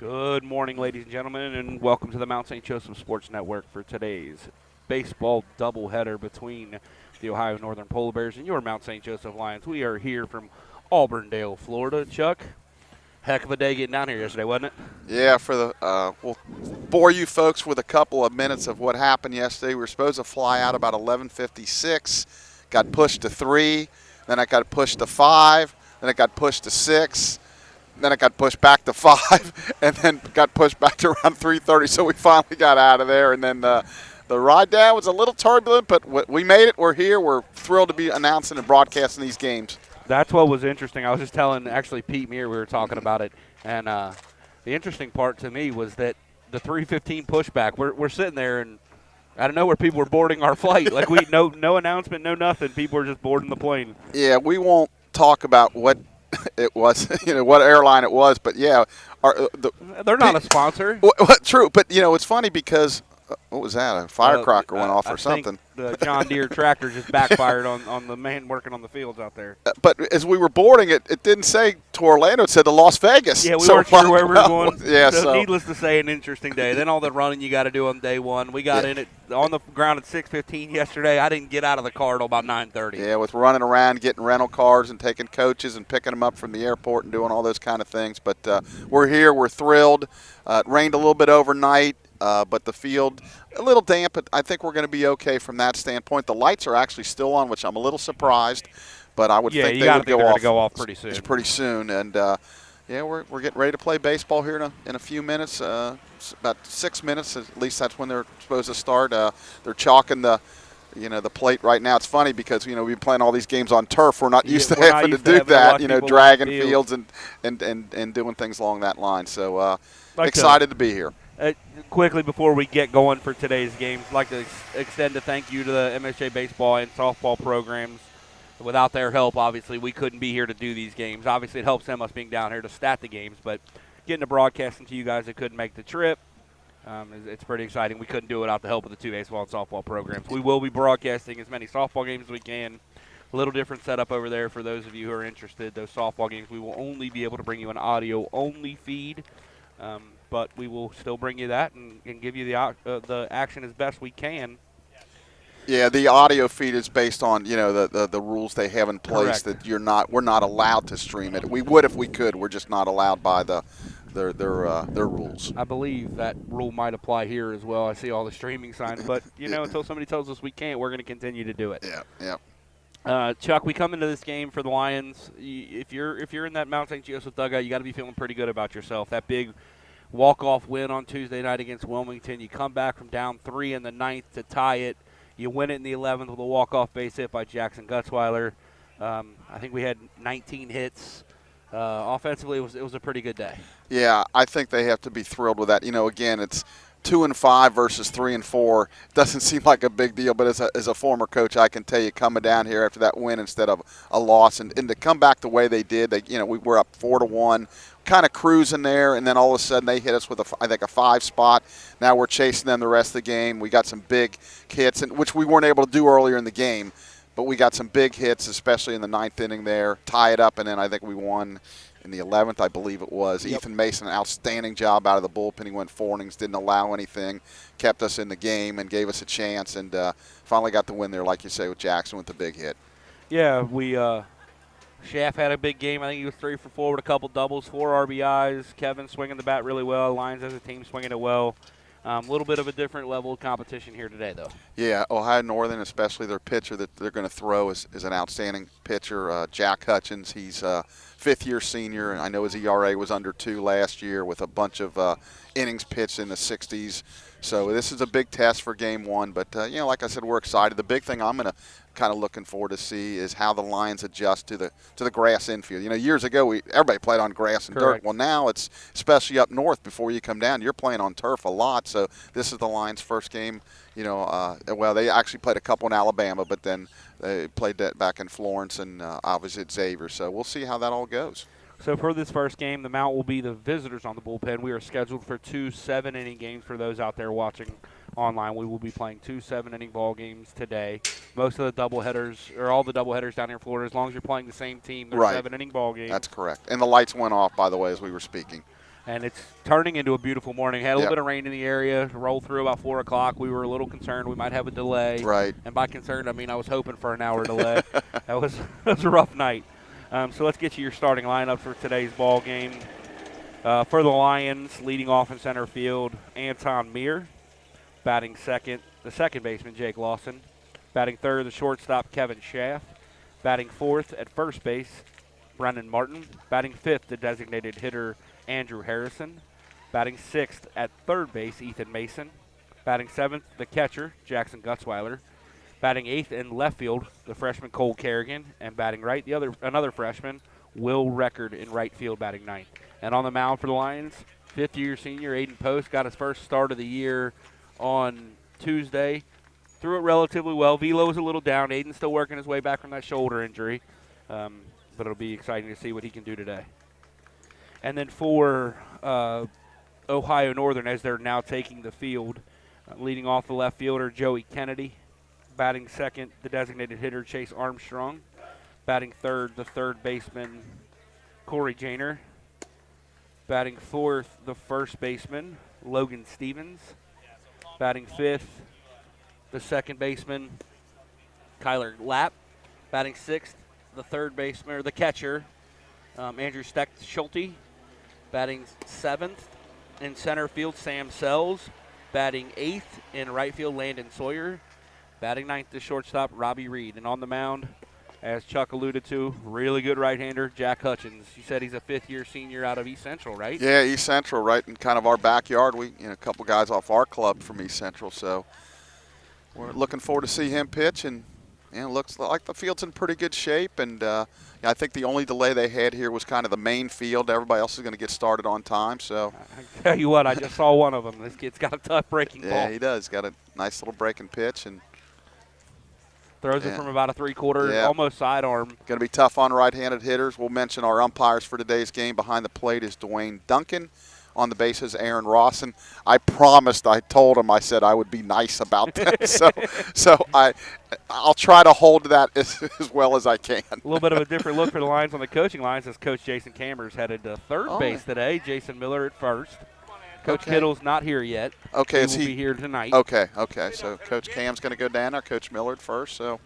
Good morning, ladies and gentlemen, and welcome to the Mount St. Joseph Sports Network for today's baseball doubleheader between the Ohio Northern Polar Bears and your Mount St. Joseph Lions. We are here from Auburndale, Florida. Chuck, heck of a day getting down here yesterday, wasn't it? Yeah, we'll bore you folks with a couple of minutes of what happened yesterday. We were supposed to fly out about 11:56, got pushed to 3, then I got pushed to 5, then it got pushed to 6, then it got pushed back to 5, and then got pushed back to around 3:30. So we finally got out of there, and then the ride down was a little turbulent, but we made it. We're here. We're thrilled to be announcing and broadcasting these games. That's what was interesting. I was just telling, actually, Pete Meir, we were talking about it, and the interesting part to me was that the 3:15 pushback, we're sitting there, and I don't know where people were boarding our flight. Like, no announcement, no nothing. People were just boarding the plane. Yeah, we won't talk about what it was, what airline it was, but yeah. They're not a sponsor. True, but, it's funny because, what was that? A firecracker went off or something. The John Deere tractor just backfired on the man working on the fields out there. But as we were boarding it didn't say to Orlando, it said to Las Vegas. Yeah, we weren't sure where we were going. Yeah, so needless to say, an interesting day. Then all the running you got to do on day one. We got in it on the ground at 6:15 yesterday. I didn't get out of the car till about 9:30. Yeah, with running around, getting rental cars and taking coaches and picking them up from the airport and doing all those kind of things. But we're here. We're thrilled. It rained a little bit overnight. But the field, a little damp, but I think we're going to be okay from that standpoint. The lights are actually still on, which I'm a little surprised, but I would think they would go off pretty soon. Pretty soon, and we're getting ready to play baseball here in a few minutes, about 6 minutes at least. That's when they're supposed to start. They're chalking the plate right now. It's funny because we've been playing all these games on turf. We're not used to having to do that. Dragging fields and doing things along that line. So excited to be here. Quickly before we get going for today's games, I'd like to extend a thank you to the MSJ baseball and softball programs. Without their help, obviously, we couldn't be here to do these games. Obviously, it helps them us being down here to stat the games, but getting to broadcasting to you guys that couldn't make the trip, it's pretty exciting. We couldn't do it without the help of the two baseball and softball programs. We will be broadcasting as many softball games as we can. A little different setup over there for those of you who are interested. Those softball games, we will only be able to bring you an audio-only feed. But we will still bring you that and give you the action as best we can. Yeah, the audio feed is based on the rules they have in place. Correct. That we're not allowed to stream it. We would if we could. We're just not allowed by their rules. I believe that rule might apply here as well. I see all the streaming signs, but until somebody tells us we can't, we're going to continue to do it. Yeah. Chuck, we come into this game for the Lions. If you're in that Mount St. Joseph dugout, you got to be feeling pretty good about yourself. That big walk-off win on Tuesday night against Wilmington. You come back from down 3 in the 9th to tie it. You win it in the 11th with a walk-off base hit by Jackson Gutzweiler. I think we had 19 hits. Offensively, it was a pretty good day. Yeah, I think they have to be thrilled with that. Again, it's 2-5 versus 3-4. Doesn't seem like a big deal, but as a former coach, I can tell you, coming down here after that win instead of a loss, and to come back the way they did, we were up 4-1. Kind of cruising there, and then all of a sudden they hit us with I think a 5 spot. Now we're chasing them the rest of the game. We got some big hits, which we weren't able to do earlier in the game, but we got some big hits, especially in the 9th inning there, tie it up, and then I think we won in the 11th, I believe it was. Yep. Ethan Mason, an outstanding job out of the bullpen. He went 4 innings, didn't allow anything, kept us in the game and gave us a chance, and finally got the win there, like you say, with Jackson with the big hit. Yeah, we Schaff had a big game. I think he was 3 for 4 with a couple doubles, 4 RBIs. Kevin swinging the bat really well. Lions as a team swinging it well. A little bit of a different level of competition here today, though. Yeah, Ohio Northern, especially their pitcher that they're going to throw is an outstanding pitcher. Jack Hutchins, he's a fifth-year senior, and I know his ERA was under 2 last year with a bunch of innings pitched in the 60s. So this is a big test for Game 1. But, like I said, we're excited. The big thing I'm going to kind of looking forward to see is how the Lions adjust to the grass infield. Years ago, everybody played on grass and Correct. dirt. Well, now it's, especially up north before you come down, you're playing on turf a lot. So this is the Lions' first game. Well, they actually played a couple in Alabama, but then they played that back in Florence and obviously at Xavier. So we'll see how that all goes. So for this first game, the Mount will be the visitors on the bullpen. We are scheduled for 2 7-inning games for those out there watching online. We will be playing 2 7-inning ball games today. Most of the doubleheaders, or all the doubleheaders down here in Florida, as long as you're playing the same team, they're Right. 7-inning ball games. That's correct. And the lights went off, by the way, as we were speaking. And it's turning into a beautiful morning. Had a little Yep. bit of rain in the area, rolled through about 4 o'clock. We were a little concerned we might have a delay. Right. And by concerned, I mean I was hoping for an hour delay. That was a rough night. So let's get you your starting lineup for today's ball game. For the Lions, leading off in center field, Anton Meir. Batting second, the second baseman, Jake Lawson. Batting third, the shortstop, Kevin Schaff. Batting fourth at first base, Brendan Martin. Batting fifth, the designated hitter, Andrew Harrison. Batting sixth at third base, Ethan Mason. Batting seventh, the catcher, Jackson Gutzweiler. Batting eighth in left field, the freshman Cole Kerrigan. And batting right, another freshman, Will Record in right field, batting ninth. And on the mound for the Lions, fifth-year senior Aiden Post got his first start of the year on Tuesday. Threw it relatively well. Velo was a little down. Aiden's still working his way back from that shoulder injury. But it'll be exciting to see what he can do today. And then for Ohio Northern, as they're now taking the field, leading off the left fielder, Joey Kennedy. Batting second, the designated hitter, Chase Armstrong. Batting third, the third baseman, Corey Janer. Batting fourth, the first baseman, Logan Stevens. Batting fifth, the second baseman, Kyler Lapp. Batting sixth, the third baseman, or the catcher, Andrew Schulte. Batting seventh in center field, Sam Sells. Batting eighth in right field, Landon Sawyer. Batting ninth, the shortstop, Robbie Reed. And on the mound, as Chuck alluded to, really good right-hander, Jack Hutchins. You said he's a fifth-year senior out of East Central, right? Yeah, East Central, right in kind of our backyard. We, a couple guys off our club from East Central, so we're looking forward to see him pitch. And looks like the field's in pretty good shape. And I think the only delay they had here was kind of the main field. Everybody else is going to get started on time. So I tell you what, I just saw one of them. This kid's got a tough breaking ball. Yeah, he does. Got a nice little breaking pitch and throws it from about a three-quarter, almost sidearm. Going to be tough on right-handed hitters. We'll mention our umpires for today's game. Behind the plate is Dwayne Duncan. On the bases, Aaron Rawson. I told him, I said I would be nice about that. so I'll try to hold that as well as I can. A little bit of a different look for the Lions on the coaching lines as Coach Jason Cameron's headed to third base today. Jason Miller at first. Coach Kittle's not here yet. Okay, he will be here tonight. Okay. So Coach Cam's going to go down there. Coach Miller at first. So,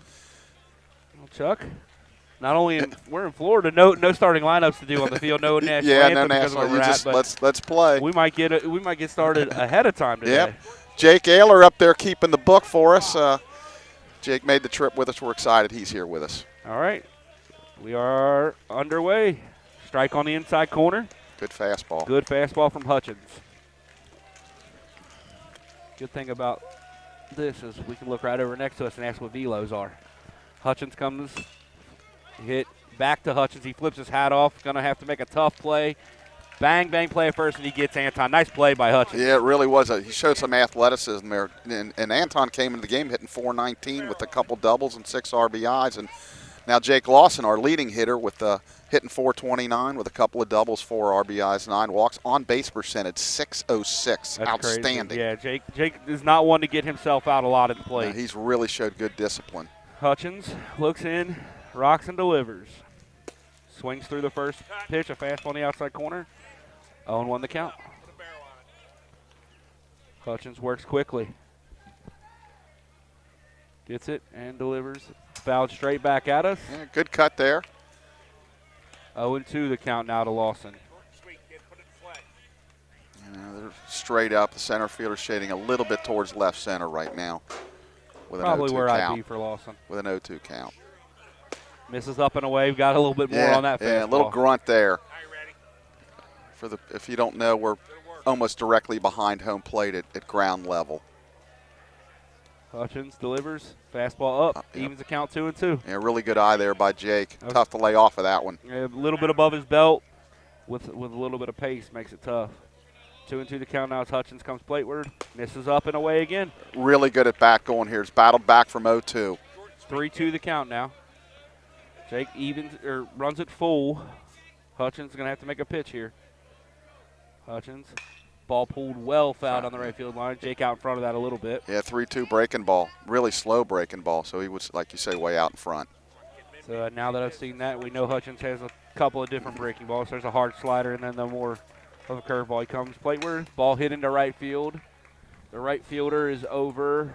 well, Chuck, not only we're in Florida, no starting lineups to do on the field, no national anthem no because national. of where we're at, but let's play. We might get started ahead of time today. Yep. Jake Ayler up there keeping the book for us. Jake made the trip with us. We're excited he's here with us. All right, we are underway. Strike on the inside corner. Good fastball. Good fastball from Hutchins. Good thing about this is we can look right over next to us and ask what velos are. Hutchins comes, hit back to Hutchins. He flips his hat off. Going to have to make a tough play. Bang, bang play at first, and he gets Anton. Nice play by Hutchins. Yeah, it really was. He showed some athleticism there. And Anton came into the game hitting .419 with a couple doubles and 6 RBIs. And now Jake Lawson, our leading hitter, with hitting .429 with a couple of doubles, 4 RBIs, 9 walks. On-base percentage, .606. That's outstanding. Crazy. Yeah, Jake is not one to get himself out a lot at the plate. No, he's really showed good discipline. Hutchins looks in, rocks and delivers. Swings through the first pitch, a fastball on the outside corner. 0-1 the count. Hutchins works quickly. Gets it and delivers. Fouled straight back at us. Yeah, good cut there. 0-2 the count now to Lawson. They're straight up. The center fielder shading a little bit towards left center right now. With Probably an 0-2 where count. I'd be for Lawson. With an 0-2 count. Misses up and away. We've got a little bit more on that fastball. Yeah, a little grunt there. If you don't know, we're almost directly behind home plate at ground level. Hutchins delivers. Fastball up. Evens the count 2-2. Yeah, really good eye there by Jake. Tough to lay off of that one. A little bit above his belt with a little bit of pace makes it tough. 2-2 the count now as Hutchins comes plateward. Misses up and away again. Really good at bat going here. He's battled back from 0-2. 3-2 the count now. Jake runs it full. Hutchins is going to have to make a pitch here. Hutchins, ball pulled well, fouled on the right field line. Jake out in front of that a little bit. Yeah, 3-2 breaking ball. Really slow breaking ball, so he was, like you say, way out in front. So now that I've seen that, we know Hutchins has a couple of different breaking balls. There's a hard slider and then the more of a curveball. He comes plateward. Ball hit into right field. The right fielder is over.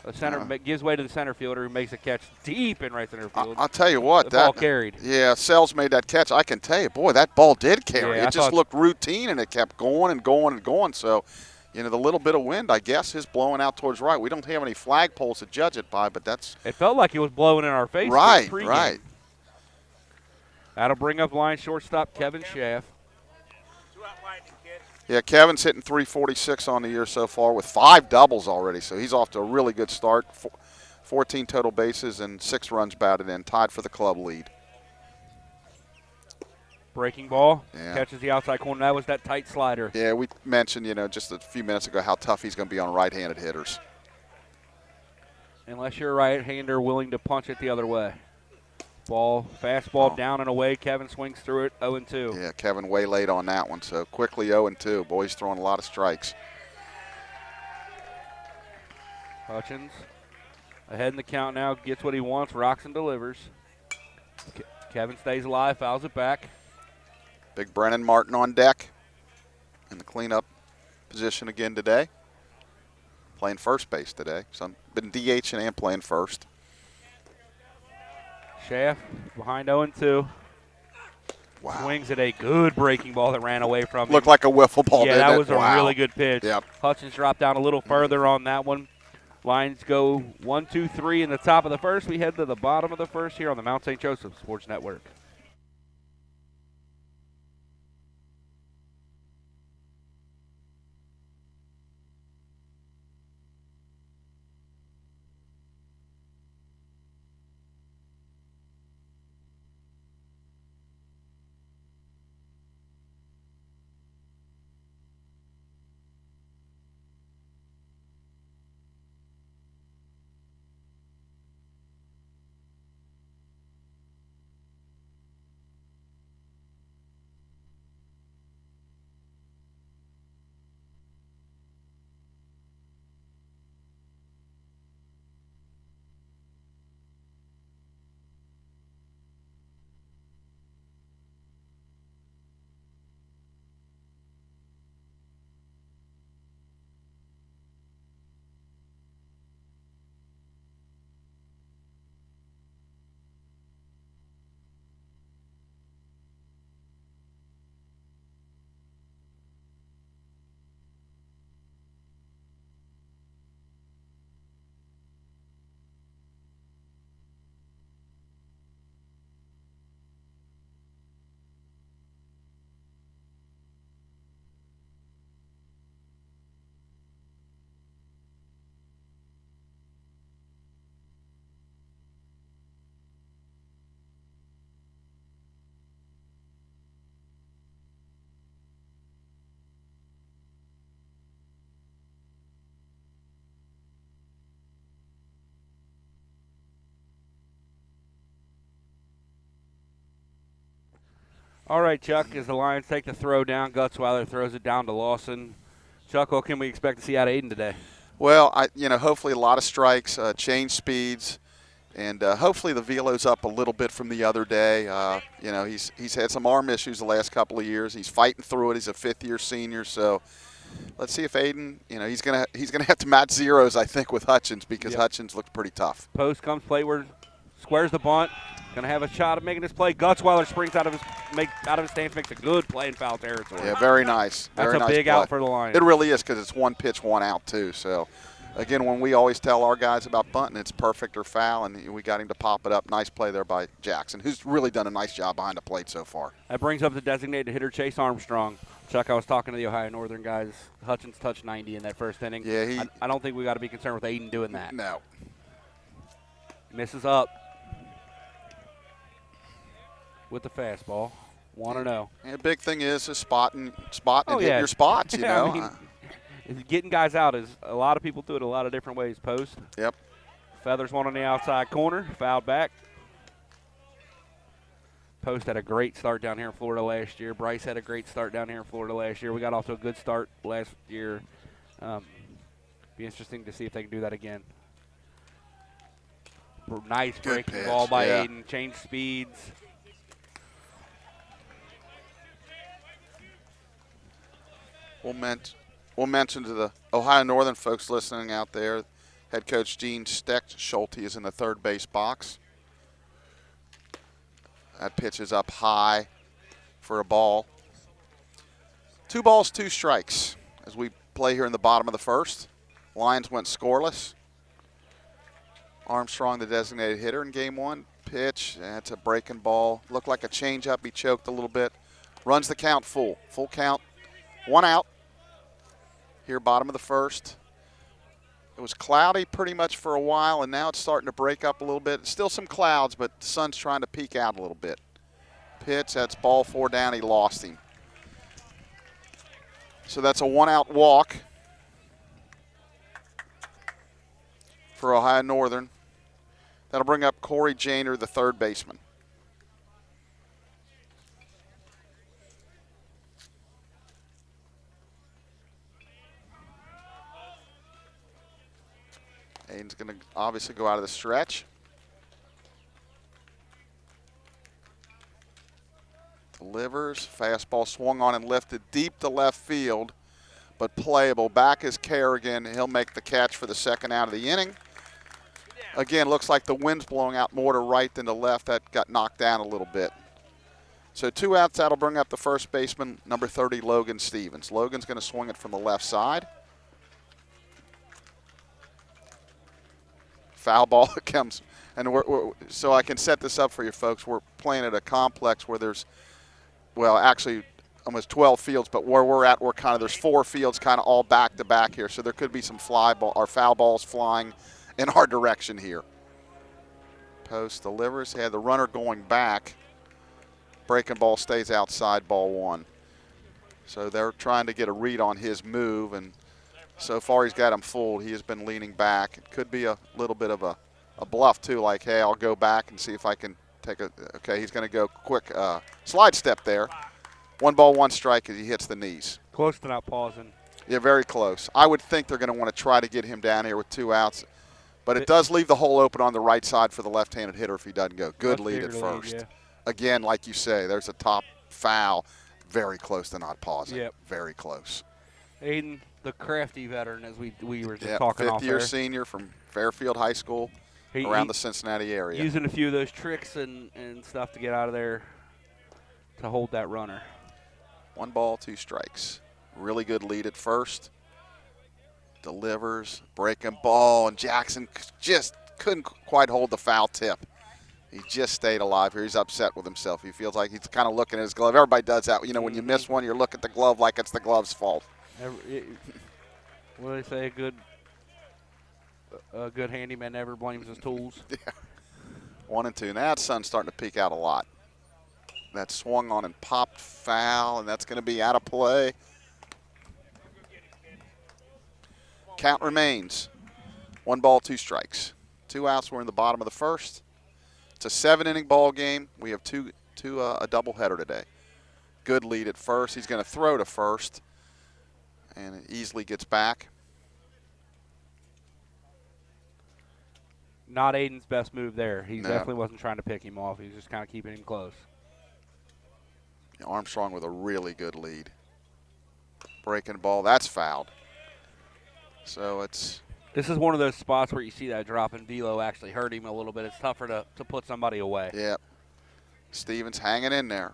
The center gives way to the center fielder, who makes a catch deep in right center field. I'll tell you what, the ball carried. Yeah, Sells made that catch. I can tell you, boy, that ball did carry. Yeah, it just looked routine, and it kept going and going and going. So, the little bit of wind, I guess, is blowing out towards right. We don't have any flagpoles to judge it by, but that's. It felt like it was blowing in our face. Right, right. That'll bring up line shortstop Kevin Schaff. Yeah, Kevin's hitting 346 on the year so far with 5 doubles already, so he's off to a really good start. 14 total bases and 6 runs batted in, tied for the club lead. Breaking ball, catches the outside corner. That was that tight slider. Yeah, we mentioned, just a few minutes ago how tough he's going to be on right-handed hitters. Unless you're a right-hander willing to punch it the other way. Fastball down and away. Kevin swings through it, 0-2. Yeah, Kevin way late on that one, so quickly 0-2. Boy's throwing a lot of strikes. Hutchins ahead in the count now, gets what he wants, rocks and delivers. Kevin stays alive, fouls it back. Big Brennan Martin on deck in the cleanup position again today. Playing first base today. So I've been DHing and playing first. Schaff behind 0-2. Wow. Swings at a good breaking ball that ran away from him. Looked like a wiffle ball, yeah, didn't that it? was a really good pitch. Yep. Hutchins dropped down a little further on that one. Lines go 1, 2, 3 in the top of the first. We head to the bottom of the first here on the Mount St. Joseph Sports Network. All right, Chuck, as the Lions take the throw down, Gutzweiler throws it down to Lawson. Chuck, what can we expect to see out of Aiden today? Well, hopefully a lot of strikes, change speeds, and hopefully the velo's up a little bit from the other day. He's had some arm issues the last couple of years. He's fighting through it. He's a fifth-year senior, so let's see if Aiden, he's gonna have to match zeros, I think, with Hutchins because Hutchins looked pretty tough. Post comes plateward, squares the bunt. Going to have a shot at making this play. Gutzweiler springs out of his stance, makes a good play in foul territory. Yeah, very nice. That's a big out for the Lions. It really is because it's one pitch, one out, too. So, again, when we always tell our guys about bunting, it's perfect or foul, and we got him to pop it up. Nice play there by Jackson, who's really done a nice job behind the plate so far. That brings up the designated hitter, Chase Armstrong. Chuck, I was talking to the Ohio Northern guys. Hutchins touched 90 in that first inning. Yeah, I don't think we got to be concerned with Aiden doing that. No. Misses up with the fastball, 1-0. And the big thing is spotting and hitting your spots, you know. I mean, getting guys out is a lot of people do it a lot of different ways. Post. Yep. Feathers one on the outside corner, fouled back. Post had a great start down here in Florida last year. Bryce had a great start down here in Florida last year. We got off to a good start last year. Be interesting to see if they can do that again. Nice breaking ball by Aiden. Change speeds. We'll, we'll mention to the Ohio Northern folks listening out there, head coach Gene Schulte is in the third base box. That pitch is up high for a ball. 2 balls, 2 strikes as we play here in the bottom of the first. Lions went scoreless. Armstrong, the designated hitter in game 1. Pitch, that's a breaking ball. Looked like a changeup. He choked a little bit. Runs the count full. Full count. 1 out. Here, bottom of the first. It was cloudy pretty much for a while, and now it's starting to break up a little bit. Still some clouds, but the sun's trying to peek out a little bit. Pitch, that's ball 4 down. He lost him. So that's a 1-out walk for Ohio Northern. That'll bring up Corey Janer, the third baseman. Aiden's going to obviously go out of the stretch. Delivers. Fastball swung on and lifted deep to left field, but playable. Back is Kerrigan. He'll make the catch for the second out of the inning. Again, looks like the wind's blowing out more to right than to left. That got knocked down a little bit. So 2 outs. That'll bring up the first baseman, number 30, Logan Stevens. Logan's going to swing it from the left side. Foul ball comes. And so I can set this up for you folks. We're playing at a complex where there's, well, actually almost 12 fields, but where we're at, there's 4 fields kind of all back to back here. So there could be some fly ball or foul balls flying in our direction here. Post delivers. Had the runner going back. Breaking ball stays outside, ball 1. So they're trying to get a read on his move, and so far he's got him fooled. He has been leaning back. It could be a little bit of a bluff too, like, hey, I'll go back and see if I can take a, okay, he's going to go quick slide step there. 1 ball, 1 strike as he hits the knees. Close to not pausing. Yeah, very close. I would think they're going to want to try to get him down here with 2 outs. But it does leave the hole open on the right side for the left-handed hitter if he doesn't go. Good lead at first. Yeah. Again, like you say, there's a top foul. Very close to not pausing. Yep. Very close. Aiden, the crafty veteran, as we were just talking off there. 5th-year senior from Fairfield High School around the Cincinnati area. Using a few of those tricks and stuff to get out of there to hold that runner. 1 ball, 2 strikes. Really good lead at first. Delivers, breaking ball, and Jackson just couldn't quite hold the foul tip. He just stayed alive here. He's upset with himself. He feels like he's kind of looking at his glove. Everybody does that. You know, when you miss one, you look at the glove like it's the glove's fault. What do they say? A good handyman never blames his tools. Yeah. 1 and 2. Now that sun's starting to peek out a lot. That swung on and popped foul, and that's going to be out of play. Count remains 1 ball, 2 strikes. 2 outs. We're in the bottom of the first. It's a 7-inning ball game. We have a doubleheader today. Good lead at first. He's going to throw to first, and it easily gets back. Not Aiden's best move there. He definitely wasn't trying to pick him off. He was just kind of keeping him close. Armstrong with a really good lead. Breaking ball. That's fouled. So this is one of those spots where you see that drop in velo actually hurt him a little bit. It's tougher to put somebody away. Yep. Stevens hanging in there.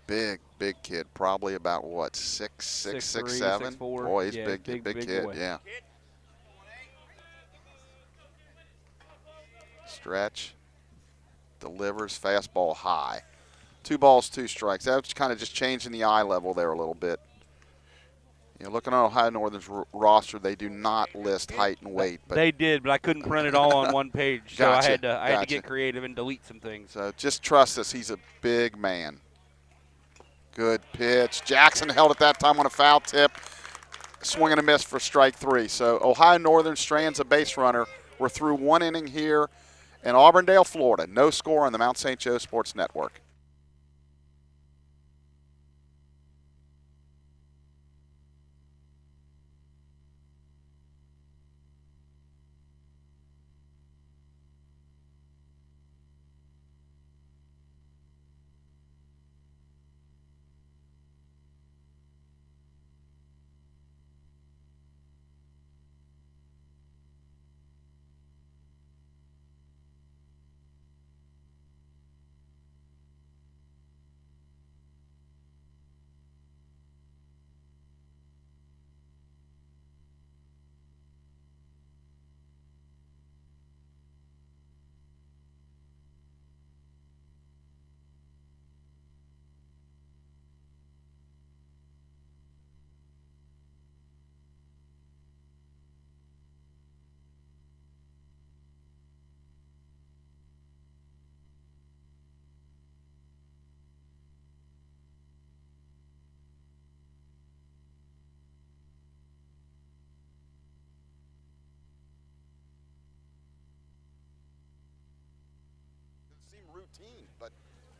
Big kid. Probably about, what, 6'7"? 6'4". Boy, he's yeah, big kid. boy. Yeah. Stretch. Delivers. Fastball high. 2 balls, 2 strikes. That's kind of just changing the eye level there a little bit. You know, looking at Ohio Northern's roster, they do not list height and weight. But they did, but I couldn't print it all on one page, so Gotcha, I had to get creative and delete some things. So just trust us. He's a big man. Good pitch. Jackson held it that time on a foul tip. Swing and a miss for strike 3. So Ohio Northern strands a base runner. We're through 1 inning here in Auburndale, Florida. No score on the Mount St. Joe Sports Network.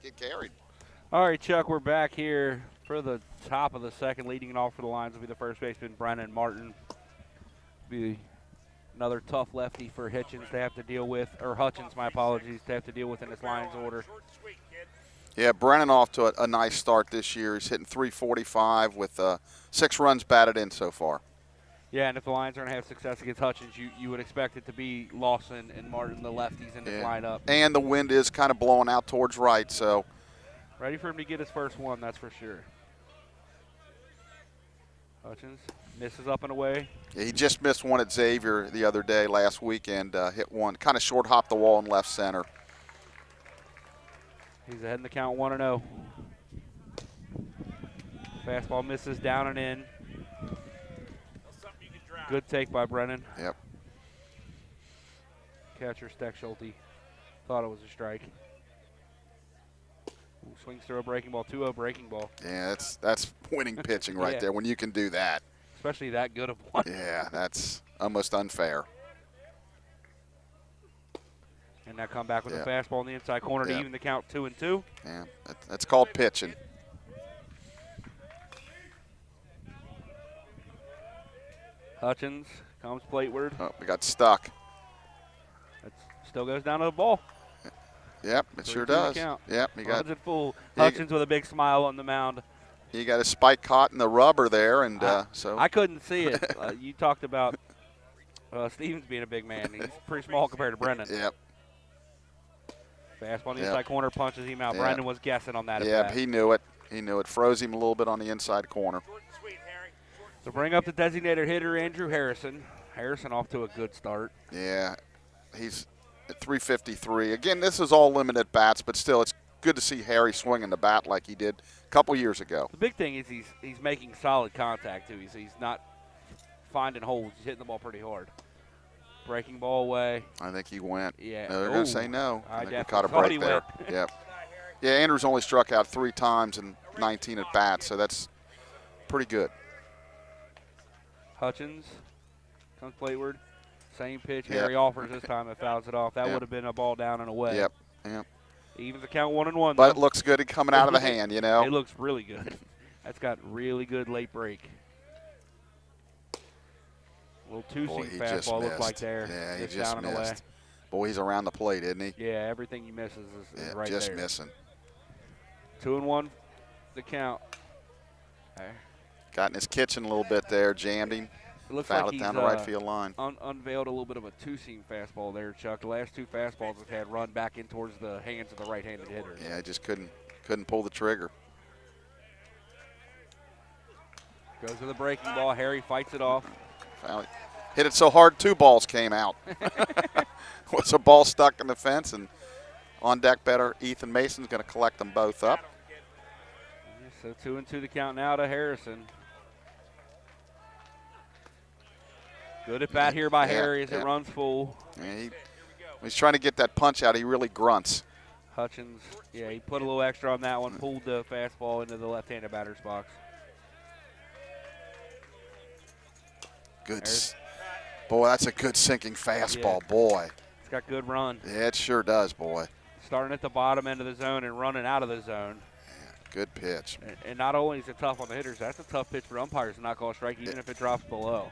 get carried. All right, Chuck, we're back here for the top of the second. Leading it off for the Lions will be the first baseman, Brennan Martin. Be another tough lefty for Hitchens to have to deal with, or Hutchins, my apologies, to have to deal with in this Lions order. Yeah, Brennan off to a nice start this year. He's hitting .345 with 6 runs batted in so far. Yeah, and if the Lions are going to have success against Hutchins, you would expect it to be Lawson and Martin, the lefties in this lineup. And the wind is kind of blowing out towards right, so. Ready for him to get his first one, that's for sure. Hutchins misses up and away. Yeah, he just missed one at Xavier the other day last weekend, hit one, kind of short hopped the wall in left center. He's ahead in the count 1-0. Fastball misses down and in. Good take by Brennan. Yep. Catcher Steck Schulte thought it was a strike. Ooh, swings through a breaking ball, 2-0 breaking ball. Yeah, that's winning pitching right there when you can do that. Especially that good of one. Yeah, that's almost unfair. And that come back with a fastball in the inside corner to even the count 2-2. Yeah, that's called pitching. Hutchins comes plateward. Oh, we got stuck. It still goes down to the ball. Yep, it sure does. Yep, he got it full. Hutchins with a big smile on the mound. He got his spike caught in the rubber there, and so I couldn't see it. You talked about Stevens being a big man. He's pretty small compared to Brendan. Yep. Fastball on the inside corner punches him out. Brendan was guessing on that. Yeah, he knew it. He knew it. Froze him a little bit on the inside corner. So bring up the designated hitter, Andrew Harrison. Harrison off to a good start. Yeah, he's at .353. Again, this is all limited bats, but still, it's good to see Harry swinging the bat like he did a couple years ago. The big thing is he's making solid contact, too. He's not finding holes. He's hitting the ball pretty hard. Breaking ball away. I think he went. Yeah. No, they're going to say no. I think we caught a break there. Yep. Yeah, Andrews only struck out 3 times in 19 at bats, so that's pretty good. Hutchins comes plateward. Same pitch. Harry offers this time and fouls it off. That would have been a ball down and away. Yep. Evens the count 1-1. But it looks good coming out of the hand, you know. It looks really good. That's got really good late break. A little two-seam fastball looked like there. Yeah, he just just down and away. missed. Boy, he's around the plate, isn't he? Yeah, everything he misses is right just there. missing. 2-1 the count. Okay. Got in his kitchen a little bit there, jammed him. It looks fouled like it he's down the right field line. Unveiled a little bit of a two-seam fastball there, Chuck. The last 2 fastballs have had run back in towards the hands of the right-handed hitter. Yeah, he just couldn't pull the trigger. Goes to the breaking ball. Harry fights it off. Hit it so hard 2 balls came out. Was a ball stuck in the fence, and on deck better, Ethan Mason's going to collect them both up. So 2-2 the count now to Harrison. Good at bat here by Harry as it runs full. Yeah, when he's trying to get that punch out, he really grunts. Hutchins, yeah, he put a little extra on that one, pulled the fastball into the left-handed batter's box. Good. Boy, that's a good sinking fastball, boy. It's got good run. Yeah, it sure does, boy. Starting at the bottom end of the zone and running out of the zone. Yeah, good pitch. And not only is it tough on the hitters, that's a tough pitch for umpires to not call a strike even if it drops below.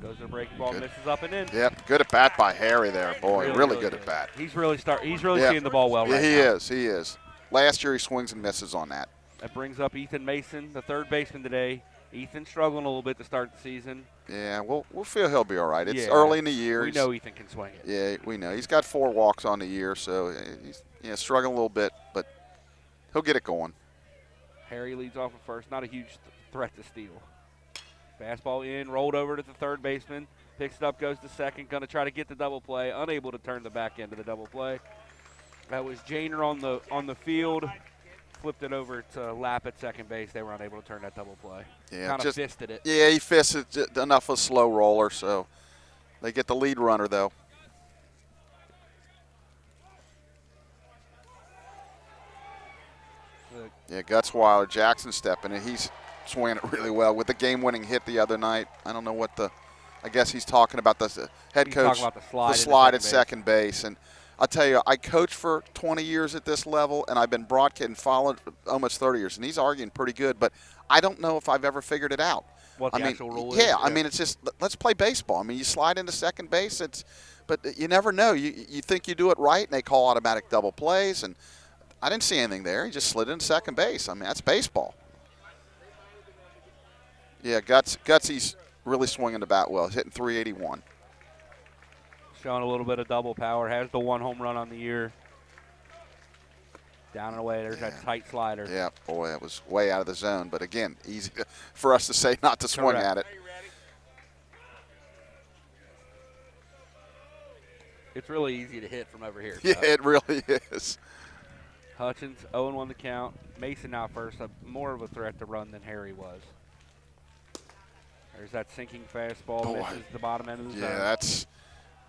Goes to the breaking ball, misses up and in. Yep, good at bat by Harry there, boy. Really good at bat. He's really seeing the ball well right now. He is. Last year he swings and misses on that. That brings up Ethan Mason, the third baseman today. Ethan struggling a little bit to start the season. Yeah, we'll feel he'll be all right. It's early in the year. We know Ethan can swing it. Yeah, we know. He's got 4 walks on the year, so he's struggling a little bit, but he'll get it going. Harry leads off at first. Not a huge threat to steal. Fastball in, rolled over to the third baseman. Picks it up, goes to second. Going to try to get the double play. Unable to turn the back end of the double play. That was Janer on the field. Flipped it over to Lap at second base. They were unable to turn that double play. Yeah, kind of fisted it. Yeah, he fisted enough of a slow roller, so they get the lead runner, though. Yeah, Gutzweiler, Jackson stepping in. He's swinging it really well with the game-winning hit the other night. I don't know what I guess he's talking about the head coach. Talking about the slide at second base. And I'll tell you, I coached for 20 years at this level, and I've been broadcasting and followed almost 30 years, and he's arguing pretty good, but I don't know if I've ever figured it out. What the actual rule is? Yeah, I mean, it's just, let's play baseball. I mean, you slide into second base, but you never know. You think you do it right, and they call automatic double plays, and I didn't see anything there. He just slid into second base. I mean, that's baseball. Yeah, Gutsy's really swinging the bat well. He's hitting 381. Showing a little bit of double power. Has the 1 home run on the year. Down and away. There's that tight slider. Yeah, boy, it was way out of the zone. But again, easy for us to say not to swing at it. It's really easy to hit from over here. Yeah, it really is. Hutchins, 0-1 the count. Mason now first, more of a threat to run than Harry was. There's that sinking fastball, misses the bottom end of the zone. Yeah, that's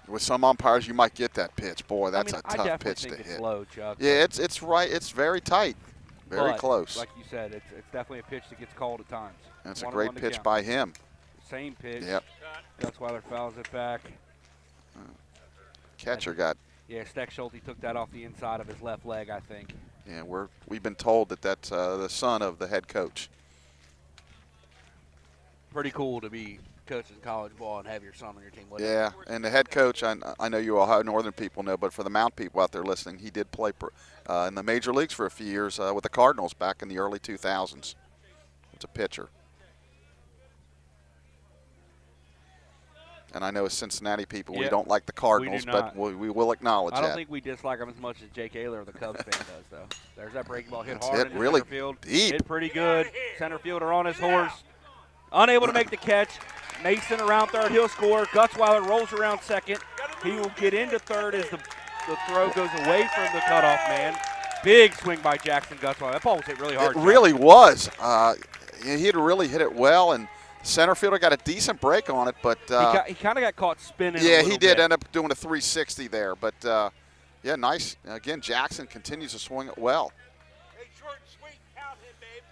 with some umpires you might get that pitch. Boy, that's a tough pitch to hit. It's low, Chuck. Yeah, it's right. It's very tight, very close. Like you said, it's definitely a pitch that gets called at times. That's a great pitch by him. Same pitch. Yep. Gutzweiler fouls it back. Catcher got. Yeah, Steck Schulte took that off the inside of his left leg, I think. Yeah, we've been told that that's the son of the head coach. Pretty cool to be coaching college ball and have your son on your team. Yeah, and the head coach, I know you Ohio Northern people know, but for the Mount people out there listening, he did play in the major leagues for a few years with the Cardinals back in the early 2000s. It's a pitcher. And I know as Cincinnati people, we don't like the Cardinals, but we will acknowledge that. I don't think we dislike them as much as Jake Ayler, the Cubs fan, does, though. There's that breaking ball hit hard into really center field. Deep. Hit pretty good. Center fielder on his horse. Unable to make the catch. Mason around third. He'll score. Gutzweiler rolls around second. He will get into third as the throw goes away from the cutoff man. Big swing by Jackson Gutzweiler. That ball was hit really hard. It really was. He had really hit it well, and center fielder got a decent break on it, but he kind of got caught spinning. Yeah, he did end up doing a 360 there, but yeah, nice. Again, Jackson continues to swing it well. Hey, short and sweet, count him, babe.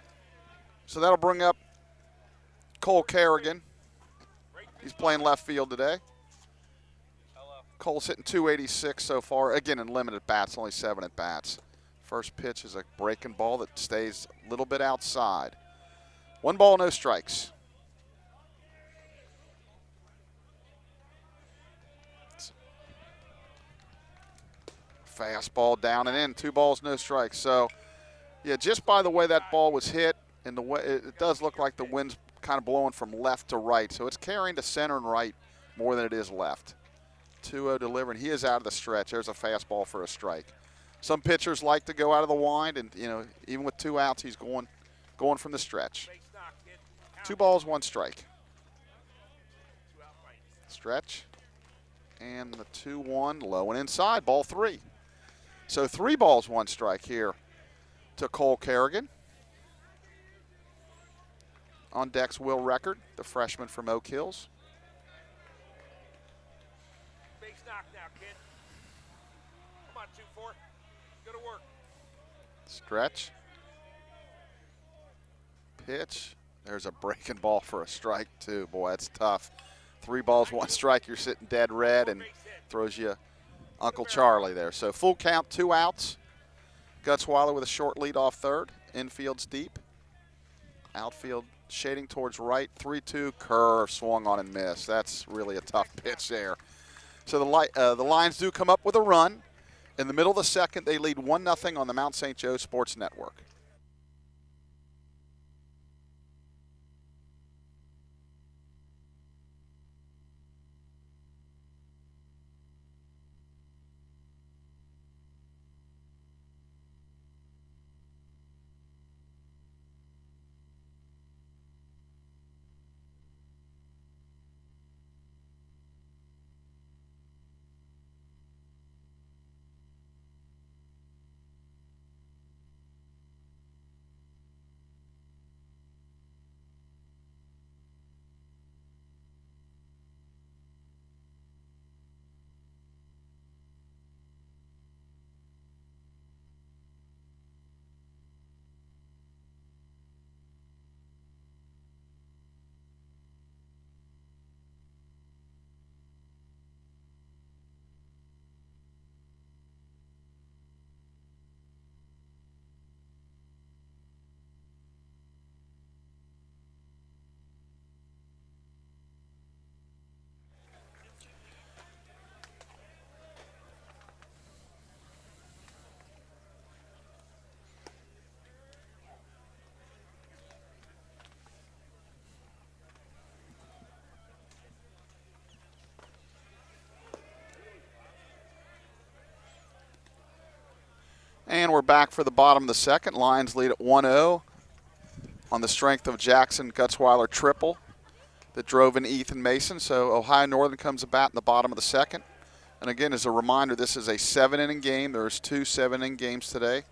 So that'll bring up Cole Kerrigan. He's playing left field today. Cole's hitting 286 so far. Again, in limited bats, only 7 at bats. First pitch is a breaking ball that stays a little bit outside. 1 ball, no strikes. Fastball down and in. 2 balls, no strikes. So, yeah, just by the way that ball was hit and the way it does look like the wind's kind of blowing from left to right. So it's carrying to center and right more than it is left. 2-0 delivering. He is out of the stretch. There's a fastball for a strike. Some pitchers like to go out of the wind, and even with 2 outs, he's going from the stretch. 2 balls, 1 strike. Stretch, and the 2-1 low and inside. Ball 3. So 3 balls, 1 strike here to Cole Kerrigan. On deck's Will Record, the freshman from Oak Hills. Base knock now, kid. Come on, 2-4. Go to work. Stretch. Pitch. There's a breaking ball for a strike, too. Boy, that's tough. 3 balls, 1 strike. You're sitting dead red and throws you Uncle Charlie there. So full count, 2 outs. Gutzweiler with a short lead off third. Infield's deep. Outfield shading towards right. 3-2 curve swung on and missed. That's really a tough pitch there. So the Lions do come up with a run. In the middle of the second, they lead 1-0 on the Mount St. Joe Sports Network. And we're back for the bottom of the second. Lions lead at 1-0 on the strength of Jackson Gutzweiler triple that drove in Ethan Mason. So Ohio Northern comes to bat in the bottom of the second. And again, as a reminder, this is a 7-inning game. There's 2 7-inning games today.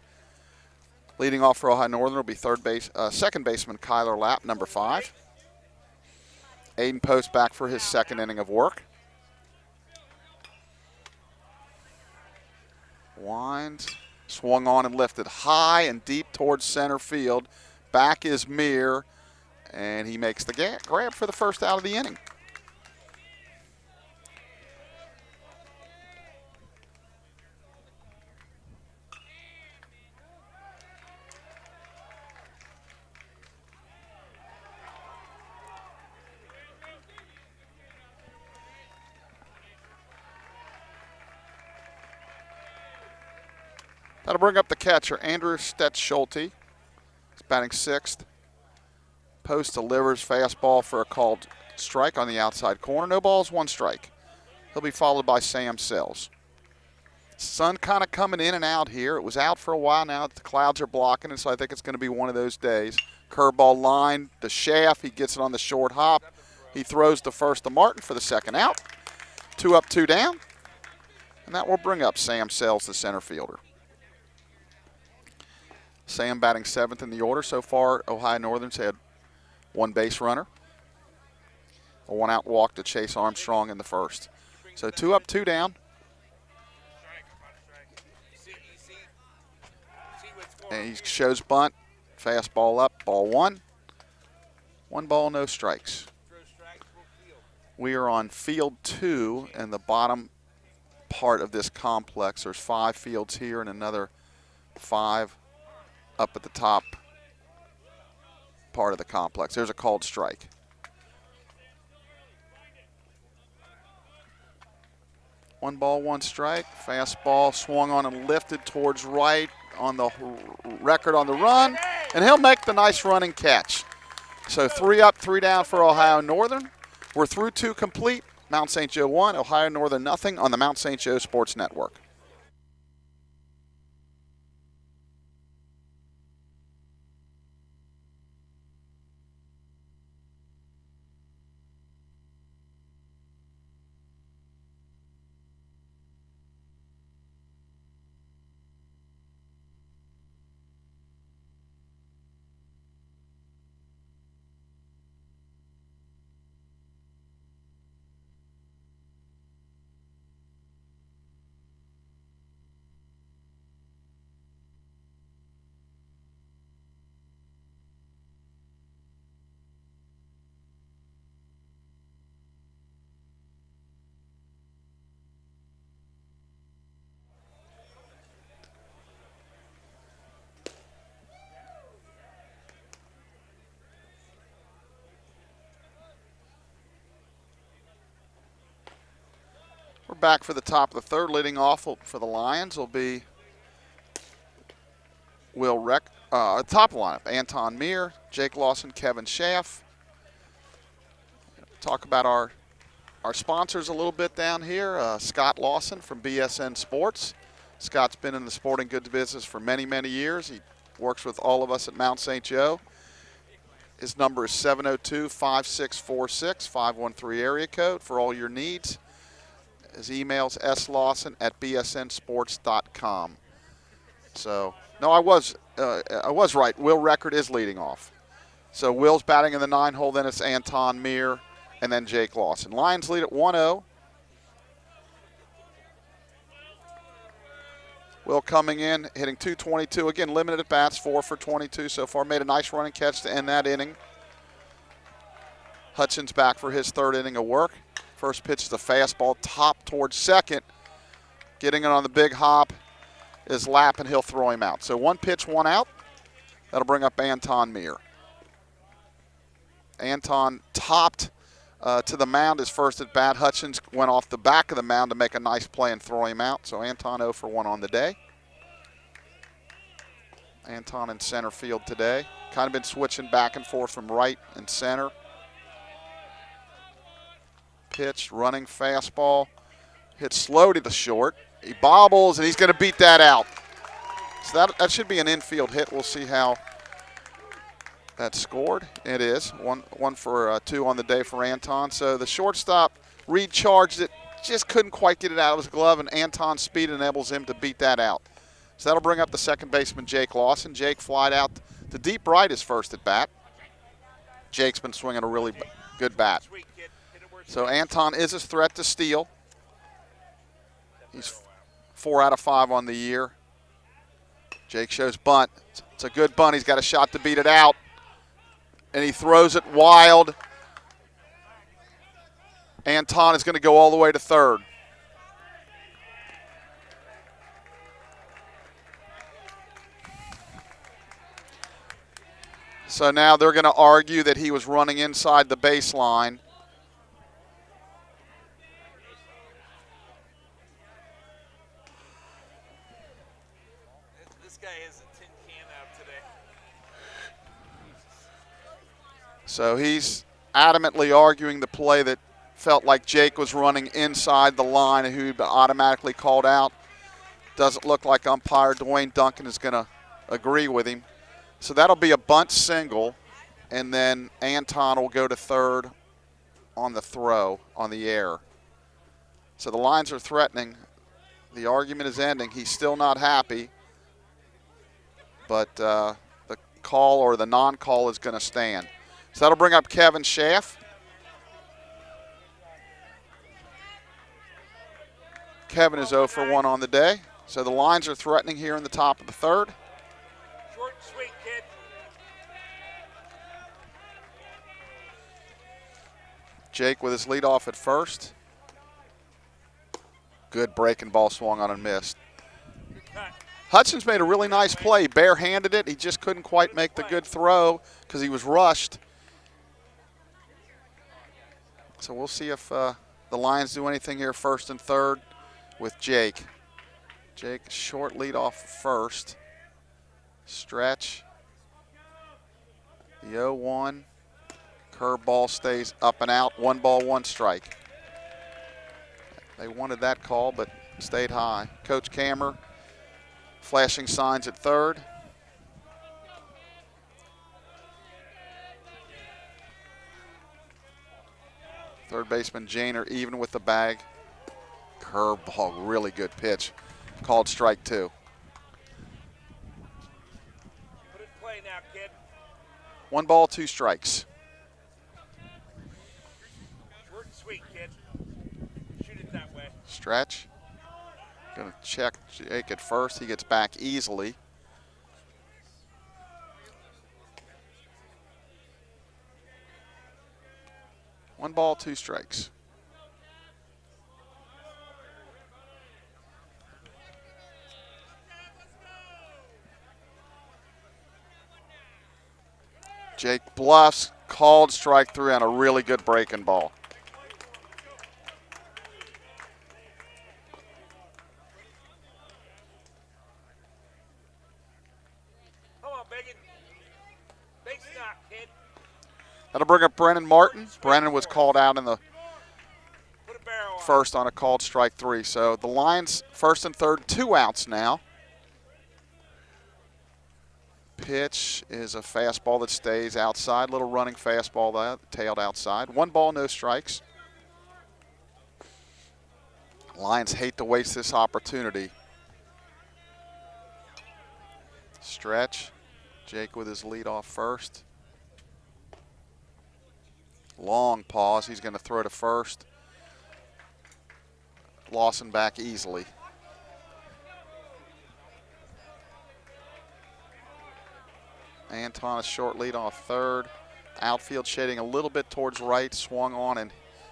Leading off for Ohio Northern will be second baseman Kyler Lapp, number 5. Aiden Post back for his second inning of work. Winds, swung on and lifted high and deep towards center field. Back is Meir, and he makes the grab for the first out of the inning. That'll bring up the catcher, Andrew Stetz-Schulte. He's batting 6th. Post delivers fastball for a called strike on the outside corner. No balls, 1 strike. He'll be followed by Sam Sells. Sun kind of coming in and out here. It was out for a while now. The clouds are blocking it, so I think it's going to be one of those days. Curveball line, the shaft. He gets it on the short hop. He throws the first to Martin for the second out. 2 up, 2 down. And that will bring up Sam Sells, the center fielder. Sam batting 7th in the order. So far, Ohio Northern's had 1 base runner, a 1-out walk to Chase Armstrong in the first. So 2 up, 2 down. And he shows bunt, fastball up, ball 1. 1 ball, no strikes. We are on field 2 in the bottom part of this complex. There's 5 fields here and another 5 up at the top part of the complex. There's a called strike. One ball, 1 strike. Fastball swung on and lifted towards right on the record on the run, and he'll make the nice running catch. So 3 up, 3 down for Ohio Northern. We're through 2 complete. Mount St. Joe 1, Ohio Northern nothing on the Mount St. Joe Sports Network. We're back for the top of the third. Leading off for the Lions will be top of the lineup, Anton Meir, Jake Lawson, Kevin Schaff. Talk about our sponsors a little bit down here. Scott Lawson from BSN Sports. Scott's been in the sporting goods business for many, many years. He works with all of us at Mount St. Joe. His number is 702-5646, 513 area code for all your needs. His email's slawson@bsnsports.com. So, no, I was right. Will Record is leading off. So Will's batting in the 9 hole, then it's Anton Meir, and then Jake Lawson. Lions lead at 1-0. Will coming in, hitting .222. Again, limited at bats, 4 for 22 so far. Made a nice running catch to end that inning. Hutchins back for his 3rd inning of work. First pitch is a fastball, top towards second. Getting it on the big hop is Lapp, and he'll throw him out. So 1 pitch, 1 out. That'll bring up Anton Meir. Anton topped to the mound his first at bat. Hutchins went off the back of the mound to make a nice play and throw him out. So Anton 0 for 1 on the day. Anton in center field today. Kind of been switching back and forth from right and center. Pitch, running fastball, hit slow to the short. He bobbles, and he's going to beat that out. So that should be an infield hit. We'll see how that's scored. It is. One for 2 on the day for Anton. So the shortstop recharged it, just couldn't quite get it out of his glove, and Anton's speed enables him to beat that out. So that'll bring up the second baseman, Jake Lawson. Jake flied out to deep right his first at bat. Jake's been swinging a really good bat. So Anton is a threat to steal. He's 4 out of 5 on the year. Jake shows bunt. It's a good bunt. He's got a shot to beat it out. And he throws it wild. Anton is going to go all the way to third. So now they're going to argue that he was running inside the baseline. This guy has a tin can out today. So he's adamantly arguing the play that felt like Jake was running inside the line and who'd been automatically called out. Doesn't look like umpire Dwayne Duncan is going to agree with him. So that'll be a bunt single, and then Anton will go to third on the throw, on the air. So the lines are threatening. The argument is ending. He's still not happy, but the call or the non-call is going to stand. So that'll bring up Kevin Schaff. Kevin is 0 for 1 on the day. So the lines are threatening here in the top of the third. Short and sweet, kid. Jake with his leadoff at first. Good breaking ball swung on and missed. Hudson's made a really nice play. Barehanded it. He just couldn't quite make the good throw because he was rushed. So we'll see if the Lions do anything here first and third with Jake. Jake, short lead off first. Stretch. The 0-1. Curveball stays up and out. 1 ball, 1 strike. They wanted that call, but stayed high. Coach Kammer flashing signs at third. Third baseman Janer even with the bag. Curveball, really good pitch. Called strike 2. Put it in play now, kid. 1 ball, 2 strikes. Short and sweet, kid. Shoot it that way. Stretch. Going to check Jake at first. He gets back easily. One ball, 2 strikes. Jake bluffs, called strike 3 on a really good breaking ball. Come on, Biggin. Big knock, kid. That'll bring up Brennan Martin. Brennan was called out in the Put a barrel on. first on a called strike 3. So the Lions first and third, 2 outs now. Pitch is a fastball that stays outside. Little running fastball that tailed outside. 1 ball, no strikes. Lions hate to waste this opportunity. Stretch. Jake with his lead off first. Long pause. He's going to throw to first. Lawson back easily. Anton a short lead off third. Outfield shading a little bit towards right. Swung on and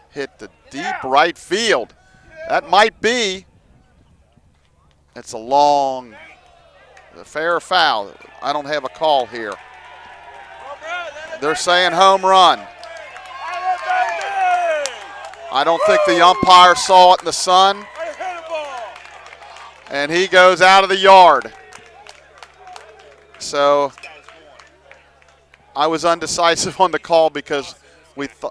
hit the deep right field. That might be. It's a fair or foul. I don't have a call here. They're saying home run. I don't think the umpire saw it in the sun. And he goes out of the yard. So I was undecisive on the call because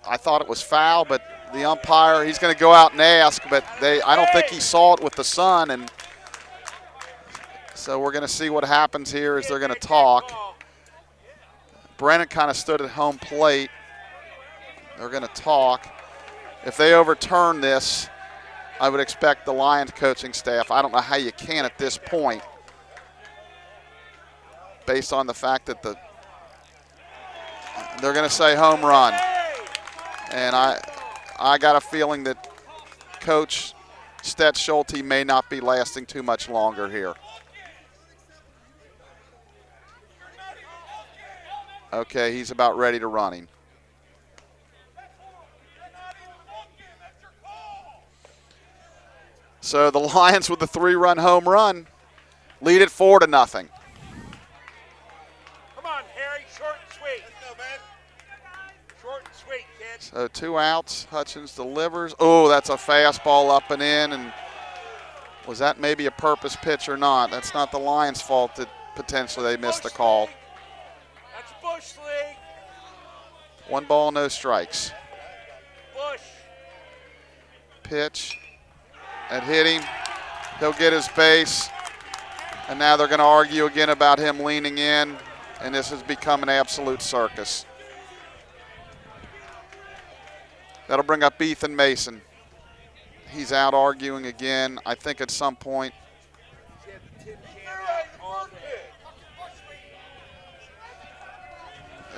I thought it was foul, but the umpire, he's going to go out and ask, but I don't think he saw it with the sun, and So we're going to see what happens here as they're going to talk. Brennan kind of stood at home plate. They're going to talk. If they overturn this, I would expect the Lions coaching staff, I don't know how you can at this point, based on the fact that they're going to say home run. And I got a feeling that Coach Stet Schulte may not be lasting too much longer here. Okay, he's about ready to running. So the Lions with the 3-run home run lead it 4-0. Come on, Harry, short and sweet. Let's go, man. Short and sweet, kid. So 2 outs, Hutchins delivers. Oh, that's a fastball up and in, and was that maybe a purpose pitch or not? That's not the Lions' fault that potentially they missed the call. That's Bush League. 1 ball, no strikes. Bush. Pitch. That hit him. He'll get his base. And now they're going to argue again about him leaning in, and this has become an absolute circus. That'll bring up Ethan Mason. He's out arguing again. I think at some point.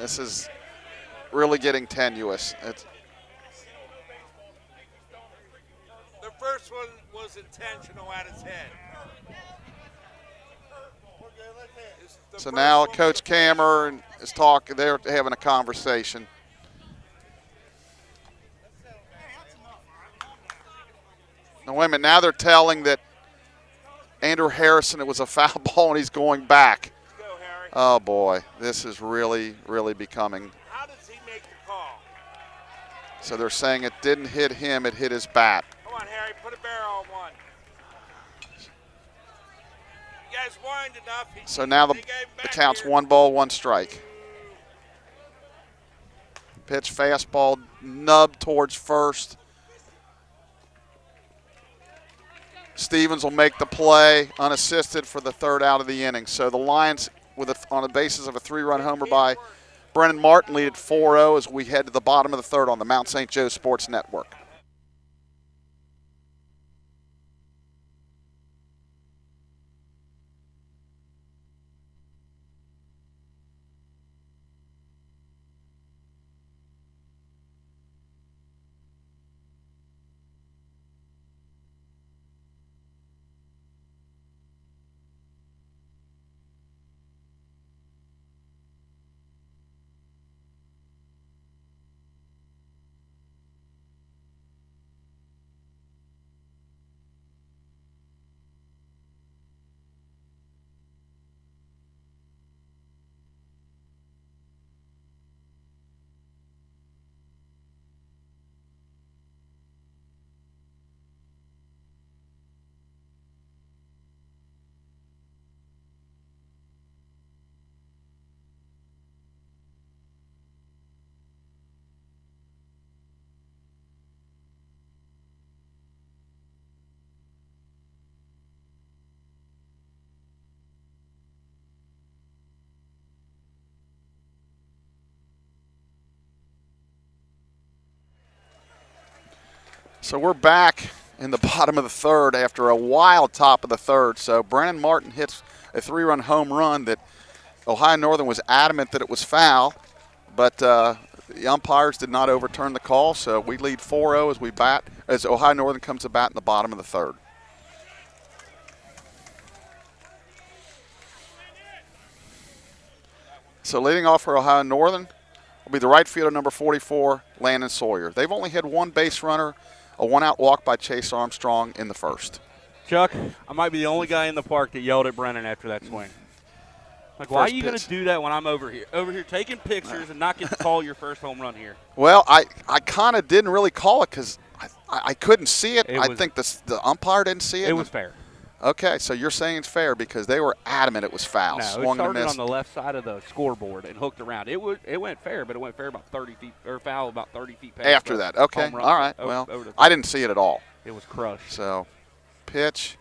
This is really getting tenuous. The first one was intentional at his head. So now Coach Kammer is talking. They're having a conversation. Now wait a minute. Now they're telling that Andrew Harrison, it was a foul ball and he's going back. Go, Harry. Oh boy, this is really, really becoming. How does he make the call? So they're saying it didn't hit him, it hit his bat. Come on, Harry, put a barrel on one. You guys whined enough. So now the count's here. 1 ball, 1 strike. Pitch, fastball, nub towards first. Stevens will make the play unassisted for the 3rd out of the inning. So the Lions, on the basis of a 3-run homer by Brennan Martin, lead at 4-0 as we head to the bottom of the 3rd on the Mount St. Joe Sports Network. So we're back in the bottom of the 3rd after a wild top of the 3rd. So Brennan Martin hits a 3-run home run that Ohio Northern was adamant that it was foul, but the umpires did not overturn the call. So we lead 4-0 as Ohio Northern comes to bat in the bottom of the 3rd. So leading off for Ohio Northern will be the right fielder, number 44, Landon Sawyer. They've only had 1 base runner, a 1-out walk by Chase Armstrong in the 1st. Chuck, I might be the only guy in the park that yelled at Brennan after that swing. Like, why are you going to do that when I'm over here taking pictures and not get to call your first home run here? Well, I kind of didn't really call it because I couldn't see it. I think the umpire didn't see it. It was fair. Okay, so you're saying it's fair because they were adamant it was foul. No, it started on the left side of the scoreboard and hooked around. It went fair, but it went fair about 30 feet, or foul about 30 feet past. After that, okay, all right. Well, I didn't see it at all. It was crushed. So, pitch,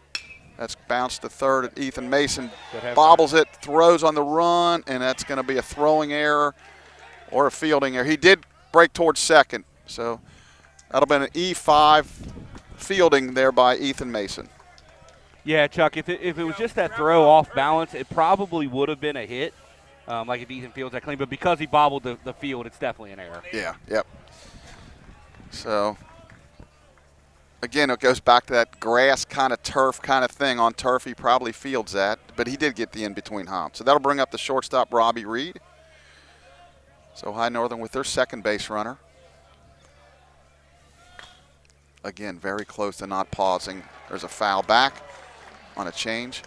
That's bounced to third at Ethan Mason. Good Bobbles it, throws on the run, and that's going to be a throwing error or a fielding error. He did break towards second, so that'll be an E5 fielding there by Ethan Mason. Yeah, Chuck, if it was just that throw off balance, it probably would have been a hit, like if Ethan fields that clean. But because he bobbled the field, it's definitely an error. Yeah, yep. So, again, it goes back to that grass kind of turf kind of thing. On turf, he probably fields that, but he did get the in-between hump. So that'll bring up the shortstop, Robbie Reed. So High Northern with their second base runner. Again, very close to not pausing. There's a foul back on a change.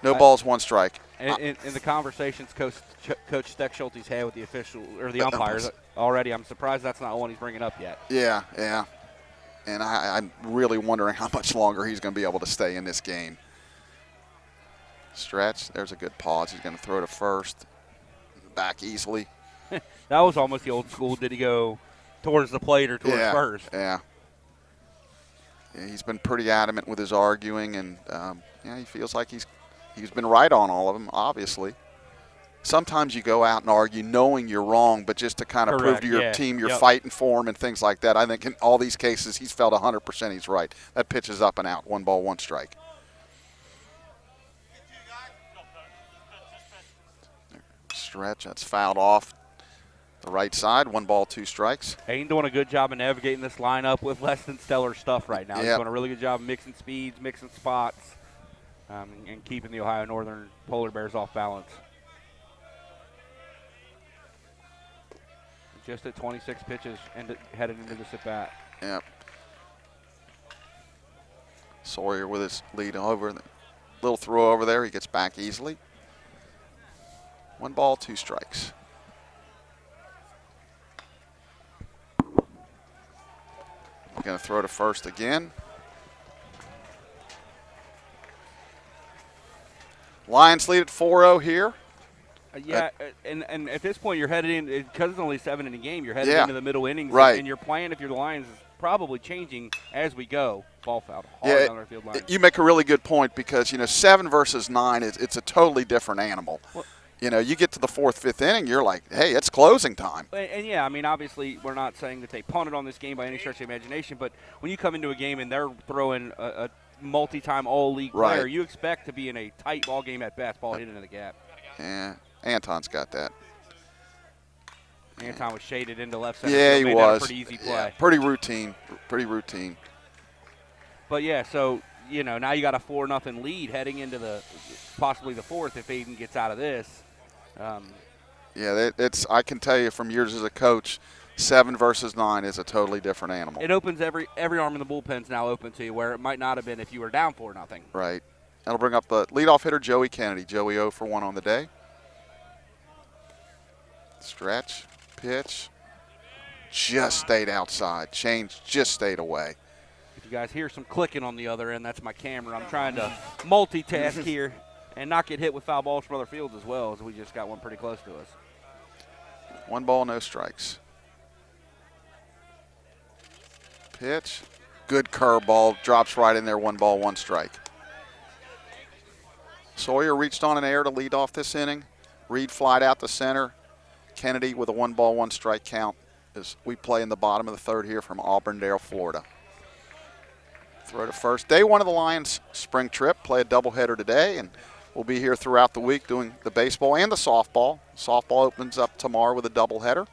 No balls, one strike. In the conversations Coach Steck Schulte's had with the official or the umpires already, I'm surprised that's not one he's bringing up yet. Yeah, yeah. And I'm really wondering how much longer he's going to be able to stay in this game. Stretch. There's a good pause. He's going to throw to first. Back easily. That was almost the old school. Did he go towards the plate or towards first? Yeah. He's been pretty adamant with his arguing, and he feels like he's been right on all of them, obviously. Sometimes you go out and argue knowing you're wrong, but just to kind of prove to your team you're fighting for him and things like that. I think in all these cases he's felt 100% he's right. That pitch is up and out. 1 ball, 1 strike. Stretch. That's fouled off the right side. 1 ball, 2 strikes. Hayden doing a good job of navigating this lineup with less than stellar stuff right now. He's doing a really good job of mixing speeds, mixing spots, and keeping the Ohio Northern Polar Bears off balance. Just at 26 pitches and headed into this at-bat. Yep. Sawyer with his lead over. Little throw over there. He gets back easily. 1 ball, 2 strikes. We're going to throw to first again. Lions lead at 4-0 here. And at this point, you're headed in, because it's only 7 in a game, you're headed into the middle innings. Right. And your plan, if you're the Lions, is probably changing as we go. Ball foul hard on our field line. You make a really good point because, 7 versus 9, it's a totally different animal. Well, you get to the 4th, 5th inning, you're like, hey, it's closing time. And obviously we're not saying that they punted on this game by any stretch of the imagination, but when you come into a game and they're throwing a multi-time all-league player, you expect to be in a tight ball game at best, ball hit into the gap. Yeah. Anton's got that. Anton was shaded into left center. Yeah, he was. Pretty easy play. Yeah, pretty routine. Pretty routine. But so now you got a 4-0 lead heading into possibly the 4th if Aiden gets out of this. It's. I can tell you from years as a coach, 7 versus 9 is a totally different animal. It opens every arm in the bullpen's now open to you, where it might not have been if you were down 4-0. Right. That'll bring up the leadoff hitter, Joey Kennedy. Joey 0 for 1 on the day. Stretch, pitch, just stayed outside. Change, just stayed away. If you guys hear some clicking on the other end, that's my camera. I'm trying to multitask here and not get hit with foul balls from other fields as well, as we just got one pretty close to us. 1 ball, no strikes. Pitch, good curveball, drops right in there. 1 ball, 1 strike. Sawyer reached on an error to lead off this inning. Reed flied out to center. Kennedy with a 1 ball, 1 strike count as we play in the bottom of the 3rd here from Auburndale, Florida. Throw to first. Day 1 of the Lions spring trip. Play a doubleheader today, and we'll be here throughout the week doing the baseball and the softball. Softball opens up tomorrow with a doubleheader.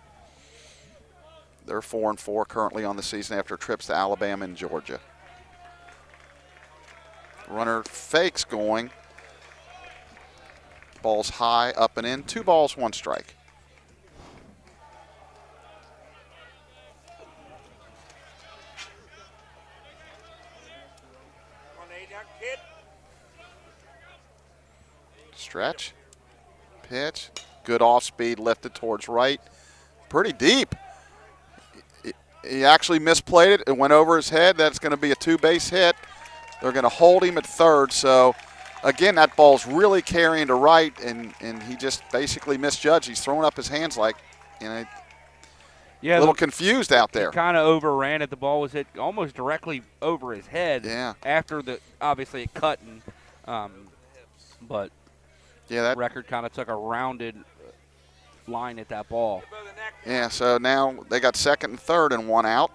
They're 4-4 currently on the season after trips to Alabama and Georgia. Runner fakes going. Ball's high, up and in. 2 balls, 1 strike. Stretch, pitch, good off speed, lifted towards right. Pretty deep. He actually misplayed it. It went over his head. That's going to be a 2-base hit. They're going to hold him at 3rd. So, again, that ball's really carrying to right, and he just basically misjudged. He's throwing up his hands like, a little confused out there. Kind of overran it. The ball was hit almost directly over his head. Yeah. After obviously it cut and But Yeah, that. record kind of took a rounded line at that ball. Yeah, so now they got second and third and one out.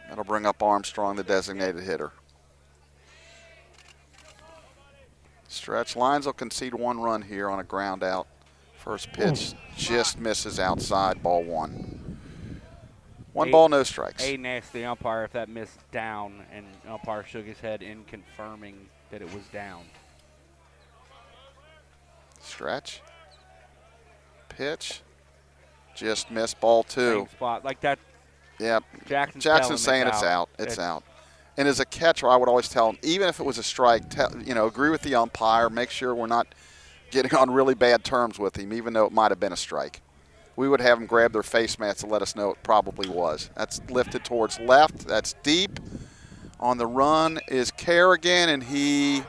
That'll bring up Armstrong, the designated hitter. Stretch lines will concede one run here on a ground out. First pitch just misses outside, ball one. One ball, no strikes. Aiden asked the umpire if that missed down, and the umpire shook his head in confirming that it was down. Stretch. Pitch. Just missed, ball two. Same spot. Like that. Yep. Jackson's saying it's out. It's out. And as a catcher, I would always tell him, even if it was a strike, agree with the umpire. Make sure we're not getting on really bad terms with him, even though it might have been a strike. We would have them grab their face mats and let us know it probably was. That's lifted towards left. That's deep. On the run is Kerrigan, and he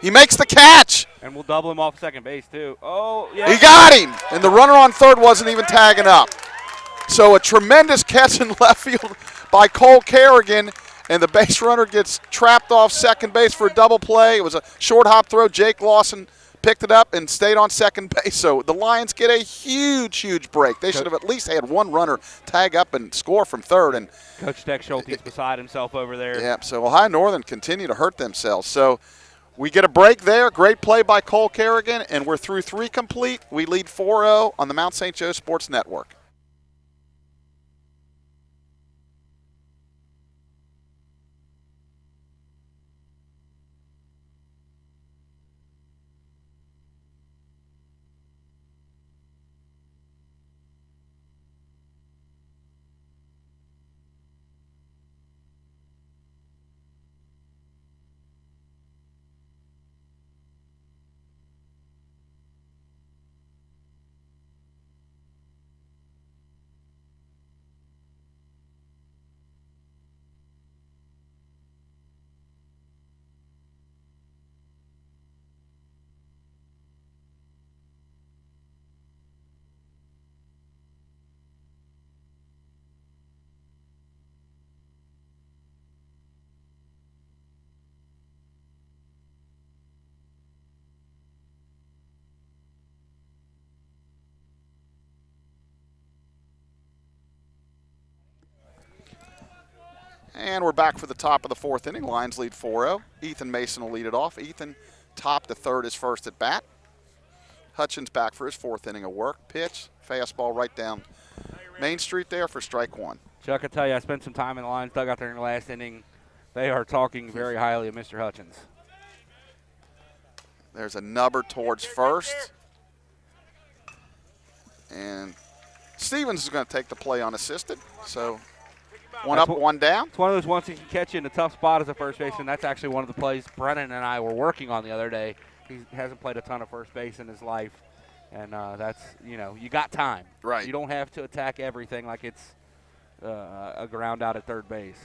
makes the catch. And we'll double him off second base, too. Oh, yeah. He got him. And the runner on third wasn't even tagging up. So a tremendous catch in left field by Cole Kerrigan. And the base runner gets trapped off second base for a double play. It was a short hop throw. Jake Lawson picked it up and stayed on second base. So the Lions get a huge, huge break. They should have at least had one runner tag up and score from third. And Coach Tex Schulte's beside himself over there. Yeah, so Ohio Northern continue to hurt themselves. So we get a break there. Great play by Cole Kerrigan, and we're through three complete. We lead 4-0 on the Mount St. Joe Sports Network. And we're back for the top of the fourth inning. Lions lead 4-0. Ethan Mason will lead it off. Ethan, top to third, is first at bat. Hutchins back for his fourth inning of work. Pitch, fastball right down Main Street there for strike one. Chuck, I tell you, I spent some time in the Lions dugout there in the last inning. They are talking very highly of Mr. Hutchins. There's a nubber towards first. And Stevens is going to take the play unassisted. So one up, one down. It's one of those ones he can catch you in a tough spot as a first baseman. That's actually one of the plays Brennan and I were working on the other day. He hasn't played a ton of first base in his life. And that's, you got time. Right. You don't have to attack everything like it's a ground out at third base.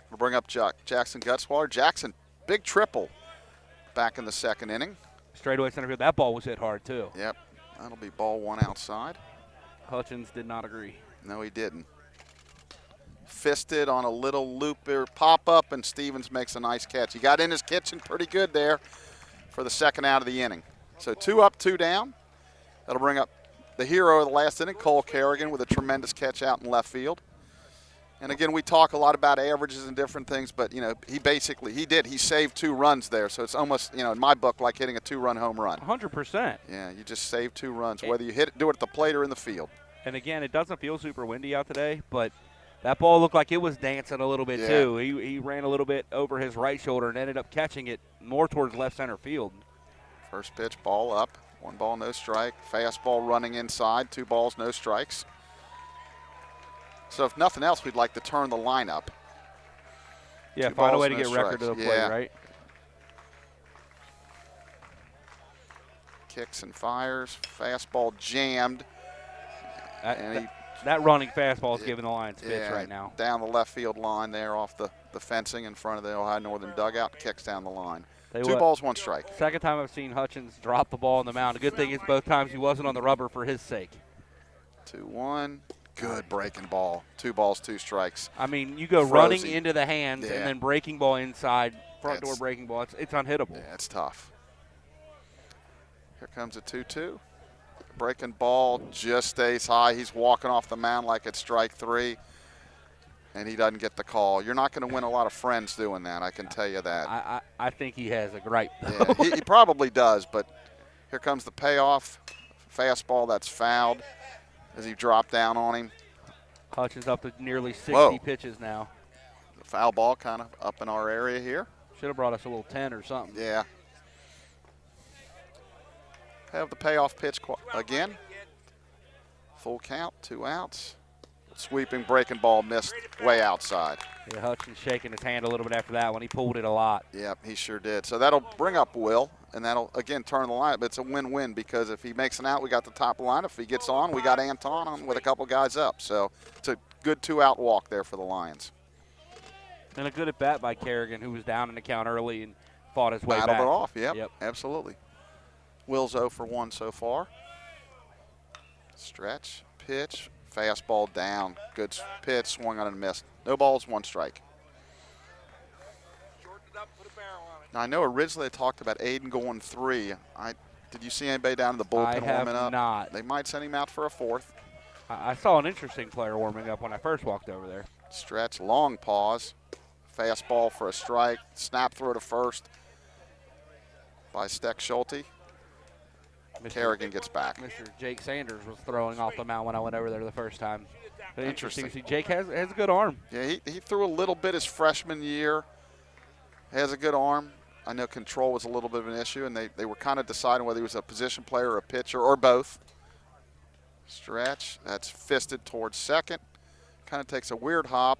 We'll bring up Jackson Gutzwaller. Jackson, big triple back in the second inning. Straightaway center field. That ball was hit hard, too. Yep. That'll be ball one outside. Hutchins did not agree. No, he didn't. Fisted on a little looper pop-up, and Stevens makes a nice catch. He got in his kitchen pretty good there for the second out of the inning. So 2 up, 2 down. That'll bring up the hero of the last inning, Cole Kerrigan, with a tremendous catch out in left field. And again, we talk a lot about averages and different things, but he saved 2 runs there. So it's almost, in my book, like hitting a 2-run home run. 100%. Yeah, you just saved 2 runs, whether you do it at the plate or in the field. And again, it doesn't feel super windy out today, but that ball looked like it was dancing a little bit too. He ran a little bit over his right shoulder and ended up catching it more towards left center field. First pitch, ball up. 1 ball, no strike. Fastball running inside. 2 balls, no strikes. So if nothing else, we'd like to turn the lineup. Yeah, 2 find a balls, way to no get record strikes. to the plate, right? Kicks and fires. Fastball jammed. That running fastball is giving the Lions fits right now. Down the left field line there off the fencing in front of the Ohio Northern dugout. Kicks down the line. 2 balls, 1 strike. Second time I've seen Hutchins drop the ball on the mound. The good thing is both times he wasn't on the rubber for his sake. 2-1. Good breaking ball. 2 balls, 2 strikes. I mean, you go Frozy. running into the hands Yeah. and then breaking ball inside, front door breaking ball. It's unhittable. Yeah, it's tough. Here comes a 2-2. Breaking ball just stays high. He's walking off the mound like it's strike 3, and he doesn't get the call. You're not going to win a lot of friends doing that, I can tell you that. I think he has a gripe. Yeah, he probably does, but here comes the payoff. Fastball that's fouled as he dropped down on him. Hutchins up to nearly 60 Whoa. pitches now. The foul ball kind of up in our area here. Should have brought us a little 10 or something. Yeah. Have the payoff pitch again. Full count, 2 outs. Sweeping breaking ball missed way outside. Yeah, Hutchins shaking his hand a little bit after that one. He pulled it a lot. Yep, he sure did. So that'll bring up Will, and that'll, again, turn the line. But it's a win-win because if he makes an out, we got the top line. If he gets on, we got Anton on with a couple guys up. So it's a good 2-out walk there for the Lions. And a good at-bat by Kerrigan, who was down in the count early and fought his way Battled back. it off, yep, absolutely. Will's 0 for 1 so far. Stretch, pitch, fastball down. Good pitch, swung on and missed. No balls, 1 strike. Now, I know originally they talked about Aiden going 3. Did you see anybody down in the bullpen warming up? I have not. They might send him out for a 4th. I saw an interesting player warming up when I first walked over there. Stretch, long pause. Fastball for a strike. Snap throw to first by Steck Schulte. Kerrigan gets back. Mr. Jake Sanders was throwing off the mound when I went over there the first time. But interesting to see. Jake has a good arm. Yeah, he threw a little bit his freshman year. Has a good arm. I know control was a little bit of an issue, and they were kind of deciding whether he was a position player or a pitcher or both. Stretch, that's fisted towards second. Kind of takes a weird hop,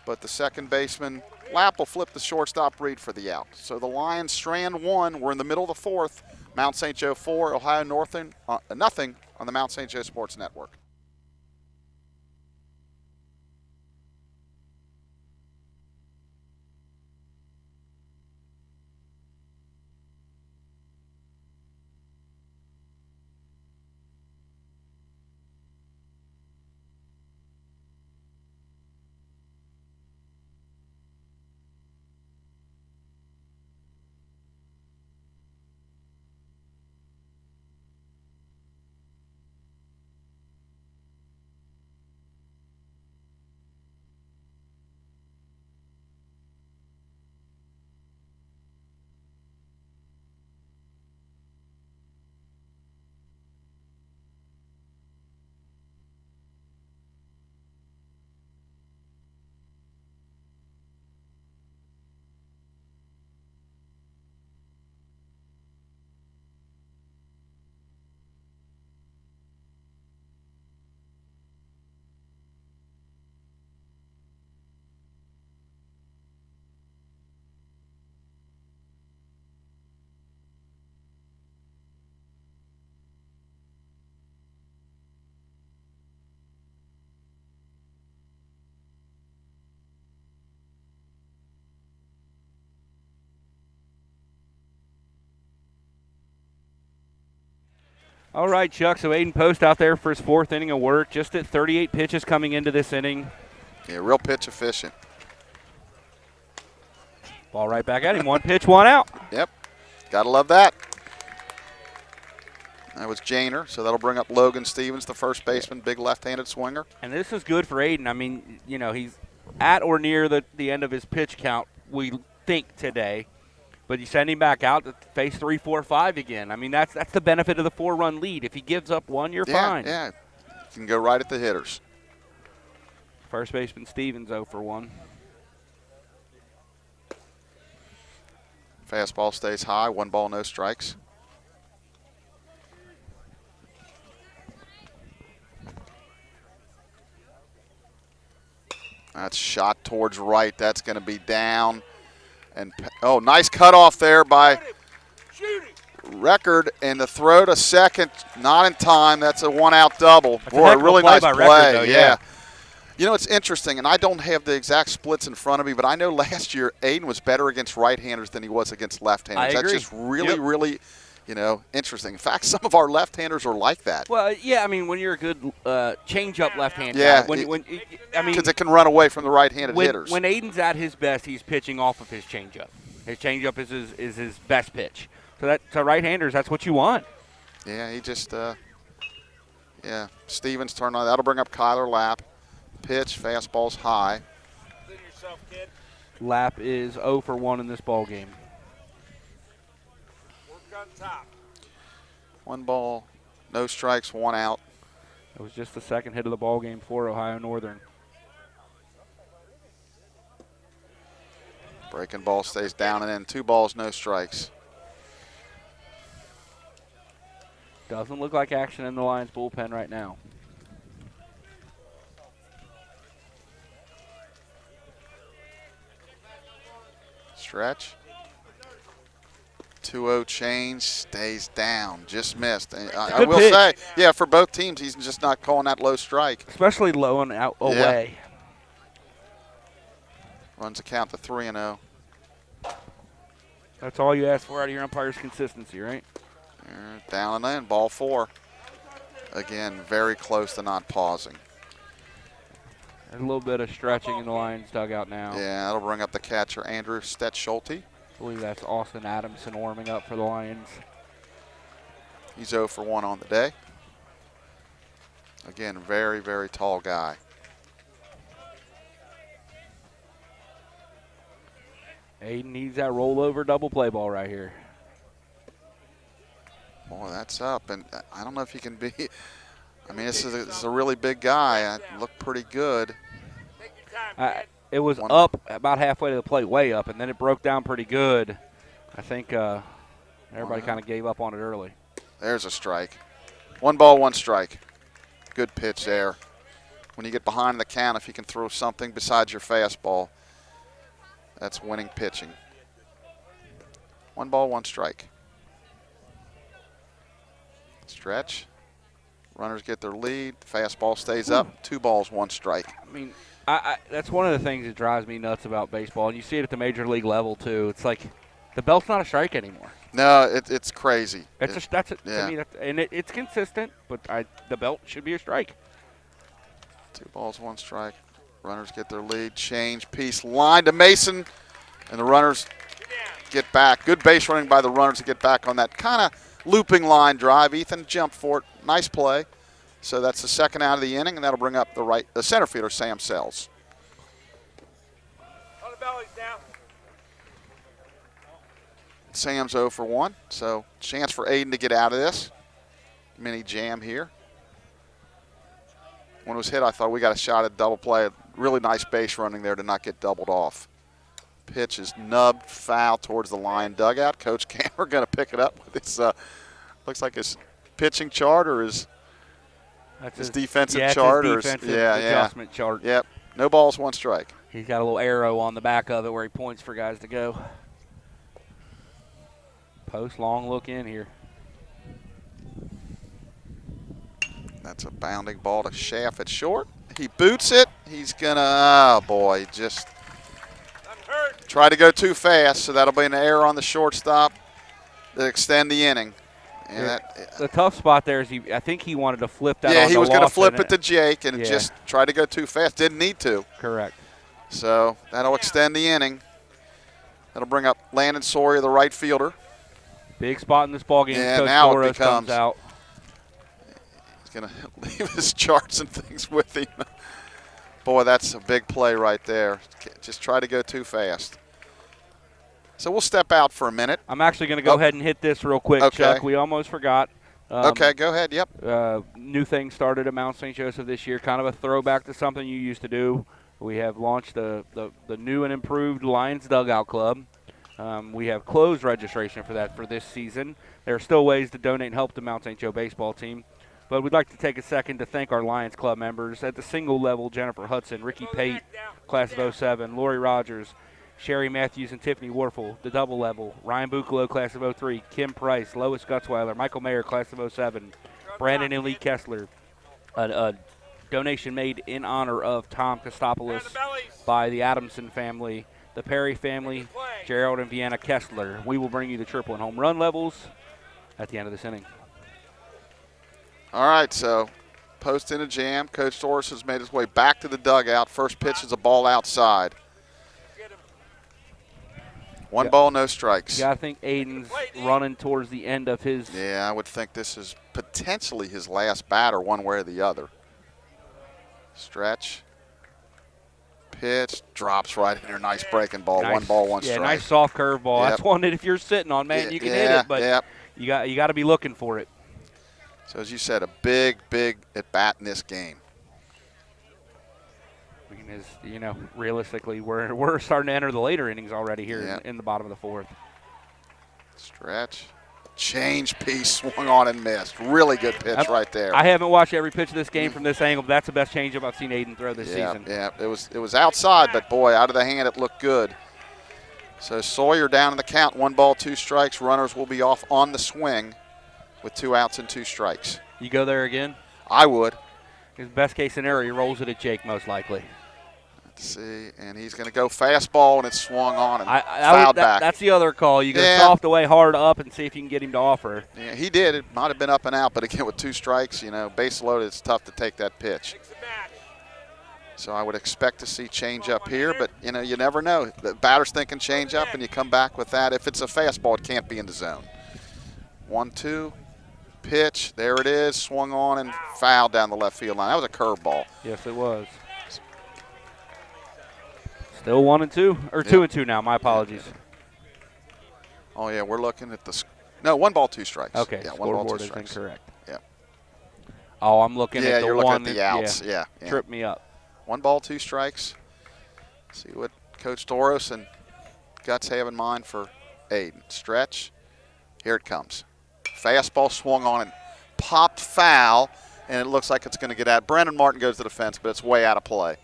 but the second baseman, Lapp, will flip the shortstop read for the out. So the Lions strand 1. We're in the middle of the 4th. Mount St. Joe 4, Ohio Northern nothing on the Mount St. Joe Sports Network. All right, Chuck, so Aiden Post out there for his 4th inning of work, just at 38 pitches coming into this inning. Yeah, real pitch efficient. Ball right back at him. 1 pitch, 1 out. Yep, gotta love that. That was Janer, so that'll bring up Logan Stevens, the first baseman, big left-handed swinger. And this is good for Aiden. I mean, you know, he's at or near the end of his pitch count, we think, today. But you send him back out to face 3, 4, 5 again. I mean, that's the benefit of the 4-run lead. If he gives up 1, you're fine. Yeah, you can go right at the hitters. First baseman Stevens 0 for 1. Fastball stays high, 1 ball, no strikes. That's shot towards right. That's going to be down. And nice cutoff there by Record, and the throw to second, not in time. That's a 1-out double. Boy, a really nice play. Record, though, yeah. You know, it's interesting, and I don't have the exact splits in front of me, but I know last year Aiden was better against right-handers than he was against left-handers. I agree. That's just really Interesting. In fact, some of our left-handers are like that. Well, yeah, I mean, when you're a good change-up left-hand Yeah, guy, I mean, because it can run away from the right-handed hitters. When Aiden's at his best, he's pitching off of his changeup. His changeup is his best pitch. So to right-handers, that's what you want. Yeah, he just Stevens turn on. That'll bring up Kyler Lapp. Pitch, fastball's high. Yourself, kid. Lapp is 0 for 1 in this ball game. Work on top. 1 ball, no strikes, 1 out. It was just the second hit of the ball game for Ohio Northern. Breaking ball stays down and in. 2 balls, no strikes. Doesn't look like action in the Lions bullpen right now. Stretch. 2-0 change, stays down, just missed. I will say, yeah, for both teams, he's just not calling that low strike. Especially low and out away. Runs the count to 3-0. That's all you ask for out of your umpire's consistency, right? Down and in, ball 4. Again, very close to not pausing. There's a little bit of stretching in the Lions dugout now. Yeah, that'll bring up the catcher, Andrew Stettschulte. I believe that's Austin Adamson warming up for the Lions. He's 0 for 1 on the day. Again, very, very tall guy. Aiden needs that rollover double play ball right here. Boy, that's up, and I don't know if he can be. I mean, this is a really big guy. Looked pretty good. Take your time, kid. It was up about halfway to the plate, way up, and then it broke down pretty good. I think everybody kind of gave up on it early. There's a strike. 1 ball, 1 strike. Good pitch there. When you get behind the count, if you can throw something besides your fastball, that's winning pitching. 1 ball, 1 strike. Stretch. Runners get their lead. The fastball stays up. 2 balls, 1 strike. I mean, that's one of the things that drives me nuts about baseball, and you see it at the major league level too. It's like the belt's not a strike anymore. No, it's crazy. I mean, it's consistent, but the belt should be a strike. 2 balls, 1 strike. Runners get their lead. Change piece line to Mason, and the runners get back. Good base running by the runners to get back on that kind of looping line drive. Ethan jumped for it. Nice play. So that's the second out of the inning, and that'll bring up the center fielder, Sam Sells. On the bellies now. Sam's 0 for 1, so chance for Aiden to get out of this. Mini jam here. When it was hit, I thought we got a shot at double play. Really nice base running there to not get doubled off. Pitch is nubbed, foul towards the Lion dugout. Coach Cammer going to pick it up with his, looks like his pitching chart or his defensive chart. His defensive adjustment chart. Yep, no balls, 1 strike. He's got a little arrow on the back of it where he points for guys to go. Post long look in here. That's a bounding ball to Schaff at short. He boots it. He's going to, oh boy, just try to go too fast, so that'll be an error on the shortstop to extend the inning. And the tough spot there is I think he wanted to flip that. Yeah, he was going to flip it to Jake and just try to go too fast. Didn't need to. Correct. So that'll extend the inning. That'll bring up Landon Sawyer, the right fielder. Big spot in this ballgame. Yeah, Coach now Soros it becomes. comes out. He's going to leave his charts and things with him. Boy, that's a big play right there. Just try to go too fast. So we'll step out for a minute. I'm actually going to go ahead and hit this real quick, Okay. Chuck. We almost forgot. Okay, go ahead. Yep. New thing started at Mount St. Joseph this year, kind of a throwback to something you used to do. We have launched the new and improved Lions Dugout Club. We have closed registration for that for this season. There are still ways to donate and help the Mount St. Joe baseball team. But we'd like to take a second to thank our Lions Club members. At the single level, Jennifer Hudson, Ricky Pate, class of 07, Lori Rogers, Sherry Matthews and Tiffany Warfel, the double level, Ryan Bucalo, class of 03, Kim Price, Lois Gutzweiler, Michael Mayer, class of 07, Brandon and Lee Kessler. A donation made in honor of Tom Kostopoulos by the Adamson family, the Perry family, Gerald and Vienna Kessler. We will bring you the triple and home run levels. at the end of this inning. All right, so post in a jam. Coach Torres has made his way back to the dugout. First pitch is a ball outside. One ball, no strikes. Yeah, I think Aiden's running towards the end of his. Yeah, I would think this is potentially his last batter, one way or the other. Stretch. Pitch. Drops right in there. Nice breaking ball. Nice, 1 ball, 1 strike. Yeah, nice soft curve ball. Yep. That's one that if you're sitting on, man, you can hit it, but you got to be looking for it. So as you said, a big at bat in this game. Realistically, we're starting to enter the later innings already here in the bottom of the fourth. Stretch. Change piece, swung on and missed. Really good pitch right there. I haven't watched every pitch of this game from this angle, but that's the best changeup I've seen Aiden throw this season. Yeah, it was outside, but boy, out of the hand it looked good. So Sawyer down in the count, 1 ball, 2 strikes. Runners will be off on the swing with 2 outs and 2 strikes. You go there again? I would. His best case scenario, he rolls it at Jake most likely. Let's see, and he's going to go fastball, and it's swung on and fouled back. That's the other call. You go soft away, hard up, and see if you can get him to offer. Yeah, he did. It might have been up and out, but again, with 2 strikes, base loaded, it's tough to take that pitch. So I would expect to see change up here, but, you never know. The batter's thinking change up, and you come back with that. If it's a fastball, it can't be in the zone. 1-2. Pitch, there it is, swung on and fouled down the left field line. That was a curveball. Yes, it was. Still 1-2, or 2-2 now. My apologies. Oh yeah, we're looking at the 1 ball, 2 strikes. Okay, yeah, 1 ball, 2 is strikes. incorrect. Yeah. Oh, I'm looking at the you're one. Looking at the outs. Yeah. Tripped me up. 1 ball, 2 strikes. See what Coach Toros and Guts have in mind for Aiden. Stretch. Here it comes. Fastball swung on and popped foul, and it looks like it's going to get out. Brandon Martin goes to the fence, but it's way out of play.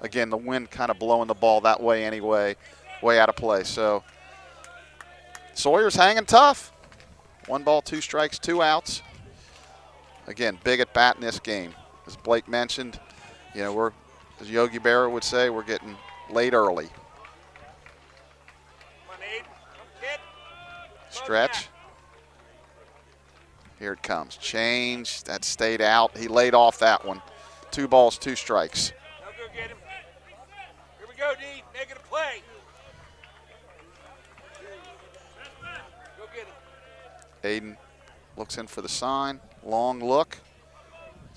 Again, the wind kind of blowing the ball that way anyway, way out of play. So Sawyer's hanging tough. 1 ball, 2 strikes, 2 outs. Again, big at bat in this game. As Blake mentioned, we're, as Yogi Berra would say, we're getting late early. Stretch. Here it comes. Change. That stayed out. He laid off that one. 2 balls, 2 strikes. Now go get him. Here we go, D. Negative play. Go get him. Aiden looks in for the sign. Long look.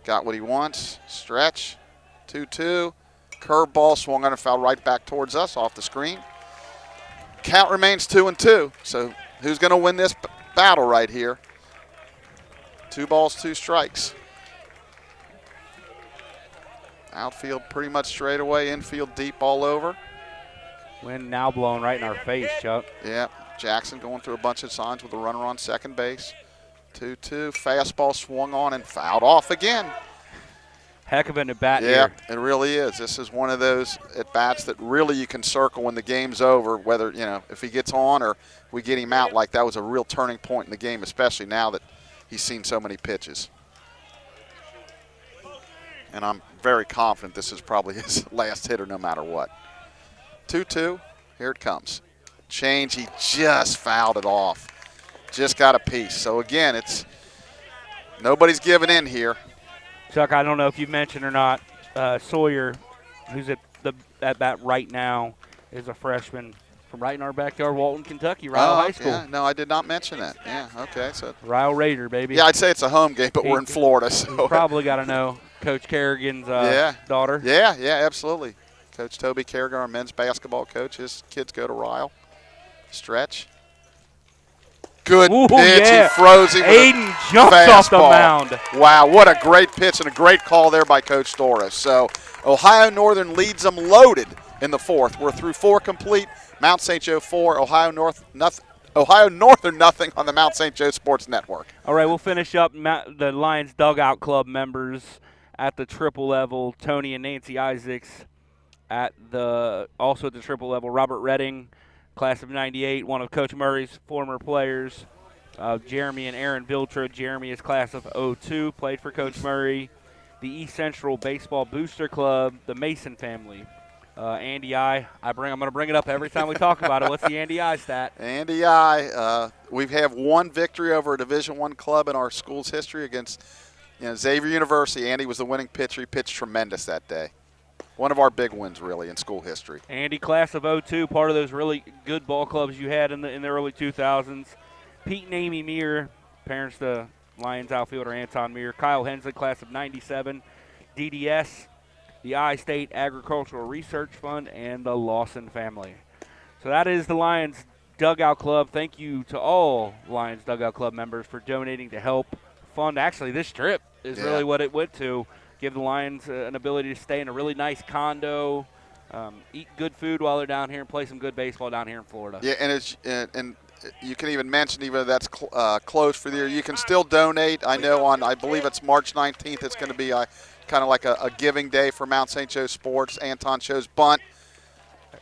Got what he wants. Stretch. 2-2. Curveball swung on and fouled right back towards us off the screen. Count remains 2-2. So who's going to win this battle right here? 2 balls, 2 strikes. Outfield pretty much straight away. Infield deep all over. Wind now blowing right in our face, Chuck. Yeah, Jackson going through a bunch of signs with a runner on second base. 2-2. Fastball swung on and fouled off again. Heck of an at-bat here. Yeah, it really is. This is one of those at-bats that really you can circle when the game's over, whether, if he gets on or we get him out. Like that was a real turning point in the game, especially now that he's seen so many pitches. And I'm very confident this is probably his last hitter no matter what. 2-2, here it comes. Change, he just fouled it off. Just got a piece. So again, it's nobody's giving in here. Chuck, I don't know if you mentioned or not, Sawyer, who's at bat right now, is a freshman from right in our backyard, Walton, Kentucky, Ryle High School. Yeah, no, I did not mention that. Yeah, okay. So Ryle Raider, baby. Yeah, I'd say it's a home game, but we're in Florida. So you probably got to know Coach Kerrigan's daughter. Yeah, absolutely. Coach Toby Kerrigan, our men's basketball coach. His kids go to Ryle. Stretch. Good pitch. Yeah. He froze him with Aiden jumps off the mound. Wow, what a great pitch and a great call there by Coach Doris. So Ohio Northern leads them loaded in the 4th. We're through 4 complete. Mount St. Joe 4, Ohio Northern nothing on the Mount St. Joe Sports Network. All right, we'll finish up the Lions Dugout Club members at the triple level. Tony and Nancy Isaacs also at the triple level. Robert Redding, class of '98, one of Coach Murray's former players. Jeremy and Aaron Viltra. Jeremy is class of '02, played for Coach Murray. The East Central Baseball Booster Club, the Mason family. Andy I'm going to bring it up every time we talk about it. What's the Andy I stat? Andy we have one victory over a Division I club in our school's history against Xavier University. Andy was the winning pitcher. He pitched tremendous that day. One of our big wins, really, in school history. Andy, class of 02, part of those really good ball clubs you had in the early 2000s. Pete and Amy Meir, parents to Lions outfielder Anton Meir. Kyle Hensley, class of 97. DDS, the I-State Agricultural Research Fund, and the Lawson family. So that is the Lions Dugout Club. Thank you to all Lions Dugout Club members for donating to help fund. Actually, this trip is really what it went to. Give the Lions an ability to stay in a really nice condo, eat good food while they're down here, and play some good baseball down here in Florida. Yeah, and you can even mention, even if that's closed for the year, you can still donate. I know I believe it's March 19th, it's going to be kind of like a giving day for Mount St. Joe sports. Anton shows bunt,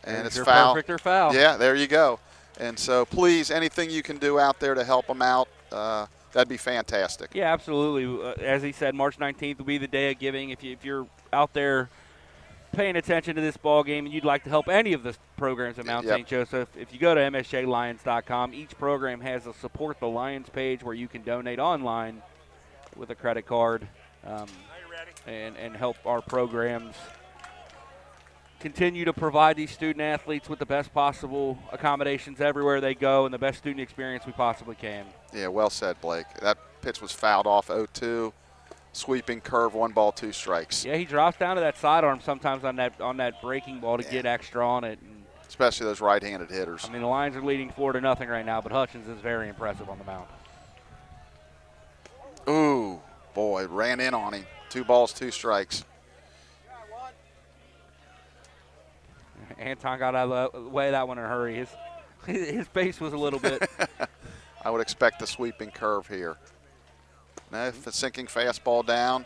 and it's foul. Perfect or foul. Yeah, there you go. And so please, anything you can do out there to help them out, that'd be fantastic. Yeah, absolutely. As he said, March 19th will be the day of giving. If you're out there paying attention to this ball game and you'd like to help any of the programs at Mount St. Joseph, if you go to msjlions.com, each program has a Support the Lions page where you can donate online with a credit card and help our programs continue to provide these student athletes with the best possible accommodations everywhere they go and the best student experience we possibly can. Yeah, well said, Blake. That pitch was fouled off 0-2. Sweeping curve, 1 ball, 2 strikes. Yeah, he drops down to that sidearm sometimes on that breaking ball to get extra on it. And especially those right-handed hitters. I mean, the Lions are leading 4-0 right now, but Hutchins is very impressive on the mound. Ooh, boy, ran in on him. 2 balls, 2 strikes. Anton got out of the way of that one in a hurry. His face was a little bit. I would expect the sweeping curve here. No, the sinking fastball down.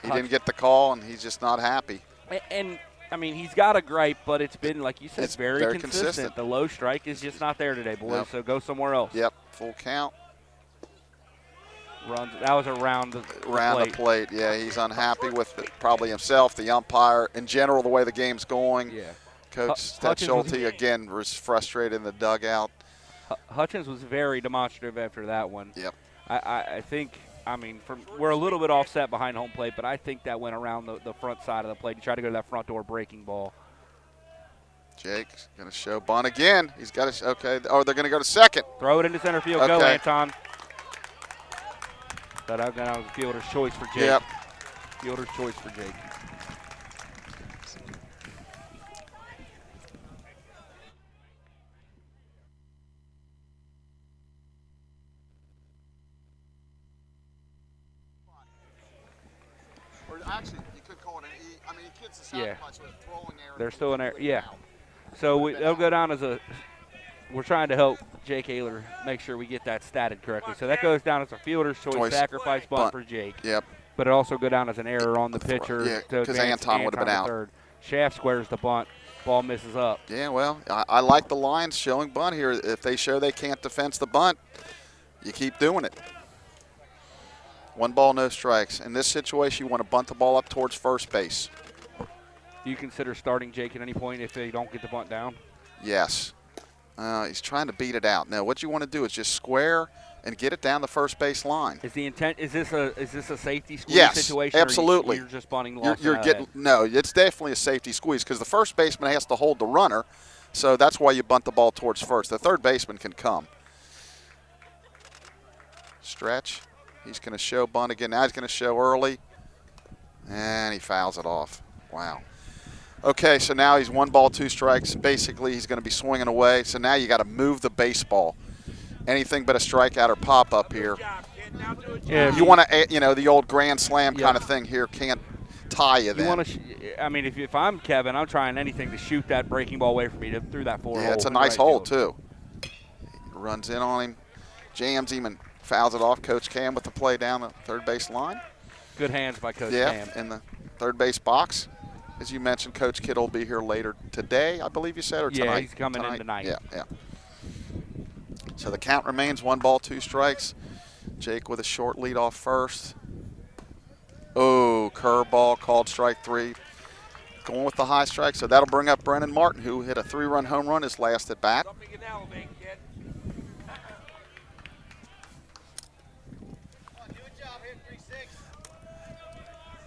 He didn't get the call, and he's just not happy. And I mean, he's got a gripe, but it's been, like you said, it's very consistent. The low strike is just not there today, boys, so go somewhere else. Yep, full count. Runs. That was around the plate. Yeah, he's unhappy with probably himself, the umpire, in general, the way the game's going. Yeah. Coach Schulte, again, was frustrated in the dugout. Hutchins was very demonstrative after that one. Yep. I think, I mean, we're a little bit offset behind home plate, but I think that went around the front side of the plate. He tried to go to that front door breaking ball. Jake's going to show bunt again. He's got to, okay. Oh, they're going to go to second. Throw it into center field. Okay. Go, Anton. That was a fielder's choice for Jake. Yep. Fielder's choice for Jake. Actually, you could call it an E. I mean, he gets the sound much with throwing error. They're still in there. Yeah. So they'll go down as a – we're trying to help Jake Ayler make sure we get that statted correctly. So that goes down as a fielder's choice sacrifice bunt for Jake. Yep. But it also go down as an error on the pitcher. Yeah, because Anton would have been out. Third. Shaft squares the bunt. Ball misses up. Yeah, well, I like the Lions showing bunt here. If they show they can't defend the bunt, you keep doing it. 1 ball, no strikes. In this situation, you want to bunt the ball up towards first base. Do you consider starting Jake at any point if they don't get the bunt down? Yes. He's trying to beat it out. No, what you want to do is just square and get it down the first base line. Is the intent? Is this a safety squeeze situation? Yes, absolutely. Or you're just bunting Lawson you're getting no. It's definitely a safety squeeze because the first baseman has to hold the runner, so that's why you bunt the ball towards first. The third baseman can come. Stretch. He's going to show bunt again. Now he's going to show early, and he fouls it off. Wow. Okay, so now he's 1 ball, 2 strikes. Basically, he's going to be swinging away. So now you got to move the baseball. Anything but a strikeout or pop up here. Yeah, you want to, the old grand slam kind of thing here can't tie you. Then. I mean, if I'm Kevin, I'm trying anything to shoot that breaking ball away from me through that 4 hole. Yeah, it's a nice hole too. He runs in on him, jams him, and fouls it off. Coach Cam with the play down the third base line. Good hands by Coach Cam. Yeah, in the third base box. As you mentioned, Coach Kittle will be here later today, I believe you said, or tonight? Yeah, he's coming in tonight. Yeah. So the count remains 1 ball, 2 strikes. Jake with a short lead off first. Oh, curveball called strike 3. going with the high strike. So that'll bring up Brennan Martin, who hit a 3-run home run his last at bat. Something you can elevate, kid.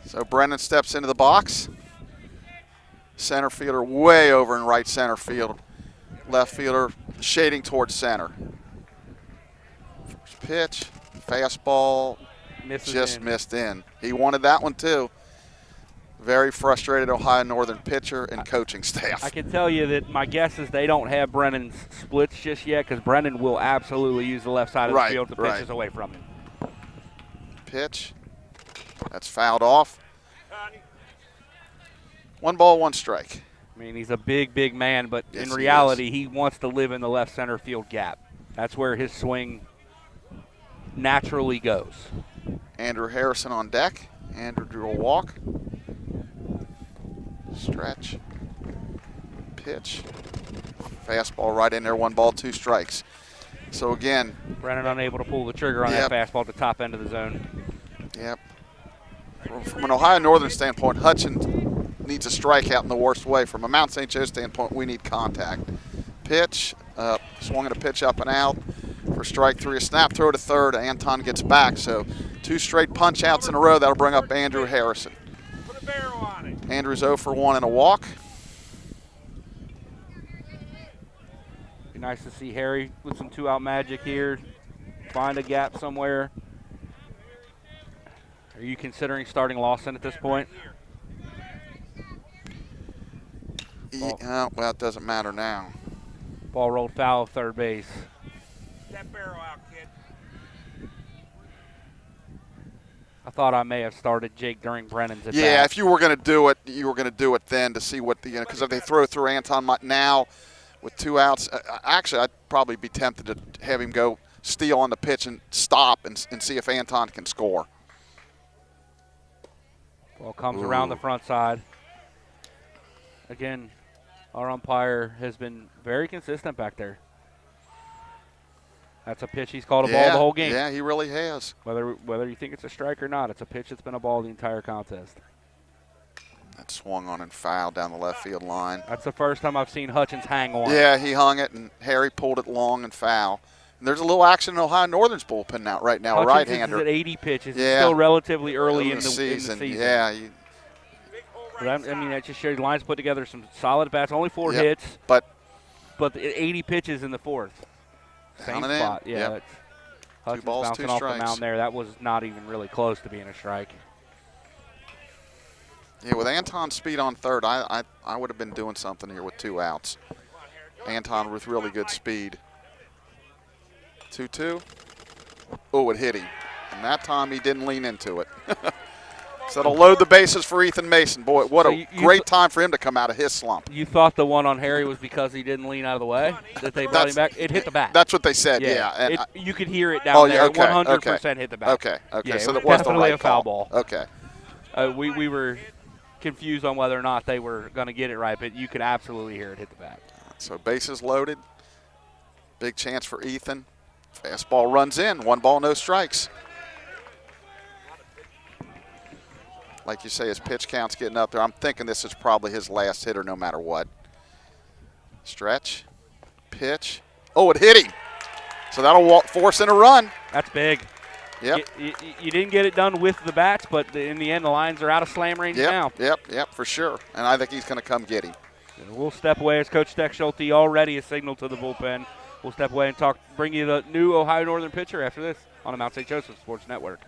So Brennan steps into the box. Center fielder way over in right center field. Left fielder shading towards center. First pitch, fastball, missed in. He wanted that one too. Very frustrated Ohio Northern pitcher and coaching staff. I can tell you that my guess is they don't have Brennan's splits just yet, because Brennan will absolutely use the left side of the field to pitches away from him. Pitch. That's fouled off. 1 ball, 1 strike. I mean, he's a big, big man, but Yes, in reality, he wants to live in the left center field gap. That's where his swing naturally goes. Andrew Harrison on deck. Andrew drew a walk. Stretch. Pitch. Fastball right in there. 1 ball, 2 strikes. So again, Brennan unable to pull the trigger on that fastball at the top end of the zone. Yep. From an Ohio Northern standpoint, Hutchins needs a strikeout in the worst way. From a Mount St. Joe standpoint, we need contact. Pitch, swung at a pitch up and out for strike 3. A snap throw to third. Anton gets back. So 2 straight punch outs in a row. That'll bring up Andrew Harrison. Put a barrel on it. Andrew's 0 for 1 and a walk. Be nice to see Harry with some 2-out magic here. Find a gap somewhere. Are you considering starting Lawson at this point? Well, it doesn't matter now. Ball rolled foul of third base. That barrel out, kid. I thought I may have started Jake during Brennan's at Yeah, bat. if you were going to do it, you were going to do it then to see what the, because if they throw through Anton now with 2 outs, actually I'd probably be tempted to have him go steal on the pitch and stop and see if Anton can score. Ball comes around the front side. Again, our umpire has been very consistent back there. That's a pitch he's called a ball the whole game. Yeah, he really has. Whether you think it's a strike or not, it's a pitch that's been a ball the entire contest. That swung on and fouled down the left field line. That's the first time I've seen Hutchins hang on. Yeah, he hung it, and Harry pulled it long and foul. And there's a little action in Ohio Northern's bullpen out right now, Hutchins right-hander. is at 80 pitches. Yeah. It's still relatively early in the season. season. Yeah. But I mean, that just shows Lions put together some solid bats. Only 4 Yep. hits, But 80 pitches in the 4th. Same Down and spot. in. Yeah, Yep. that's Hutchins 2 balls, 2 bouncing off the strikes. mound there. That was not even really close to being a strike. yeah, with Anton's speed on third, I would have been doing something here with 2 outs. Anton with really good speed. 2-2. Oh, it hit him. And that time he didn't lean into it. So it'll load the bases for Ethan Mason. Boy, what a great time for him to come out of his slump. You thought the one on Harry was because he didn't lean out of the way, that they brought him back? It hit the bat. That's what they said, yeah. And you could hear it down there. Okay, 100% hit the bat. Okay. Yeah, So it that was was the definitely right a foul call. ball. Okay. We were confused on whether or not they were going to get it right, but you could absolutely hear it hit the bat. So bases loaded. Big chance for Ethan. Fastball runs in. 1 ball, no strikes. Like you say, his pitch count's getting up there. I'm thinking this is probably his last hitter no matter what. Stretch. Pitch. Oh, it hit him. So that'll force in a run. That's big. Yep. You didn't get it done with the bats, but in the end, the Lions are out of slam range now. Yep, for sure. And I think he's going to come get him. We'll step away as Coach Steck Schulte already has signaled to the bullpen. We'll step away and bring you the new Ohio Northern pitcher after this on the Mount St. Joseph Sports Network.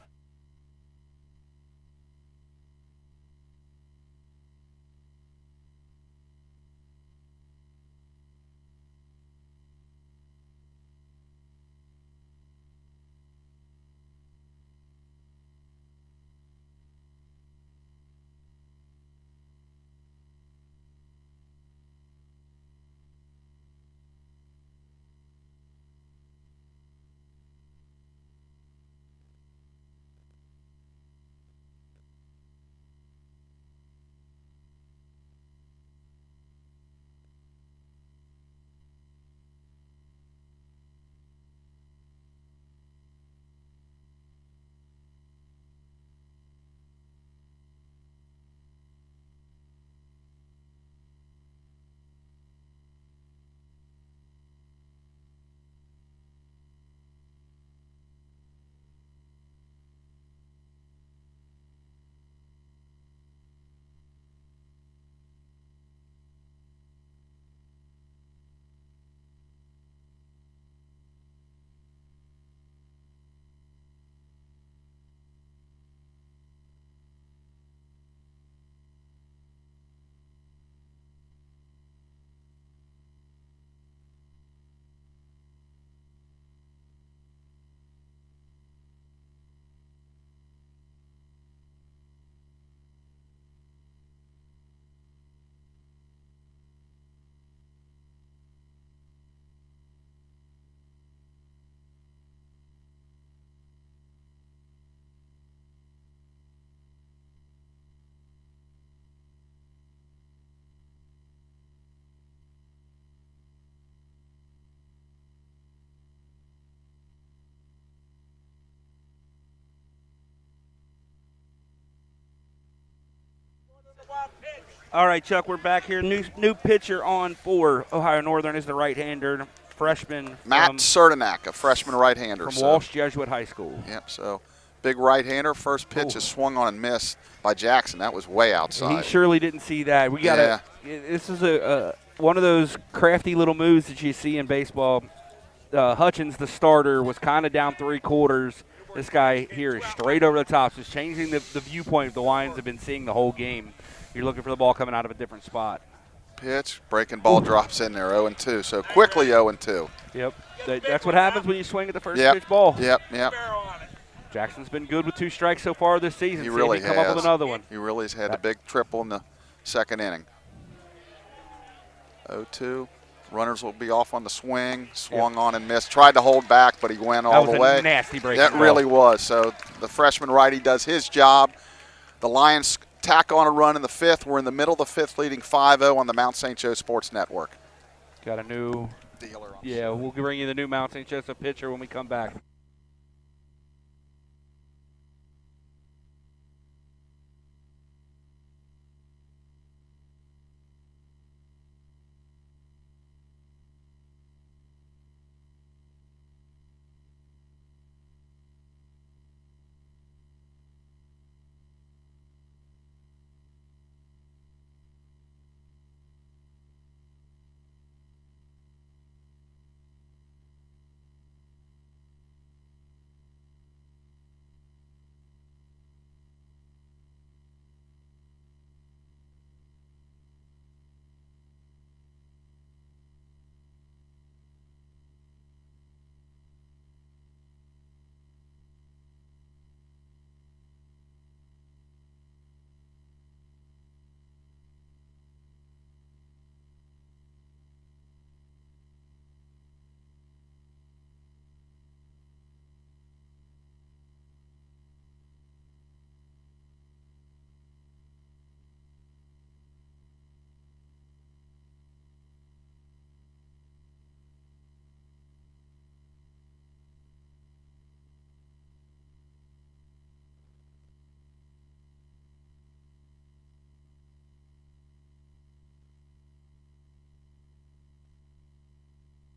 All right, Chuck, we're back here. New pitcher on for Ohio Northern is the right-hander, freshman Matt from Sertanak, a freshman right-hander. Walsh Jesuit High School. Yep, so big right-hander. First pitch is swung on and missed by Jackson. That was way outside. He surely didn't see that. We got This is one of those crafty little moves that you see in baseball. Hutchins, the starter, was kind of down 3/4. This guy here is straight over the top, just changing the viewpoint the Lions have been seeing the whole game. You're looking for the ball coming out of a different spot. Pitch, breaking ball drops in there, 0-2. So quickly 0-2. Yep, that's what happens when you swing at the first pitch ball. Yep. Jackson's been good with 2 strikes so far this season. He really has. Come up with another one. He really has had a big triple in the second inning. 0-2. Runners will be off on the swing. Swung on and missed. Tried to hold back, but he went all the way. That was a nasty break. That really was. So the freshman righty does his job. The Lions tack on a run in the 5th. We're in the middle of the 5th, leading 5-0 on the Mount St. Joe Sports Network. Got a new dealer on. Yeah, we'll bring you the new Mount St. Joseph pitcher when we come back.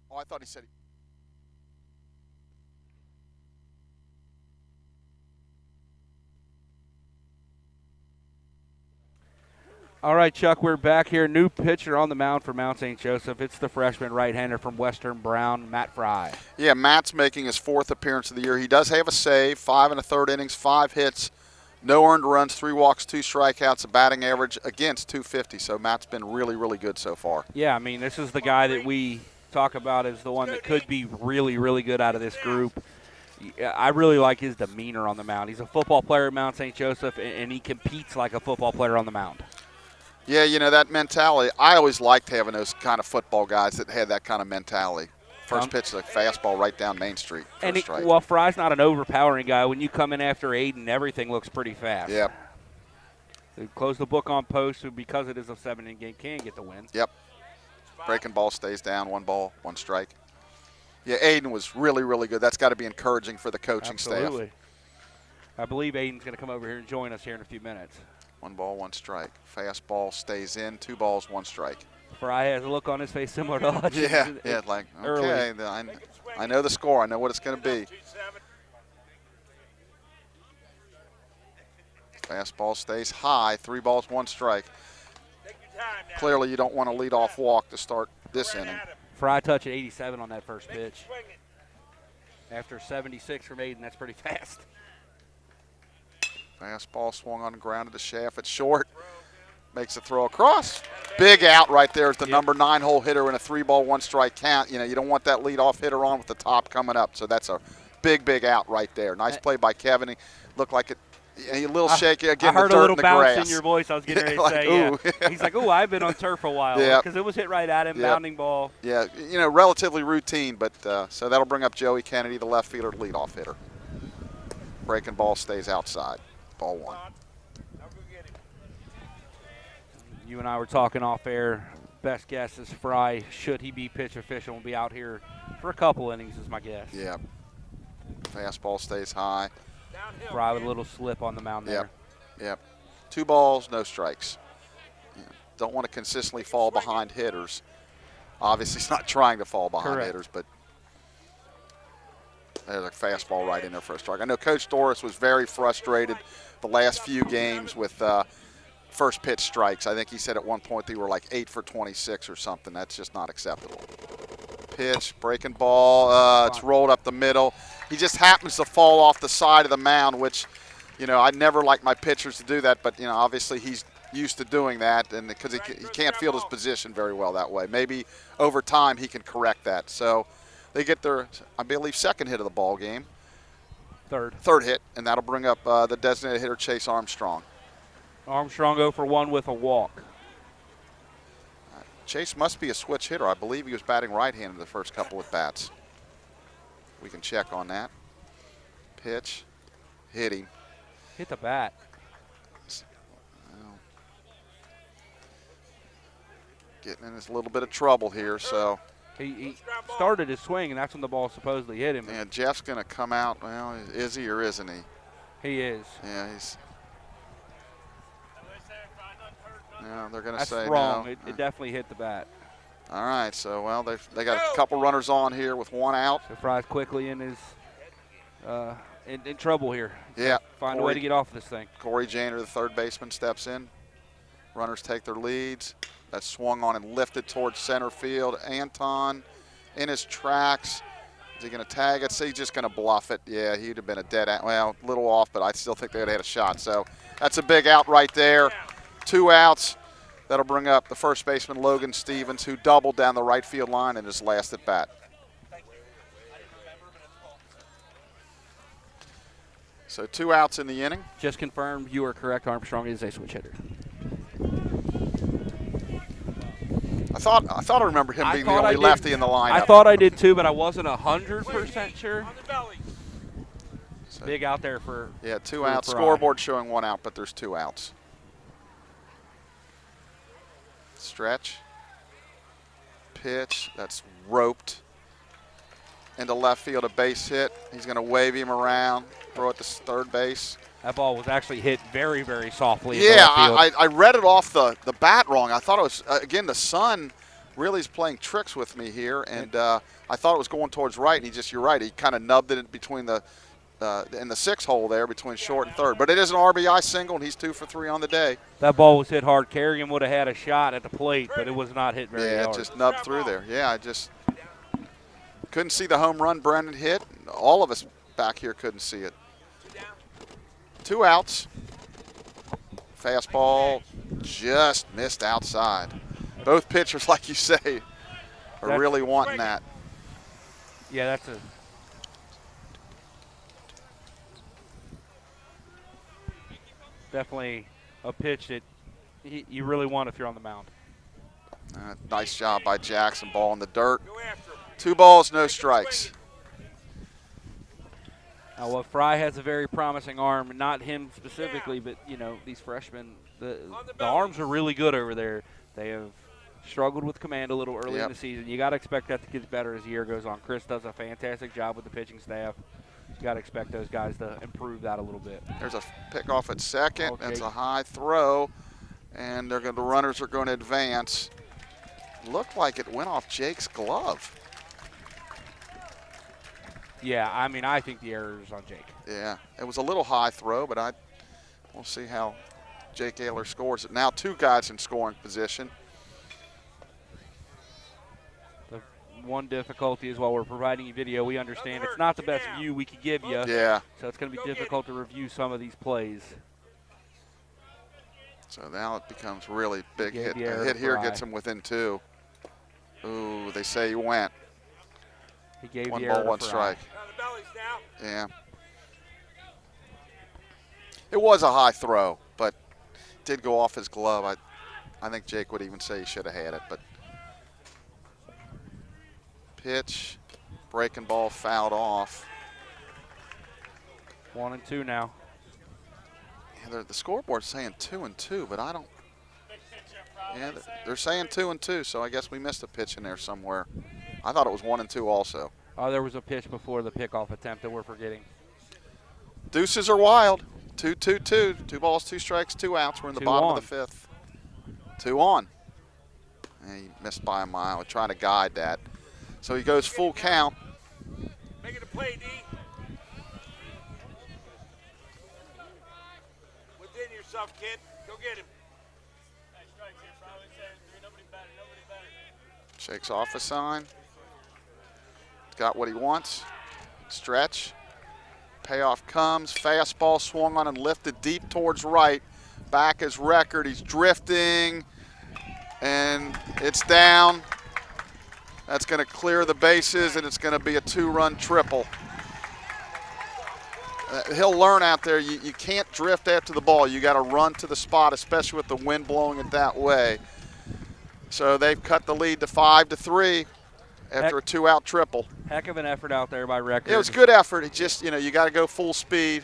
Oh, I thought he said. All right, Chuck, we're back here. New pitcher on the mound for Mount St. Joseph. It's the freshman right-hander from Western Brown, Matt Fry. Yeah, Matt's making his 4th appearance of the year. He does have a save, 5 1/3 innings, 5 hits, no earned runs, 3 walks, 2 strikeouts, a batting average against .250. So Matt's been really, really good so far. Yeah, I mean, this is the guy that we talk about as the one that could be really, really good out of this group. I really like his demeanor on the mound. He's a football player at Mount St. Joseph, and he competes like a football player on the mound. Yeah, you know, that mentality, I always liked having those kind of football guys that had that kind of mentality. First pitch is a fastball right down Main Street. Well, Fry's not an overpowering guy. When you come in after Aiden, everything looks pretty fast. Yep. They close the book on post, who, because it is a 7-inning game, can get the win. Yep. Breaking ball stays down, 1 ball, 1 strike. Yeah, Aiden was really, really good. That's got to be encouraging for the coaching staff. Absolutely. I believe Aiden's going to come over here and join us here in a few minutes. 1 ball, 1 strike. Fastball stays in, 2 balls, 1 strike. Fry has a look on his face similar to Hutchins. Yeah, like, okay, I know the score. I know what it's going to be. Fastball stays high, 3 balls, 1 strike. Clearly you don't want a leadoff walk to start this inning. Fry touching 87 on that first pitch. After 76 from Aiden, that's pretty fast. Fastball swung on the ground to the shaft. It's short. Makes a throw across. Big out right there at the number 9 hole hitter in a 3 ball, 1 strike count. You know, you don't want that leadoff hitter on with the top coming up. So that's a big, big out right there. Nice play by Kevin. He looked like it. A little shaky again. I heard the dirt a little and the bounce grass. in your voice. I was getting ready to like, say, ooh. yeah. He's like, "Oh, I've been on turf a while." Yeah, because it was hit right at him, bounding ball. Yeah, you know, relatively routine, but so that'll bring up Joey Kennedy, the left fielder, leadoff hitter. Breaking ball stays outside. Ball 1. You and I were talking off air. Best guess is Fry, should he be pitch efficient, will be out here for a couple innings, is my guess. Yeah. Fastball stays high. Fry with a little slip on the mound there. Yep. 2 balls, no strikes. Yeah. don't want to consistently fall behind hitters. Obviously, he's not trying to fall behind Correct. hitters, but there's a fastball right in there for a strike. I know Coach Doris was very frustrated the last few games with first pitch strikes. I think he said at one point they were like 8 for 26 or something. That's just not acceptable. Pitch, breaking ball. It's rolled up the middle. He just happens to fall off the side of the mound, which, you know, I never like my pitchers to do that, but, you know, obviously he's used to doing that, and because he can't field his position very well that way. Maybe over time he can correct that. So they get their, I believe, second hit of the ball game. Third hit, and that'll bring up the designated hitter, Chase Armstrong. Armstrong 0 for 1 with a walk. Chase must be a switch hitter. I believe he was batting right-handed the first couple of bats. We can check on that. Pitch, hitting. Hit the bat. Well, getting in a little bit of trouble here, so. He started his swing, and that's when the ball supposedly hit him. And Jeff's going to come out. Well, is he or isn't he? He is. Yeah, he's. Yeah, they're going to say that's wrong. no. It definitely hit the bat. All right, so, well, they got a couple runners on here with one out. So Fry's quickly in his in trouble here. Yeah. Find a way to get off this thing. Corey Janer, the third baseman, steps in. Runners take their leads. That's swung on and lifted towards center field. Anton in his tracks. Is he going to tag it? So he's just going to bluff it. Yeah, he'd have been a dead out. Well, a little off, but I still think they would have had a shot. So that's a big out right there. 2 outs. That'll bring up the first baseman, Logan Stevens, who doubled down the right field line in his last at bat. So 2 outs in the inning. Just confirmed you are correct. Armstrong is a switch hitter. I thought I remember him being the only lefty in the lineup. I thought I did too, but I wasn't 100% sure. So, big out there for 2 outs. Scoreboard showing 1 out, but there's 2 outs. Stretch. Pitch. That's roped into left field, a base hit. He's going to wave him around, throw it to third base. That ball was actually hit very, very softly. Yeah, I read it off the bat wrong. I thought it was, again, the sun really is playing tricks with me here, and I thought it was going towards right, and you're right, he kind of nubbed it between in the 6 hole there between short and third. But it is an RBI single, and he's 2 for 3 on the day. That ball was hit hard. Kerrigan would have had a shot at the plate, but it was not hit very hard. Yeah, it just nubbed through there. Yeah, I just couldn't see the home run Brennan hit. All of us back here couldn't see it. 2 outs. Fastball just missed outside. Both pitchers, like you say, are really wanting that. Yeah, that's definitely a pitch that you really want if you're on the mound. Nice job by Jackson. Ball in the dirt. 2 balls, no strikes. Now, well, Fry has a very promising arm, not him specifically, but, you know, these freshmen, the arms are really good over there. They have struggled with command a little early in the season. You got to expect that to get better as the year goes on. Chris does a fantastic job with the pitching staff. You got to expect those guys to improve that a little bit. There's a pickoff at second. That's a high throw, and the runners are going to advance. Looked like it went off Jake's glove. Yeah, I mean, I think the error is on Jake. Yeah, it was a little high throw, but we'll see how Jake Ayler scores it. Now 2 guys in scoring position. The one difficulty is while we're providing you video, we understand it's not the best view we could give you. Yeah. So it's going to be difficult to review some of these plays. So now it becomes really big hit. A hit here gets him within 2. Ooh, they say he went. He gave 1 the ball, error 1 strike. Yeah. It was a high throw, but did go off his glove. I think Jake would even say he should have had it, but pitch, breaking ball fouled off. 1 and 2 now. Yeah, the scoreboard's saying 2 and 2, but I don't. Yeah, they're saying 2 and 2, so I guess we missed a pitch in there somewhere. I thought it was 1 and 2 also. Oh, there was a pitch before the pickoff attempt that we're forgetting. Deuces are wild. 2-2-2. 2 balls, 2 strikes, 2 outs. We're in the bottom of the 5th. 2 on. And he missed by a mile, trying to guide that. So he goes full count. Make it a play, D. Within yourself, kid. Go get him. Shakes off a sign. Got what he wants. Stretch. Payoff comes. Fastball swung on and lifted deep towards right. Back is Record. He's drifting. And it's down. That's going to clear the bases, and it's going to be a 2-run triple. He'll learn out there you can't drift after the ball. You got to run to the spot, especially with the wind blowing it that way. So they've cut the lead to 5-3 after a 2-out triple. Heck of an effort out there by Record. It was good effort. It just, you got to go full speed.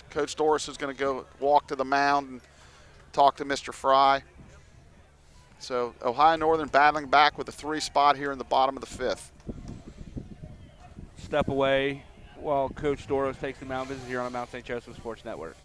Coach Doris is going to go walk to the mound and talk to Mr. Fry. So Ohio Northern battling back with a 3 spot here in the bottom of the 5th. Step away while Coach Doros takes the mound visit here on the Mount St. Joseph Sports Network.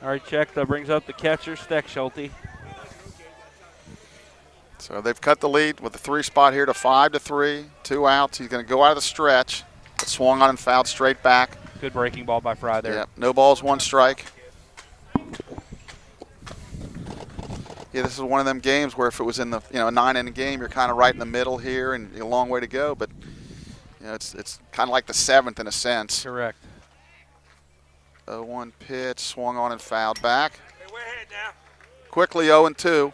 All right, check. That brings up the catcher, Steck Schulte. So they've cut the lead with the 3 spot here to 5-3, 2 outs. He's going to go out of the stretch. It swung on and fouled straight back. Good breaking ball by Fry there. Yep, no balls, 1 strike. Yeah, this is one of them games where if it was in the a 9-inning game, you're kind of right in the middle here, and a long way to go. But it's kind of like the 7th in a sense. Correct. 0-1 pitch, swung on and fouled back. Hey, way ahead now. Quickly 0-2. Way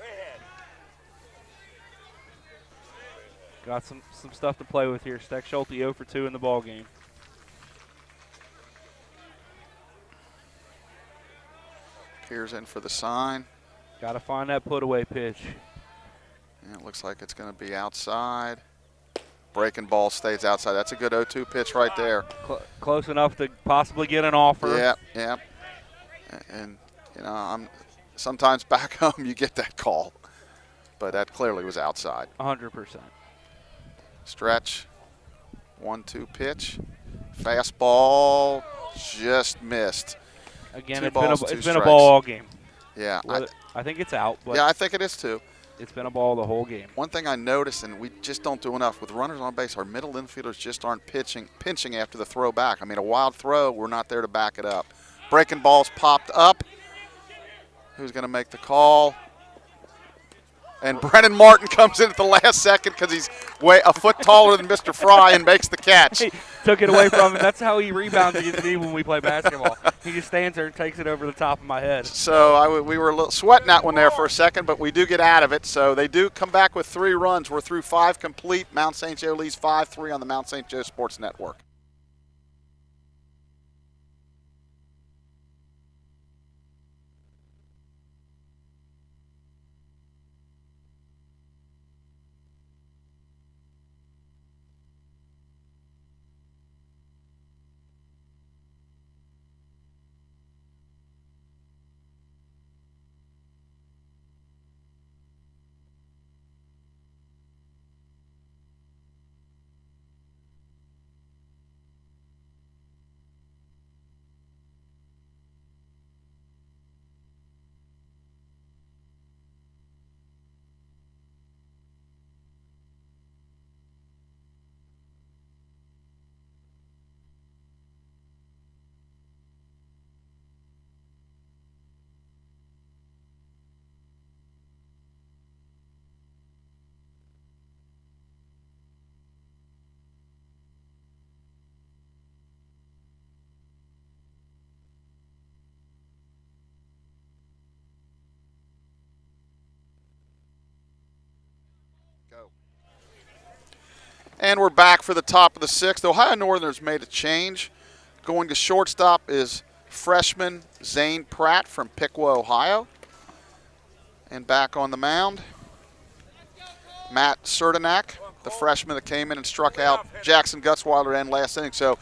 ahead. Got some stuff to play with here. Steck Schulte 0 for 2 in the ball game. Here's in for the sign. Got to find that put-away pitch. And it looks like it's going to be outside. Breaking ball stays outside. That's a good 0-2 pitch right there. Close enough to possibly get an offer. Yeah. And, I'm sometimes back home you get that call. But that clearly was outside. 100%. Stretch. 1-2 pitch. Fastball just missed. Again, 2 it's balls, been 2 a strikes. ball all game. Yeah. I think it's out, but I think it is too. it's been a ball the whole game. One thing I noticed, and we just don't do enough, with runners on base, our middle infielders just aren't pinching after the throw back. I mean, a wild throw, we're not there to back it up. Breaking ball's popped up. Who's going to make the call? And Brennan Martin comes in at the last second because he's a foot taller than Mr. Fry and makes the catch. He took it away from him. That's how he rebounds against me when we play basketball. He just stands there and takes it over the top of my head. So we were a little sweating that one there for a second, but we do get out of it. So they do come back with 3 runs. We're through 5 complete. Mount St. Joe leads 5-3 on the Mount St. Joe Sports Network. And we're back for the top of the 6th. Ohio Northern's made a change. Going to shortstop is freshman Zane Pratt from Piqua, Ohio. And back on the mound, Matt Sertanak, the freshman that came in and struck out Jackson Gutzweiler to end last inning. So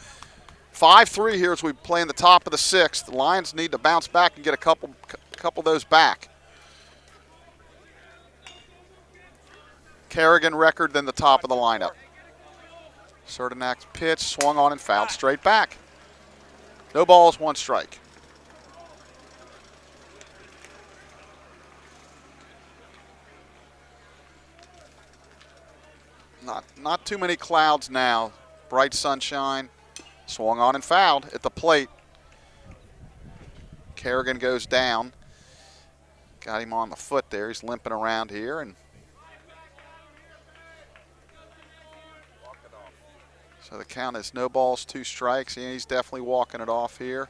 5-3 here as we play in the top of the 6th. The Lions need to bounce back and get a couple of those back. Kerrigan record than the top of the lineup. Sertanak's pitch swung on and fouled straight back. No balls, 1 strike. Not too many clouds now. Bright sunshine. Swung on and fouled at the plate. Kerrigan goes down. Got him on the foot there. He's limping around here. And so the count is no balls, 2 strikes. Yeah, he's definitely walking it off here.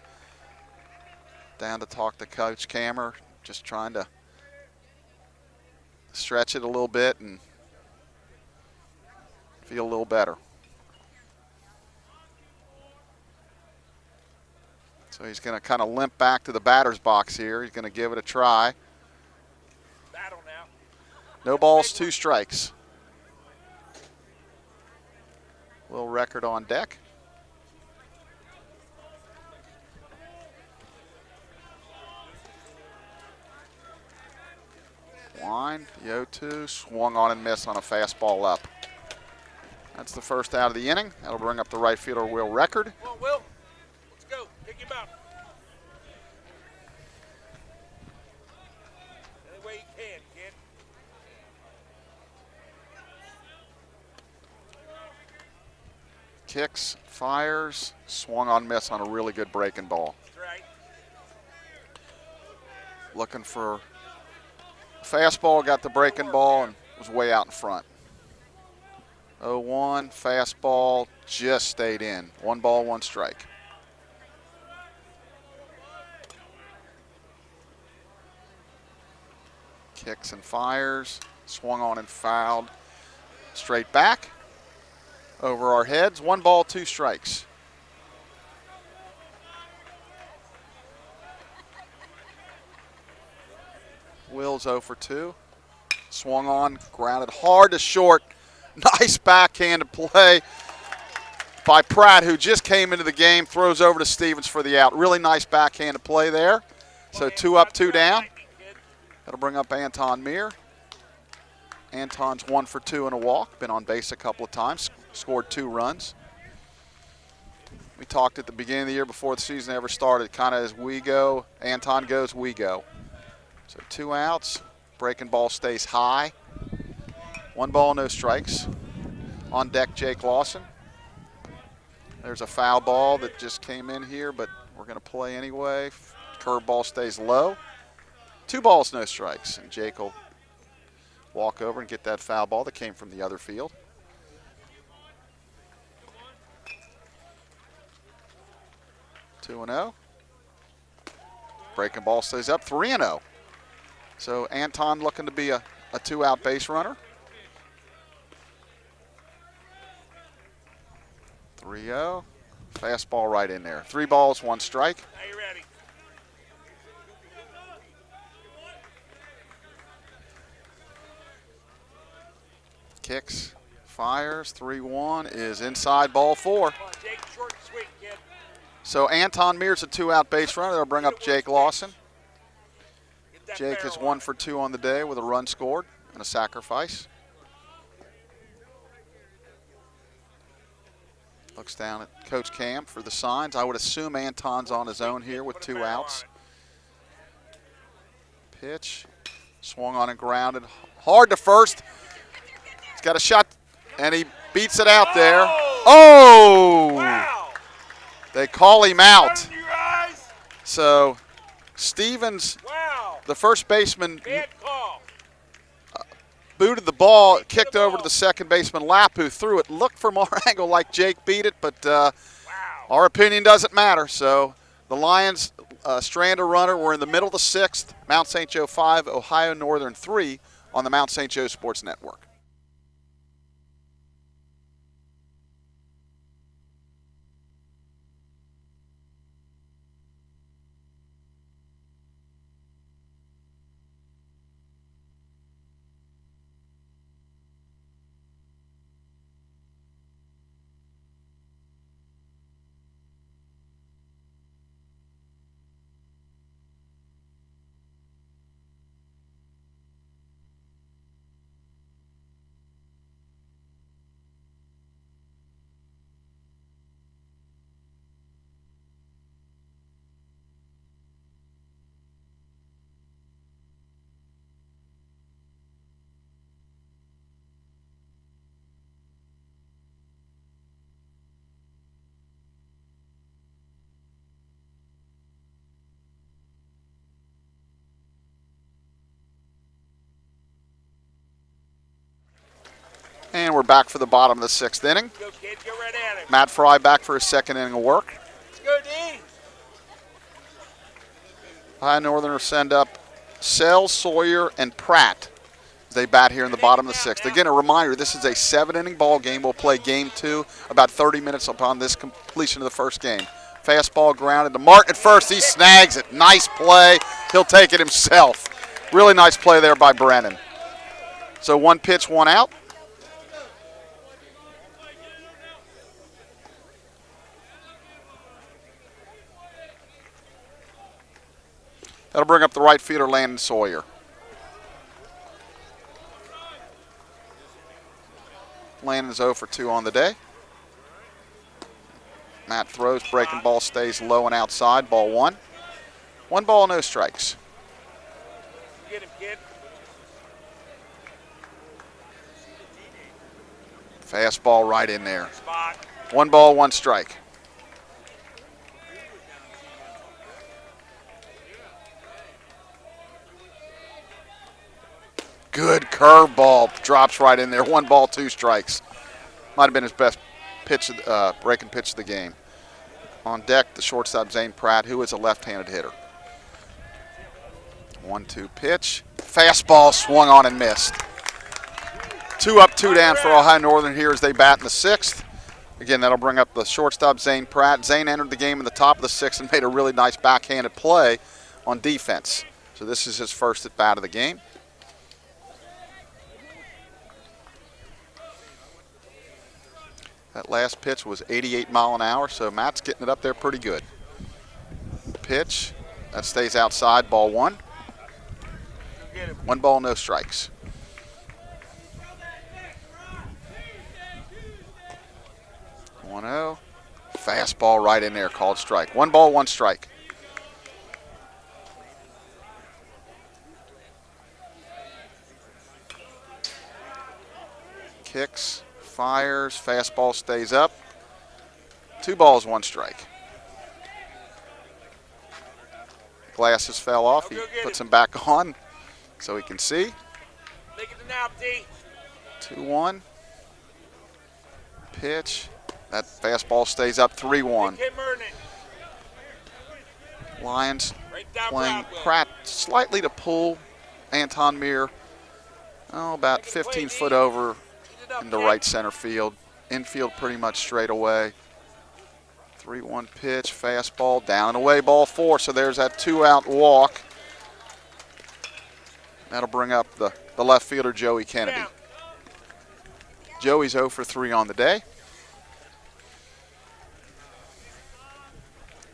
Down to talk to Coach Kammer. Just trying to stretch it a little bit and feel a little better. So he's going to kind of limp back to the batter's box here. He's going to give it a try. Battle now. No balls, 2 strikes. Little record on deck. Line, the 0-2, swung on and missed on a fastball up. That's the first out of the inning. That'll bring up the right fielder, Will Record. Come on, Will. Let's go. Kick him out. Any way you can, kid. Kicks, fires, swung on, miss on a really good breaking ball. That's right. Looking for a fastball, got the breaking ball, and was way out in front. 0-1, fastball, just stayed in. 1 ball, 1 strike. Kicks and fires, swung on and fouled. Straight back, over our heads. 1 ball, 2 strikes. Will's 0 for 2. Swung on, grounded hard to short. Nice backhanded play by Pratt, who just came into the game, throws over to Stevens for the out. Really nice backhanded play there. So 2 up, 2 down. That'll bring up Anton Meir. Anton's 1 for 2 in a walk. Been on base a couple of times. Scored 2 runs. We talked at the beginning of the year before the season ever started, kind of as we go, Anton goes, we go. So 2 outs. Breaking ball stays high. 1 ball, no strikes. On deck, Jake Lawson. There's a foul ball that just came in here, but we're going to play anyway. Curveball stays low. 2 balls, no strikes. And Jake will walk over and get that foul ball that came from the other field. Two and 0. Breaking ball stays up, 3-0. So Anton looking to be a 2-out base runner. 3-0. Fastball right in there. 3 balls, 1 strike. Now you ready. Kicks, fires, 3-1 is inside, ball 4. Come on, Jake. Short and sweet, kid. So Anton Meir's a 2-out base runner. They'll bring up Jake Lawson. Get that Jake is barrel 1 on. for 2 on the day with a run scored and a sacrifice. Looks down at Coach Cam for the signs. I would assume Anton's on his own here with 2 outs. Pitch, swung on and grounded. Hard to first. He's got a shot, and he beats it out there. Oh! Wow. They call him out. Open your eyes. So Stevens, Wow. the first baseman, Bad call. booted the ball, kicked over to the second baseman, Lapp, who threw it. Looked from our angle like Jake beat it, but Wow. our opinion doesn't matter. So the Lions strand a runner. We're in the middle of the 6th. Mount St. Joe 5, Ohio Northern 3 on the Mount St. Joe Sports Network. And we're back for the bottom of the 6th inning. Go, kid. Go right at him. Matt Fry back for his 2nd inning of work. Let's go, D. High Northerners send up Sells, Sawyer, and Pratt as they bat here in the bottom of the 6th. Again, a reminder, this is a 7-inning ball game. We'll play game 2 about 30 minutes upon this completion of the first game. Fastball grounded to Martin at first. He snags it. Nice play. He'll take it himself. Really nice play there by Brennan. So 1 pitch, 1 out. That'll bring up the right fielder, Landon Sawyer. Landon's 0 for 2 on the day. Matt throws, breaking ball stays low and outside, ball 1. 1 ball, no strikes. Get him, kid. Fastball right in there. Spot. 1 ball, 1 strike. Good curveball, drops right in there. 1 ball, 2 strikes. Might have been his best pitch, breaking pitch of the game. On deck, the shortstop Zane Pratt, who is a left-handed hitter. 1-2 pitch. Fastball swung on and missed. 2 up, 2 down for Ohio Northern here as they bat in the 6th. Again, that'll bring up the shortstop Zane Pratt. Zane entered the game in the top of the 6th and made a really nice backhanded play on defense. So this is his first at bat of the game. That last pitch was 88 mile an hour, so Matt's getting it up there pretty good. Pitch, that stays outside, ball 1. 1 ball, no strikes. One-0. Fastball right in there, called strike. 1 ball, 1 strike. Kicks. Fires, fastball stays up. 2 balls, 1 strike. Glasses fell off. He puts them back on so he can see. Make it now, D. 2-1. Pitch. That fastball stays up. 3-1. Lions playing Pratt slightly to pull Anton Muir. About 15 foot over into right center field. Infield pretty much straight away. 3-1 pitch, fastball, down and away, ball 4. So there's that 2-out walk. That'll bring up the left fielder, Joey Kennedy. Joey's 0 for 3 on the day.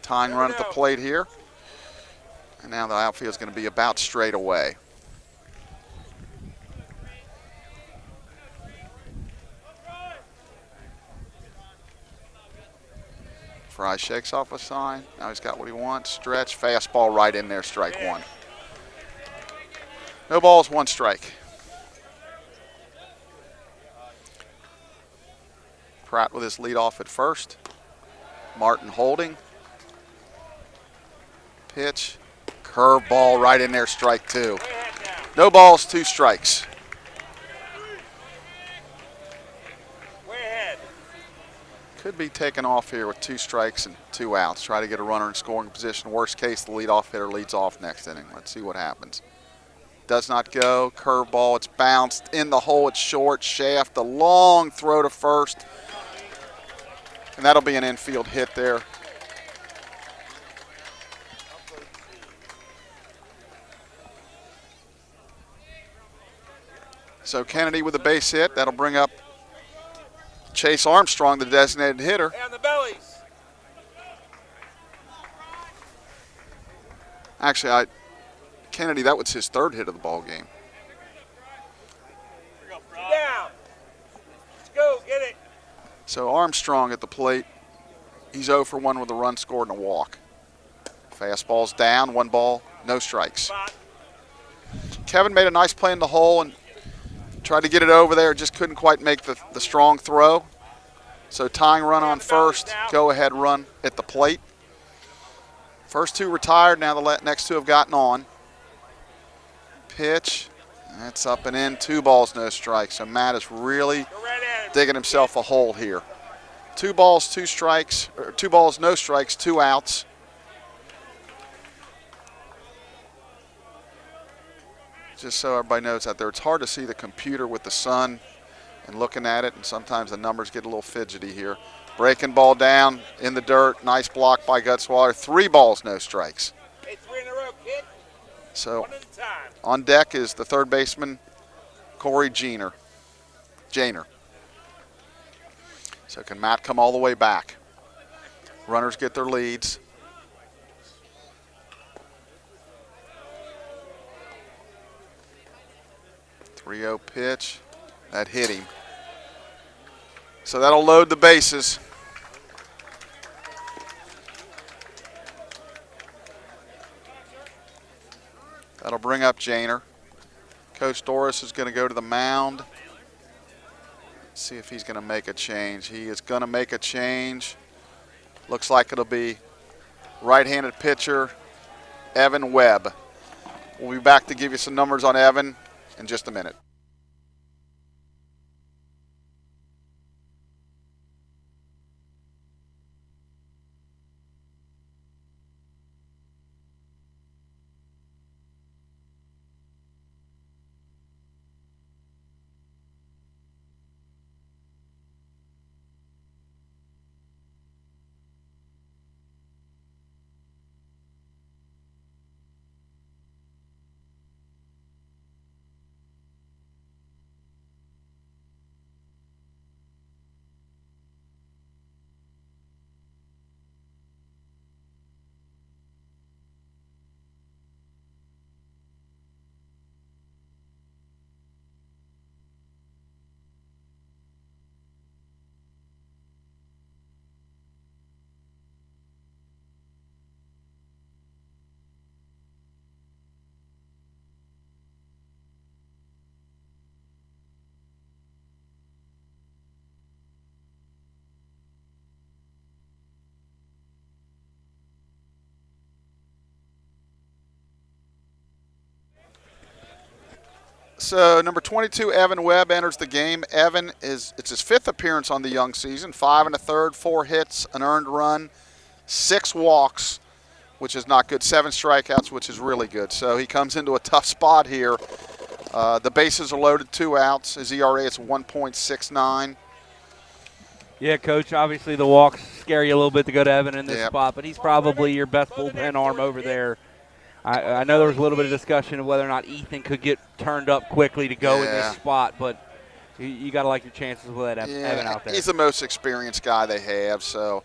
Tying run at the plate here. And now the outfield is going to be about straight away. Fry shakes off a sign. Now he's got what he wants. Stretch, fastball right in there, strike 1. No balls, 1 strike. Pratt with his lead off at first. Martin holding. Pitch, curveball right in there, strike 2. No balls, 2 strikes. Could be taken off here with 2 strikes and 2 outs. Try to get a runner in scoring position. Worst case, the leadoff hitter leads off next inning. Let's see what happens. Does not go. Curveball. It's bounced in the hole. It's short. Shaft. A long throw to first. And that'll be an infield hit there. So Kennedy with a base hit. That'll bring up Chase Armstrong, the designated hitter. And the bellies. Actually, Kennedy, that was his 3rd hit of the ball game. Down. Let's go, get it. So Armstrong at the plate. He's 0 for 1 with a run scored and a walk. Fastball's down, 1 ball, no strikes. Spot. Kevin made a nice play in the hole and tried to get it over there, just couldn't quite make the strong throw. So tying run on first, go-ahead run at the plate. First 2 retired, now the next 2 have gotten on. Pitch, that's up and in, 2 balls, no strikes. So Matt is really digging himself a hole here. 2 balls, 2 strikes, or 2 balls, no strikes, 2 outs. Just so everybody knows out there, it's hard to see the computer with the sun and looking at it, and sometimes the numbers get a little fidgety here. Breaking ball down in the dirt. Nice block by Gutswaller. 3 balls, no strikes. Hey, 3 in a row, kid. So 1 at a time. on deck is the third baseman, Corey Janer. So can Matt come all the way back? Runners get their leads. .30 pitch. That hit him. So that'll load the bases. That'll bring up Janer. Coach Doris is going to go to the mound. See if he's going to make a change. He is going to make a change. Looks like it'll be right-handed pitcher Evan Webb. We'll be back to give you some numbers on Evan in just a minute. So number 22, Evan Webb, enters the game. Evan it's his 5th appearance on the young season. 5 1/3, 4 hits, an earned run, 6 walks, which is not good. 7 strikeouts, which is really good. So he comes into a tough spot here. The bases are loaded, 2 outs. His ERA is 1.69. Yeah, Coach, obviously the walks scare you a little bit to go to Evan in this Yep. spot, but he's probably your best bullpen arm over there. I know there was a little bit of discussion of whether or not Ethan could get turned up quickly to go in this spot, but you got to like your chances with that Evan out there. He's the most experienced guy they have, so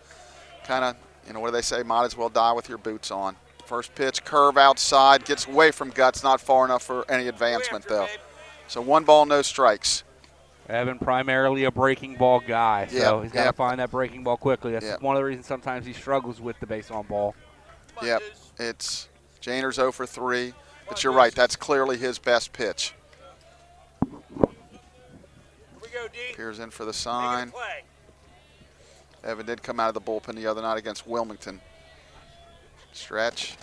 kind of, what do they say, might as well die with your boots on. First pitch, curve outside, gets away from Guts, not far enough for any advancement, though. So 1 ball, no strikes. Evan primarily a breaking ball guy, so he's got to find that breaking ball quickly. That's one of the reasons sometimes he struggles with the base on ball. Yep, it's Janer's 0 for 3, but you're right, that's clearly his best pitch. Appears in for the sign. Evan did come out of the bullpen the other night against Wilmington. Stretch,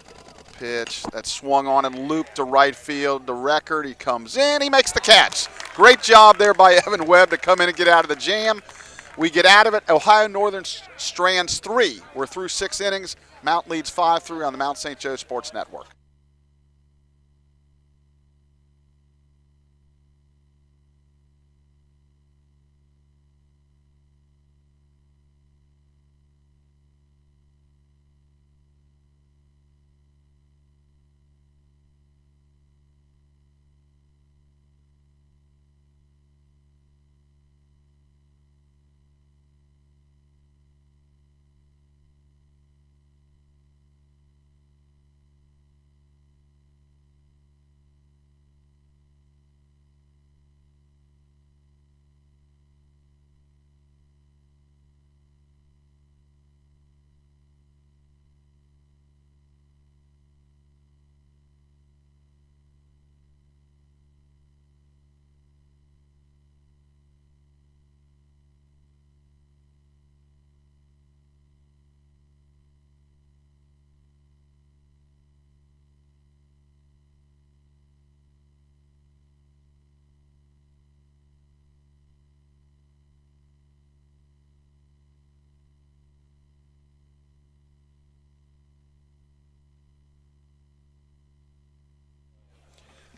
pitch, that swung on and looped to right field. The record, he comes in, he makes the catch. Great job there by Evan Webb to come in and get out of the jam. We get out of it. Ohio Northern strands 3. We're through 6 innings. Mount leads 5-3 on the Mount St. Joe Sports Network.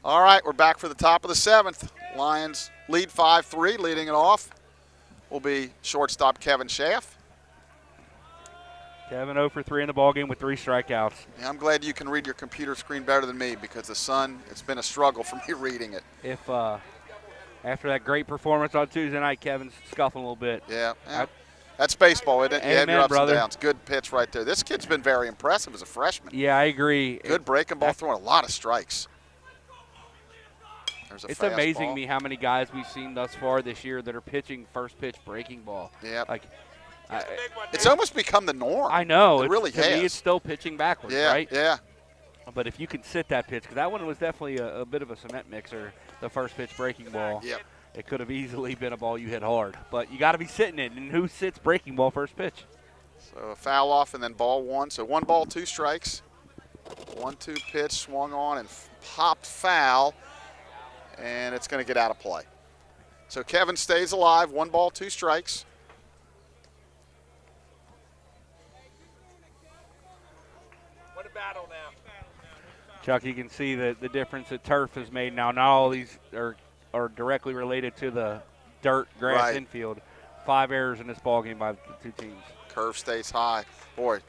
All right, we're back for the top of the 7th. Lions lead 5-3. Leading it off will be shortstop Kevin Schaff. Kevin 0 for 3 in the ballgame with 3 strikeouts. Yeah, I'm glad you can read your computer screen better than me because the sun, it's been a struggle for me reading it. If after that great performance on Tuesday night, Kevin's scuffling a little bit. Yeah, that's baseball, isn't it? You have your ups brother. and downs. Good pitch right there. This kid's been very impressive as a freshman. Yeah, I agree. Good breaking ball, throwing a lot of strikes. There's a It's fastball. amazing me how many guys we've seen thus far this year that are pitching first pitch breaking ball. Yeah. Like, It's almost become the norm. I know. It really to has. me, it's still pitching backwards, Yeah, right? yeah. But if you can sit that pitch, because that one was definitely a bit of a cement mixer, the first pitch breaking ball. Yep. It could have easily been a ball you hit hard. But you got to be sitting it. And who sits breaking ball first pitch? So a foul off and then ball 1. So 1 ball, 2 strikes. 1-2 pitch, swung on and popped foul. And it's going to get out of play. So Kevin stays alive. 1 ball, 2 strikes. What a battle now. Chuck, you can see the difference that turf has made now. Not all these are directly related to the dirt, grass, Right. infield. 5 errors in this ballgame by the 2 teams. Curve stays high. Boy,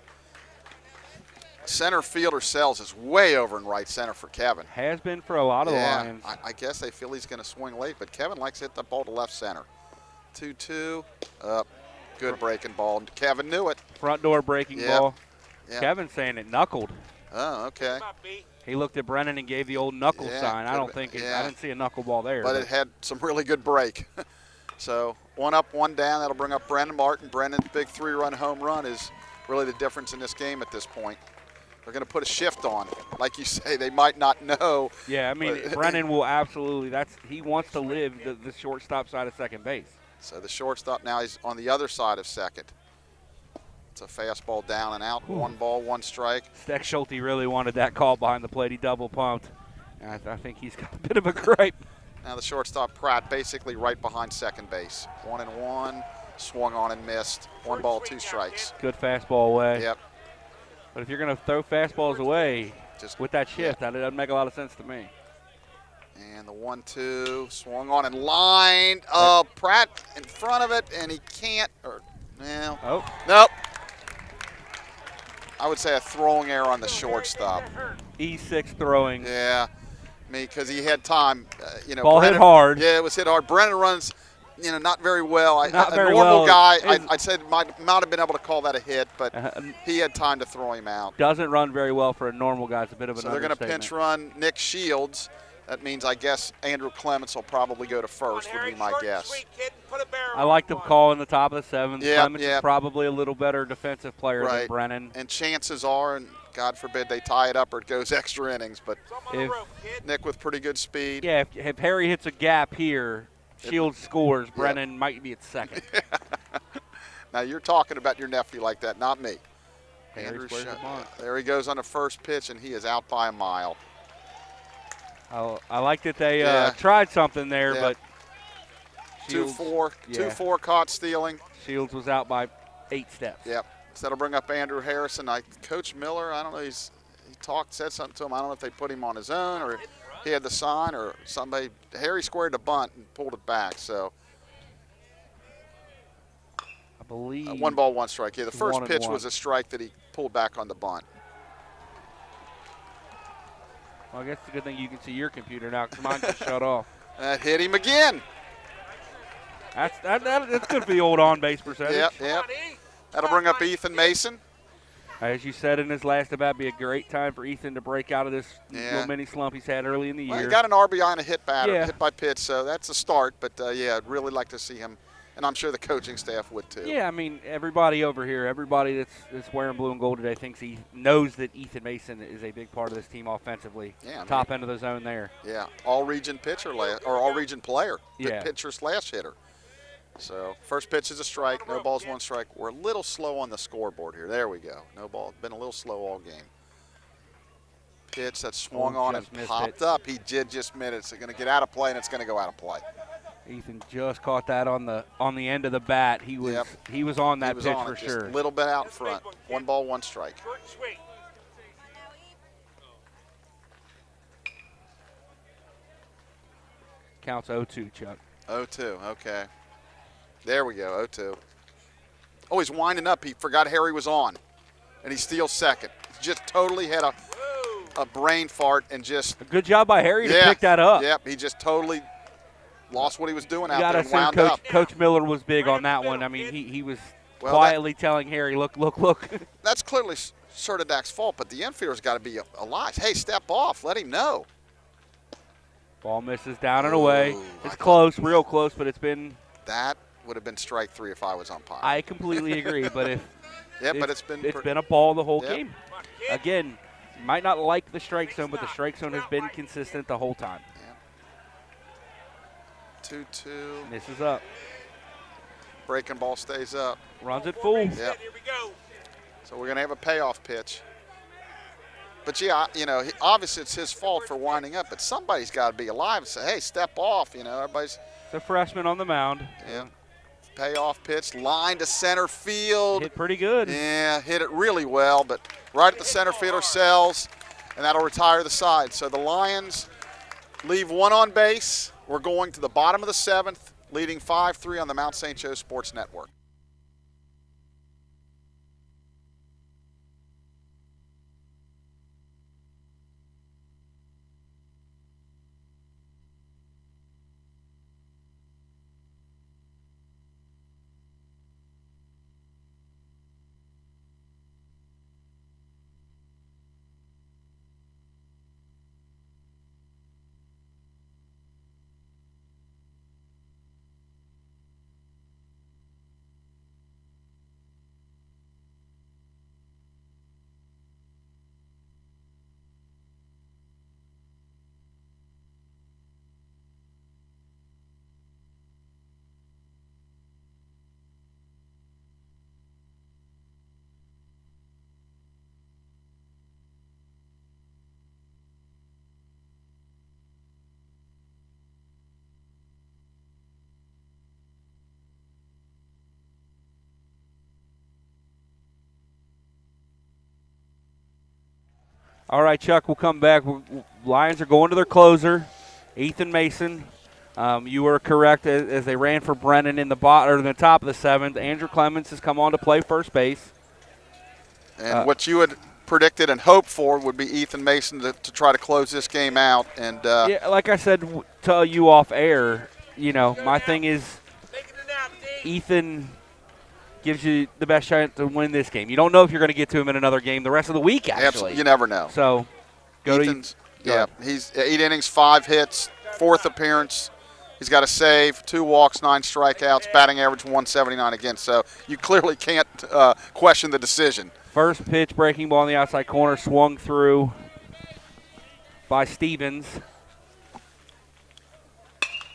center fielder Sells is way over in right center for Kevin. Has been for a lot of the Yeah, Lions. I guess they feel he's going to swing late, but Kevin likes to hit the ball to left center. 2-2, up. Good breaking ball. Kevin knew it. Front door breaking Yep. ball. Yep. Kevin saying it knuckled. Oh, okay. Come on, B. He looked at Brennan and gave the old knuckle Yeah, sign. I don't could've think been- I yeah. didn't see a knuckleball there. But it had some really good break. So 1 up, 1 down. That'll bring up Brendan Martin. Brendan's big 3-run home run is really the difference in this game at this point. They're going to put a shift on. Like you say, they might not know. yeah, I mean, but- Brennan will absolutely. He wants to live the shortstop side of second base. So the shortstop now he's on the other side of second. It's a fastball down and out. 1 ball, 1 strike. Steck Schulte really wanted that call behind the plate. He double pumped. And I think he's got a bit of a gripe. Now the shortstop Pratt basically right behind second base. 1-1, swung on and missed. 1 ball, 2 strikes. Good fastball away. Yep. But if you're going to throw fastballs away Just with that shift, that doesn't make a lot of sense to me. And the 1-2, swung on and lined. Pratt in front of it, and he can't. No. Oh, Nope. I would say a throwing error on the shortstop. E6 throwing. Yeah, because he had time. Ball hit hard. Yeah, it was hit hard. Brennan runs, not very well. Not a very normal well. guy, His- I'd say might have been able to call that a hit, but Uh, he had time to throw him out. doesn't run very well for a normal guy. It's a bit of an So they're going to understatement. pinch run Nick Shields. That means, I guess, Andrew Clements will probably go to first, would be my guess. I like the call in the top of the 7th. Yeah, Clemens yeah. is probably a little better defensive player than Right. Brennan. And chances are, and God forbid they tie it up or it goes extra innings, but If- Nick with pretty good speed. Yeah, if Harry hits a gap here, Shields scores. Brennan might be at second. Now you're talking about your nephew like that, not me. Harry Andrew squares the bunt. there he goes on the first pitch, and he is out by a mile. I like that they Yeah. tried something there, Yeah. but Shields, 2-4, yeah. 2-4 caught stealing. Shields was out by 8 steps. Yep. So that'll bring up Andrew Harrison. Coach Miller, I don't know, he said something to him. I don't know if they put him on his own or he had the sign or somebody. Harry squared the bunt and pulled it back. So I believe 1 ball, 1 strike. Yeah, the first 1-1. pitch was a strike that he pulled back on the bunt. Well, I guess it's a good thing you can see your computer now because mine just shut off. That hit him again. That's good for the old on-base percentage. Yep. That'll bring up Ethan Mason. As you said in his last about, be a great time for Ethan to break out of this little mini slump he's had early in the Well, year. he got an RBI and a hit by pitch, so that's a start. But, yeah, I'd really like to see him, and I'm sure the coaching staff would too. Yeah, I mean, everybody over here, everybody that's wearing blue and gold today thinks he knows that Ethan Mason is a big part of this team offensively. Yeah, I mean- Top end of the zone there. Yeah, all-region pitcher or all-region player, Yeah. pitcher/hitter. So first pitch is a strike, no balls, 1 strike. We're a little slow on the scoreboard here. There we go. No ball. Been a little slow all game. Pitch that swung on and just missed popped it. up. He did just miss it. It's going to get out of play, and it's going to go out of play. Ethan just caught that on the end of the bat. He was Yep. he was on that He was pitch on for it, just sure. a little bit out in front. 1 ball, 1 strike. Short and sweet. Counts 0-2, Chuck. 0-2, okay. There we go, 0-2. Oh, he's winding up. He forgot Harry was on, and he steals second. Just totally had a brain fart and just. A good job by Harry to pick that up. Yep, he just totally lost what he was doing out You there got and to wound assume up. Coach Miller was big on that one. I mean, he was quietly telling Harry, look. That's clearly Surdak's fault, but the infielder's got to be alive. Hey, step off. Let him know. Ball misses down and away. It's close, real close, but it's been. That would have been strike 3 if I was umpire. I completely agree, but if. But it's been a ball the whole game. Again, might not like the strike zone, but the strike zone has been consistent the whole time. 2-2. Misses up. Breaking ball stays up. Runs it full. Yep. Here we go. So we're going to have a payoff pitch. But, obviously it's his fault for winding up, but somebody's got to be alive and say, hey, step off. Everybody's. The freshman on the mound. Yeah. Payoff pitch, line to center field. Hit pretty good. Yeah, hit it really well, but right at the center fielder cells, and that'll retire the side. So the Lions leave one on base. We're going to the bottom of the 7th, leading 5-3 on the Mount St. Joe Sports Network. All right, Chuck, we'll come back. Lions are going to their closer, Ethan Mason. You were correct as they ran for Brennan in the top of the 7th. Andrew Clements has come on to play first base. And what you had predicted and hoped for would be Ethan Mason to try to close this game out. And yeah, like I said to you off air, my thing is Ethan gives you the best chance to win this game. You don't know if you're going to get to him in another game the rest of the week, actually. Absolutely. You never know. So, he's 8 innings, 5 hits, 4th appearance. He's got a save, 2 walks, 9 strikeouts, batting average 179 again. So you clearly can't question the decision. First pitch, breaking ball in the outside corner, swung through by Stevens.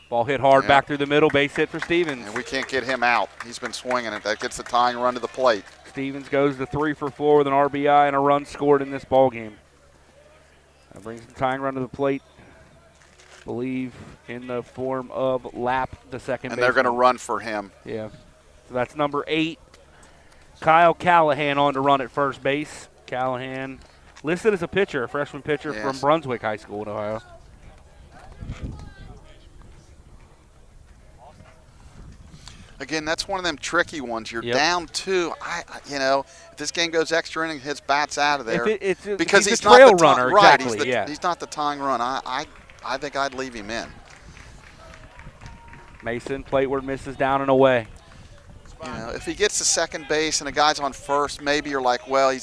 Ball hit hard back through the middle, base hit for Stevens. And we can't get him out. He's been swinging it. That gets the tying run to the plate. Stevens goes to 3 for 4 with an RBI and a run scored in this ball game. That brings the tying run to the plate, I believe, in the form of Lapp, the second baseman. And they're going to run for him. Yeah. So that's number 8. Kyle Callahan on to run at first base. Callahan listed as a pitcher, a freshman pitcher from Brunswick High School in Ohio. Again, that's one of them tricky ones. You're down 2. If this game goes extra inning, his bat's out of there. Because he's a trail runner, exactly. He's not the tying run. I think I'd leave him in. Mason, plateward misses down and away. If he gets to second base and a guy's on first, maybe you're like, well, he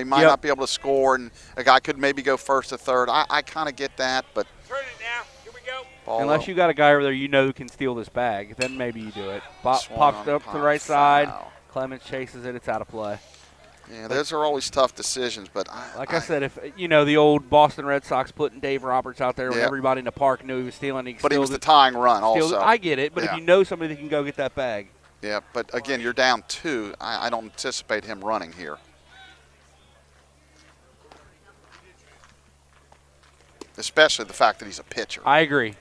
might not be able to score, and a guy could maybe go first or third. I kind of get that, but. Turn it now. Here we go. Unless you got a guy over there who can steal this bag, then maybe you do it. Pops up to the right side. Clements chases it. It's out of play. Yeah, those are always tough decisions, but I said, if the old Boston Red Sox putting Dave Roberts out there when everybody in the park knew he was stealing, but he was the tying run also. I get it, but if you know somebody that can go get that bag. Yeah, but again, you're down 2. I don't anticipate him running here. Especially the fact that he's a pitcher. I agree.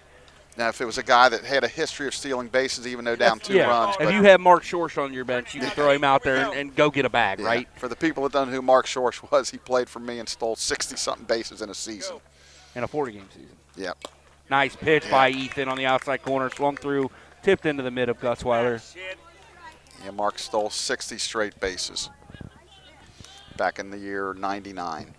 Now, if it was a guy that had a history of stealing bases, even though down 2 runs. If you have Mark Schorsch on your bench, you can throw him out there and go get a bag, right? For the people that don't know who Mark Schorsch was, he played for me and stole 60-something bases in a season. In a 40-game season. Yep. Nice pitch by Ethan on the outside corner. Swung through, tipped into the mid of Gutzweiler. Yeah, Mark stole 60 straight bases back in the year '99.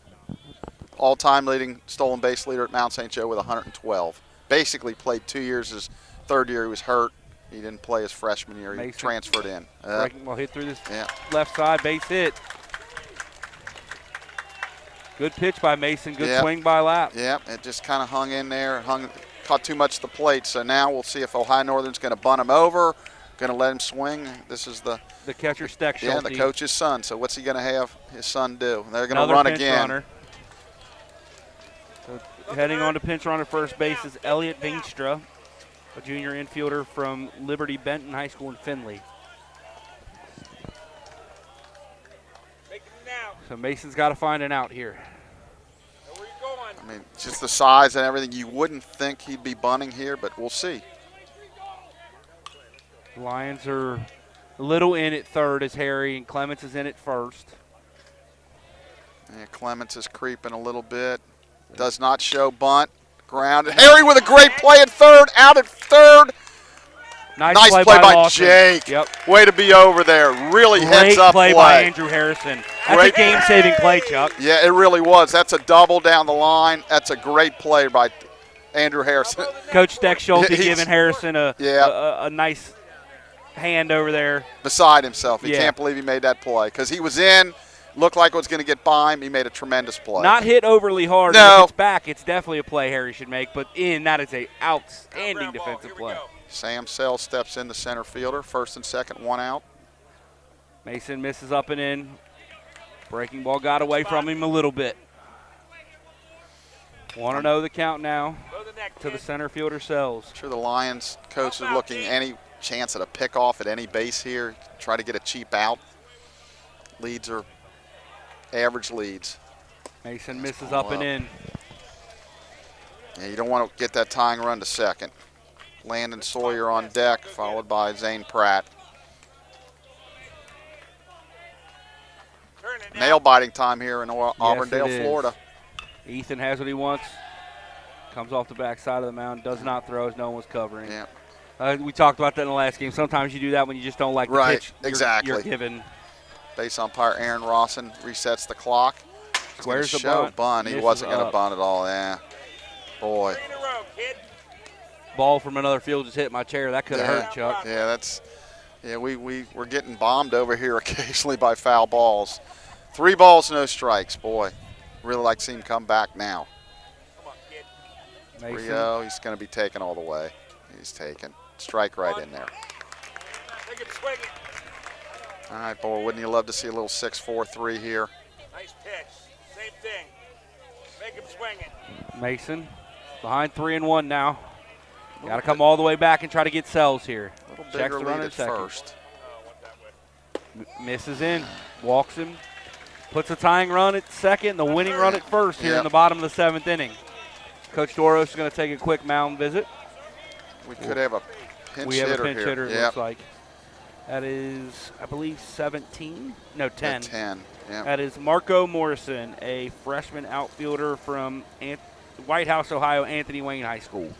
All-time leading stolen base leader at Mount St. Joe with 112. Basically played 2 years. His third year he was hurt. He didn't play his freshman year. He transferred in. Breaking ball hit through this left side, base hit. Good pitch by Mason. Good swing by Lapp. Yeah, it just kind of hung in there, caught too much of the plate. So now we'll see if Ohio Northern's going to bunt him over, going to let him swing. This is the catcher, Steck Yeah, the coach's son. So what's he going to have his son do? They're going to run again. Runner. So heading on to pinch runner first base is Elliot Veenstra, a junior infielder from Liberty Benton High School in Findlay. So Mason's got to find an out here. Where you going? I mean, just the size and everything, you wouldn't think he'd be bunting here, but we'll see. The Lions are a little in at third as Harry and Clements is in at first. Yeah, Clements is creeping a little bit. Does not show bunt. Grounded. Harry with a great play at third. Out at third. Nice play by Jake. Yep. Way to be over there. Really heads up play by Andrew Harrison. That's a game-saving play, Chuck. Yeah, it really was. That's a double down the line. That's a great play by Andrew Harrison. Coach Steck Schulte giving Harrison a nice hand over there. Beside himself. He can't believe he made that play because he was in. Looked like it was going to get by him. He made a tremendous play. Not hit overly hard. No. If it's back, it's definitely a play Harry should make. But that is an outstanding defensive play. Sam Sells steps in, the center fielder. First and second, one out. Mason misses up and in. Breaking ball got away from him a little bit. 1-0 the count now to the center fielder Sells. I'm sure the Lions coach is looking any chance at a pickoff at any base here. Try to get a cheap out. Leads are average leads. Mason misses up and in. Yeah, you don't want to get that tying run to second. Landon Sawyer on deck, followed by Zane Pratt. Nail-biting time here in Auburndale, Florida. Ethan has what he wants. Comes off the backside of the mound, does not throw as no one was covering. Yeah. We talked about that in the last game. Sometimes you do that when you just don't like the pitch you're given. Base umpire Aaron Rawson resets the clock. Squares the bunt. He wasn't going to bunt at all, Boy. Ball from another field just hit my chair. That could have hurt, Chuck. Yeah, we're getting bombed over here occasionally by foul balls. 3 balls, no strikes, boy. Really like to see him come back now. Rio, he's going to be taken all the way. He's taken. Strike right in there. All right, boy, wouldn't you love to see a little 6-4-3 here? Nice pitch. Same thing. Make him swing it. Mason behind 3-1 now. Got to come all the way back and try to get Sells here. A little Checks bigger the runner lead at first. Misses in, walks him, puts a tying run at second, the winning run at first here in the bottom of the 7th inning. Coach Doros is going to take a quick mound visit. We could have a pinch hitter here. We have a pinch hitter, it yep. looks like. That is, I believe, 17? No, 10. 10, yeah. That is Marco Morrison, a freshman outfielder from White House, Ohio, Anthony Wayne High School.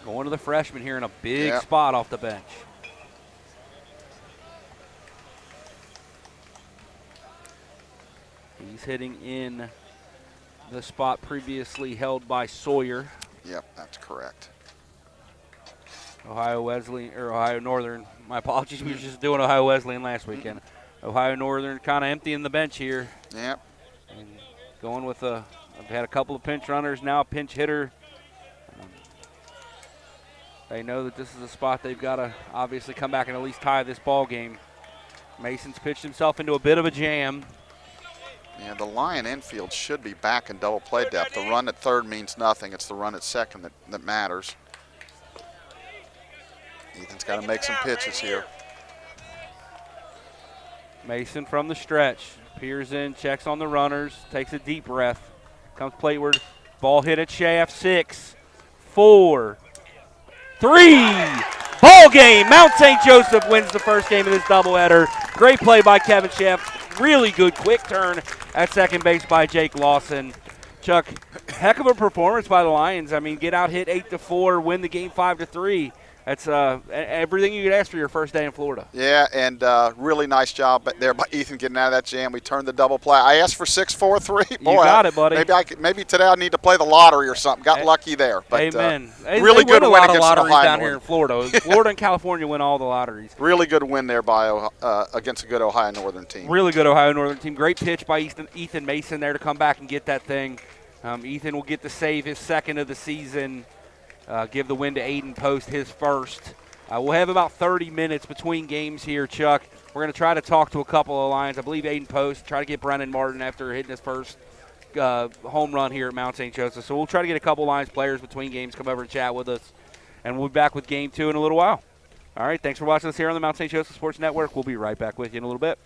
Going to the freshman here in a big spot off the bench. He's hitting in the spot previously held by Sawyer. Yep, that's correct. Ohio Northern. My apologies, we were just doing Ohio Wesleyan last weekend. Ohio Northern kind of emptying the bench here. Yep. And going with I've had a couple of pinch runners, now a pinch hitter. They know that this is a spot they've got to obviously come back and at least tie this ball game. Mason's pitched himself into a bit of a jam. Yeah, the Lion infield should be back in double play depth. The run at third means nothing. It's the run at second that matters. Ethan's got to make some pitches here. Mason from the stretch. Peers in, checks on the runners, takes a deep breath. Comes plateward. Ball hit at shaft. 6, 4, 3. Ball game. Mount St. Joseph wins the first game of this doubleheader. Great play by Kevin Shaft. Really good quick turn at second base by Jake Lawson. Chuck, heck of a performance by the Lions. I mean, get out, hit 8-4, win the game 5-3. That's everything you could ask for your first day in Florida. Yeah, and really nice job there by Ethan getting out of that jam. We turned the double play. I asked for 6-4-3. Boy, you got it, buddy. Maybe today I need to play the lottery or something. Got lucky there. But, amen. Really they good win a win lot of against lotteries Ohio down Northern. here in Florida. Florida and California win all the lotteries. Really good win there by against a good Ohio Northern team. Really good Ohio Northern team. Great pitch by Ethan Mason there to come back and get that thing. Ethan will get to save his second of the season. Give the win to Aiden Post, his first. We'll have about 30 minutes between games here, Chuck. We're going to try to talk to a couple of Lions. I believe Aiden Post, try to get Brennan Martin after hitting his first home run here at Mount St. Joseph. So we'll try to get a couple of Lions players between games come over and chat with us. And we'll be back with Game 2 in a little while. All right, thanks for watching us here on the Mount St. Joseph Sports Network. We'll be right back with you in a little bit.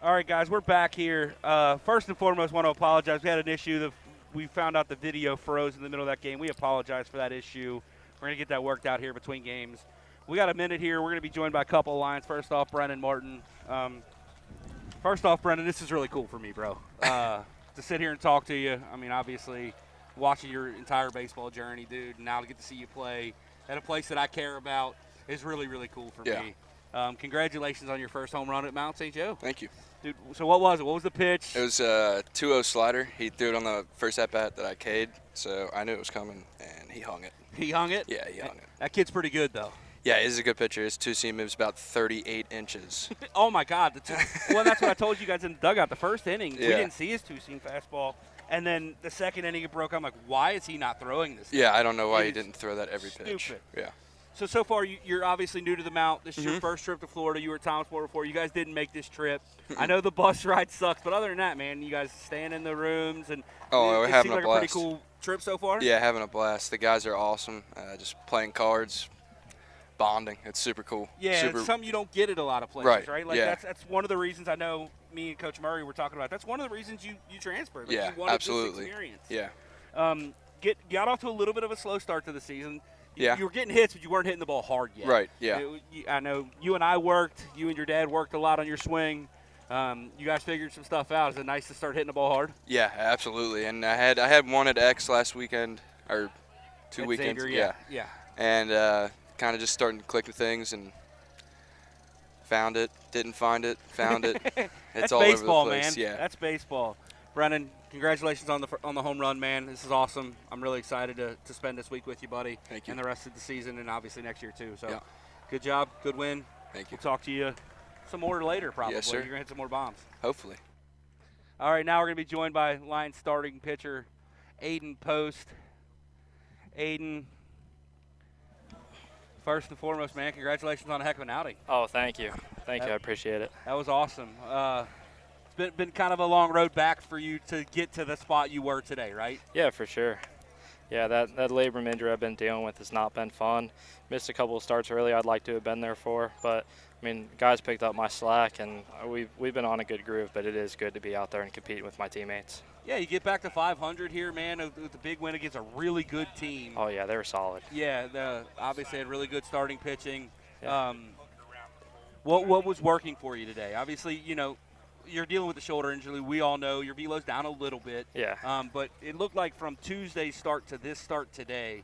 All right, guys, we're back here. First and foremost, want to apologize. We had an issue. We found out the video froze in the middle of that game. We apologize for that issue. We're going to get that worked out here between games. We got a minute here. We're going to be joined by a couple of lines. First off, Brennan Martin. First off, Brennan, this is really cool for me, bro. To sit here and talk to you. I mean, obviously, watching your entire baseball journey, dude, and now to get to see you play at a place that I care about is really, really cool for me. Congratulations on your first home run at Mount St. Joe. Thank you. Dude, so what was it? What was the pitch? It was a 2-0 slider. He threw it on the first at-bat that I K'd, so I knew it was coming, and he hung it. He hung it? Yeah, he hung it. That kid's pretty good, though. Yeah, he's a good pitcher. His two-seam moves about 38 inches. Oh, my God. Well, that's what I told you guys in the dugout. The first inning, we Yeah. didn't see his two-seam fastball. And then the second inning it broke. I'm like, why is he not throwing this? Yeah, I don't know why It he is didn't throw that every pitch. stupid. Yeah. So far, you're obviously new to the Mount. This is your first trip to Florida. You were at Thomasport before. You guys didn't make this trip. I know the bus ride sucks, but other than that, man, you guys staying in the rooms. And Oh, we're it having seemed a like a pretty blast. cool trip so far? Yeah, having a blast. The guys are awesome. Just playing cards, bonding. It's super cool. Yeah, super, it's something you don't get at a lot of places, Right, right? Like yeah. that's one of the reasons I know me and Coach Murray were talking about. That's one of the reasons you transferred. Like, Yeah, you wanted absolutely. This experience. Yeah. Got off to a little bit of a slow start to the season. Yeah. You were getting hits, but you weren't hitting the ball hard yet. Right, yeah. I know you and I worked. You and your dad worked a lot on your swing. You guys figured some stuff out. Is it nice to start hitting the ball hard? Yeah, absolutely. And I had one at X last weekend, or 2 At weekends. Xavier, yeah. And kind of just starting to click with things and found it, didn't find it, found it. It's That's all baseball, over the place. man. Yeah. That's baseball. Brennan, congratulations on the home run, man. This is awesome. I'm really excited to spend this week with you, buddy. Thank you. And the rest of the season, and obviously next year too. So, Yeah. good job, good win. Thank you. We'll talk to you some more later, probably. Yes, sir. You're gonna hit some more bombs. Hopefully. All right, now we're gonna be joined by Lions starting pitcher Aiden Post. Aiden, first and foremost, man, congratulations on a heck of an outing. Oh, thank you. Thank you. I appreciate it. That was awesome. It's been kind of a long road back for you to get to the spot you were today, right? Yeah, for sure. Yeah, that labrum injury I've been dealing with has not been fun. Missed a couple of starts early I'd like to have been there for, but I mean, guys picked up my slack, and we've been on a good groove, but it is good to be out there and competing with my teammates. Yeah, you get back to 500 here, man, with the big win against a really good team. Oh, yeah, they were solid. Yeah, obviously had really good starting pitching. Yeah. What was working for you today? Obviously, you know, you're dealing with the shoulder injury. We all know your velo's down a little bit. Yeah. But it looked like from Tuesday's start to this start today,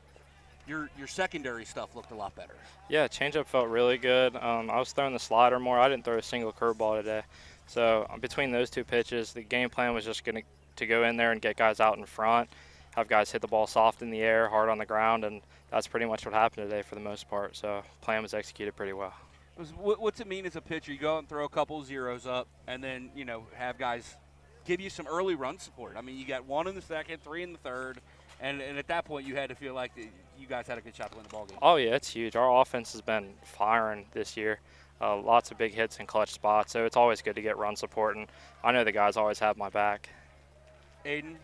your secondary stuff looked a lot better. Yeah, changeup felt really good. I was throwing the slider more. I didn't throw a single curveball today. So between those two pitches, the game plan was just going to go in there and get guys out in front, have guys hit the ball soft in the air, hard on the ground, and that's pretty much what happened today for the most part. So plan was executed pretty well. What's it mean as a pitcher? You go out and throw a couple zeros up, and then, you know, have guys give you some early run support. I mean, you got 1 in the second, 3 in the third, and at that point you had to feel like you guys had a good shot to win the ball game. Oh, yeah, it's huge. Our offense has been firing this year. Lots of big hits and clutch spots, so it's always good to get run support, and I know the guys always have my back. Aiden,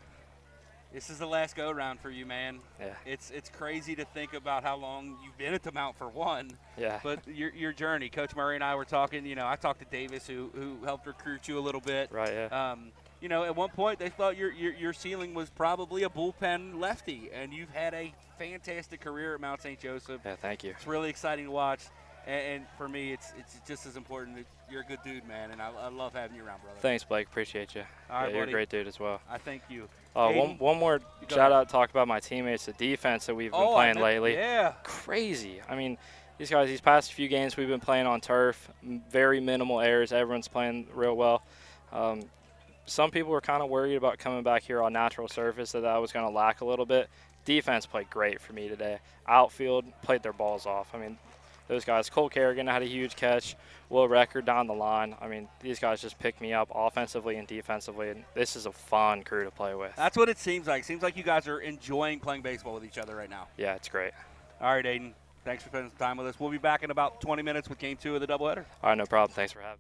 this is the last go-around for you, man. Yeah. It's crazy to think about how long you've been at the Mount for one. Yeah. But your journey. Coach Murray and I were talking. You know, I talked to Davis, who helped recruit you a little bit. Right. Yeah. You know, at one point they thought your ceiling was probably a bullpen lefty, and you've had a fantastic career at Mount St. Joseph. Yeah. Thank you. It's really exciting to watch. And for me, it's just as important that you're a good dude, man, and I love having you around, brother. Thanks, Blake. Appreciate you. All right, yeah, you're buddy. a great dude as well. I thank you. One more shout out, talk about my teammates, the defense that we've been playing lately. Yeah. Crazy. I mean, these guys, these past few games we've been playing on turf, very minimal errors. Everyone's playing real well. Some people were kind of worried about coming back here on natural surface, that was going to lack a little bit. Defense played great for me today. Outfield played their balls off. I mean, those guys, Cole Kerrigan had a huge catch, Will Record down the line. I mean, these guys just picked me up offensively and defensively, and this is a fun crew to play with. That's what it seems like. Seems like you guys are enjoying playing baseball with each other right now. Yeah, it's great. All right, Aiden. Thanks for spending some time with us. We'll be back in about 20 minutes with Game 2 of the doubleheader. All right, no problem. Thanks for having me.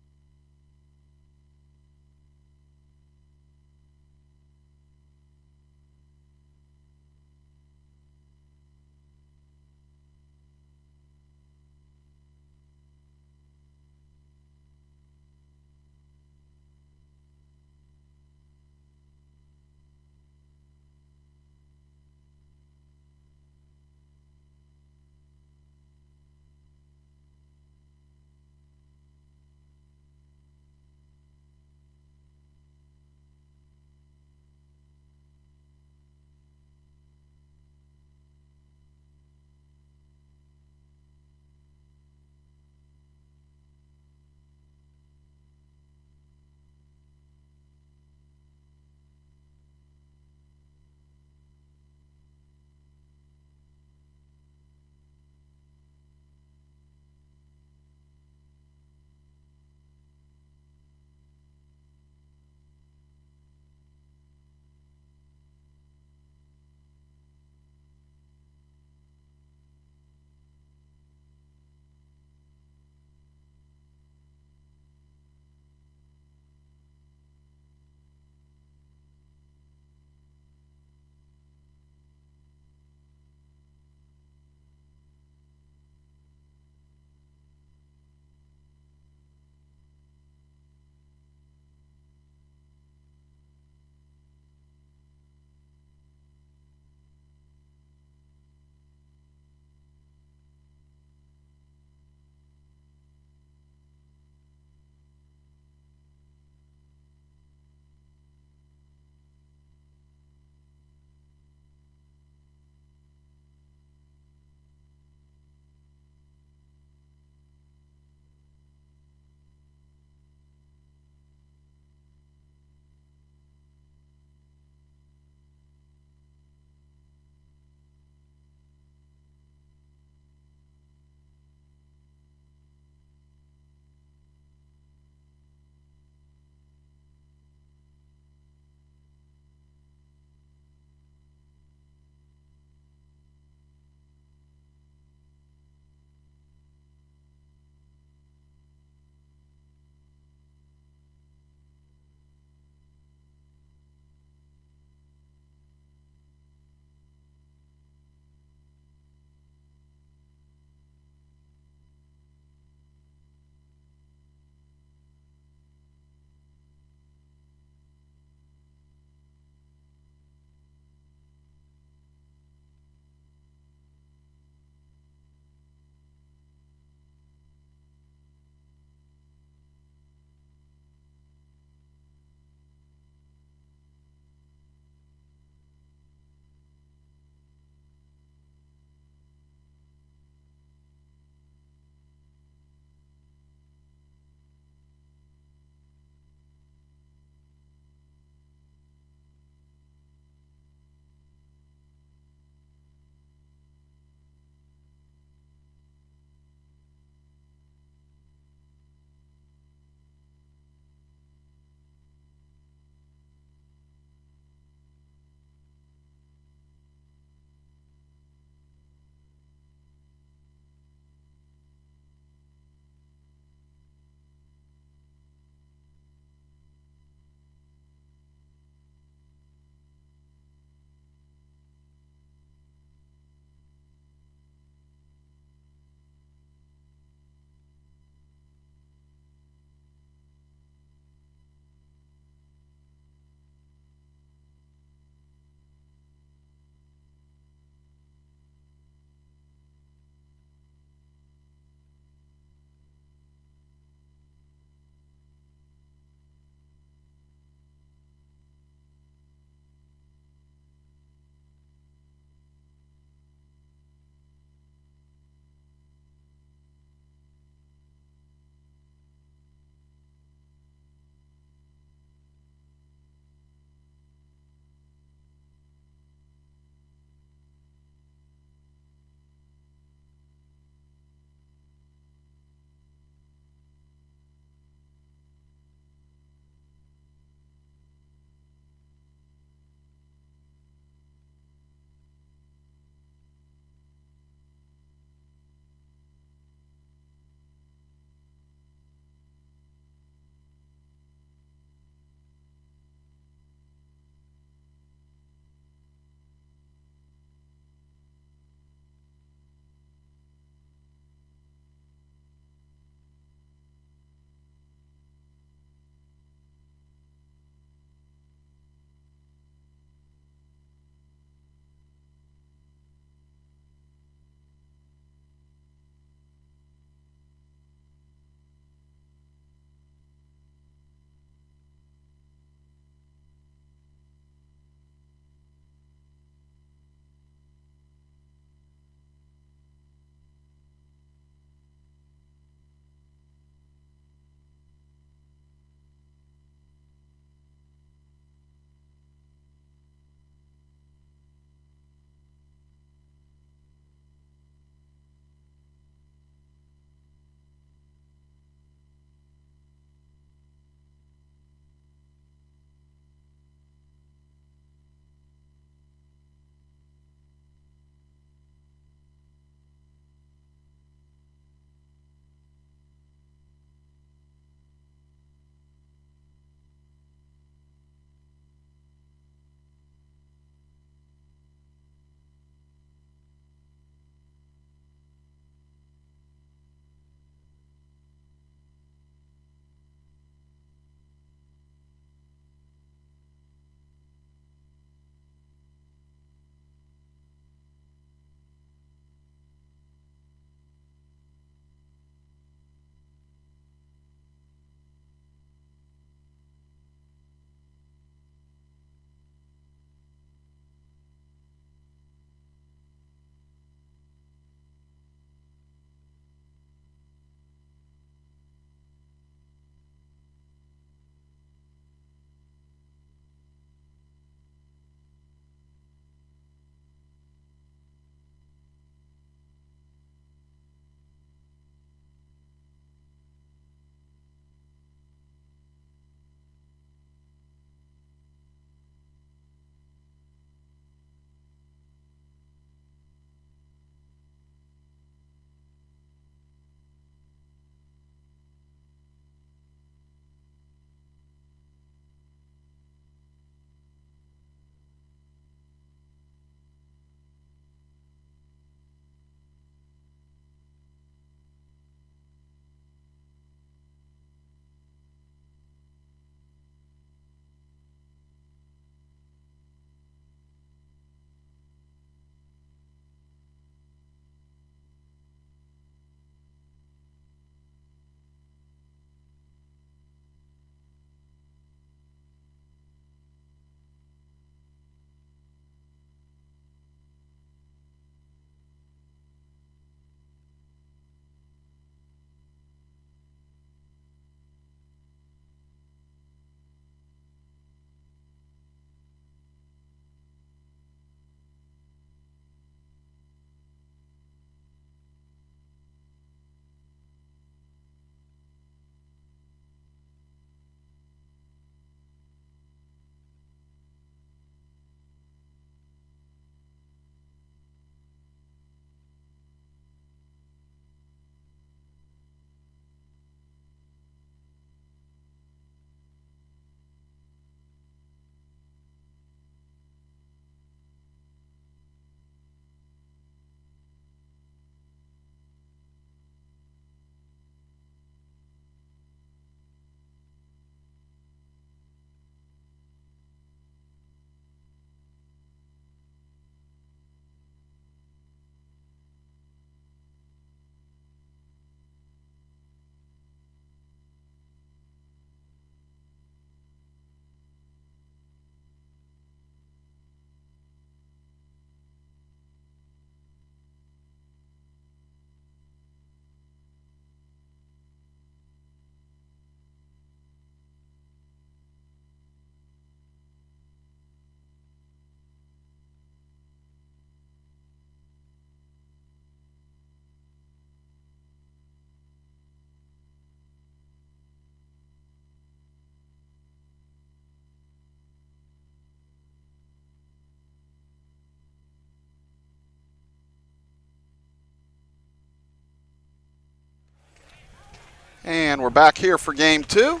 And we're back here for game 2.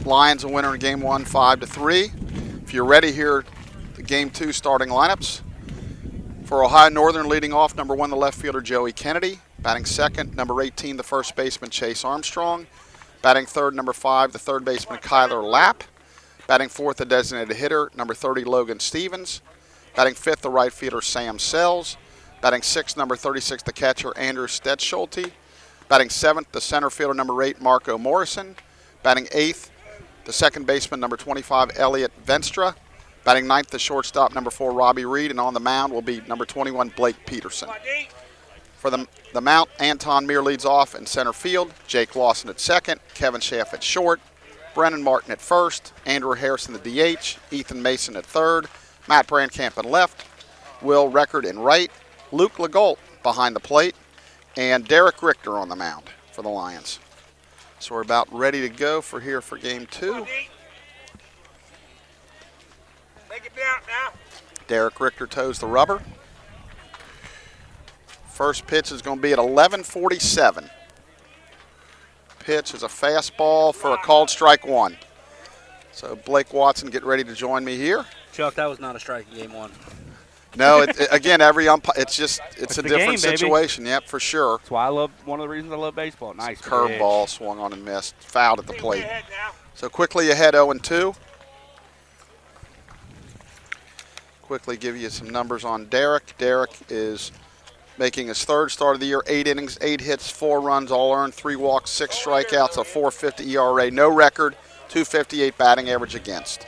Lions a winner in game 1, 5-3. If you're ready, here the game 2 starting lineups. For Ohio Northern, leading off, number 1, the left fielder Joey Kennedy. Batting second, number 18, the first baseman Chase Armstrong. Batting third, number 5, the third baseman Kyler Lapp. Batting fourth, the designated hitter, number 30, Logan Stevens. Batting fifth, the right fielder Sam Sells. Batting sixth, number 36, the catcher Andrew Stedschulte. Batting seventh, the center fielder, number 8, Marco Morrison. Batting eighth, the second baseman, number 25, Elliot Venstra. Batting ninth, the shortstop, number 4, Robbie Reed. And on the mound will be number 21, Blake Peterson. For the mount, Anton Meir leads off in center field. Jake Lawson at second. Kevin Schaff at short. Brennan Martin at first. Andrew Harrison the DH. Ethan Mason at third. Matt Brandcamp in left. Will Record in right. Luke Legault behind the plate. And Derek Richter on the mound for the Lions. So we're about ready to go for game 2. Take it down now. Derek Richter toes the rubber. First pitch is going to be at 11:47. Pitch is a fastball for a called strike 1. So Blake Watson, get ready to join me here. Chuck, that was not a strike in game 1. No, again, every umpire, it's a different game, situation. Yep, for sure. That's why one of the reasons I love baseball. Nice Curveball swung on and missed. Fouled at the plate. Ahead now. So quickly ahead 0-2. Quickly give you some numbers on Derek. Derek is making his third start of the year, 8 innings, 8 hits, 4 runs, all earned, 3 walks, 6 strikeouts, a 4.50 ERA, no record, 2.58 batting average against.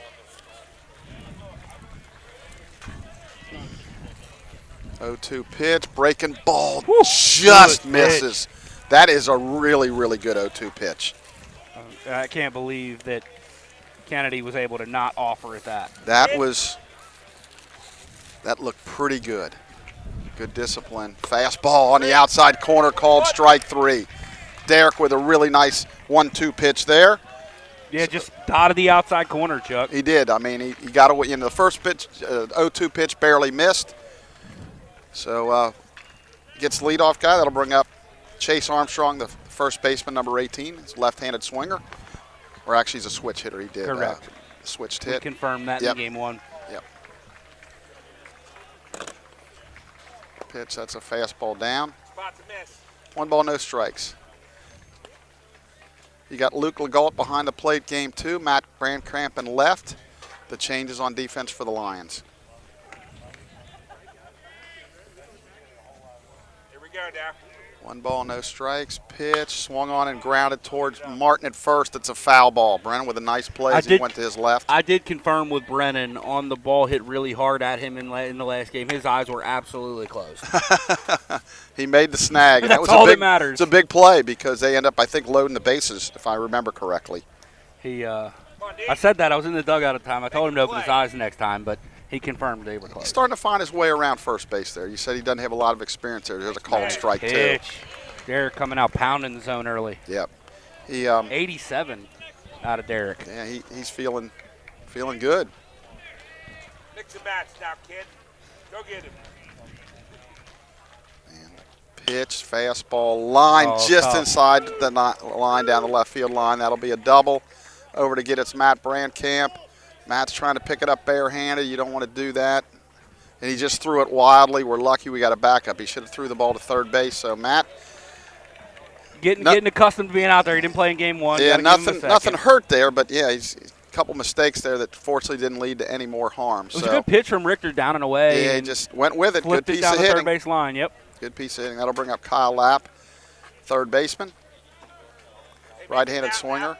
0-2 pitch, breaking ball, just misses. That is a really, really good 0-2 pitch. I can't believe that Kennedy was able to not offer it that. That looked pretty good. Good discipline. Fastball on the outside corner, called strike 3. Derek with a really nice 1-2 pitch there. Yeah, just dotted the outside corner, Chuck. He did. I mean, he got away. The first pitch, 0-2 pitch, barely missed. So gets leadoff guy. That'll bring up Chase Armstrong, the first baseman, number 18. He's a left-handed swinger. Or actually, he's a switch hitter. He did. Correct. Switched We hit. confirmed that in game 1. Yep. Pitch, that's a fastball down. Spot to miss. 1 ball, no strikes. You got Luke Legault behind the plate, game 2. Matt Brandcamp in left. The changes on defense for the Lions. Here we go now. 1 ball, no strikes. Pitch, swung on and grounded towards Martin at first. It's a foul ball. Brennan with a nice play as he went to his left. I did confirm with Brennan on the ball hit really hard at him in the last game. His eyes were absolutely closed. He made the snag. And That's that was all that matters. It's a big play because they end up, I think, loading the bases, if I remember correctly. I said that. I was in the dugout at the time. I told him to open his eyes next time, but he confirmed they were close. He's starting to find his way around first base there. You said he doesn't have a lot of experience there. There's a called strike, too. Pitch. Derek coming out pounding the zone early. Yep. He 87 out of Derek. Yeah, he's feeling good. Mix and match now, kid. Go get him. And pitch, fastball, line just tough. inside the line down the left field line. That'll be a double. Over to get it's Matt Brandcamp. Matt's trying to pick it up barehanded. You don't want to do that. And he just threw it wildly. We're lucky we got a backup. He should have threw the ball to third base. So Matt, Getting accustomed to being out there. He didn't play in game 1. yeah, Gotta give him a nothing second. hurt there, but yeah, he's a couple mistakes there that fortunately didn't lead to any more harm. It was a good pitch from Richter down and away. Yeah, he and just went with it. Good flipped it piece down of the third hitting. base line. Yep. Good piece of hitting. That'll bring up Kyle Lapp, third baseman, right-handed swinger.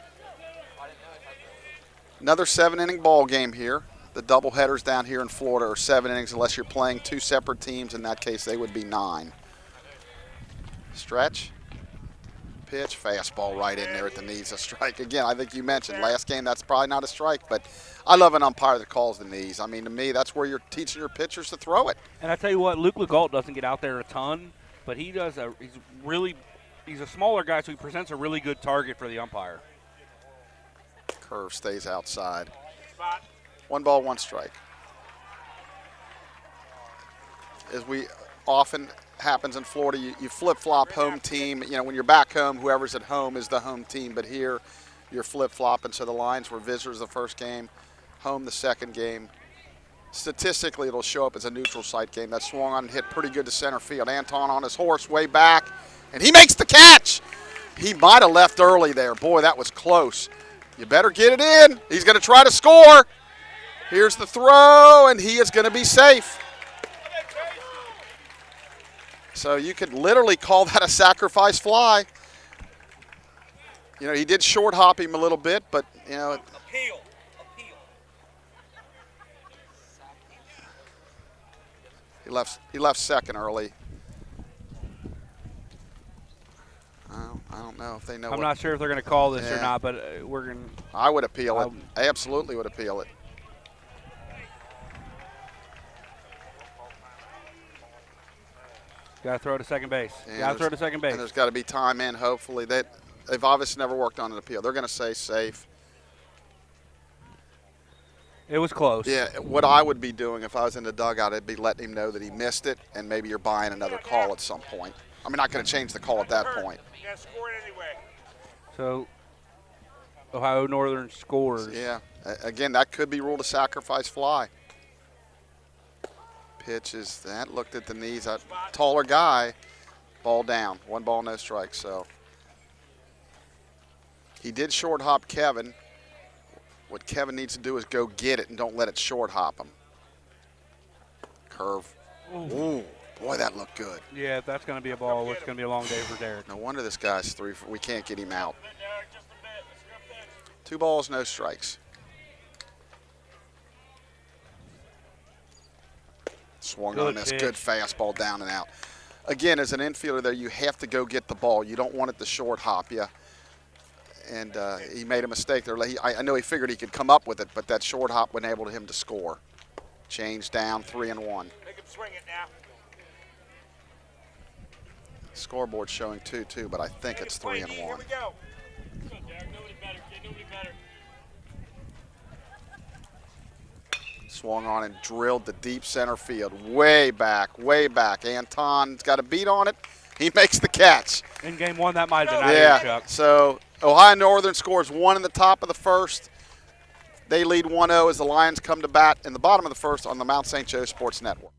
Another 7-inning ball game here. The doubleheaders down here in Florida are 7 innings unless you're playing 2 separate teams. In that case, they would be 9. Stretch. Pitch, fastball right in there at the knees. A strike. Again, I think you mentioned last game that's probably not a strike, but I love an umpire that calls the knees. I mean, to me, that's where you're teaching your pitchers to throw it. And I tell you what, Luke Legault doesn't get out there a ton, but he does. He's a smaller guy, so he presents a really good target for the umpire. Curve stays outside. Spot. 1 ball, 1 strike. As we often happens in Florida. You flip-flop home team. You know, when you're back home, whoever's at home is the home team. But here, you're flip-flopping. So the Lions were visitors the first game, home the second game. Statistically, it'll show up as a neutral site game. That swung on and hit pretty good to center field. Anton on his horse way back, and he makes the catch. He might have left early there. Boy, that was close. You better get it in. He's going to try to score. Here's the throw, and he is going to be safe. So you could literally call that a sacrifice fly. You know, he did short hop him a little bit, but, you know. Appeal. He left second early. I don't know if they know. I'm not sure if they're going to call this or Yeah. not, but we're going to. I would appeal it. I absolutely would appeal it. Got to throw to second base. And Got to throw to second base. And there's got to be time in, hopefully. They've obviously never worked on an appeal. They're going to say safe. It was close. Yeah, what I would be doing if I was in the dugout, I'd be letting him know that he missed it, and maybe you're buying another call at some point. I mean, not going to change the call at that point. You got to score it anyway. So Ohio Northern scores. Yeah. Again, that could be ruled a sacrifice fly. Pitches that, looked at the knees. A taller guy, ball down. 1 ball, no strikes. So he did short hop Kevin. What Kevin needs to do is go get it and don't let it short hop him. Curve. Ooh, boy, that looked good. Yeah, if that's going to be a ball, it's going to be a long day for Derek. No wonder this guy's 3 for. We can't get him out. Just a bit. Let's go there. 2 balls, no strikes. Swung Good on this pitch. good fastball down and out. Again, as an infielder there, you have to go get the ball. You don't want it to short hop you. And he made a mistake there. I know he figured he could come up with it, but that short hop enabled him to score. Change down, 3-1. Make him swing it now. Scoreboard showing 2-2, but I think it's 3-1. Here we go. Swung on and drilled to deep center field. Way back, way back. Anton's got a beat on it. He makes the catch. In game 1, that might have been out Yeah, of Chuck. so Ohio Northern scores 1 in the top of the first. They lead 1-0 as the Lions come to bat in the bottom of the first on the Mount St. Joe Sports Network.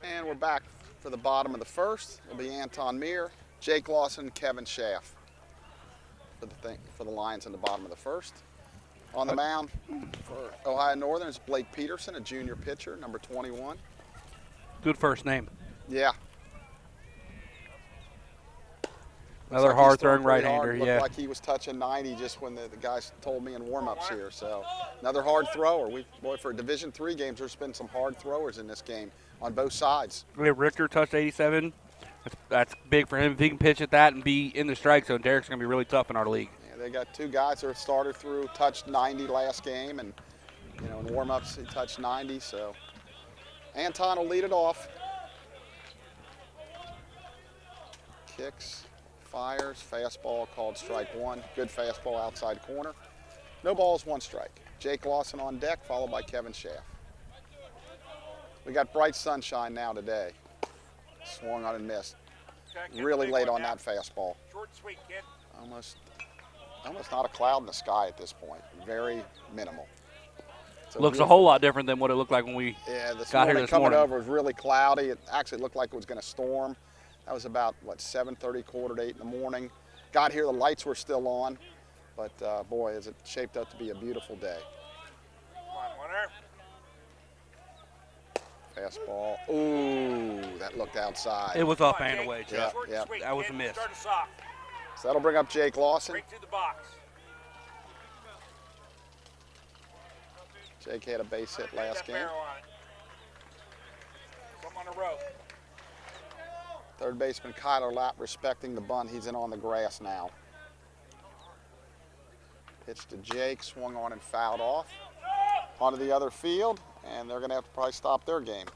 And we're back for the bottom of the first. It'll be Anton Meir, Jake Lawson, Kevin Schaff for the Lions in the bottom of the first. On the mound for Ohio Northern is Blake Peterson, a junior pitcher, number 21. Good first name. Yeah. Another Looks like he's hard-throwing throwing pretty right-hander, hard. Looked yeah. like he was touching 90 just when the guys told me in warm-ups here. So another hard thrower. Boy, for Division III games, there's been some hard throwers in this game on both sides. Richter touched 87. That's big for him. If he can pitch at that and be in the strike zone, Derek's going to be really tough in our league. Yeah, they got two guys that started through, touched 90 last game, and in warm-ups he touched 90. So Anton will lead it off. Kicks, fires, fastball called strike one. Good fastball outside corner. No balls, one strike. Jake Lawson on deck, followed by Kevin Schaff. We got bright sunshine now today. Swung on and missed. Really late on that fastball. Short and sweet, kid. Almost not a cloud in the sky at this point. Very minimal. Looks a whole lot different than what it looked like when we got here this coming morning. over was really cloudy. It actually looked like it was going to storm. That was about, 7:30, quarter to 8 in the morning. Got here, the lights were still on. But, boy, is it shaped up to be a beautiful day. Come on, winner. Fastball. Ooh, that looked outside. It was up and away, Yeah, Jeff. Short and yeah. sweet, That was kid. a miss. Start us off. So that'll bring up Jake Lawson. Straight to the box. Jake had a base hit last That game. barrel on it. Come on the rope. Third baseman Kyler Lapp respecting the bunt. He's in on the grass now. Pitch to Jake, swung on and fouled off. Onto the other field, and they're going to have to probably stop their game.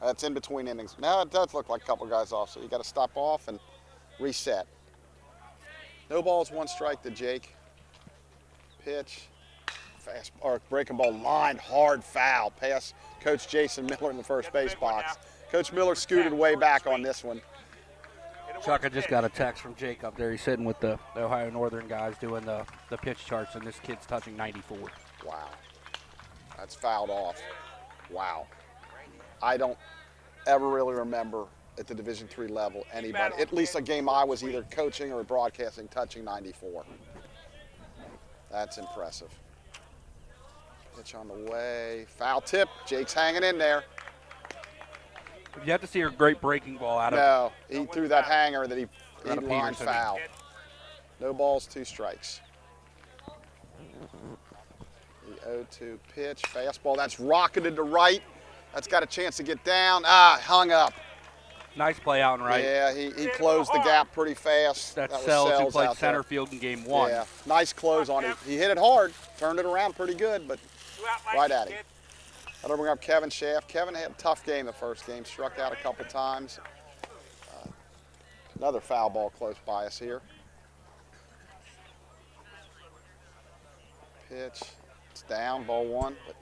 That's in between innings. Now it does look like a couple guys off, so you got to stop off and reset. No balls, one strike to Jake. Pitch, fast or breaking ball, lined hard foul past Coach Jason Miller in the first base box. Coach Miller scooted way back on this one. Chuck, I just got a text from Jake up there. He's sitting with the Ohio Northern guys doing the pitch charts, and this kid's touching 94. Wow. That's fouled off. Wow. I don't ever really remember at the Division III level anybody, at least a game I was either coaching or broadcasting, touching 94. That's impressive. Pitch on the way. Foul tip. Jake's hanging in there. You have to see a great breaking ball out of No, he threw that hanger that he Out of lined Peterson. foul. No balls, two strikes. The 0-2 pitch, fastball. That's rocketed to right. That's got a chance to get down. Hung up. nice play out and right. Yeah, he closed the gap pretty fast. That was Sells, who played out center there. field in game one. Yeah, nice close on it. He hit it hard, turned it around pretty good, but Two out like right it, at him. kid. that'll bring up Kevin Schaff. Kevin had a tough game the first game, struck out a couple times. Another foul ball close by us here. Pitch, it's down, ball one. But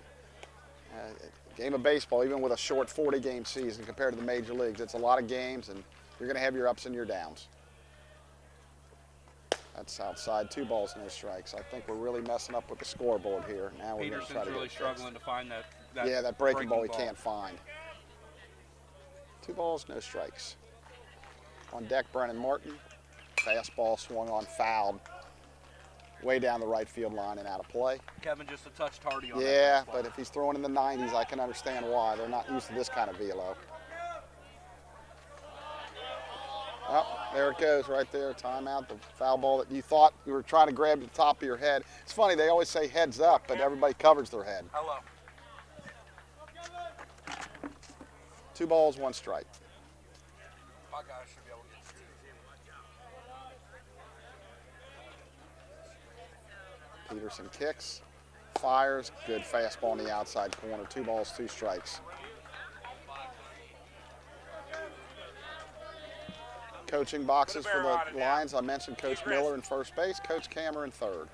game of baseball, even with a short 40-game season compared to the major leagues, it's a lot of games, and you're going to have your ups and your downs. That's outside, 2 balls, no strikes. I think we're really messing up with the scoreboard here. Now we're going to try Peterson's to really get struggling to find that yeah, that breaking ball he can't find. 2 balls, no strikes. On deck, Brennan Martin. Fastball swung on, fouled. Way down the right field line and out of play. Kevin just a touch tardy on Yeah, that. but if he's throwing in the 90s, I can understand why. They're not used to this kind of velo. Oh, there it goes right there. Timeout. The foul ball that you thought you were trying to grab to the top of your head. It's funny, they always say heads up, but everybody covers their head. Hello. 2 balls, 1 strike. My guys should be able to get Peterson kicks, fires, good fastball on the outside corner. 2 balls, 2 strikes. Coaching boxes for the Lions. I mentioned Coach Miller in first base, Coach Kammer in third.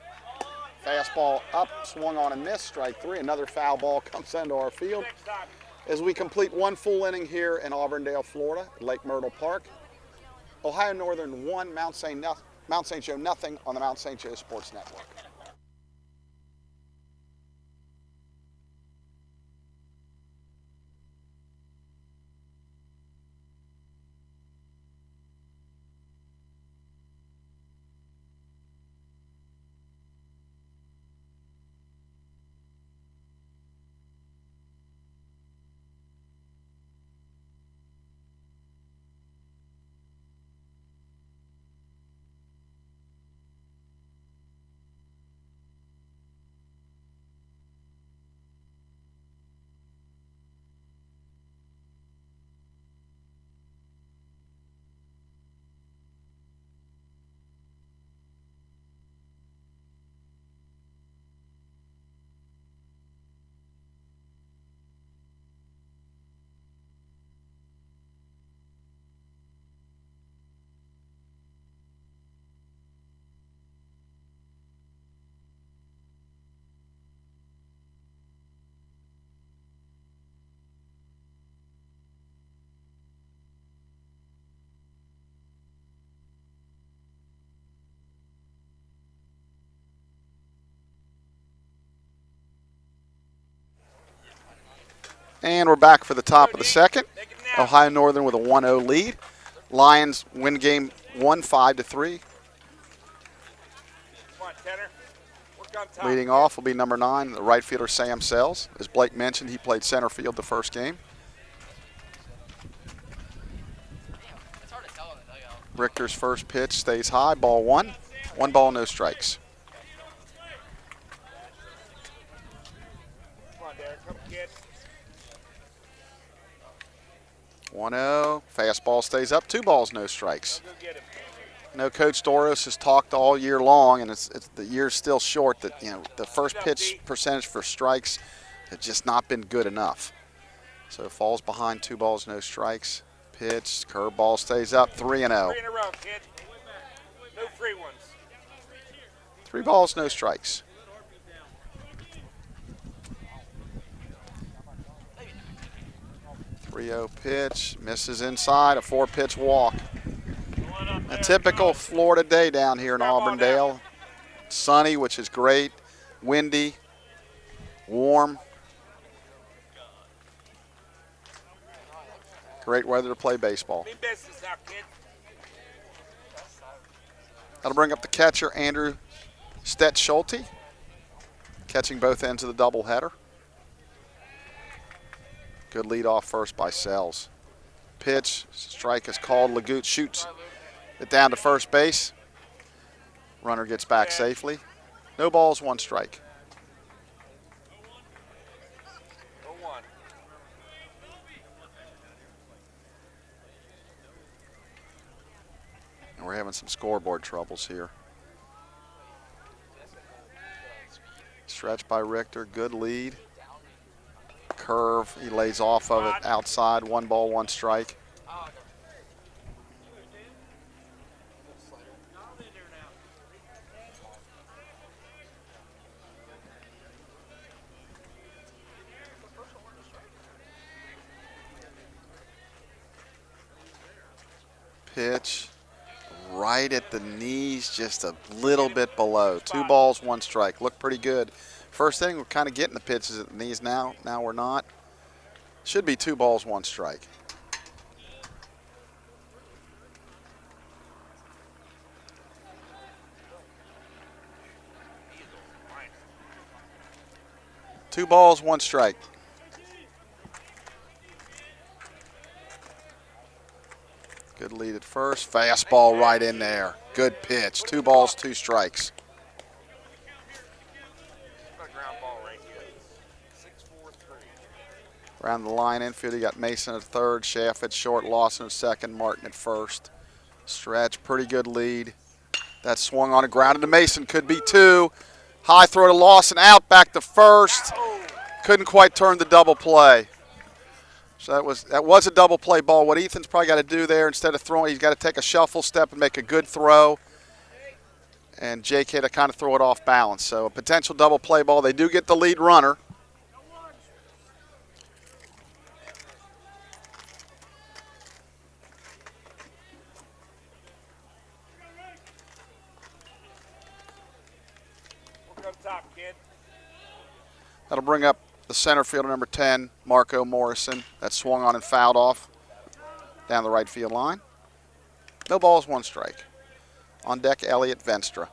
Fastball up, swung on and missed, strike 3. Another foul ball comes into our field as we complete 1 full inning here in Auburndale, Florida, at Lake Myrtle Park. Ohio Northern 1, Mount St. Joe nothing on the Mount St. Joe Sports Network. And we're back for the top of the second. Ohio Northern with a 1-0 lead. Lions win game 1, 5-3. Come on, Tanner. Work on top. Leading off will be number 9, the right fielder Sam Sells. As Blake mentioned, he played center field the first game. Richter's first pitch stays high, ball 1. 1 ball, no strikes. Come on, Derek. Come, kid. 1-0. Fastball stays up. 2 balls, no strikes. Go get him. I know Coach Doros has talked all year long, and the year's still short. That the first pitch percentage for strikes has just not been good enough. So falls behind. 2 balls, no strikes. Pitch, curveball stays up. 3-0. 3 in a row, kid. No free ones. 3 balls, no strikes. 3-0 pitch, misses inside, a 4-pitch walk. A typical Florida day down here in Auburndale. Sunny, which is great, windy, warm. Great weather to play baseball. Mean business now, kid. That'll bring up the catcher, Andrew Schulte, catching both ends of the doubleheader. Good lead off first by Sells. Pitch, strike is called. Lagut shoots it down to first base. Runner gets back safely. No balls, 1 strike. 0-1. And we're having some scoreboard troubles here. Stretch by Richter, good lead. Curve, he lays off of it outside. 1 ball, 1 strike. Pitch right at the knees, just a little bit below. 2 balls, 1 strike. Looked pretty good. First thing, we're kind of getting the pitches at the knees now. Now we're not. Should be 2 balls, 1 strike. Two balls, 1 strike. Good lead at first. Fastball right in there. Good pitch. 2 balls, 2 strikes. Ground ball right here. 6-4-3. Around the line infield, you got Mason at third, Schaff at short, Lawson at second, Martin at first. Stretch, pretty good lead. That swung on a ground into Mason, could be 2. High throw to Lawson, out, back to first. Couldn't quite turn the double play. So that was a double play ball. What Ethan's probably got to do there, instead of throwing, he's got to take a shuffle step and make a good throw. And Jake had to kind of throw it off balance. So a potential double play ball. They do get the lead runner. Work on top, kid. That'll bring up the center fielder, number 10, Marco Morrison. That swung on and fouled off down the right field line. No balls, 1 strike. On deck, Elliot Venstra.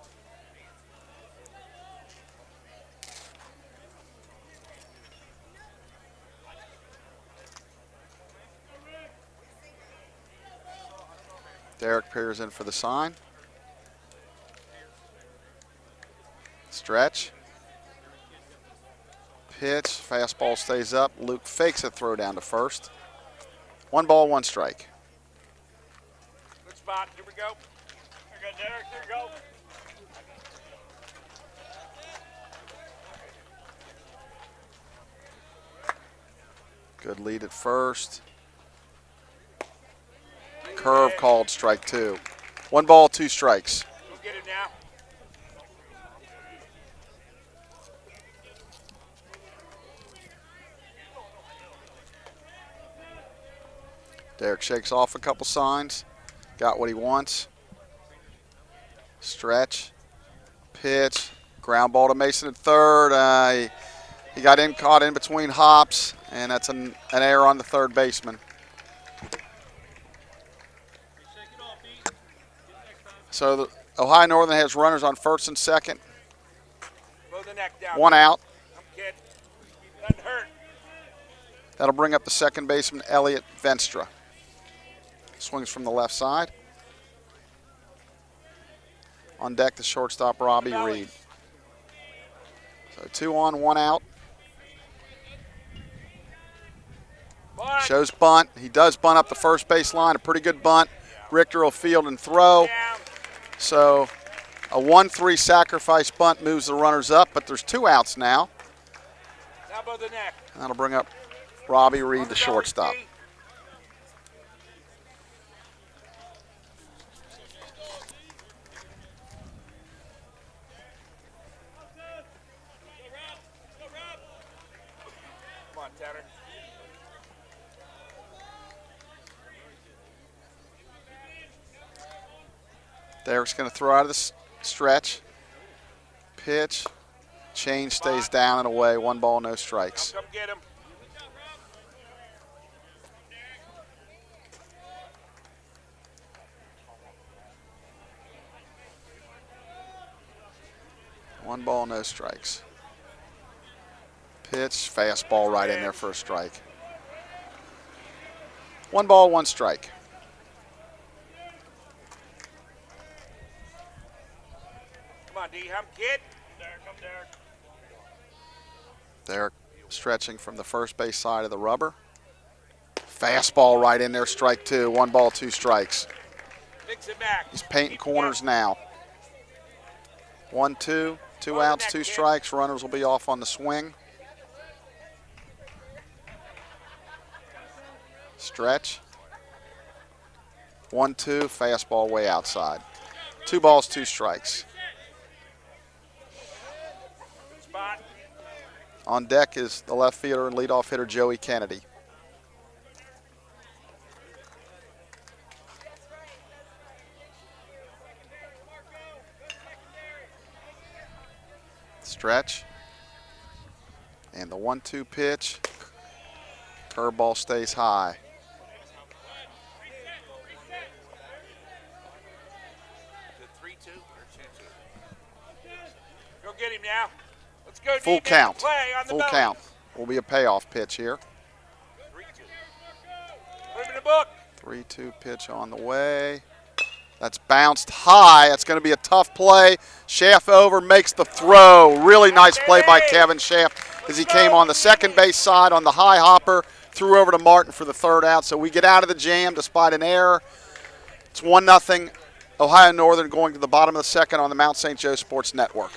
Derek peers in for the sign. Stretch. Pitch, fastball stays up. Luke fakes a throw down to first. 1 ball, 1 strike. Good spot. Here we go. Here we go, Derek. Here we go. Good lead at first. Curve called, strike 2. 1 ball, 2 strikes. Go get him now. Derek shakes off a couple signs. Got what he wants. Stretch. Pitch. Ground ball to Mason at third. He got caught in between hops, and that's an error on the third baseman. So the Ohio Northern has runners on first and second. Blow the neck down. One out. Come, kid. Doesn't hurt. That'll bring up the second baseman, Elliot Venstra. Swings from the left side. On deck, the shortstop, Robbie Reed. So 2 on, 1 out. Bunt. Shows bunt. He does bunt up the first base line. A pretty good bunt. Richter will field and throw. Down. So a 1-3 sacrifice bunt moves the runners up, but there's 2 outs now. Now blow the neck. And that'll bring up Robbie Reed, the shortstop. Come on, Tanner. Derek's going to throw out of the stretch. Pitch. Change stays down and away. 1 ball, no strikes. Come get him. One ball, no strikes. Pitch, fastball right in there for a strike. 1 ball, 1 strike. Come on, D-Hum, kid. Derek, come, Derek. Derek stretching from the first base side of the rubber. Fastball right in there, strike 2. 1 ball, 2 strikes. Mix it back. He's painting Keep it corners back. now. 1-2, 2 outs, 2 strikes. Runners will be off on the swing. Stretch. 1-2, fastball way outside. 2 balls, 2 strikes. Spot. On deck is the left fielder and leadoff hitter Joey Kennedy. Stretch. And the 1-2 pitch. Curveball stays high. Is it 3-2 or 2-2? Go get him now. Let's go. Full D-Man, count. Play on the Full belly. count. Will be a payoff pitch here. 3-2. Put him in the book. 3-2 pitch on the way. That's bounced high. That's going to be a tough play. Schaff over, makes the throw. Really nice play by Kevin Schaff as he came on the second base side on the high hopper, threw over to Martin for the 3rd out. So we get out of the jam despite an error. It's 1-0 Ohio Northern going to the bottom of the 2nd on the Mount St. Joe Sports Network.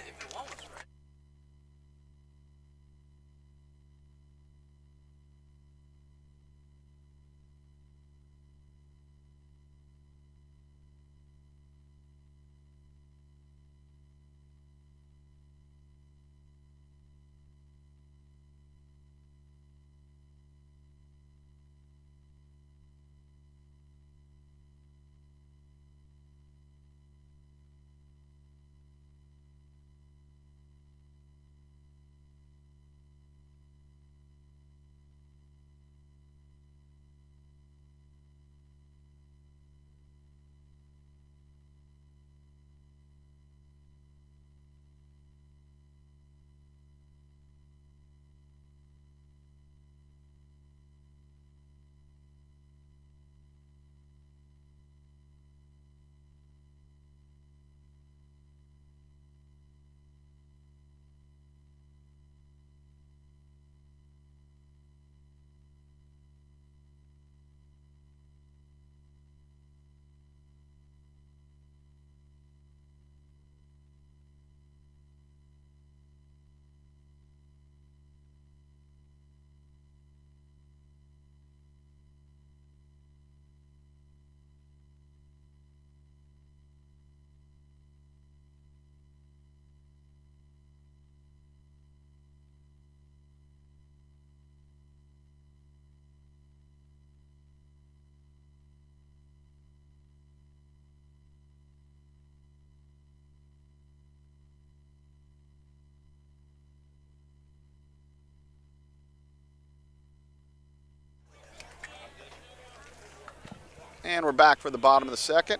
And we're back for the bottom of the second.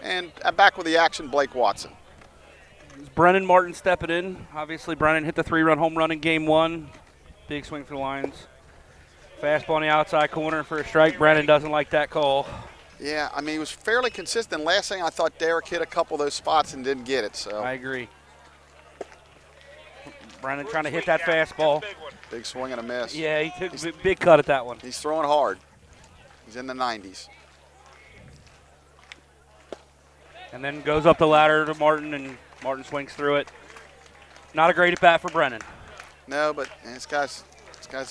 And back with the action, Blake Watson. Brennan Martin stepping in. Obviously, Brennan hit the 3-run home run in game 1. Big swing for the Lions. Fastball on the outside corner for a strike. Brennan doesn't like that call. Yeah, I mean, he was fairly consistent. Last thing I thought Derek hit a couple of those spots and didn't get it. So I agree. Brennan trying to hit that fastball. big swing and a miss. Yeah, he took a big cut at that one. He's throwing hard. He's in the 90s. And then goes up the ladder to Martin, and Martin swings through it. Not a great at bat for Brennan. No, but this guy's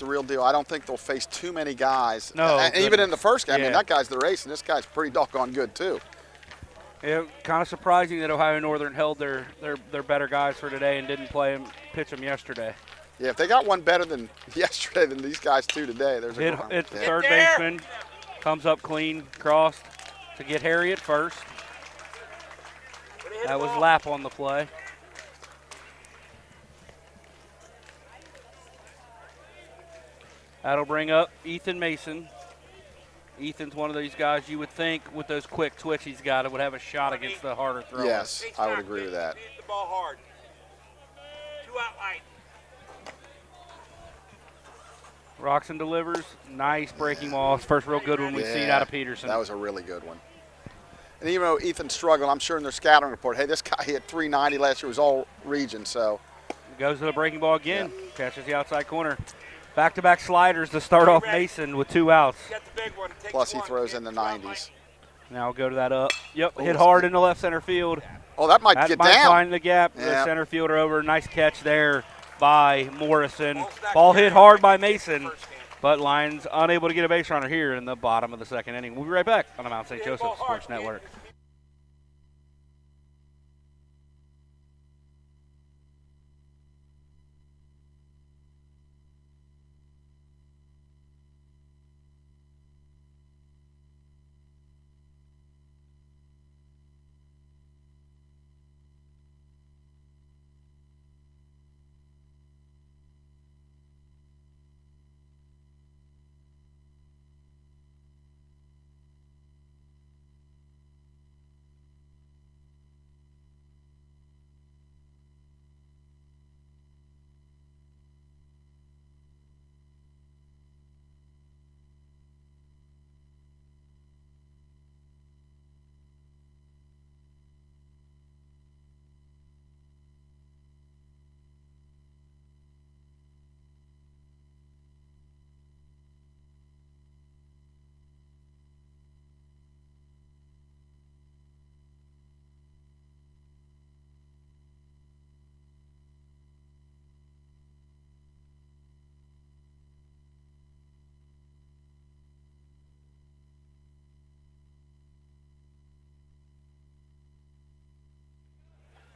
the real deal. I don't think they'll face too many guys. No, and even in the first game, I mean, Yeah. that guy's their ace, and this guy's pretty doggone good too. Yeah, kind of surprising that Ohio Northern held their better guys for today and didn't pitch them yesterday. Yeah, if they got one better than yesterday than these guys two today, there's a It's the yeah. third baseman. Comes up clean, crossed to get Harry at first. That was Lapp on the play. That'll bring up Ethan Mason. Ethan's one of these guys you would think with those quick twitch he's got, it would have a shot against the harder throwers. Yes, I would agree with that. Hit the ball hard. 2 out light. Roxon delivers. Nice breaking ball. First real good one we've seen out of Peterson. That was a really good one. And even though Ethan's struggling, I'm sure in their scouting report, hey, this guy hit 390 last year, was all region, so. Goes to the breaking ball again. Catches the outside corner. Back-to-back sliders to start off Mason with 2 outs. Got the big one. Take Plus the he one. throws in the 90s. Now we'll go to that up. Yep, Oh, hit hard in the left center field. Oh, that might That get might down. find the gap. Yeah. The center fielder over. Nice catch there by Morrison. Ball hit hard by Mason, but Lions unable to get a base runner here in the bottom of the second inning. We'll be right back on the Mount St. Joseph Sports Network.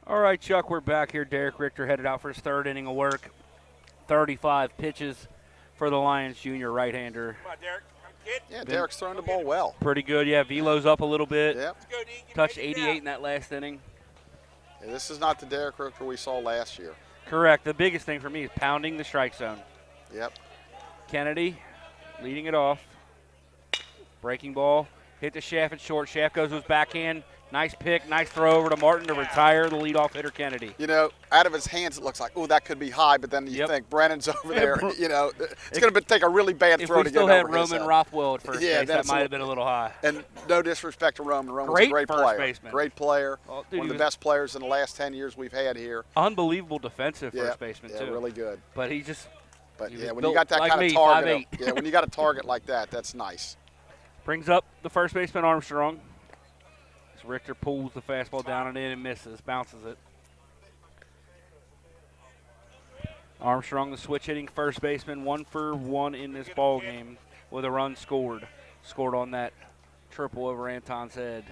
All right, Chuck, we're back here. Derek Richter headed out for his third inning of work. 35 pitches for the Lions junior right-hander. Come on, Derek. Come, kid. Yeah, Derek's throwing the ball well. Pretty good. Yeah, velo's up a little bit. Yep. Let's go, Dean. Get Touched ready to get 88 out. in that last inning. Yeah, this is not the Derek Richter we saw last year. Correct. The biggest thing for me is pounding the strike zone. Yep. Kennedy leading it off. Breaking ball. Hit the shaft at short. Shaft goes to his backhand. Nice pick. Nice throw over to Martin to retire the leadoff hitter Kennedy. You know, out of his hands it looks like, oh, that could be high, but then you Yep. think Brennan's over there. You know, it's going to take a really bad If throw we to still get had over his Roman head. Rothwell at first Yeah, base, that that's might have been a little high. And no disrespect to Roman. Roman's Great a great first player. baseman. Great player. Oh, dude, One he of the was best players in the last 10 years we've had here. unbelievable defensive Yeah, first baseman, yeah, too. really good. But he just But He yeah, was when built you got that like kind me, of target, 5'8". yeah, when you got a target like that, that's nice. brings up the first baseman Armstrong. As Richter pulls the fastball down and in and misses, bounces it. Armstrong, the switch hitting first baseman, 1 for 1 in this ball game with a run scored. Scored on that triple over Anton's head.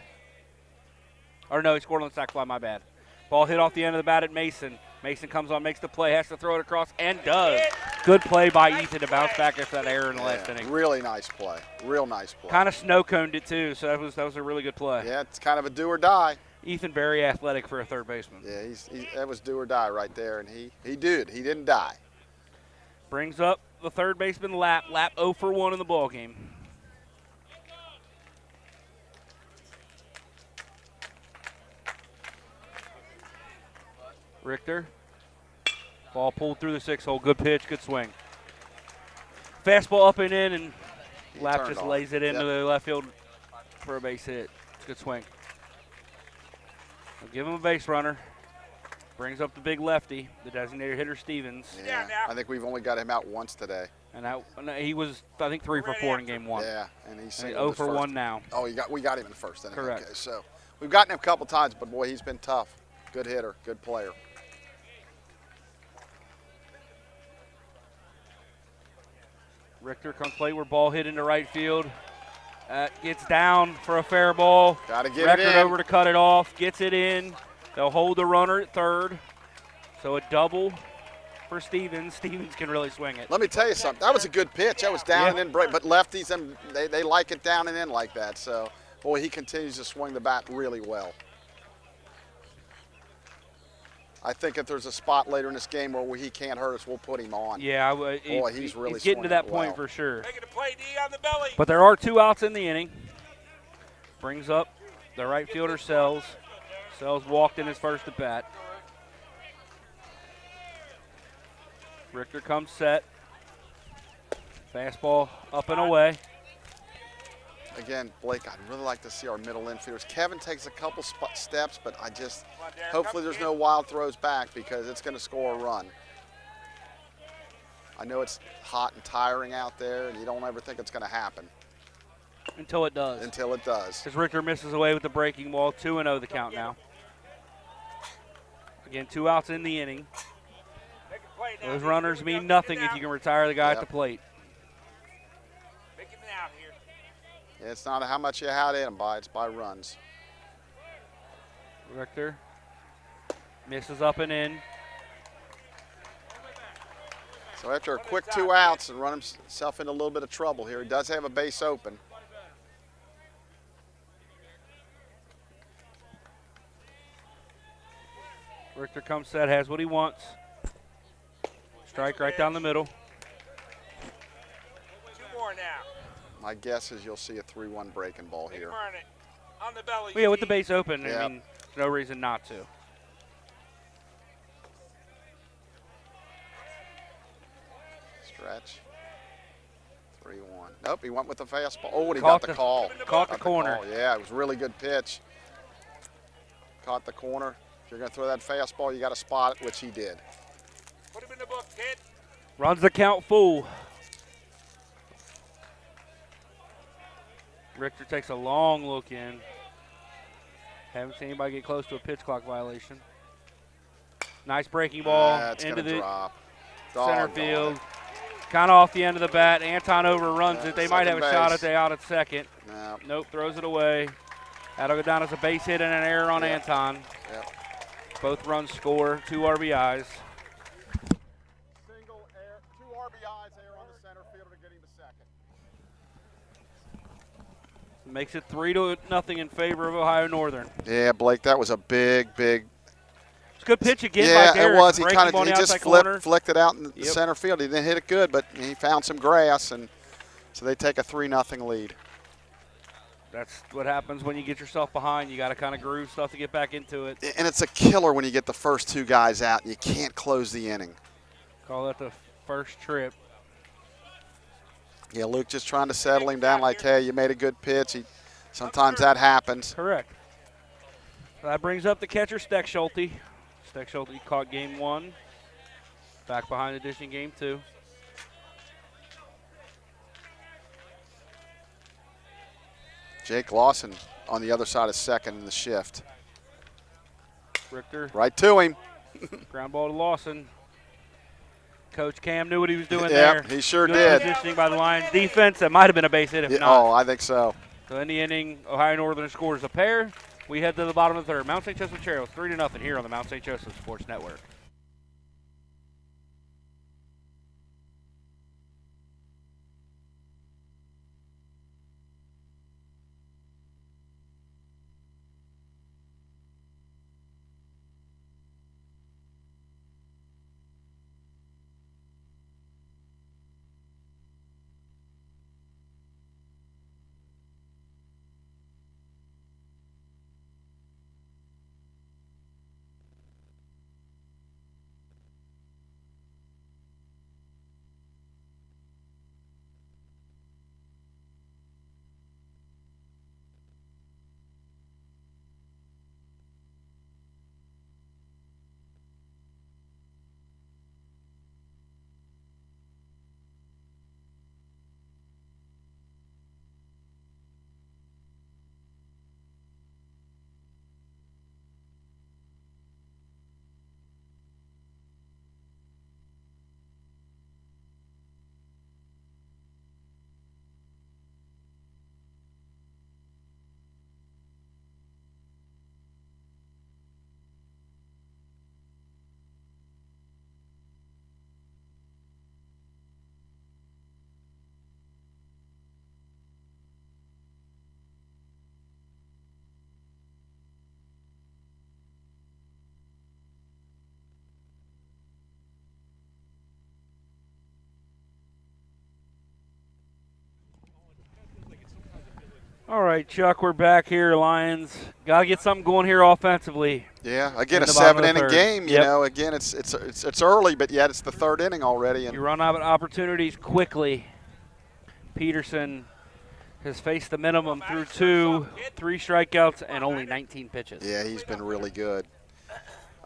Or no, he scored on the sac fly, my bad. Ball hit off the end of the bat at Mason. Mason comes on, makes the play, has to throw it across, and does. Good play by Ethan to bounce back after that error in the last inning. Really nice play. Real nice play. Kind of snow-coned it, too, so that was a really good play. Yeah, it's kind of a do or die. Ethan very athletic for a third baseman. Yeah, that was do or die right there, and he did. He didn't die. Brings up the third baseman, Lapp. Lapp 0 for 1 in the ball game. Richter. Ball pulled through the 6-hole. Good pitch, good swing. Fastball up and in, and Lapp turned just on lays it. it into Yep. the left field for a base hit. It's a good swing. I'll give him a base runner. Brings up the big lefty, the designated hitter Stevens. Yeah, I think we've only got him out once today. And he was, I think, 3 for 4 in game 1. Yeah, and he's And singled 0 his for first. 1 now. Oh, we got him in the first inning. Correct. Okay, so we've gotten him a couple times, but boy, he's been tough. Good hitter, good player. Richter comes plate where ball hit into right field. Gets down for a fair ball. Got to get Record it in. over to cut it off. Gets it in. They'll hold the runner at third. So a double for Stevens. Stevens can really swing it. Let me tell you something. That was a good pitch. That was down Yeah. and in break. But lefties, they like it down and in like that. So, boy, he continues to swing the bat really well. I think if there's a spot later in this game where he can't hurt us, we'll put him on. Yeah, Boy, he's really getting to swinging that it point well. for sure. Making a play, D on the belly. But there are 2 outs in the inning. Brings up the right fielder, Sells. Sells walked in his first at bat. Richter comes set. Fastball up and away. Again, Blake, I'd really like to see our middle infielders. Kevin takes a couple steps, but hopefully there's no wild throws back because it's going to score a run. I know it's hot and tiring out there, and you don't ever think it's going to happen. Until it does. Until it does. Because Richter misses away with the breaking ball. 2-0 the count now. Again, 2 outs in the inning. Make a play now, Those D. runners Here we go. mean nothing Get it if you now. can retire the guy at Yep. the plate. Make it out here. It's not how much you had in them by, it's by runs. Richter misses up and in. So after a quick 2 outs and run himself into a little bit of trouble here, he does have a base open. Richter comes set, has what he wants. Strike right down the middle. 2 more now. My guess is you'll see a 3-1 breaking ball Big here. burn it. On the belly. Well, yeah, with the D. base open, Yeah. I mean, no reason not to. Stretch. 3-1. Nope, he went with the fastball. Oh, and he Caught got the the- call. Caught the Got corner. call. Yeah, it was a really good pitch. Caught the corner. If you're going to throw that fastball, you got to spot it, which he did. Put him in the book, kid. Runs the count full. Richter takes a long look in. Haven't seen anybody get close to a pitch clock violation. Nice breaking ball That's into going to the drop. center Doggone field. it. Kind of off the end of the bat. Anton overruns Yeah, it. They might have second a shot base. at the out at second. No. Nope, throws it away. That'll go down as a base hit and an error on Yeah. Anton. Yep. Both runs score, 2 RBIs. Single error, 2 RBIs there on the center fielder to get him to second. Makes it 3-0 in favor of Ohio Northern. Yeah, Blake, that was a big. It's a good pitch again Yeah, by Derek. it was. He Breaking kind ball of on the just outside corner. flicked it out in the Yep. center field. He didn't hit it good, but he found some grass, and so they take a 3-0 lead. That's what happens when you get yourself behind. You got to kind of groove stuff to get back into it. And it's a killer when you get the first 2 guys out and you can't close the inning. Call that the first trip. Yeah, Luke just trying to settle him down like, hey, you made a good pitch. Sometimes that happens. Correct. So that brings up the catcher, Steckschulte. Steckschulte caught game 1. Back behind the dish in game 2. Jake Lawson on the other side of second in the shift. Richter, Right to him. ground ball to Lawson. Coach Cam knew what he was doing Yeah, there. he sure Good did. positioning by the Lions defense. That might have been a base hit if Yeah, not. oh, I think so. So in the inning, Ohio Northern scores a pair. We head to the bottom of the third. Mount St. Joseph Charros 3-0 here on the Mount St. Joseph Sports Network. All right, Chuck, we're back here. Lions got to get something going here offensively. Yeah, again, In a the bottom of the 7-inning third. game. You Yep. know, again, it's early, but yet it's the 3rd inning already. And You run out of opportunities quickly. Peterson has faced the minimum through 2, 3 strikeouts, and only 19 pitches. yeah, he's been really good.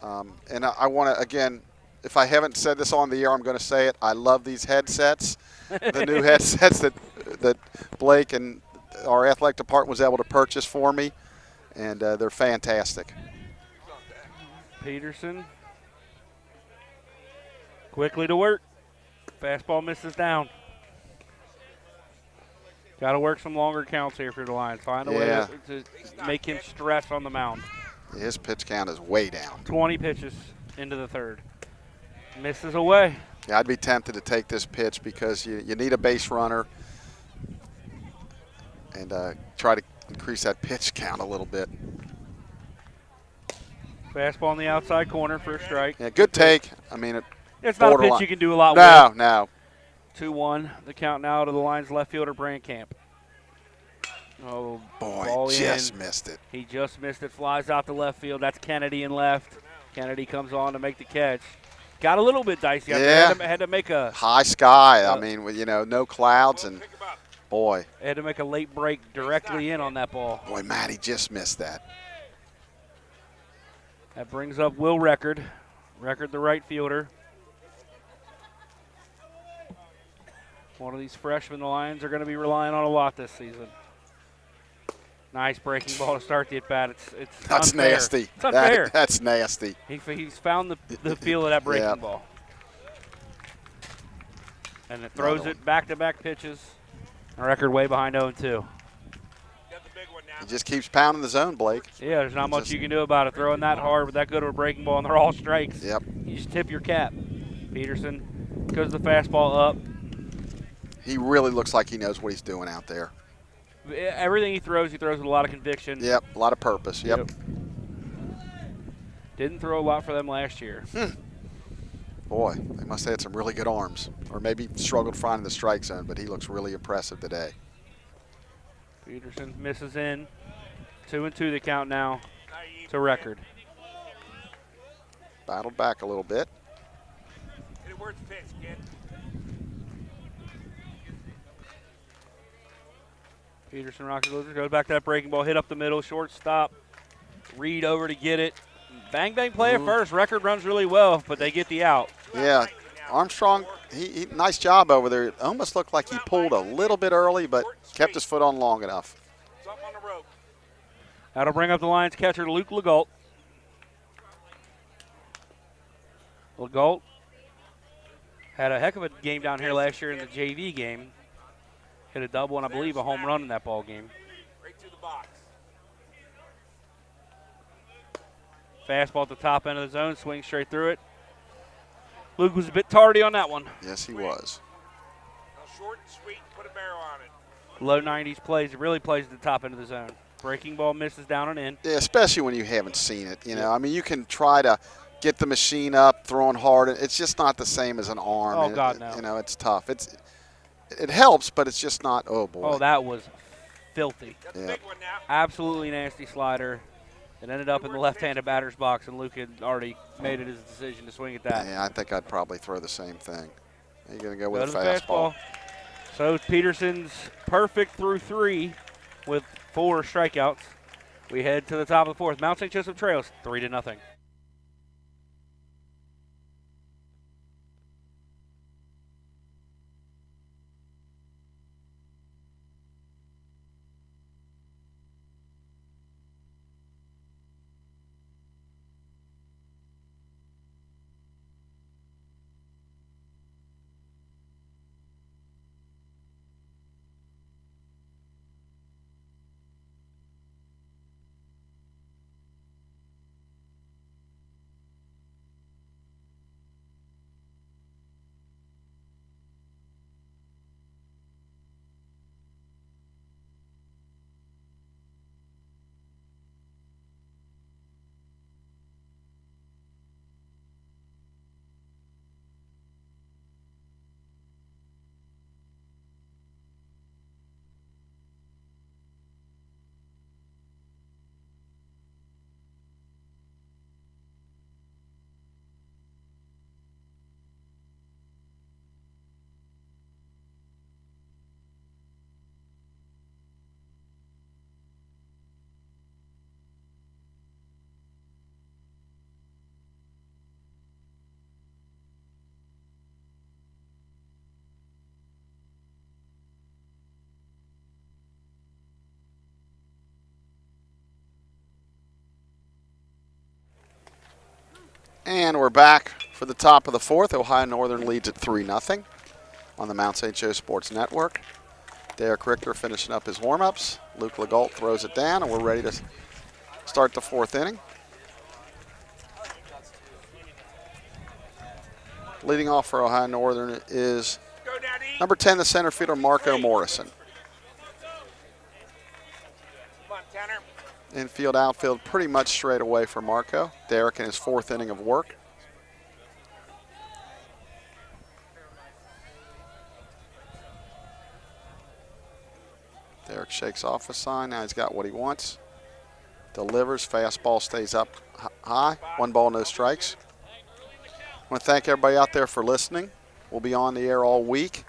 And I want to, again, if I haven't said this on the air, I'm going to say it. I love these headsets, the new headsets that Blake and our athletic department was able to purchase for me, and they're fantastic. Peterson quickly to work. Fastball misses down. Got to work some longer counts here for the Lions. Find a way to make him stress on the mound. His pitch count is way down. 20 pitches into the 3rd. Misses away. Yeah, I'd be tempted to take this pitch because you need a base runner and try to increase that pitch count a little bit. Fastball on the outside corner for a strike. Yeah, good take. I mean, It's not a pitch borderline. you can do a lot with. No. 2-1. The count now to the Lions left fielder, Brandcamp. Oh, Boy, ball just in. missed it. He just missed it. Flies out to left field. That's Kennedy in left. Kennedy comes on to make the catch. Got a little bit dicey out there. Had to make a High sky. I mean, with, no clouds, and boy. Had to make a late break directly in on that ball. Boy, Matty just missed that. That brings up Will Record. Record, the right fielder. One of these freshmen the Lions are going to be relying on a lot this season. Nice breaking ball to start the at-bat. It's That's unfair. nasty. It's unfair. That's nasty. He's found the feel of that breaking ball. And it throws it back-to-back pitches. A record way behind 0-2. He just keeps pounding the zone, Blake. Yeah, there's not much you can do about it. Throwing that hard with that good of a breaking ball, and they're all strikes. Yep. You just tip your cap. Peterson goes the fastball up. He really looks like he knows what he's doing out there. Everything he throws with a lot of conviction. Yep, a lot of purpose. Yep. Didn't throw a lot for them last year. Boy, they must have had some really good arms. Or maybe struggled finding the strike zone, but he looks really impressive today. Peterson misses in. 2-2 the count now to Record. Battled back a little bit. Hit it where it's pitched, kid. Peterson rocket loser goes back to that breaking ball, hit up the middle, shortstop. Reed over to get it. Bang, bang play at first. Record runs really well, but they get the out. Yeah, Armstrong, he nice job over there. It almost looked like he pulled a little bit early, but kept his foot on long enough. Something on the rope. That'll bring up the Lions catcher, Luke Legault. Legault had a heck of a game down here last year in the JV game. Hit a double and I believe a home run in that ball game. Right to the box. Fastball at the top end of the zone, swing straight through it. Luke was a bit tardy on that one. Yes, he was. Now short and sweet, put a barrel on it. Low 90s plays, it really plays at the top end of the zone. Breaking ball misses down and in. Yeah, especially when you haven't seen it. I mean, you can try to get the machine up, throwing hard. It's just not the same as an arm. Oh, God, no. It's tough. It helps, but it's just not. Oh boy. Oh, that was filthy. Got the big one now. Absolutely nasty slider. It ended up in the left-handed batter's box, and Luke had already made it his decision to swing at that. Yeah, I think I'd probably throw the same thing. You're going to go with Go a to the fastball. So Peterson's perfect through 3 with 4 strikeouts. We head to the top of the 4th. Mount St. Joseph trails 3-0. And we're back for the top of the fourth. Ohio Northern leads at 3-0 on the Mount St. Joe Sports Network. Derek Richter finishing up his warm-ups. Luke Legault throws it down, and we're ready to start the fourth inning. Leading off for Ohio Northern is number 10, the center fielder, Marco Morrison. Come on, Tanner. Infield, outfield, pretty much straight away for Marco. Derek in his fourth inning of work. Derek shakes off a sign. Now he's got what he wants. Delivers. Fastball stays up high. 1 ball, no strikes. I want to thank everybody out there for listening. We'll be on the air all week.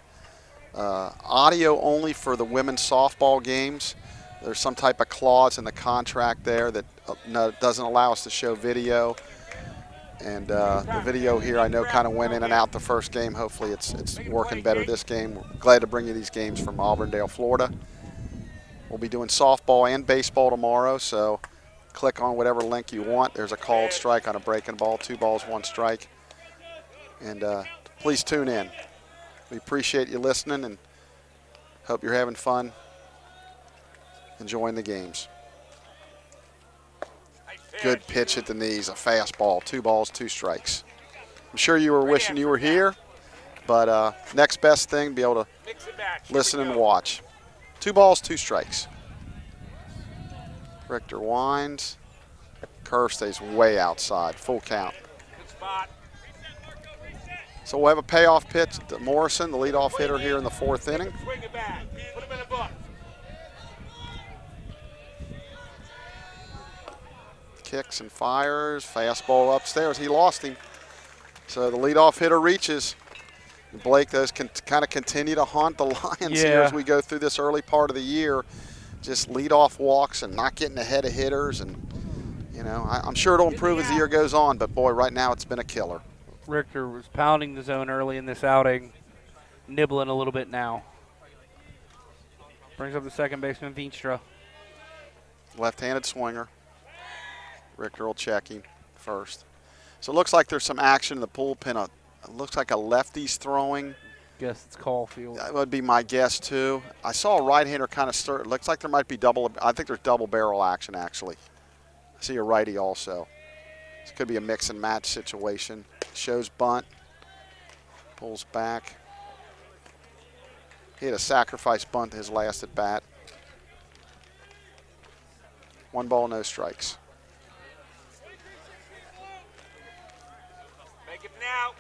Audio only for the women's softball games. There's some type of clause in the contract there that doesn't allow us to show video. And the video here I know kind of went in and out the first game. Hopefully it's working better this game. We're glad to bring you these games from Auburndale, Florida. We'll be doing softball and baseball tomorrow, so click on whatever link you want. There's a called strike on a breaking ball, 2 balls, 1 strike. And please tune in. We appreciate you listening and hope you're having fun enjoying the games. Good pitch at the knees, a fastball, 2 balls, 2 strikes. I'm sure you were wishing you were here, but next best thing, be able to listen and watch. 2 balls, 2 strikes. Richter winds. Curve stays way outside, full count. Good spot. So we'll have a payoff pitch to Morrison, the leadoff hitter here in the 4th inning. Swing it back. Put him in a book. Kicks and fires, fastball upstairs. He lost him. So the leadoff hitter reaches. Blake, those can kind of continue to haunt the Lions here as we go through this early part of the year. Just leadoff walks and not getting ahead of hitters. And, you know, I'm sure it'll improve as the year goes on. But, boy, right now it's been a killer. Richter was pounding the zone early in this outing, nibbling a little bit now. Brings up the second baseman, Veenstra. Left-handed swinger. Richter will check him first. So it looks like there's some action in the bullpen. It looks like a lefty's throwing. Guess it's Caulfield. That would be my guess, too. I saw a right-hander kind of stir. It looks like there might be I think there's double barrel action, actually. I see a righty also. This could be a mix and match situation. Shows bunt. Pulls back. He had a sacrifice bunt his last at bat. 1 ball, no strikes. Make it now.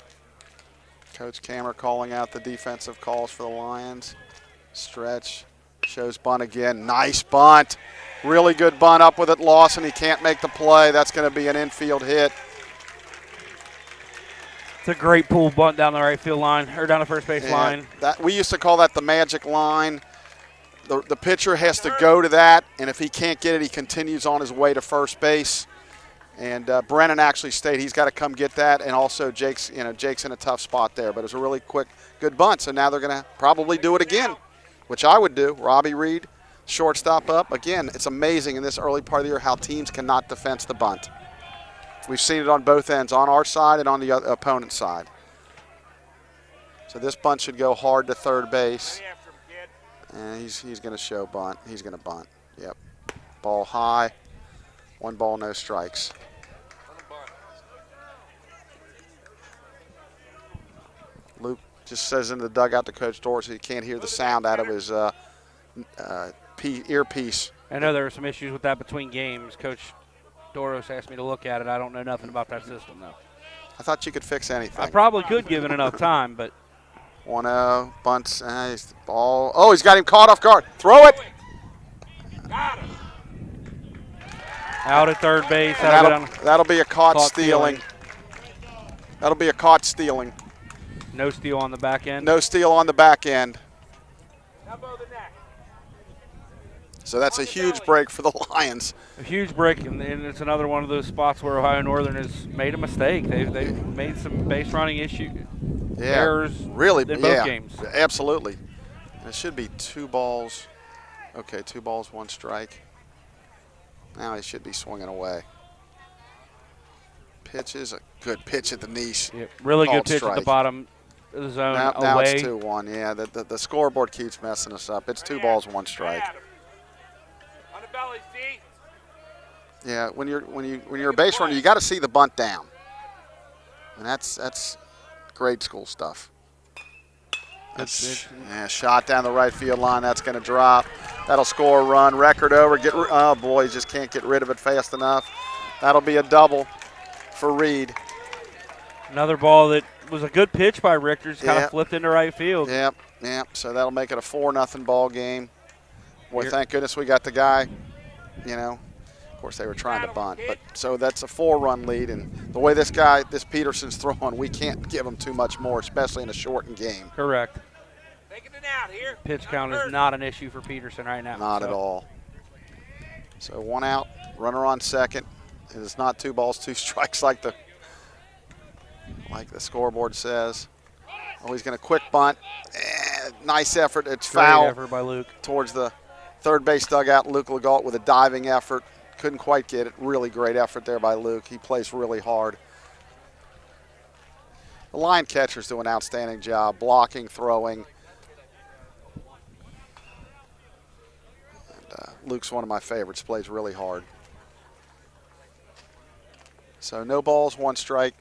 Coach Kammer calling out the defensive calls for the Lions. Stretch. Shows bunt again. Nice bunt. Really good bunt up with it. Lawson, he can't make the play. That's going to be an infield hit. It's a great pull bunt down the right field line, or down the first base line. We used to call that the magic line. The pitcher has to go to that, and if he can't get it, he continues on his way to first base. And Brennan actually stayed. He's got to come get that, and also Jake's in a tough spot there. But it was a really quick, good bunt. So now they're going to probably do it again, which I would do. Robbie Reed, shortstop up. Again, it's amazing in this early part of the year how teams cannot defense the bunt. We've seen it on both ends, on our side and on the opponent's side. So this bunt should go hard to third base. And he's going to show bunt. He's going to bunt. Yep. Ball high. 1 ball, no strikes. Luke just says in the dugout to Coach Dorsey he can't hear the sound out of his earpiece. I know there were some issues with that between games. Coach Doros asked me to look at it. I don't know nothing about that system, though. I thought you could fix anything. I probably could given enough time, but. 1-0, bunts, ball. Oh, he's got him caught off guard. Throw it. Got him. Out at third base. That'll be a caught stealing. That'll be a caught stealing. No steal on the back end. No steal on the back end. Elbow the neck. So that's a huge break for the Lions. A huge break, and it's another one of those spots where Ohio Northern has made a mistake. They've made some base running errors really, in both games. Absolutely. And it should be 2 balls. Okay, 2 balls, 1 strike. Now he should be swinging away. pitches. A good pitch at the knees. Yep. Really good Called pitch at the strike. bottom of the zone Now away. it's 2-1. Yeah, the scoreboard keeps messing us up. It's 2 balls, 1 strike. On the belly, see? Yeah, when you're a base runner, you got to see the bunt down, and that's grade school stuff. That's shot down the right field line. That's going to drop. That'll score a run. Record over. Oh boy, just can't get rid of it fast enough. That'll be a double for Reed. Another ball that was a good pitch by Richter. Just kind Yeah. of flipped into right field. Yep. So that'll make it a 4-0 ball game. Boy, Here. thank goodness we got the guy. Of course they were trying to bunt, but so that's a 4-run lead. And the way this Peterson's throwing, we can't give him too much more, especially in a shortened game. Correct. Taking it out here. Pitch count is not an issue for Peterson right now. Not at all. So 1 out, runner on second. It is not 2 balls, 2 strikes like the scoreboard says. Oh, he's going to quick bunt. Nice effort. It's Great foul effort by Luke. towards the third base dugout. Luke Legault with a diving effort. Couldn't quite get it. Really great effort there by Luke. He plays really hard. The line catchers do an outstanding job blocking, throwing. And Luke's one of my favorites. Plays really hard. So no balls, 1 strike.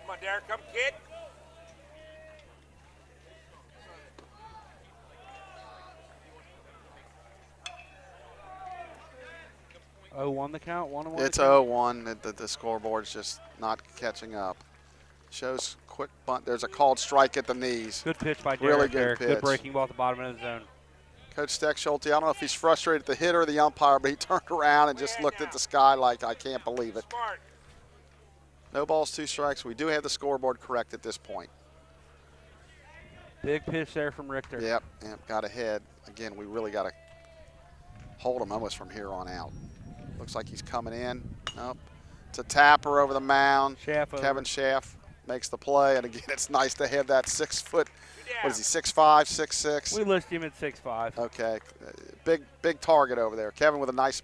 Come on, Derek. Come, kid. 0-1 the count. 1-1. It's 0-1. The scoreboard's just not catching up. Shows quick bunt. There's a called strike at the knees. Good pitch by Derek. Really good there. pitch. Good breaking ball at the bottom of the zone. Coach Steckschulte, I don't know if he's frustrated at the hitter or the umpire, but he turned around and just looked at the sky like, I can't believe it. Smart. No balls, 2 strikes. We do have the scoreboard correct at this point. Big pitch there from Richter. Yep, got ahead. Again, we really got to hold him almost from here on out. Looks like he's coming in. Nope. It's a tapper over the mound. Schaff over. Kevin Schaff makes the play, and again, it's nice to have that 6 foot. What is he, 6'5", 6'6"? We list him at 6'5". Okay, big target over there. Kevin with a nice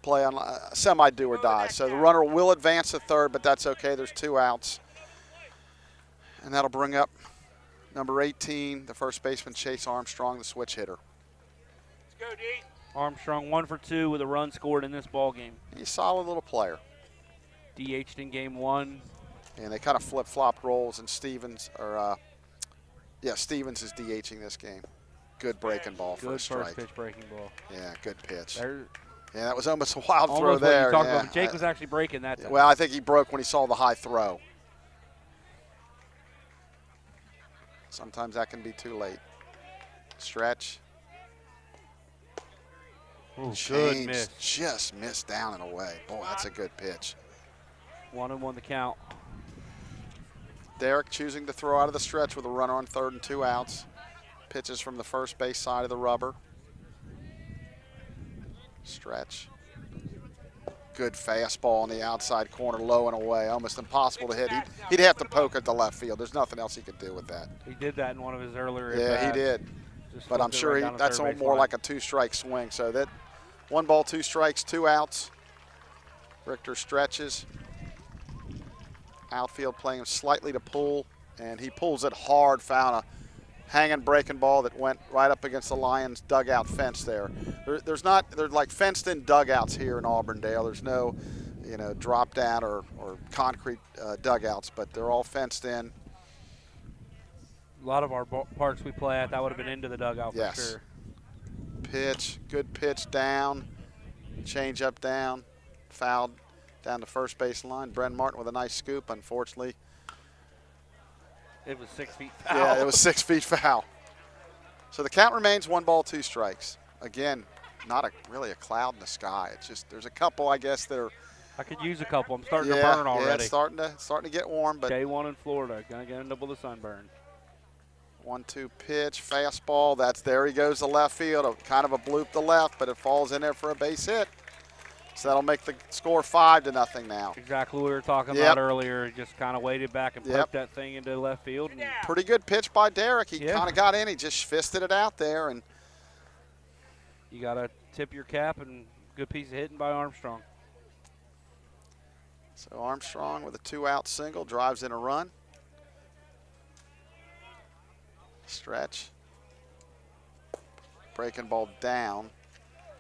play on semi do or die. So the runner will advance to third, but that's okay. There's 2 outs. And that'll bring up number 18, the first baseman, Chase Armstrong, the switch hitter. Let's go, D. Armstrong 1 for 2 with a run scored in this ball game. He's a solid little player. DH'd in game 1. And they kind of flip-flopped roles, and Stevens is DHing this game. Good breaking ball for a Good strike. first pitch breaking ball. Yeah, good pitch. There, Yeah, that was almost a wild throw almost what there. you talked yeah. about. Jake was actually breaking that time. Well, I think he broke when he saw the high throw. Sometimes that can be too late. Stretch. Ooh, good Change. miss. Just missed down and away. Boy, that's a good pitch. 1-1 the count. Derek choosing to throw out of the stretch with a runner on third and 2 outs. Pitches from the first base side of the rubber. Stretch. Good fastball on the outside corner, low and away. Almost impossible to hit. He'd have to poke at the left field. There's nothing else he could do with that. He did that in one of his earlier Yeah, at-bats. he did. Just But I'm flipped it sure right down the that's third base more line. like a 2-strike swing. So that 1 ball, 2 strikes, 2 outs. Richter stretches. Outfield playing him slightly to pull, and he pulls it hard, found a hanging breaking ball that went right up against the Lions dugout fence there. There's like fenced in dugouts here in Auburndale. There's no, drop down or concrete dugouts, but they're all fenced in. A lot of our parks we play at, that would have been into the dugout Yes. for sure. Pitch, good pitch down, change up down, fouled down the first base line. Bren Martin with a nice scoop, unfortunately. It was 6 feet foul. Yeah, it was 6 feet foul. So the count remains 1 ball, 2 strikes. Again, not really a cloud in the sky. It's just there's a couple, I guess, that are. I could use a couple. I'm starting to Yeah, burn already. it's starting to get warm, but Day 1 in Florida. Gonna get end up with a sunburn. 1-2 pitch, fastball. There he goes to left field. Kind of a bloop to left, but it falls in there for a base hit. So that'll make the score 5-0 now. Exactly what we were talking Yep. about earlier. Just kind of waited back and Yep. poked that thing into left field. And Pretty good pitch by Derek. He Yeah. kind of got in. He just fisted it out there, and you got to tip your cap and Good piece of hitting by Armstrong. So Armstrong with a 2-out single, drives in a run. Stretch. Breaking ball down.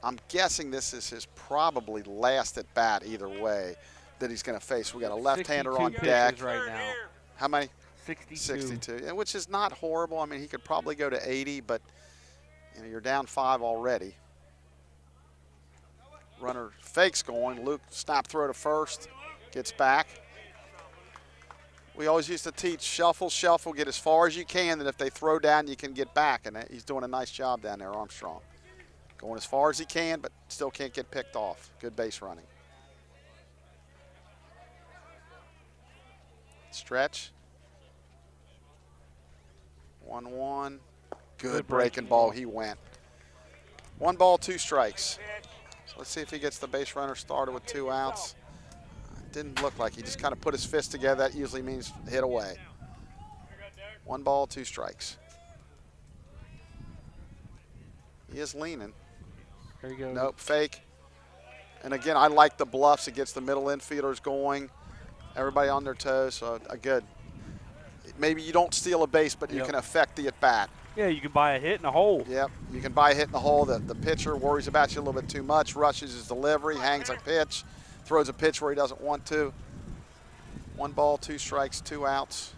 I'm guessing this is his probably last at bat either way that he's going to face. We got a left-hander on deck. Right now. How many? 62. 62, yeah, which is not horrible. I mean, he could probably go to 80, but you know, you're down 5 already. Runner fakes going. Luke snap throw to first. Gets back. We always used to teach shuffle, shuffle, get as far as you can, and if they throw down, you can get back. And he's doing a nice job down there, Armstrong. Going as far as he can, but still can't get picked off. Good base running. Stretch. 1-1. Good breaking ball. He went. 1 ball, 2 strikes. So let's see if he gets the base runner started with 2 outs. Didn't look like he just kind of put his fist together. That usually means hit away. 1 ball, 2 strikes. He is leaning. There you go. Nope, fake. And again, I like the bluffs. It gets the middle infielders going. Everybody on their toes. So a good. Maybe you don't steal a base, but you can affect the at-bat. Yeah, you can buy a hit in a hole. Yep, you can buy a hit in the hole. The pitcher worries about you a little bit too much, rushes his delivery, hangs a pitch, throws a pitch where he doesn't want to. 1 ball, 2 strikes, 2 outs.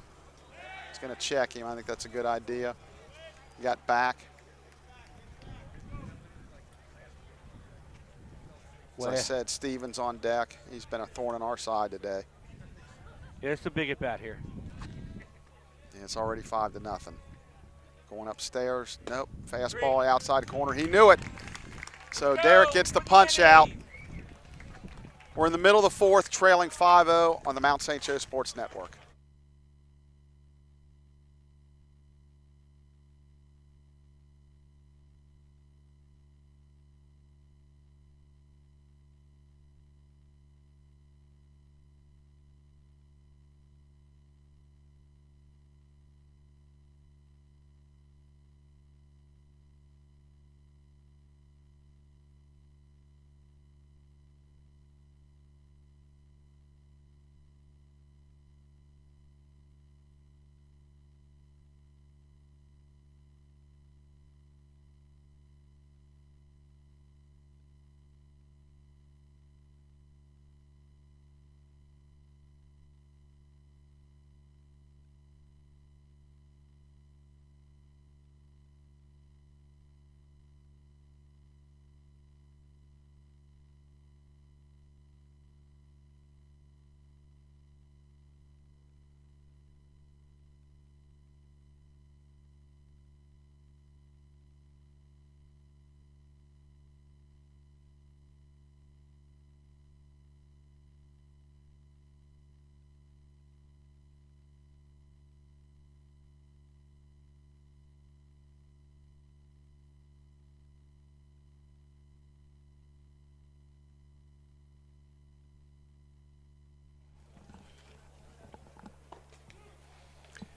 He's going to check him. I think that's a good idea. He got back. As I said, Stevens on deck. He's been a thorn on our side today. Yeah, it's a big at bat here. And it's already 5-0. Going upstairs. Nope. Fastball outside corner. He knew it. So Derek gets the punch out. We're in the middle of the 4th, trailing 5-0 on the Mount St. Joe Sports Network.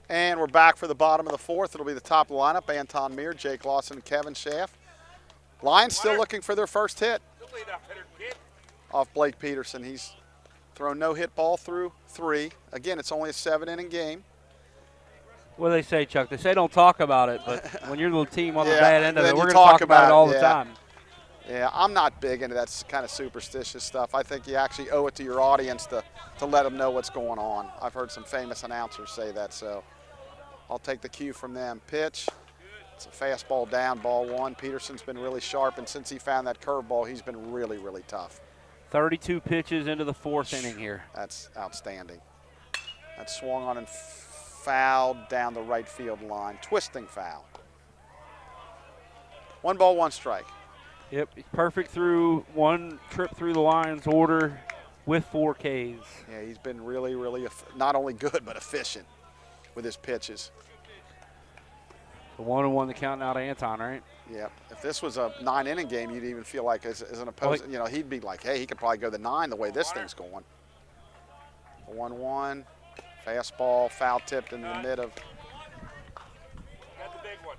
And we're back for the bottom of the 4th. It'll be the top of the lineup. Anton Meir, Jake Lawson, and Kevin Schaff. Lions still looking for their first hit off Blake Peterson. He's thrown no hit ball through 3. Again, it's only a 7-inning game. What do they say, Chuck? They say don't talk about it, but when you're the team on the Yeah, bad end of then it, you we're going to talk about it all the yeah. time. Yeah, I'm not big into that kind of superstitious stuff. I think you actually owe it to your audience to let them know what's going on. I've heard some famous announcers say that, so I'll take the cue from them. Pitch. It's a fastball down, ball 1. Peterson's been really sharp, and since he found that curveball, he's been really, really tough. 32 pitches into the 4th inning here. That's outstanding. That swung on and fouled down the right field line. Twisting foul. 1 ball, 1 strike. Yep, he's perfect through 1 trip through the Lions order with 4 Ks. Yeah, he's been really, really not only good but efficient with his pitches. The 1-1 the count now to Anton, right? Yep. If this was a 9-inning game, you'd even feel like as an opposing, you know, he'd be like, hey, he could probably go to 9 the way this thing's going. 1-1, fastball, foul tipped in the mid of. Got the big one.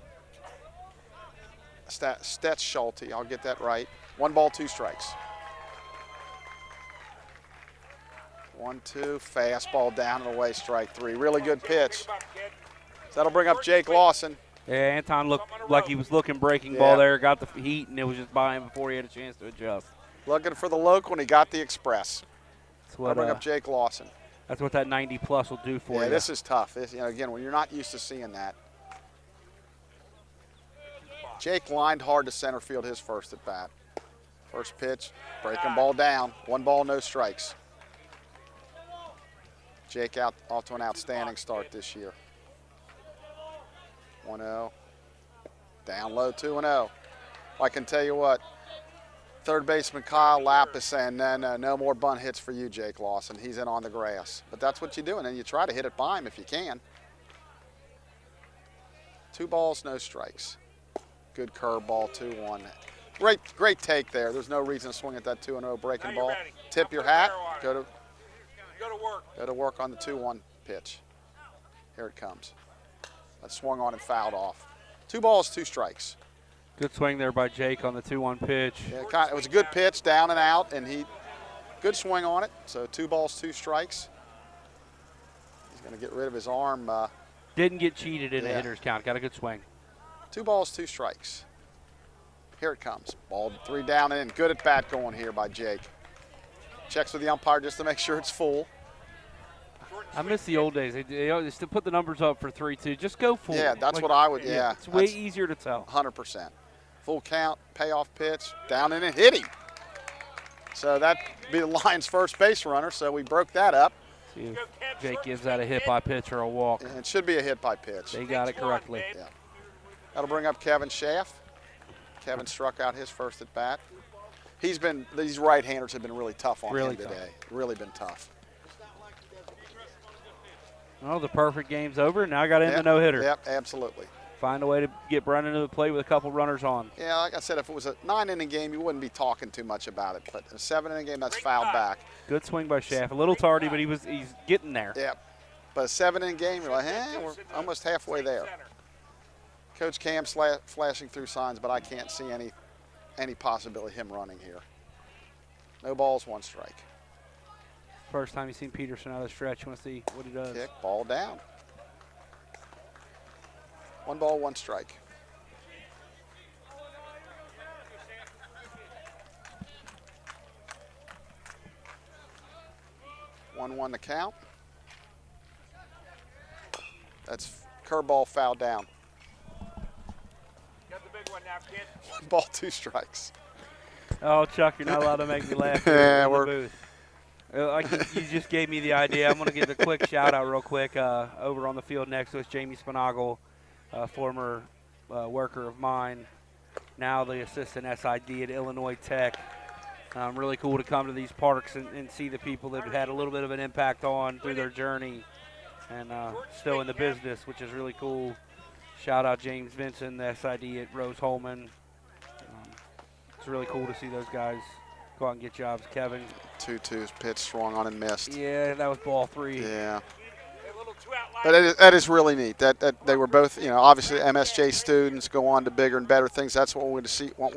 Stetz Schulte, I'll get that right. 1 ball, 2 strikes. 1-2, fastball down and away, strike 3. Really good pitch. That'll bring up Jake Lawson. Yeah, Anton looked like he was looking breaking ball there, got the heat, and it was just by him before he had a chance to adjust. Looking for the local, and he got the express. That's what, That'll bring up Jake Lawson. That's what that 90-plus will do for you. Yeah, this is tough. This, again, when you're not used to seeing that. Jake lined hard to center field his first at bat. First pitch, breaking ball down. 1 ball, no strikes. Jake off to an outstanding start this year. 1-0. Down low, 2-0. I can tell you what, third baseman Kyle Lapp is saying, no more bunt hits for you, Jake Lawson. He's in on the grass. But that's what you do, and then you try to hit it by him if you can. 2 balls, no strikes. Good curveball, 2-1. Great take there. There's no reason to swing at that 2-0 breaking ball. Tip your hat. Go to work on the 2-1 pitch. Here it comes. That swung on and fouled off. 2 balls, 2 strikes. Good swing there by Jake on the 2-1 pitch. Yeah, it was a good pitch, down and out, and good swing on it. So 2 balls, 2 strikes. He's going to get rid of his arm. Didn't get cheated in the hitter's count. Got a good swing. 2 balls, 2 strikes. Here it comes. Ball 3 down and in. Good at bat going here by Jake. Checks with the umpire just to make sure it's full. I miss the old days. They used to put the numbers up for 3-2. Just go full. Yeah, that's what I would. Yeah, it's way easier to tell. 100%. Full count, payoff pitch, down in and hit him. So that'd be the Lions' first base runner. So we broke that up. See if Jake gives that a hit by pitch or a walk. And it should be a hit by pitch. They got it correctly. Yeah. That'll bring up Kevin Schaff. Kevin struck out his first at bat. These right-handers have been really tough on him today. Really been tough. Well, the perfect game's over. Now I got in the no-hitter. Yep, absolutely. Find a way to get Brennan to the plate with a couple runners on. Yeah, like I said, if it was a 9-inning game, you wouldn't be talking too much about it. But a 7-inning game, that's fouled back. Good swing by Schaff. A little tardy, but he's getting there. Yep. But a 7-inning game, you're like, we're almost halfway there. Coach Cam's flashing through signs, but I can't see any possibility of him running here. No balls, 1 strike. First time you've seen Peterson out of the stretch. You want to see what he does. Kick, ball down. 1 ball, 1 strike. One to count. That's curveball foul down. Got the big one now, kid. 1 ball, 2 strikes. Oh, Chuck, you're not allowed to make me laugh. Yeah, in the we're. booth. You just gave me the idea. I'm going to give a quick shout out real quick. Over on the field next to us, Jamie Spinagle, former worker of mine, now the assistant SID at Illinois Tech. Really cool to come to these parks and see the people that have had a little bit of an impact on through their journey and still in the business, which is really cool. Shout out James Vinson, the SID at Rose Holman. It's really cool to see those guys go out and get jobs. Kevin. 2-2's pitch swung on and missed. Yeah, that was ball 3. Yeah. But that is really neat. That they were both, obviously MSJ students go on to bigger and better things. That's what we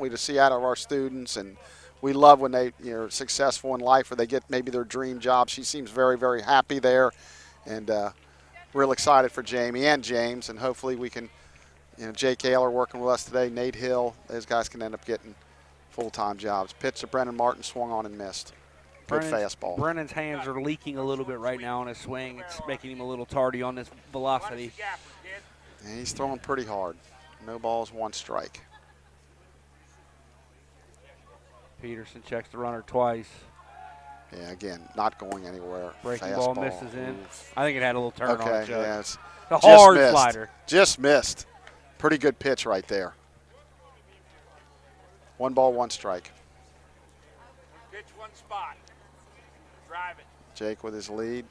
to see out of our students, and we love when they are successful in life or they get maybe their dream job. She seems very, very happy there, and real excited for Jamie and James, and hopefully we can, Jake Ayler working with us today, Nate Hill, those guys can end up getting full-time jobs. Pitch to Brennan Martin, swung on and missed. Good fastball. Brennan's hands are leaking a little bit right now on his swing. It's making him a little tardy on this velocity. And he's throwing pretty hard. No balls, 1 strike. Peterson checks the runner twice. Yeah, again, not going anywhere. Breaking fastball. ball misses in. Oof. I think it had a little turn on it, Chuck. Yeah, it's a hard missed. slider. Just missed. Pretty good pitch right there. 1 ball, 1 strike. Pitch 1 spot. Drive it. Jake with his lead.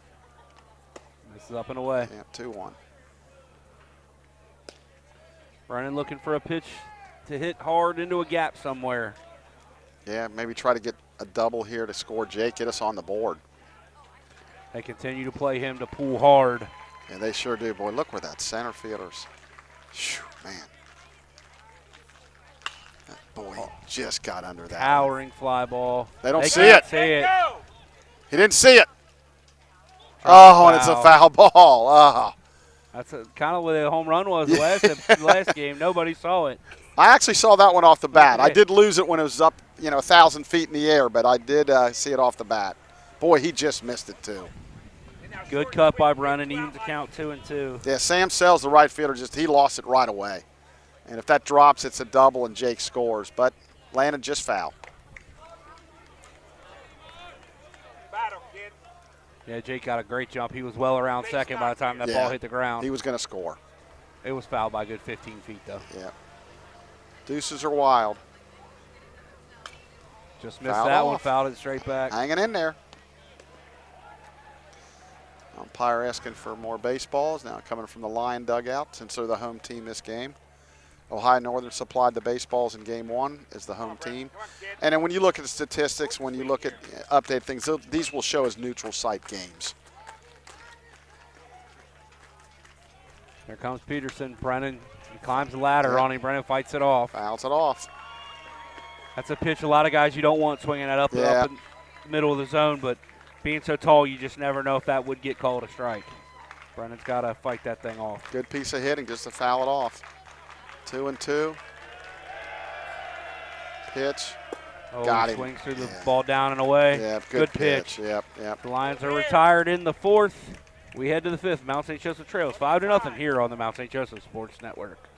This is up and away. Yeah, 2-1. Brennan looking for a pitch to hit hard into a gap somewhere. Yeah, maybe try to get a double here to score Jake, get us on the board. They continue to play him to pull hard. Yeah, they sure do. Boy, look where that center fielder's. Whew, man. That boy just got under that. Towering fly ball. They don't see it. See it. He didn't see it. Oh, and it's a foul ball. Oh. That's kind of what the home run was last game. Nobody saw it. I actually saw that one off the bat. I did lose it when it was up, 1,000 feet in the air, but I did see it off the bat. Boy, he just missed it too. Good cut by Brennan, even to count 2-2. Yeah, Sam Sells, the right fielder, he lost it right away. And if that drops, it's a double and Jake scores. But Landon just foul. Battle, kid. Yeah, Jake got a great jump. He was well around second by the time that ball hit the ground. He was going to score. It was fouled by a good 15 feet, though. Yeah. Deuces are wild. Just missed that one, fouled it straight back. Hanging in there. Umpire asking for more baseballs. Now coming from the Lion dugout since they're the home team this game. Ohio Northern supplied the baseballs in game 1 as the home team. And then when you look at the statistics, when you look at updated things, these will show as neutral site games. Here comes Peterson. Brennan climbs the ladder on him. Brennan fights it off. Fouls it off. That's a pitch a lot of guys you don't want swinging that up in the middle of the zone, but being so tall, you just never know if that would get called a strike. Brennan's got to fight that thing off. Good piece of hitting just to foul it off. 2-2. Pitch. Got him. Swings through the ball down and away. Yeah, good pitch. Yep. The Lions are retired in the 4th. We head to the 5th. Mount St. Joseph trails 5-0 here on the Mount St. Joseph Sports Network.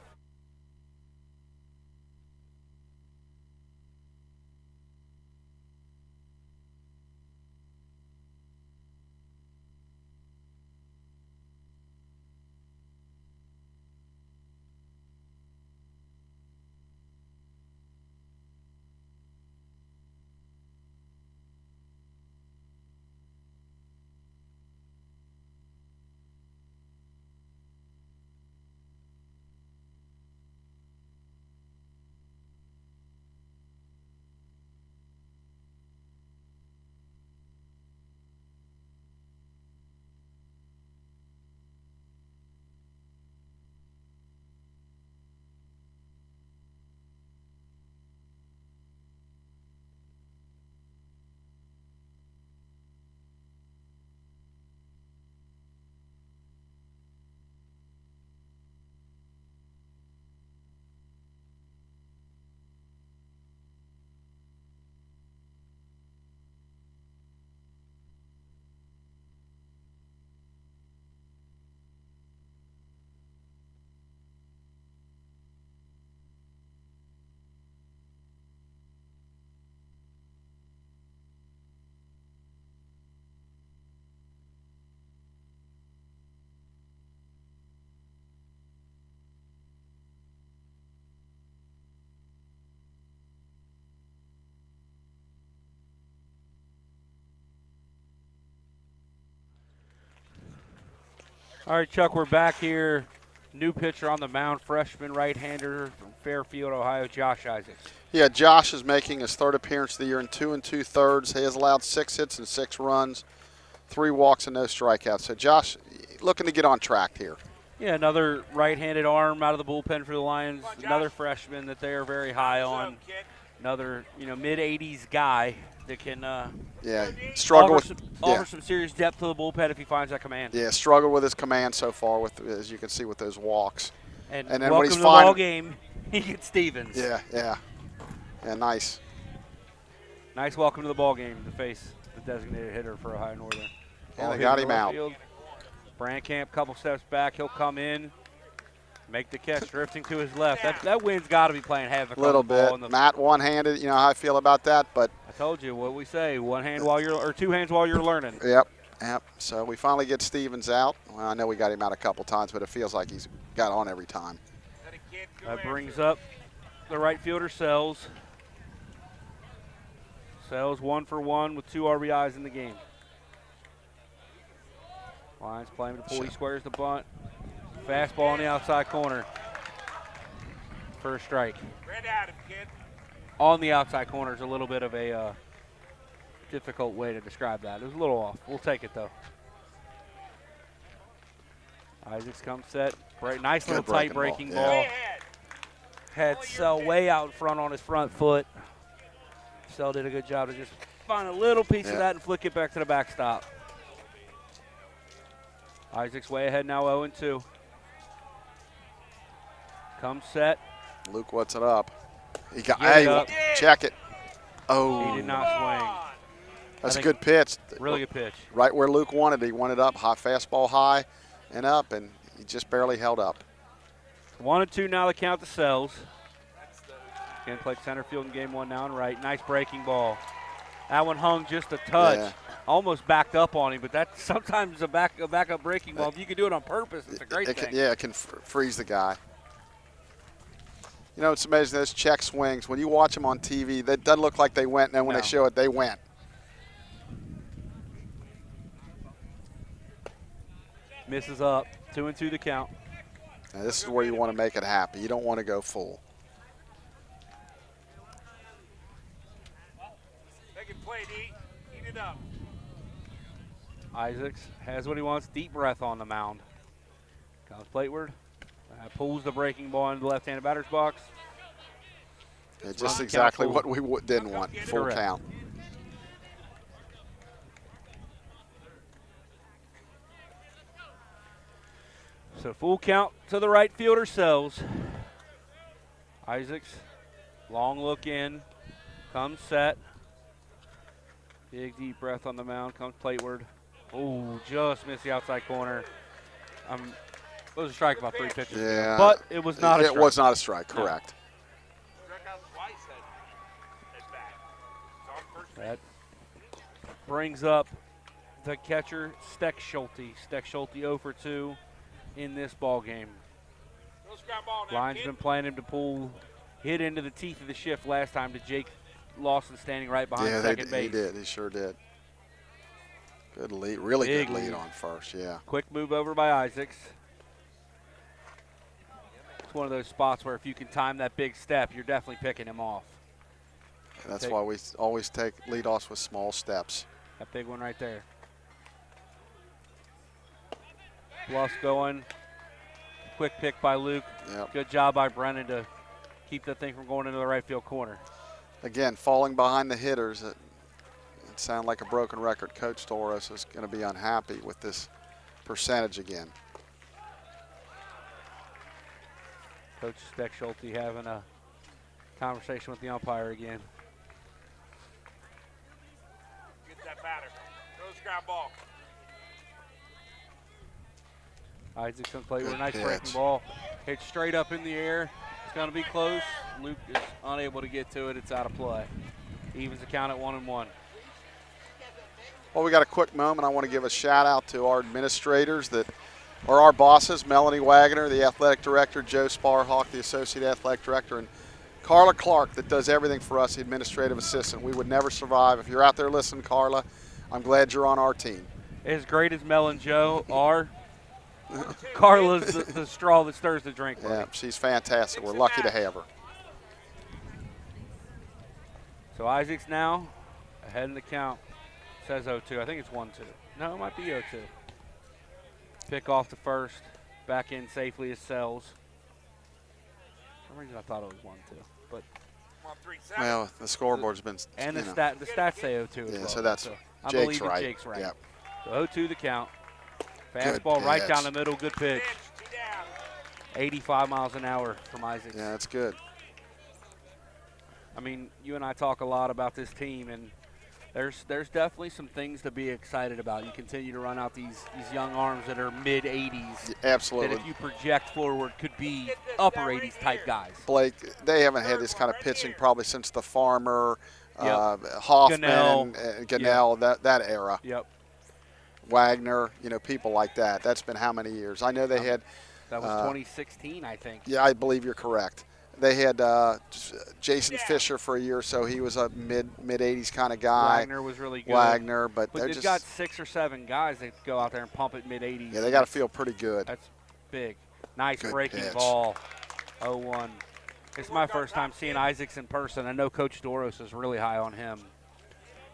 All right, Chuck, we're back here. New pitcher on the mound, freshman right-hander from Fairfield, Ohio, Josh Isaacs. Yeah, Josh is making his 3rd appearance of the year in 2 2/3. He has allowed 6 hits and 6 runs, 3 walks and no strikeouts. So Josh looking to get on track here. Yeah, another right-handed arm out of the bullpen for the Lions. Another freshman that they are very high on. Another, mid-80s guy that can offer some serious depth to the bullpen if he finds that command. Yeah, struggled with his command so far, as you can see with those walks. And then welcome when he's to the ball game, he gets Stevens. Yeah, nice. Nice welcome to the ball game to face the designated hitter for Ohio Northern. Yeah, they got him out. Brandcamp, couple steps back, he'll come in. Make the catch, drifting to his left. That wind's got to be playing havoc. A little bit. Matt one-handed. You know how I feel about that, but I told you what we say: 1 hand while you're, or 2 hands while you're learning. Yep. So we finally get Stevens out. Well, I know we got him out a couple times, but it feels like he's got on every time. That brings up the right fielder, Sells. Sells 1 for 1 with 2 RBIs in the game. Lions playing to 40, squares the bunt. Fastball on the outside corner for a strike. On the outside corner is a little bit of a difficult way to describe that. It was a little off. We'll take it, though. Isaacs comes set. Nice little tight breaking ball. Had Sell way out in front on his front foot. Sell did a good job to just find a little piece of that and flick it back to the backstop. Isaac's way ahead now, 0-2. Comes set. Luke, what's it up? He got. Get it Hey, up. check it. Oh, He did not swing. that's a think- good pitch. Really good pitch. Right where Luke wanted it. He wanted up, high fastball high and up, and he just barely held up. 1-2 now the count to Sells. Again, played center field in game one now and right. Nice breaking ball. That one hung just a touch. Yeah. Almost backed up on him, but that's sometimes a backup breaking ball. If you can do it on purpose, it's a great It thing. can, yeah, it can freeze the guy. You know, it's amazing, those check swings, when you watch them on TV, that doesn't look like they went, and then when No. they show it, they went. Misses up. 2-2 the count. Now, this is where you want to make it happy. You don't want to go full. Make it play, D. Eat it up. Isaacs has what he wants. Deep breath on the mound. Comes plateward. Pulls the breaking ball into the left-handed batter's box. Yeah, just Count exactly full. what we didn't want, full Correct. count. So full count to the right fielder, Sells. Isaacs, long look in, comes set. Big deep breath on the mound, comes plateward. Oh, just missed the outside corner. It was a strike about 3 pitches ago, Yeah. but it was not a It strike. was not a strike, No. correct. Struck out twice at bat. It's on first base. That brings up the catcher, Steck Schulte. Steck Schulte 0 for 2 in this ball game. Throw a ground ball now, Line's kid. been playing him to pull, hit into the teeth of the shift last time to Jake Lawson standing right behind Yeah, second base. he did. He sure did. Good lead, really Big good lead lead. on first, yeah. Quick move over by Isaacs. It's one of those spots where if you can time that big step, you're definitely picking him off. That's Take- why we always take leadoffs with small steps. That big one right there. Bluff's going. Quick pick by Luke. Yep. Good job by Brennan to keep the thing from going into the right field corner. Again, falling behind the hitters, it sounded like a broken record. Coach Doris is going to be unhappy with this percentage again. Coach Steck Schulte having a conversation with the umpire again. Get that batter. Throw a ground ball. Isaac's on play with a Good nice breaking pitch. ball. Hit straight up in the air. It's going to be close. Luke is unable to get to it. It's out of play. Evens the count at 1-1. Well, we got a quick moment. I want to give a shout out to our administrators that are our bosses, Melanie Wagner, the athletic director, Joe Sparhawk, the associate athletic director, and Carla Clark that does everything for us, the administrative assistant. We would never survive. If you're out there listening, Carla, I'm glad you're on our team. As great as Mel and Joe are, Carla's the straw that stirs the drink. buddy. Yeah, she's fantastic. We're lucky to have her. So Isaac's now ahead in the count. Says 0-2. I think it's 1-2. No, it might be 0-2. Pick off the first. Back in safely as Sells. For some reason I thought it was 1-2. But Come on, 3-7. Well, the scoreboard's been, and you the know. stats say 0-2 as Yeah, well. so that's I Jake's believe that right. Jake's right. Yep. So 0-2 the count. Good Fastball right pitch. down the middle. Good pitch. Pitch, 2 down. 85 miles an hour from Isaac. Yeah, that's good. I mean, you and I talk a lot about this team, and there's definitely some things to be excited about. You continue to run out these young arms that are mid-80s. Yeah, absolutely. That if you project forward could be upper 80s type guys. Blake, they haven't had this kind of pitching probably since the Farmer, Yep. Hoffman, Gunnell. and Gunnell, that era. Yep. Wagner, people like that. That's been how many years? I know they had, That was 2016, I think. yeah, I believe you're correct. They had Jason Fisher for a year or so. He was a mid-80s kind of guy. Wagner was really good. Wagner, but But they're they've just got 6 or 7 guys that go out there and pump it mid-80s. yeah, they got to feel pretty good. That's big. Nice Good breaking pitch. ball. 0-1. It's my first time seeing Isaacs in person. I know Coach Doros is really high on him.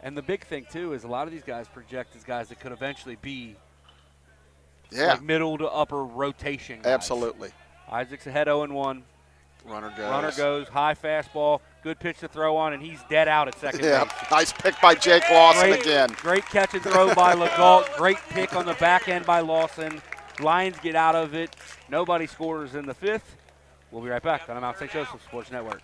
And the big thing, too, is a lot of these guys project as guys that could eventually be Yeah, like middle to upper rotation guys. absolutely. Isaac's ahead 0-1. Runner goes. Runner goes. High fastball. Good pitch to throw on, and he's dead out at second Yeah, base. nice pick by Jake Lawson again. Great catch and throw by Legault. Great pick on the back end by Lawson. Lions get out of it. Nobody scores in the 5th. We'll be right back on the Mount St. Joseph Sports Network.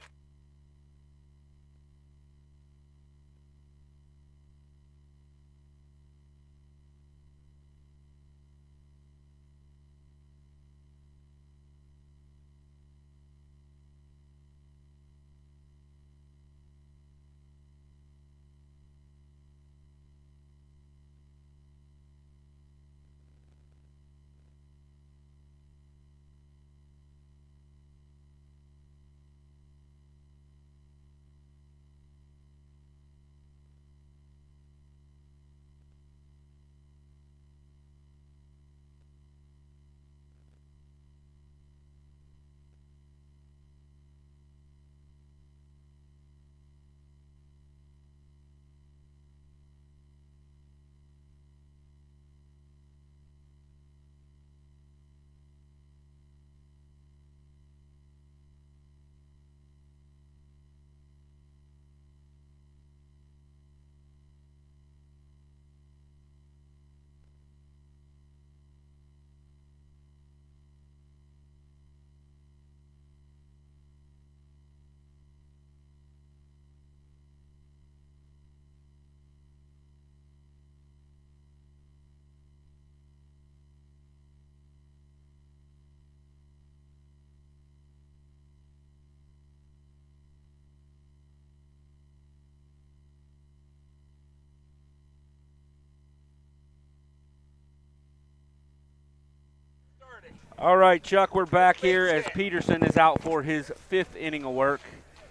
All right, Chuck, we're back here as Peterson is out for his 5th inning of work.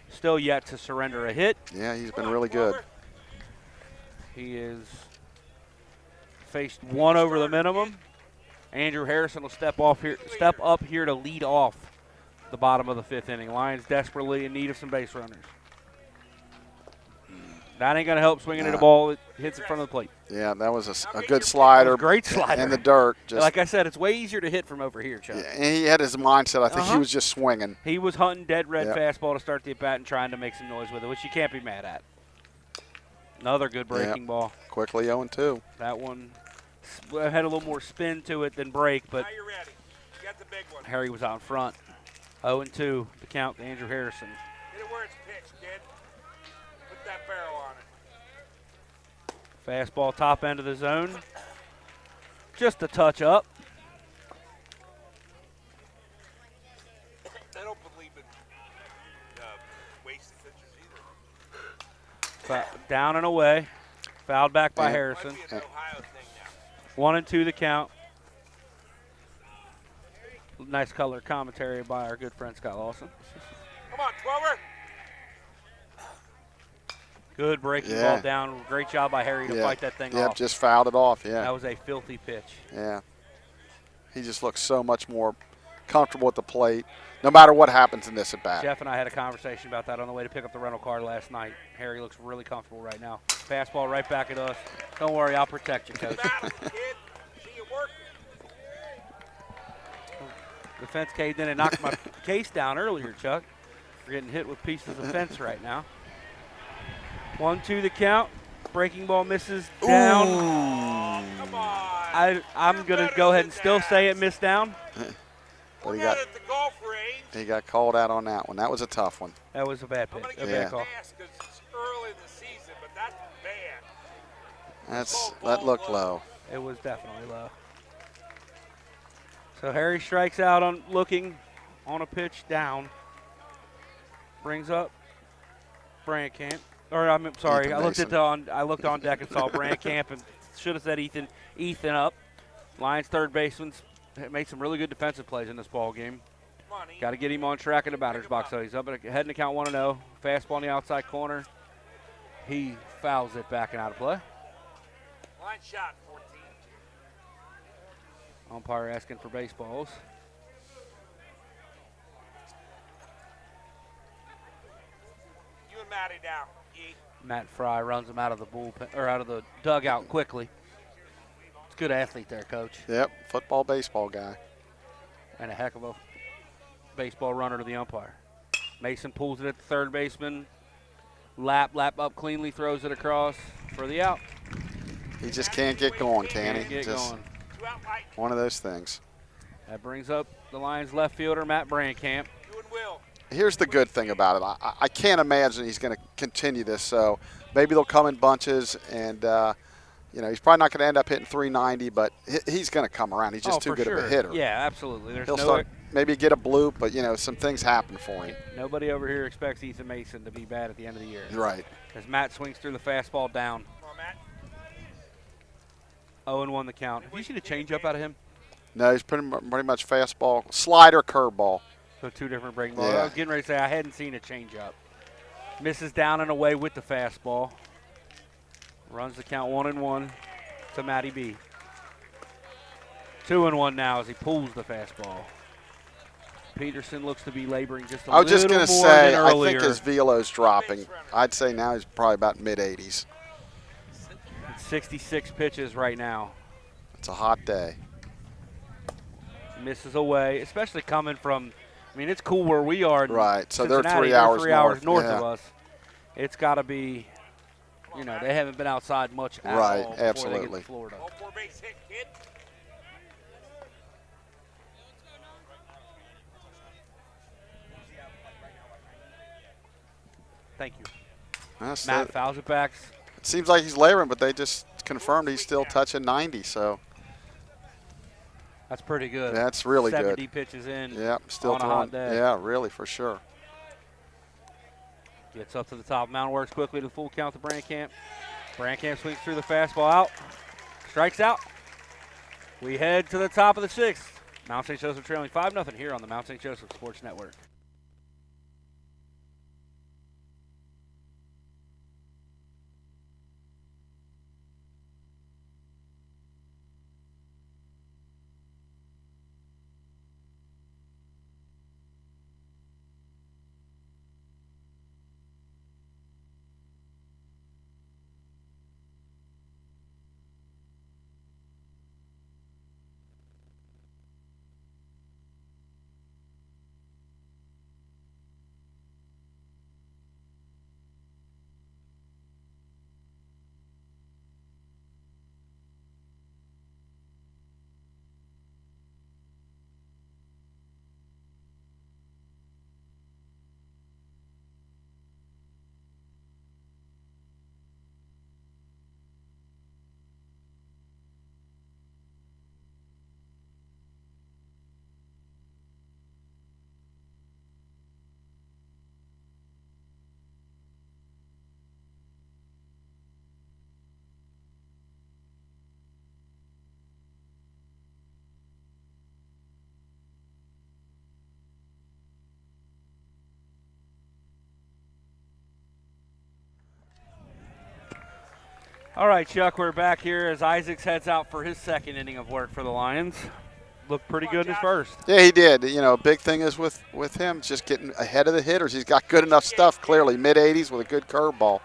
Still yet to surrender a hit. Yeah, he's been really good. He is faced 1 over the minimum. Andrew Harrison will step up here to lead off the bottom of the 5th inning. Lions desperately in need of some base runners. That ain't going to help swinging at a ball that hits in front of the plate. Yeah, that was a good slider. Great slider. In the dirt. Just, like I said, it's way easier to hit from over here, Chuck. Yeah, and he had his mindset. I think he was just swinging. He was hunting dead red fastball to start the at-bat and trying to make some noise with it, which you can't be mad at. Another good breaking ball. Quickly 0-2. That one had a little more spin to it than break, but Now you're ready. You got the big one. Harry was out in front. 0-2 to count to Andrew Harrison. Hit it where it's pitched, kid. Put that barrel on it. Fastball top end of the zone. Just a touch up. They don't believe in wasted pitchers either. Down and away. Fouled back by Harrison. Might be an Ohio thing now. 1-2 the count. Nice color commentary by our good friend Scott Lawson. Come on, 12er. Good breaking ball down. Great job by Harry to fight that thing off. Just fouled it off, That was a filthy pitch. Yeah. He just looks so much more comfortable at the plate, no matter what happens in this at-bat. Jeff and I had a conversation about that on the way to pick up the rental car last night. Harry looks really comfortable right now. Fastball right back at us. Don't worry, I'll protect you, Coach. Battle, kid. See you work. The fence caved in and knocked my case down earlier, Chuck. We're getting hit with pieces of fence right now. 1-2 the count. Breaking ball misses down. Oh, come on. I'm going to go ahead and still say it missed down. But We're not at the golf range. he got called out on that one. That was a tough one. That was a bad pitch. I'm going to A give bad you a call. pass because it's early in the season, but that's bad. That looked low. It was definitely low. So Harry strikes out on looking on a pitch down. Brings up Brandcamp. Or I'm sorry, I looked on deck and saw Brandcamp and should have said Ethan up. Lions third baseman made some really good defensive plays in this ball game. Got to get him on track in the batter's box. So he's up ahead in the count 1-0. Fastball on the outside corner. He fouls it back and out of play. Line shot, 14. Umpire asking for baseballs. You and Matty down. Matt Fry runs him out of the bullpen or out of the dugout quickly. It's a good athlete there, Coach. Yep, football, baseball guy. And a heck of a baseball runner to the umpire. Mason pulls it at the third baseman. Lap up cleanly, throws it across for the out. He just can't get going, can Can't he? get Just going. one of those things. That brings up the Lions left fielder, Matt Brandkamp. You and Will. Here's the good thing about it. I can't imagine he's going to continue this. So maybe they'll come in bunches, and he's probably not going to end up hitting 390, but he's going to come around. He's just too good of a hitter. Yeah, absolutely. He'll start maybe get a bloop, but some things happen for him. Nobody over here expects Ethan Mason to be bad at the end of the year. Right. As Matt swings through the fastball down. Come on, Matt. 0-1 the count. Have you seen a changeup out of him? No, he's pretty much fastball, slider, curveball. So 2 different breaking balls. Yeah. I was getting ready to say I hadn't seen a changeup. Misses down and away with the fastball. Runs the count 1-1 to Matty B. 2-1 now as he pulls the fastball. Peterson looks to be laboring just a I was just little going to more say, than I earlier. think his velo's dropping. I'd say now he's probably about mid-80s. 66 pitches right now. It's a hot day. Misses away, especially coming from, it's cool where we are. Right, so they're Cincinnati. 3 hours 3 hours north yeah. of us. It's got to be, they haven't been outside much at right, all before they get absolutely. to Florida. All 4 base hit, kid. Thank you. That's Matt fouls it back. It seems like he's laboring, but they just confirmed he's still touching 90, so. That's pretty good. That's really 70 good. pitches in Yeah, still on a throwing. hot day. Yeah, really, for sure. Gets up to the top. Mound works quickly to the full count to Brandkamp. Brandkamp swings through the fastball out. Strikes out. We head to the top of the 6th. Mount St. Joseph trailing 5-0 here on the Mount St. Joseph Sports Network. All right, Chuck, we're back here as Isaacs heads out for his 2nd inning of work for the Lions. Looked pretty good in his first. Yeah, he did. A big thing is with him just getting ahead of the hitters. He's got good enough stuff, clearly. Mid-80s with a good curveball.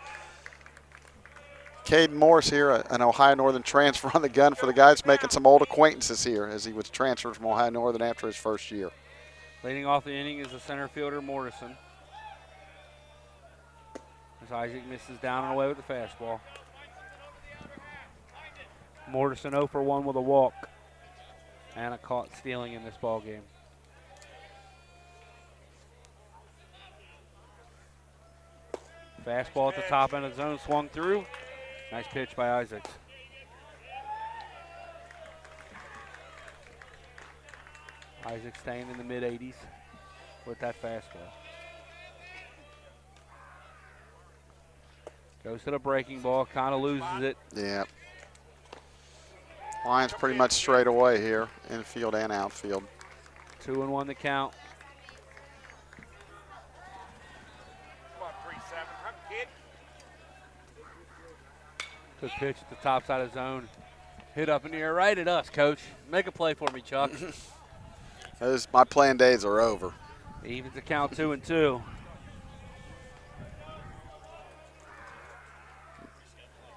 Caden Morris here, an Ohio Northern transfer on the gun for the guys, making some old acquaintances here as he was transferred from Ohio Northern after his first year. Leading off the inning is the center fielder, Morrison. As Isaac misses down and away with the fastball. Morrison 0 for 1 with a walk and a caught stealing in this ball game. Fastball at the top end of the zone, swung through. Nice pitch by Isaacs. Isaac staying in the mid-80s with that fastball. Goes to the breaking ball, kind of loses it. Yeah. Lions pretty much straight away here, infield and outfield. 2-1 the count. Come on, 3-7. Huh, kid? Good pitch at the top side of the zone. Hit up in the air right at us, Coach. Make a play for me, Chuck. My playing days are over. Evens the count 2-2.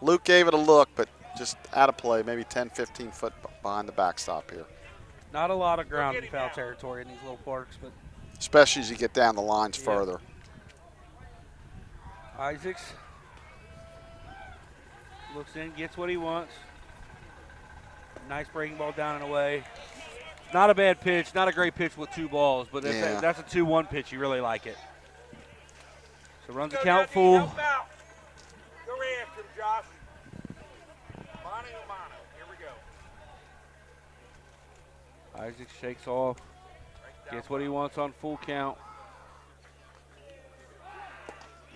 Luke gave it a look, but just out of play, maybe 10, 15 foot behind the backstop here. Not a lot of ground and foul territory in these little parks, but Especially as you get down the lines further. Isaacs looks in, gets what he wants. Nice breaking ball down and away. Not a bad pitch, not a great pitch with 2 balls, but Yeah. that's a 2-1 pitch. You really like it. So runs the Go, count Dundee, full. help out. Go right after him, Josh. Mano a mano. Here we go. Isaac shakes off, gets what he wants on full count.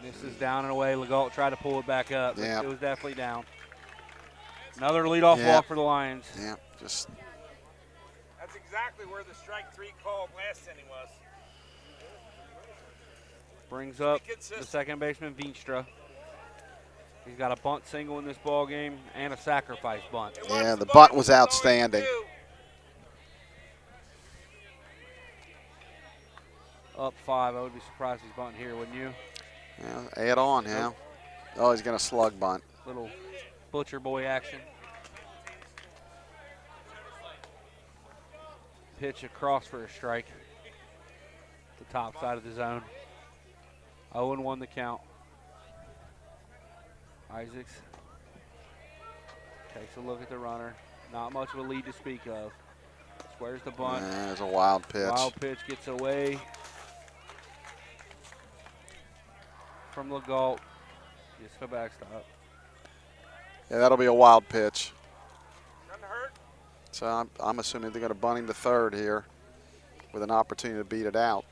This is down and away. Legault tried to pull it back up, but Yeah. it was definitely down. Another leadoff walk for the Lions. Yeah, just That's exactly where the strike 3 call last inning was. Brings up the second baseman, Veenstra. He's got a bunt single in this ball game and a sacrifice bunt. yeah, the bunt was outstanding. Up 5. I would be surprised if he's bunting here, wouldn't you? Yeah, add on, yeah. Oh, he's going to slug bunt. Little butcher boy action. Pitch across for a strike. The top side of the zone. 0-1 the count. Isaacs takes a look at the runner. Not much of a lead to speak of. Squares the bunt. Yeah, there's a wild pitch. Wild pitch gets away from Legault. Gets the backstop. Yeah, that'll be a wild pitch. Nothing hurt. So I'm assuming they're going to bunt him to third here with an opportunity to beat it out.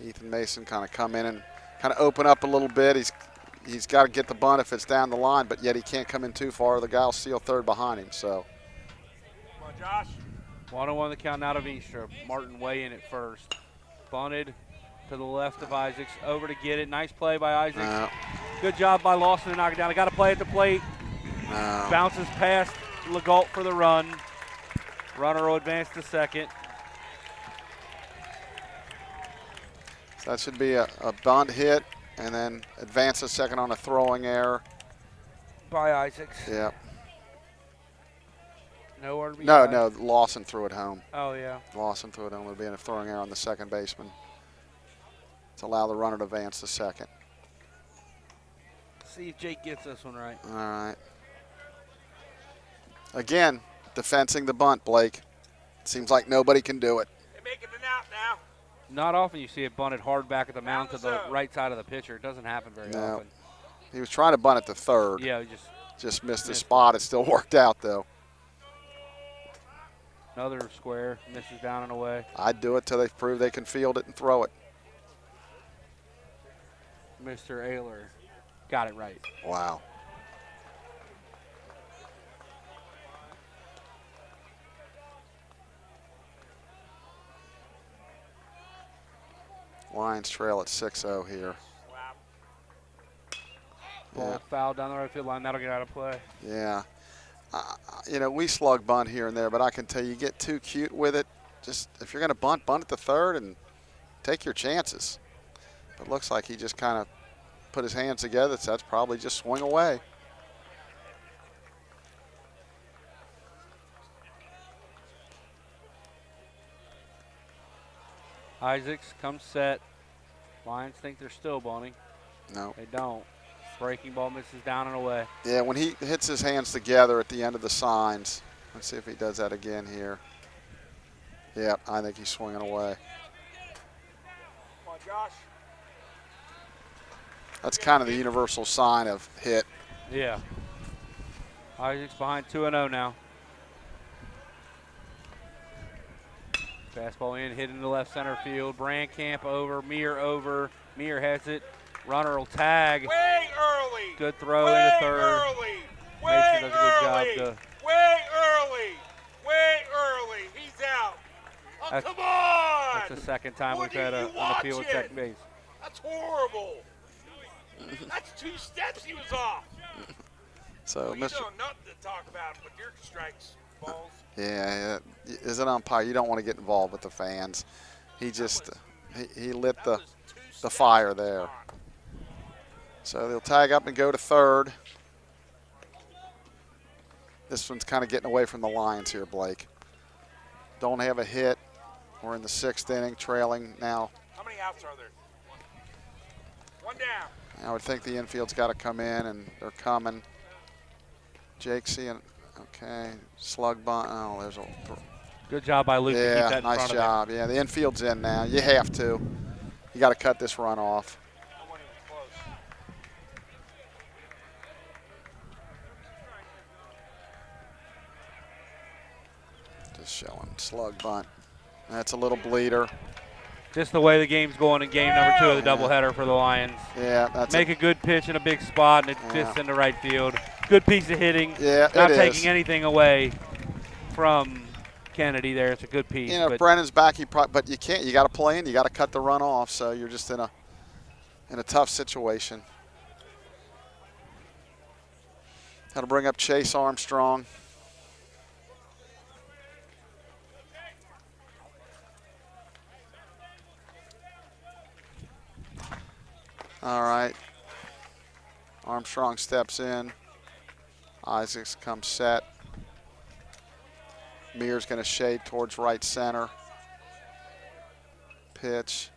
Ethan Mason kind of come in and kind of open up a little bit. He's got to get the bunt if it's down the line, but yet he can't come in too far. The guy will steal third behind him. So Come on, Josh. 1-1 the count out of Veenstra. Martin way in at first. Bunted to the left of Isaacs. Over to get it. Nice play by Isaacs. Good job by Lawson to knock it down. I got to play at the plate. Bounces past Legault for the run. Runner will advance to second. So that should be a bunt hit and then advance to second on a throwing error. By Isaacs. Yeah. No RBI. No, Lawson threw it home. Oh, yeah. Lawson threw it home. It would be a throwing error on the second baseman to allow the runner to advance to second. See if Jake gets this one right. All right. Again, defensing the bunt, Blake. Seems like nobody can do it. They're making it out now. Not often you see it bunted hard back at the mound to the right side of the pitcher. It doesn't happen very often. He was trying to bunt it to third. Yeah, he just missed his spot. It still worked out, though. Another square. Misses down and away. I'd do it till they prove they can field it and throw it. Mr. Ayler got it right. Wow. Lions trail at 6-0 here. Ball fouled down the right field line. That'll get out of play. Yeah. You know, we slug bunt here and there, but I can tell you get too cute with it. Just if you're going to bunt it to third and take your chances. But it looks like he just kind of put his hands together, so that's probably just swing away. Isaacs comes set. Lions think they're still bunting. No. They don't. Breaking ball misses down and away. Yeah, when he hits his hands together at the end of the signs. Let's see if he does that again here. Yeah, I think he's swinging away. Come on, Josh. That's kind of the universal sign of hit. Yeah. Isaacs behind 2-0 now. Fastball in, hit into left center field. Brandcamp over, Meir over. Meir has it. Runner will tag. Way early. Good throw Way into third. Early. Way Mason does a good job to. Way early. Way early. He's out. Oh, That's- come on. That's the second time What we've had are a you on the field watching? second base. That's horrible. That's 2 steps he was off. So, Well, you Mr. don't know nothing to talk about with your strikes, balls. Yeah, as an umpire, you don't want to get involved with the fans. He just he lit That was 2 the steps fire he was there. on. So they'll tag up and go to third. This one's kind of getting away from the Lions here, Blake. Don't have a hit. We're in the 6th inning, trailing now. How many outs are there? 1 down. I would think the infield's got to come in, and they're coming. Jake seeing Okay, slug bunt. Oh, there's a. Good job by Luke to keep that Yeah, in nice front of him. job. Yeah, the infield's in now. You have to. You got to cut this run off. That wasn't even close. Just showing slug bunt. That's a little bleeder. Just the way the game's going in game number 2 of the doubleheader for the Lions. Yeah, that's Make a good pitch in a big spot, and it fits into right field. Good piece of hitting. Yeah, Not it taking is. anything away from Kennedy there. It's a good piece. You know, but if Brennan's back, but you can't. You got to play in. You got to cut the run off. So you're just in a tough situation. Got to bring up Chase Armstrong. All right. Armstrong steps in. Isaacs comes set. Mears going to shade towards right center. Pitch.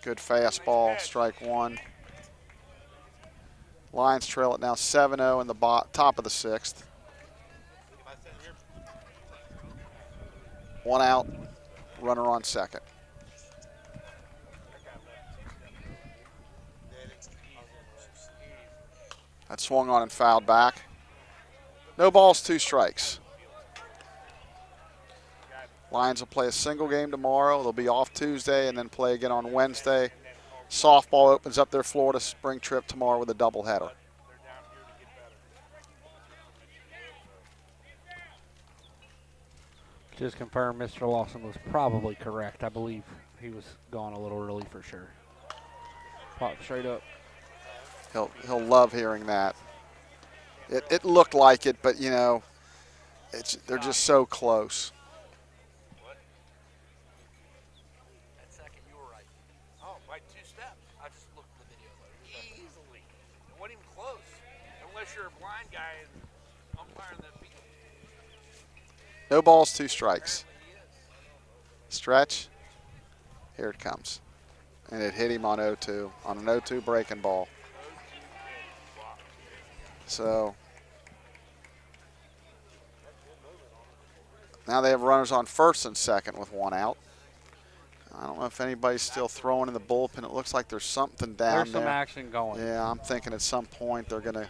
Good fastball. Strike one. Lions trail it now 7-0 in the top of the 6th. 1 out. Runner on second. That swung on and fouled back. No balls, 2 strikes. Lions will play a single game tomorrow. They'll be off Tuesday and then play again on Wednesday. Softball opens up their Florida spring trip tomorrow with a doubleheader. just confirm Mr. Lawson was probably correct. I believe he was gone a little early for sure. Pop straight up. He'll love hearing that. It looked like it, but you know, they're just so close. That second, you were right. Oh, by 2 steps. I just looked at the video though. Easily. It wasn't even close. Unless you're a blind guy and umpiring that field. No balls, 2 strikes. Stretch. Here it comes. And it hit him on 0-2, on an 0-2 breaking ball. So now they have runners on first and second with 1 out. I don't know if anybody's still throwing in the bullpen. It looks like there's something down there. There's some action going. Yeah, I'm thinking at some point they're going to.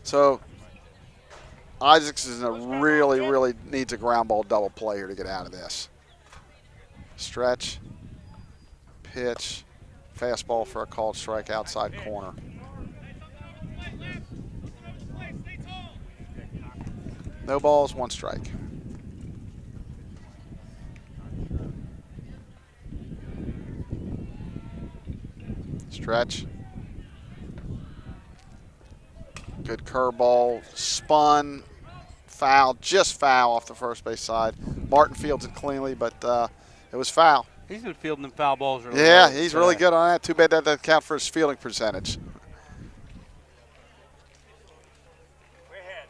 So Isaacs is in a really needs a ground ball double play here to get out of this. Stretch, pitch, fastball for a called strike outside corner. No balls, 1 strike. Stretch. Good curveball, spun, foul, just foul off the first base side. Martin fields it cleanly, but it was foul. He's been fielding them foul balls. Really Yeah, well he's today. really good on that. Too bad that doesn't count for his fielding percentage. Way ahead.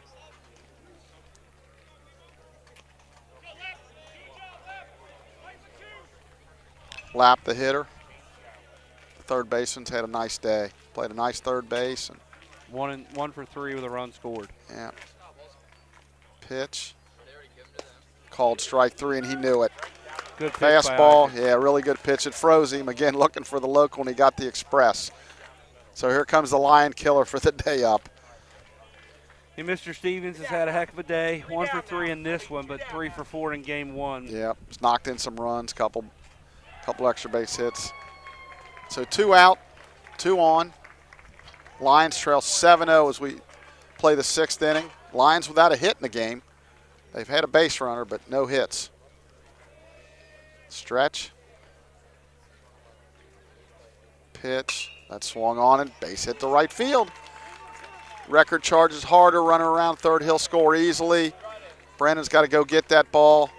Lap the hitter. The third baseman's had a nice day. Played a nice third base. And 1 for 3 with a run scored. yeah. Pitch. Called strike 3, and he knew it. Good pitch by Fastball, Isaac. yeah, really good pitch. It froze him. Again, looking for the local, and he got the express. So here comes the Lion killer for the day up. And Mr. Stevens has had a heck of a day. 1 for 3 in this one, but 3 for 4 in game 1. Yep, he's knocked in some runs, couple extra base hits. So 2 out, 2 on. Lions trail 7-0 as we play the 6th inning. Lions without a hit in the game. They've had a base runner, but no hits. Stretch. Pitch. That swung on and base hit to right field. Record charges harder, runner around third. He'll score easily. Brandon's got to go get that ball.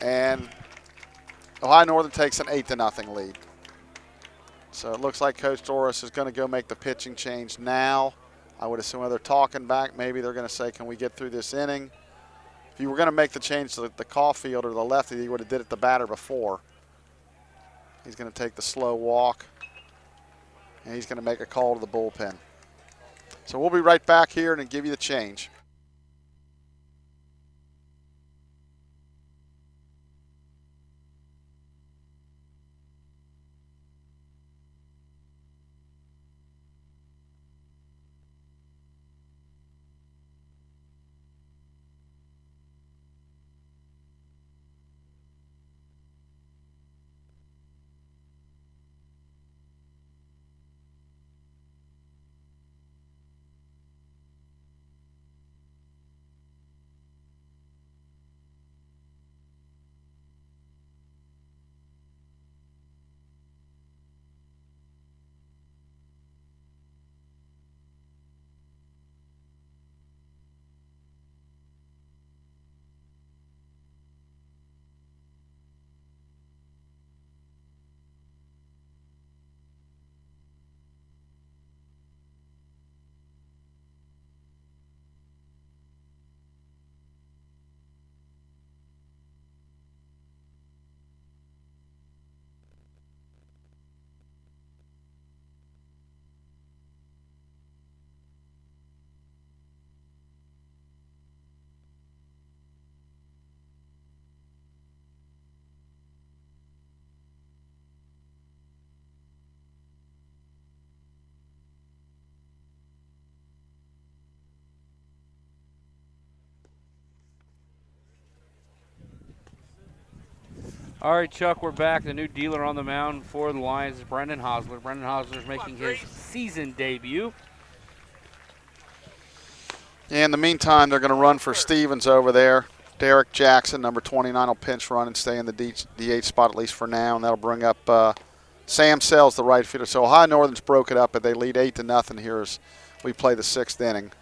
And Ohio Northern takes an 8-0 lead. So it looks like Coach Doris is going to go make the pitching change now. I would assume they're talking back. Maybe they're going to say, can we get through this inning? If you were going to make the change to the Caulfield or the lefty, you would have did it the batter before. He's going to take the slow walk, and he's going to make a call to the bullpen. So we'll be right back here and give you the change. All right, Chuck, we're back. The new dealer on the mound for the Lions is Brendan Hosler. Brendan Hosler's making his season debut. In the meantime, they're going to run for Stevens over there. Derek Jackson, number 29, will pinch run and stay in the DH spot at least for now, and that'll bring up Sam Sells, the right fielder. So Ohio Northern's broke it up, but they lead 8-0 here as we play the 6th inning.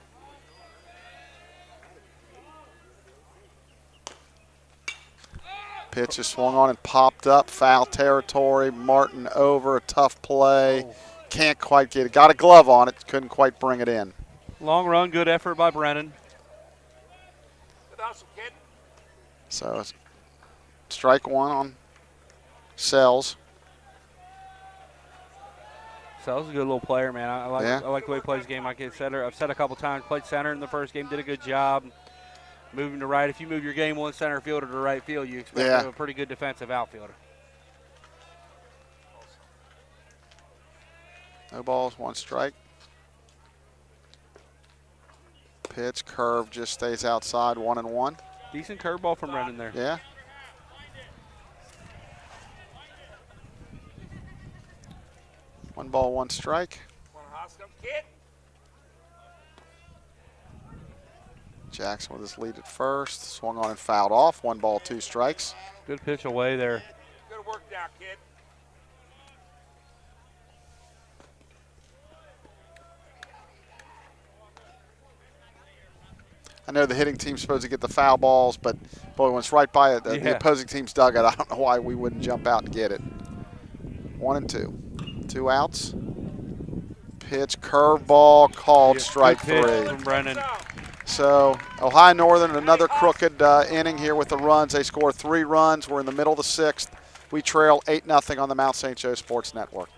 Pitch is swung on and popped up. Foul territory. Martin over. A tough play. Can't quite get it. Got a glove on it. Couldn't quite bring it in. Long run. Good effort by Brennan. So strike one on Sells. Sells is a good little player, man. I Yeah. like the way he plays the game. Like I said, I've said a couple times, played center in the first game, did a good job. Moving to right. If you move your game one center fielder to right field, you expect to have a pretty good defensive outfielder. No balls, one strike. Pitch, curve, just stays outside, 1-1. Decent curveball from Brennan there. Yeah. One ball, one strike. Jackson with his lead at first. Swung on and fouled off. 1 ball, 2 strikes. Good pitch away there. Good work now, kid. I know the hitting team's supposed to get the foul balls, but boy, when it's right by it, the opposing team's dugout, I don't know why we wouldn't jump out and get it. 1-2. 2 outs. Pitch, curveball, called strike 3. From Brennan. So Ohio Northern, another crooked inning here with the runs. They score 3 runs. We're in the middle of the 6th. We trail 8-0 on the Mount St. Joe Sports Network.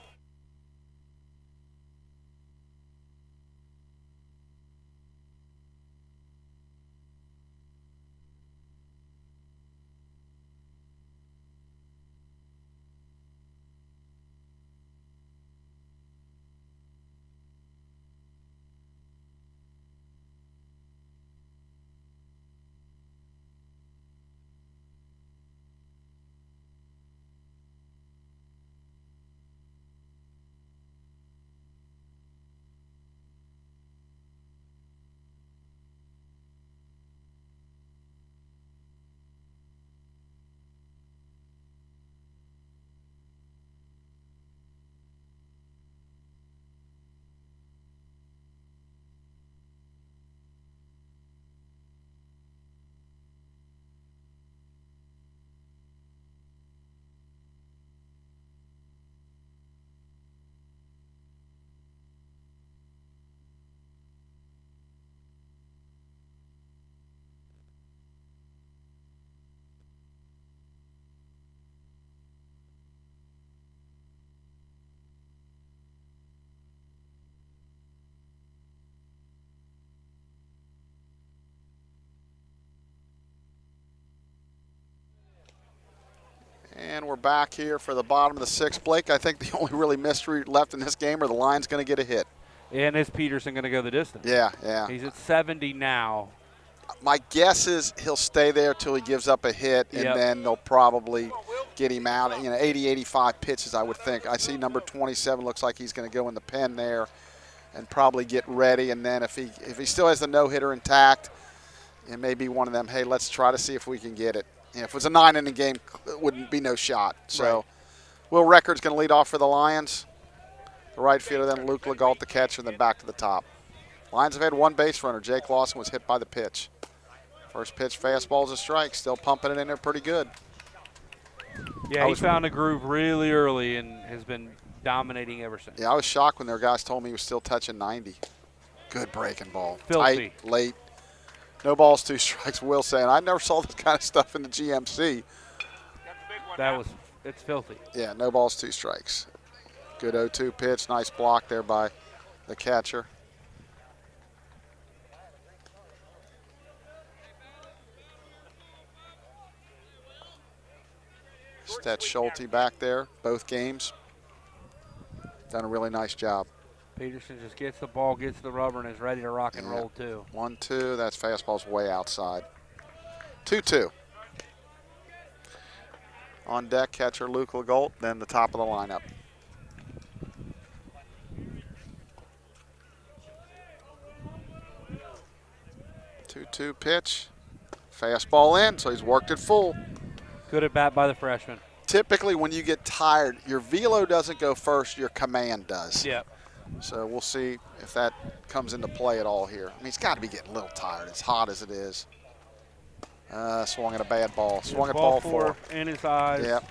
we're back here for the bottom of the sixth. Blake, I think the only really mystery left in this game are the Lions going to get a hit. And is Peterson going to go the distance? Yeah. He's at 70 now. My guess is he'll stay there till he gives up a hit, and then they'll probably get him out. 80, 85 pitches, I would think. I see number 27 looks like he's going to go in the pen there and probably get ready. And then if he still has the no-hitter intact, it may be one of them, hey, let's try to see if we can get it. If it was a 9-inning game, it wouldn't be no shot. So right. Will Reckord's going to lead off for the Lions. The right fielder, then Luke Legault, the catcher, then back to the top. Lions have had one base runner. Jake Lawson was hit by the pitch. First pitch, fastball's a strike. Still pumping it in there pretty good. Yeah, he found a groove really early and has been dominating ever since. Yeah, I was shocked when their guys told me he was still touching 90. Good breaking ball. Filthy. Tight, late. No balls, 2 strikes. Will saying, I never saw this kind of stuff in the GMC. It's filthy. Yeah, no balls, 2 strikes. Good 0-2 pitch. Nice block there by the catcher. That's Schulte back there, both games. Done a really nice job. Peterson just gets the ball, gets the rubber, and is ready to rock and roll too. 1-2, that's fastball's way outside. 2-2. On deck, catcher Luke Legault, then the top of the lineup. Two pitch, fastball in, so he's worked it full. Good at bat by the freshman. Typically when you get tired, your velo doesn't go first, your command does. Yep. So we'll see if that comes into play at all here. I mean, he's got to be getting a little tired, as hot as it is. Swung at a bad ball. Swung at ball 4. In his eyes. Yep.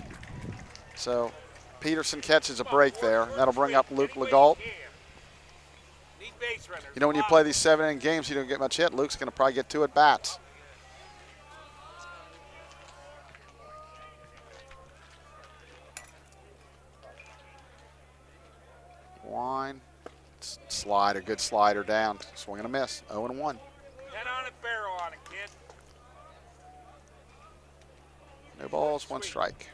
So Peterson catches a break there. That'll bring up Luke Legault. When you play these 7-inning games, you don't get much hit. Luke's going to probably get 2 at bats. Wine, slider, good slider down. Swing and a miss. 0-1. Head on it, barrel on it, kid. No balls, 1 strike.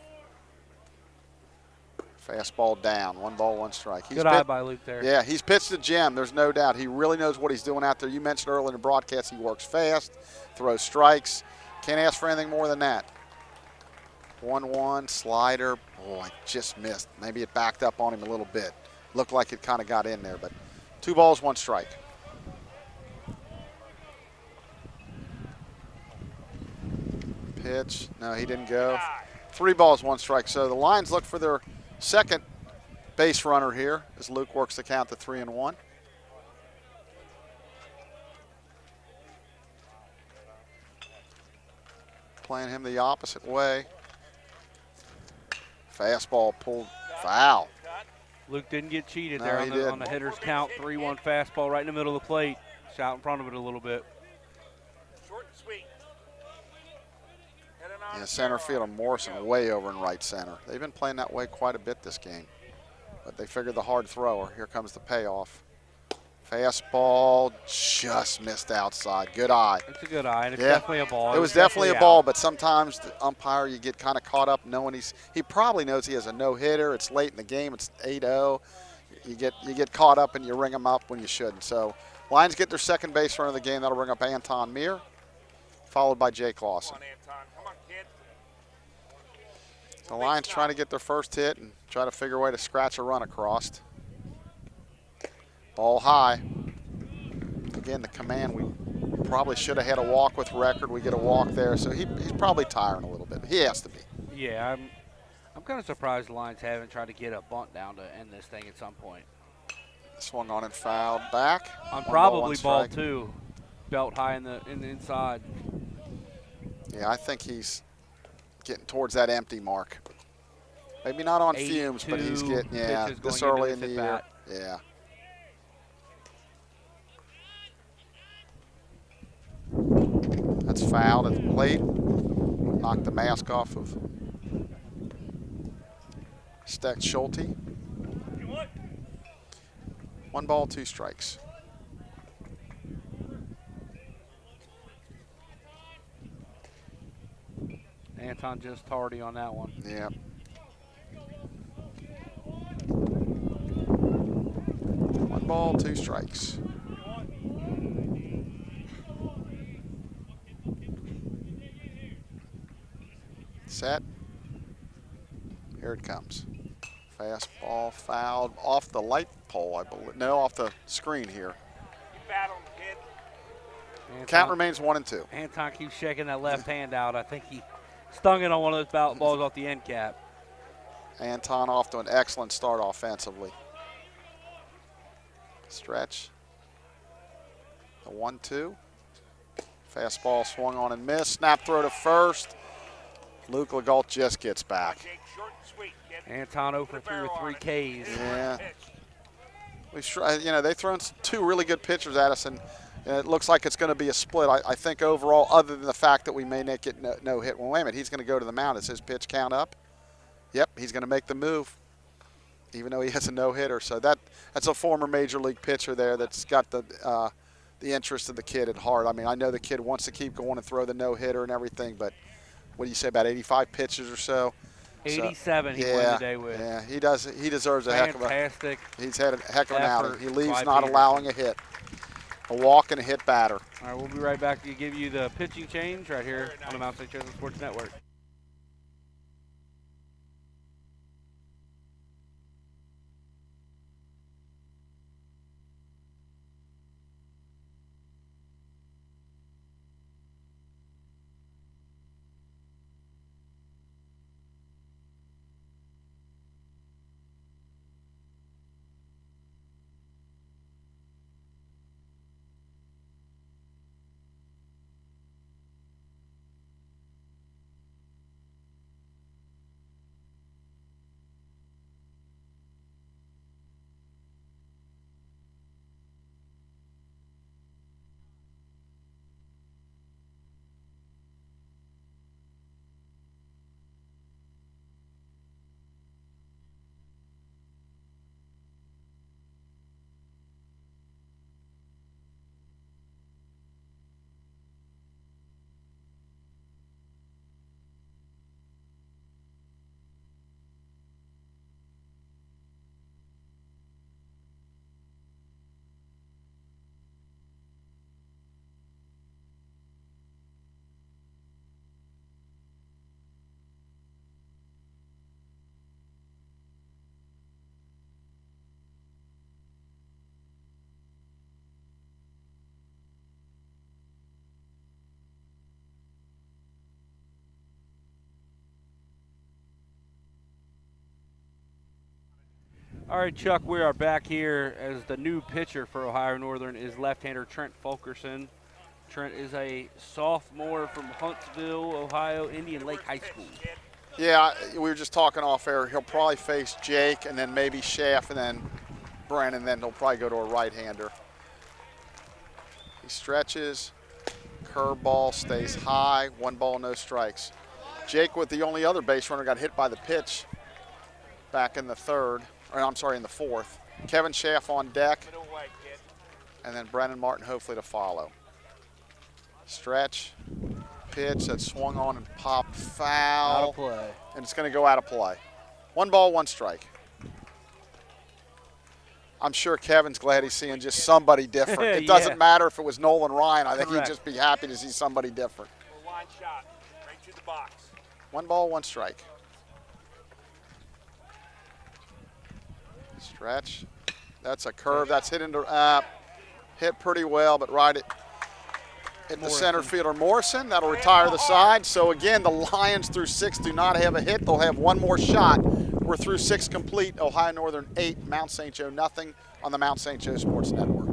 Fastball down. 1 ball, 1 strike. Good eye by Luke there. Yeah, he's pitched a gem. There's no doubt. He really knows what he's doing out there. You mentioned earlier in the broadcast he works fast, throws strikes. Can't ask for anything more than that. 1-1, slider. Boy, just missed. Maybe it backed up on him a little bit. Looked like it kind of got in there, but 2 balls, 1 strike. Pitch. No, he didn't go. 3 balls, 1 strike. So the Lions look for their second base runner here as Luke works the count to 3-1. Playing him the opposite way. Fastball pulled foul. Luke didn't get cheated No, there he didn't. on the hitter's count. 3-1 fastball right in the middle of the plate. Just out in front of it a little bit. Short and sweet. Yeah, center field and Morrison way over in right center. They've been playing that way quite a bit this game. But they figured the hard thrower. Here comes the payoff. Fastball just missed outside. Good eye. It's a good eye, and it's definitely a ball. It was definitely a ball, but sometimes the umpire, you get kind of caught up knowing he probably knows he has a no-hitter. It's late in the game. It's 8-0. You get caught up and you ring them up when you shouldn't. So Lions get their second base run of the game. That'll bring up Anton Meir, followed by Jake Lawson. Come on, Anton. Come on, kid. The Lions trying to get their first hit and try to figure a way to scratch a run across. Ball high. Again, the command, we probably should have had a walk with Record. We get a walk there, so he's probably tiring a little bit. He has to be. Yeah, I'm kind of surprised the Lions haven't tried to get a bunt down to end this thing at some point. Swung on and fouled back. On 1 probably ball, 1 ball 2, belt high in the inside. Yeah, I think he's getting towards that empty mark. Maybe not on fumes, but he's getting, this early in the year. Yeah. That's fouled at the plate. Knocked the mask off of Steck Schulte. 1 ball, 2 strikes. Anton just tardy on that one. Yeah. ball, 2 strikes. Set. Here it comes. Fastball fouled off the light pole, I believe. No, off the screen here. You battle him, kid. Count remains 1-2. Anton keeps shaking that left hand out. I think he stung it on one of those balls off the end cap. Anton off to an excellent start offensively. Stretch. The 1-2. Fastball swung on and missed. Snap throw to first. Luke Legault just gets back. Jake, short and sweet, kid. Anton 0 for 3 with 3 Ks. Yeah. They've thrown 2 really good pitchers at us, and it looks like it's going to be a split. I think overall, other than the fact that we may not get no hit. Well, wait a minute. He's going to go to the mound. Is his pitch count up? Yep, he's going to make the move, even though he has a no-hitter. So that's a former major league pitcher there that's got the interest of the kid at heart. I mean, I know the kid wants to keep going and throw the no-hitter and everything, but what do you say, about 85 pitches or so? 87 he won today with. Yeah, he does. He deserves a heck of a. Fantastic. He's had a heck of an effort outing. He leaves by not Peterson. allowing a hit. A walk and a hit batter. All right, we'll be right back to give you the pitching change right here on the Mount St. Joseph Sports Network. All right, Chuck, we are back here as the new pitcher for Ohio Northern is left-hander Trent Fulkerson. Trent is a sophomore from Huntsville, Ohio, Indian Lake High School. Yeah, we were just talking off air. He'll probably face Jake and then maybe Schaff and then Brandon, then he'll probably go to a right-hander. He stretches, curveball stays high, 1 ball, no strikes. Jake, with the only other base runner, got hit by the pitch back in the in the 4th. Kevin Schaff on deck, and then Brandon Martin hopefully to follow. Stretch, pitch that swung on and popped foul. Out of play. And it's going to go out of play. 1 ball, 1 strike. I'm sure Kevin's glad he's seeing just somebody different. It doesn't matter if it was Nolan Ryan. I think he'd just be happy to see somebody different. Line shot, right to the box. 1 ball, 1 strike. Stretch. That's a curve. That's hit pretty well, but right at the center fielder Morrison. That'll retire the side. So again, the Lions through 6 do not have a hit. They'll have 1 more shot. We're through 6 complete. Ohio Northern 8, Mount St. Joe nothing on the Mount St. Joe Sports Network.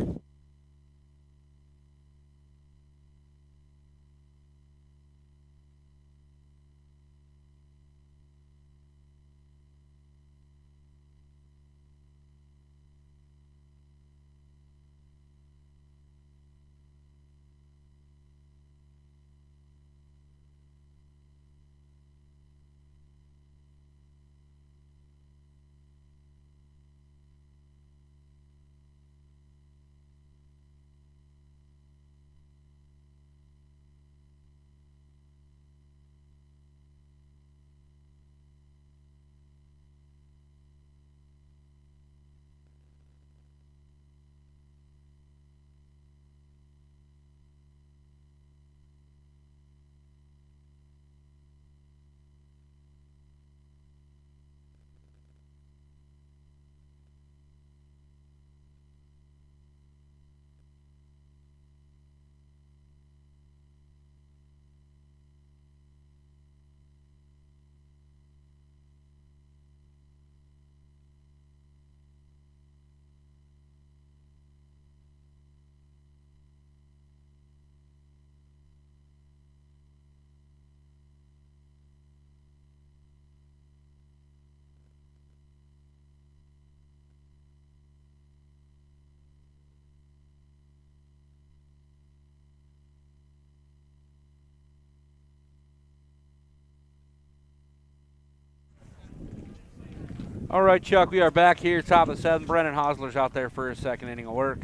All right, Chuck, we are back here, top of the 7th. Brennan Hosler's out there for his second inning of work.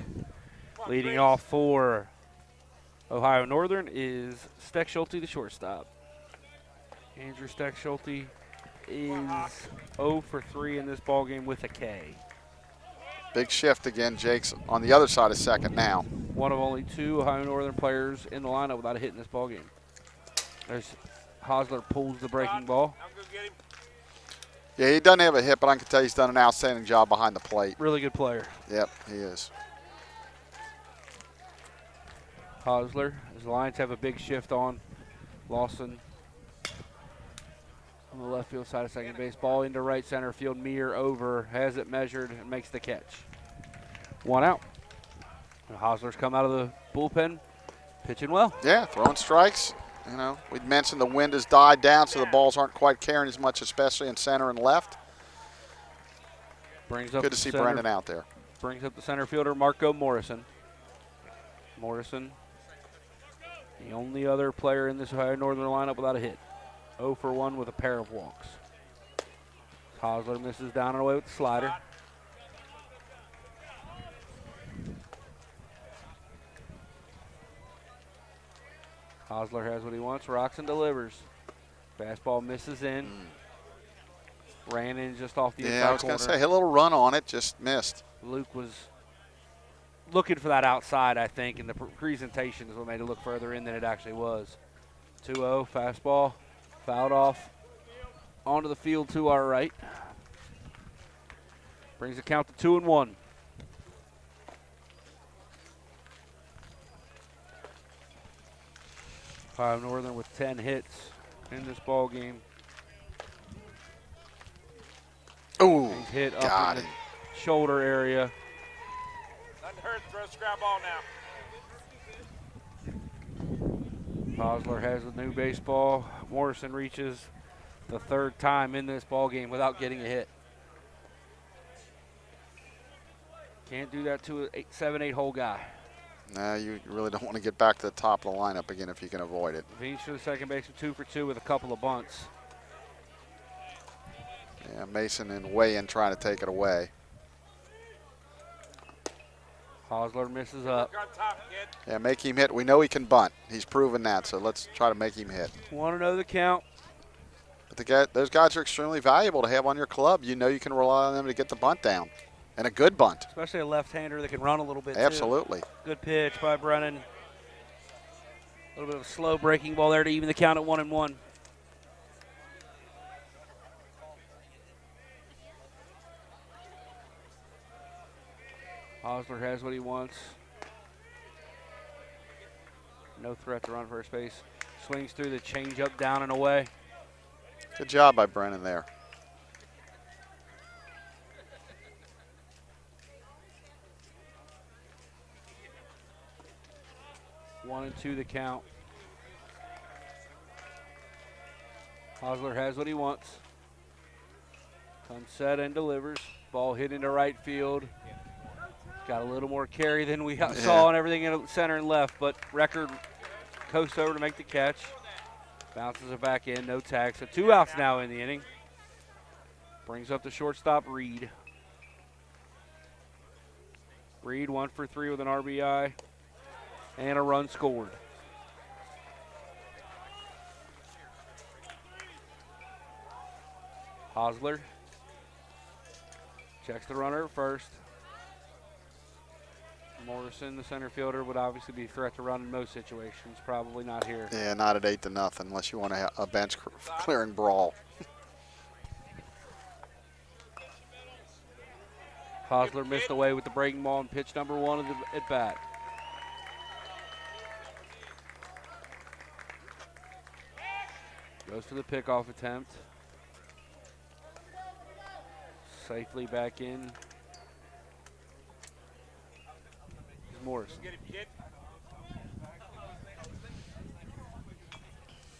Leading off for Ohio Northern is Steck Schulte, the shortstop. Andrew Steck Schulte is 0 for 3 in this ballgame with a K. Big shift again. Jake's on the other side of second now. One of only 2 Ohio Northern players in the lineup without a hit in this ballgame. There's Hosler pulls the breaking ball. Yeah, he doesn't have a hit, but I can tell you he's done an outstanding job behind the plate. Really good player. Yep, he is. Hosler, as the Lions have a big shift on. Lawson on the left field side of second base. Ball into right center field. Meir over, has it measured, and makes the catch. 1 out. And Hosler's come out of the bullpen, pitching well. Yeah, throwing strikes. You know, we'd mentioned the wind has died down, so the balls aren't quite carrying as much, especially in center and left. Brings up Good to see Brendan out there. Brings up the center fielder, Marco Morrison. Morrison, the only other player in this Ohio Northern lineup without a hit. 0 for 1 with a pair of walks. Hosler misses down and away with the slider. Hosler has what he wants, rocks and delivers. Fastball misses in. Ran in just off the inside corner. Yeah, I was going to say, hit a little run on it, just missed. Luke was looking for that outside, I think, and the presentation is what made it look further in than it actually was. 2-0, fastball, fouled off, onto the field to our right. Brings the count to 2-1. Ohio Northern with 10 hits in this ball game. Oh, He's hit up got in it. the shoulder area. Nothing hurts, throw a scrap ball now. Hosler has the new baseball. Morrison reaches the 3rd time in this ball game without getting a hit. Can't do that to a 7-8 hole guy. No, you really don't want to get back to the top of the lineup again if you can avoid it. Veach to the second baseman, 2 for 2 with a couple of bunts. Yeah, Mason and Way in trying to take it away. Hosler misses up. Work on top, kid. Yeah, make him hit. We know he can bunt. He's proven that, so let's try to make him hit. Want to know the count? But those guys are extremely valuable to have on your club. You know you can rely on them to get the bunt down, and a good bunt. Especially a left-hander that can run a little bit, Absolutely. too. Good pitch by Brennan. A little bit of a slow breaking ball there to even the count at 1-1. Hosler has what he wants. No threat to run first base. Swings through the changeup down and away. Good job by Brennan there. One and 2 the count. Hosler has what he wants. Comes set and delivers. Ball hit into right field. Got a little more carry than we saw and everything in center and left, but Record coasts over to make the catch. Bounces it back in, no tag. So 2 outs now in the inning. Brings up the shortstop, Reed. Reed 1 for 3 with an RBI and a run scored. Hosler checks the runner at first. Morrison, the center fielder, would obviously be a threat to run in most situations. Probably not here. Yeah, not at 8-0 unless you want to have a bench clearing brawl. Hosler missed away with the breaking ball and pitch number 1 of the at bat. Goes for the pickoff attempt. Safely back in. Morrison.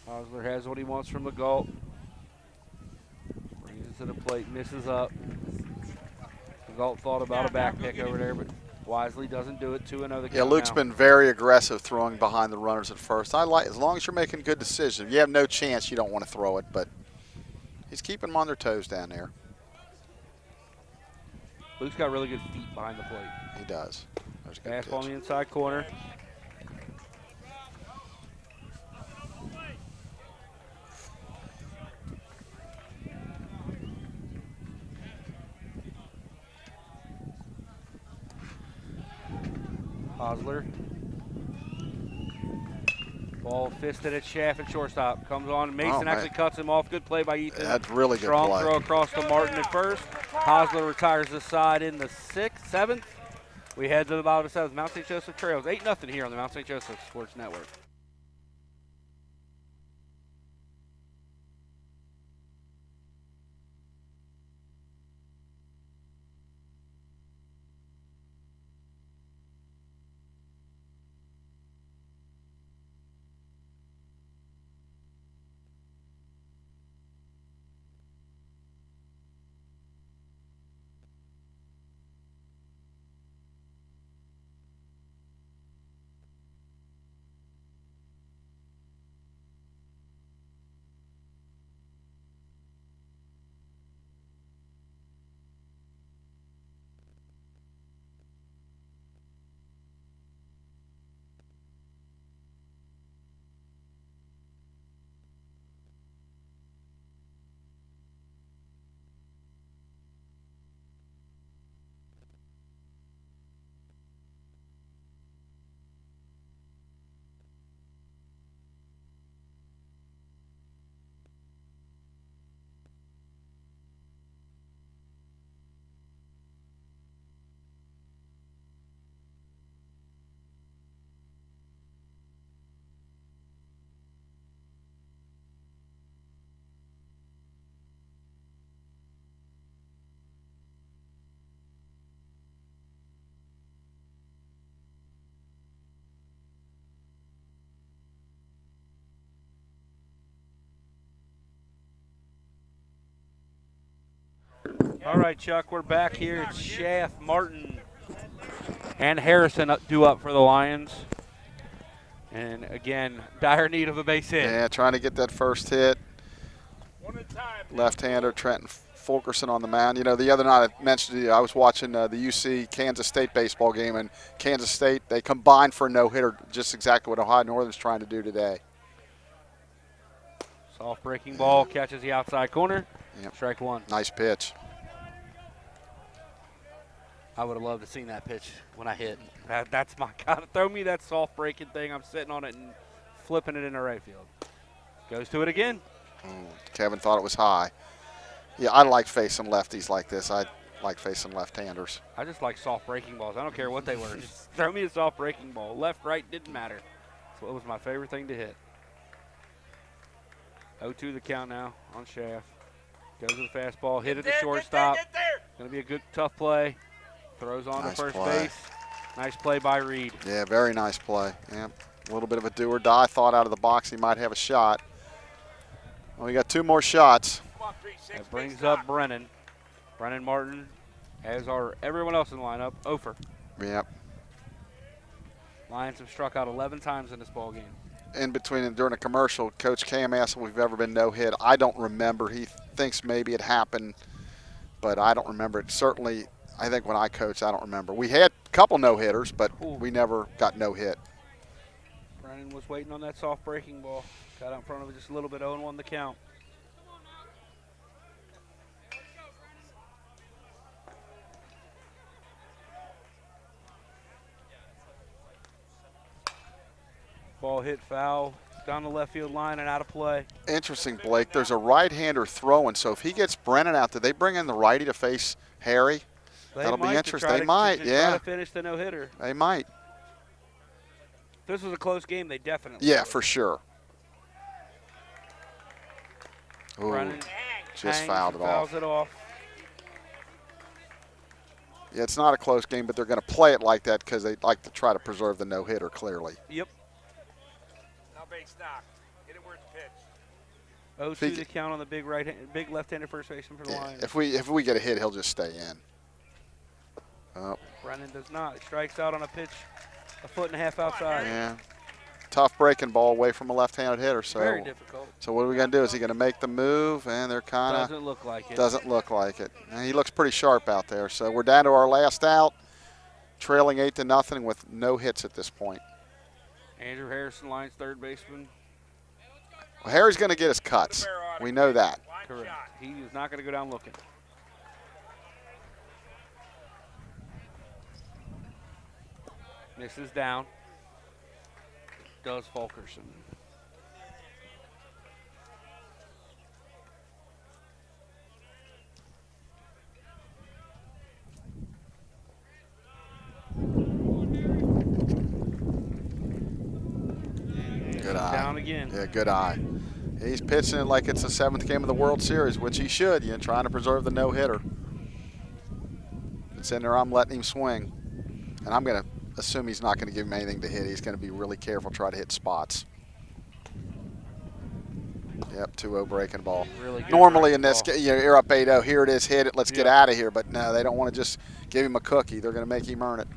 Hosler has what he wants from the Galt. Brings it to the plate, misses up. Galt thought about a back pick over there, but wisely doesn't do it. 2-0. Yeah, Luke's been very aggressive throwing behind the runners at first. I like, as long as you're making good decisions. If you have no chance, you don't want to throw it, but he's keeping them on their toes down there. Luke's got really good feet behind the plate. He does. There's a good Fastball pitch. in the inside corner. Hosler. Ball fisted at Schaff at shortstop. Comes on. Mason actually cuts him off. Good play by Ethan. That's really good Strong play. throw across to Martin at first. Hosler retires the side in the 6th, 7th. We head to the bottom of the 7th. Mount St. Joseph trails 8-0 here on the Mount St. Joseph Sports Network. All right, Chuck, we're back here. It's Schaff, Martin, and Harrison due up for the Lions. And again, dire need of a base hit. Yeah, trying to get that first hit. Left-hander Trenton Fulkerson on the mound. You know, the other night I mentioned to you, I was watching the UC Kansas State baseball game, and Kansas State, they combined for a no-hitter, just exactly what Ohio Northern's trying to do today. Soft breaking ball, catches the outside corner. Yep. Strike one. Nice pitch. I would have loved to seen that pitch when I hit. That's my kind of throw me that soft breaking thing. I'm sitting on it and flipping it into right field. Goes to it again. Kevin thought it was high. Yeah, I like facing lefties like this. I like facing left-handers. I just like soft breaking balls. I don't care what they were. Just throw me a soft breaking ball. Left, right, didn't matter. That's what was my favorite thing to hit. 0-2 the count now on Schaff. Goes to the fastball. Hit at the shortstop. Going to be a good, tough play. Throws on Nice to first play. base. Nice play by Reed. Yeah, very nice play. Yeah, a little bit of a do or die. Thought out of the box he might have a shot. Well, we got 2 more shots. That brings up Brennan. Brennan Martin, as are everyone else in the lineup. Ofer. Yep. Lions have struck out 11 times in this ball game. In between and during a commercial, Coach Cam asked if we've ever been no-hit. I don't remember. He thinks maybe it happened, but I don't remember it. Certainly, I think when I coached, I don't remember. We had a couple no-hitters, but we never got no-hit. Brennan was waiting on that soft breaking ball. Got out in front of it just a little bit, 0-1 the count. Ball hit foul down the left field line and out of play. Interesting, Blake. There's a right-hander throwing, so if he gets Brennan out, do they bring in the righty to face Harry? That'll be interesting. They might, yeah. Try to finish the no-hitter. They might. If this was a close game, they definitely Yeah, would. for sure. Ooh, Brennan just hangs fouled and it fouls off. it off. Yeah, it's not a close game, but they're going to play it like that because they like to try to preserve the no-hitter, clearly. Yep. Now base knocked. Hit it where it's pitched. 0-2 the count on the big left-handed first baseman for the Lions. If we get a hit, he'll just stay in. Oh, Brennan does not. Strikes out on a pitch a foot and a half outside. yeah. tough breaking ball away from a left-handed hitter. So Very difficult. So what are we going to do? Is he going to make the move? And they're kind of Doesn't look like it. Doesn't look like it. And he looks pretty sharp out there. So we're down to our last out, trailing 8-0 with no hits at this point. Andrew Harrison, Lions third baseman. Well, Harry's going to get his cuts. We know that. Correct. He is not going to go down looking. Misses down. Does Fulkerson. Good eye. Down again. Yeah, good eye. He's pitching it like it's the 7th game of the World Series, which he should, trying to preserve the no-hitter. It's in there, I'm letting him swing. And I'm going to assume he's not going to give him anything to hit. He's going to be really careful, try to hit spots. Yep, 2-0 breaking ball. Really good Normally in breaking this, ball. you're up 8-0, here it is, hit it, let's get Yep. out of here. But no, they don't want to just give him a cookie. They're going to make him earn it.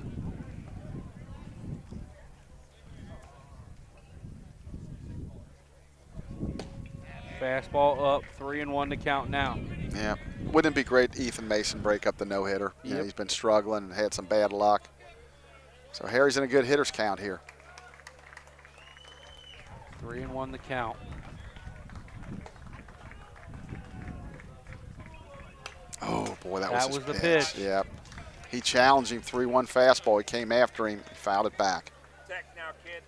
Fastball up, 3-1 to count now. Yeah. Wouldn't it be great Ethan Mason break up the no-hitter? Yep. He's been struggling and had some bad luck. So Harry's in a good hitter's count here. 3-1 the count. Oh, boy, that That was was his the pitch. pitch. Yep. He challenged him, 3-1 fastball. He came after him, fouled it back. Tech now, kid.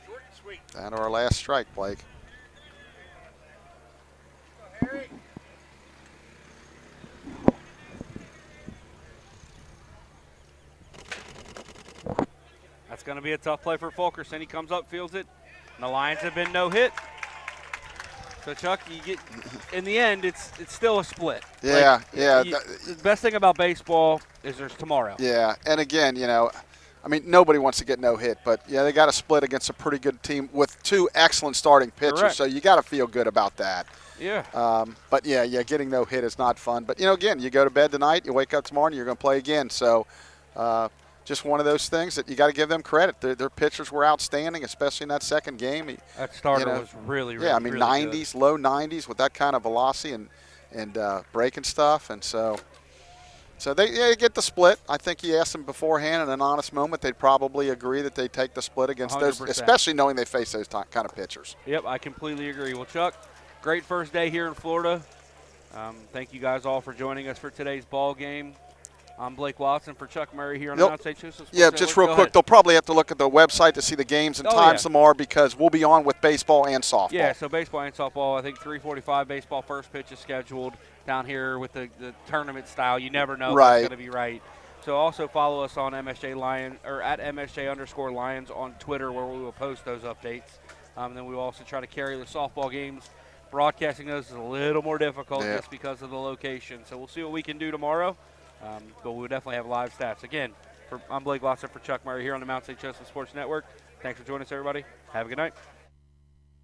Short and sweet. Down to our last strike, Blake. Harry. That's going to be a tough play for Fulkerson. He comes up, feels it, and the Lions have been no hit. So Chuck, you get in the end, it's still a split. Yeah, yeah. The best thing about baseball is there's tomorrow. Yeah, and again, I mean, nobody wants to get no hit, but yeah, they got to split against a pretty good team with 2 excellent starting pitchers. Correct. So you got to feel good about that. Yeah. But yeah, getting no hit is not fun. But again, you go to bed tonight, you wake up tomorrow, and you're going to play again. So just one of those things that you got to give them credit. Their pitchers were outstanding, especially in that second game. That starter was really, really, yeah. I mean, really 90s, good. low 90s with that kind of velocity and breaking stuff, and so they get the split. I think he asked them beforehand in an honest moment. They'd probably agree that they take the split against those, 100%. especially knowing they face those kind of pitchers. Yep, I completely agree. Well, Chuck, great first day here in Florida. Thank you guys all for joining us for today's ball game. I'm Blake Watson for Chuck Murray here on the Mount St. Joseph Sports Yeah, Network. just real Go quick, ahead. they'll probably have to look at the website to see the games and times tomorrow because we'll be on with baseball and softball. Yeah, so baseball and softball, I think 3:45 baseball first pitch is scheduled down here with the tournament style. You never know if Right. it's going to be right. So also follow us on MSJ Lion or at MSJ_Lions on Twitter where we will post those updates. And then we will also try to carry the softball games. Broadcasting those is a little more difficult just because of the location. So we'll see what we can do tomorrow. But we'll definitely have live stats. Again, I'm Blake Watson for Chuck Murray here on the Mount St. Joseph Sports Network. Thanks for joining us, everybody. Have a good night.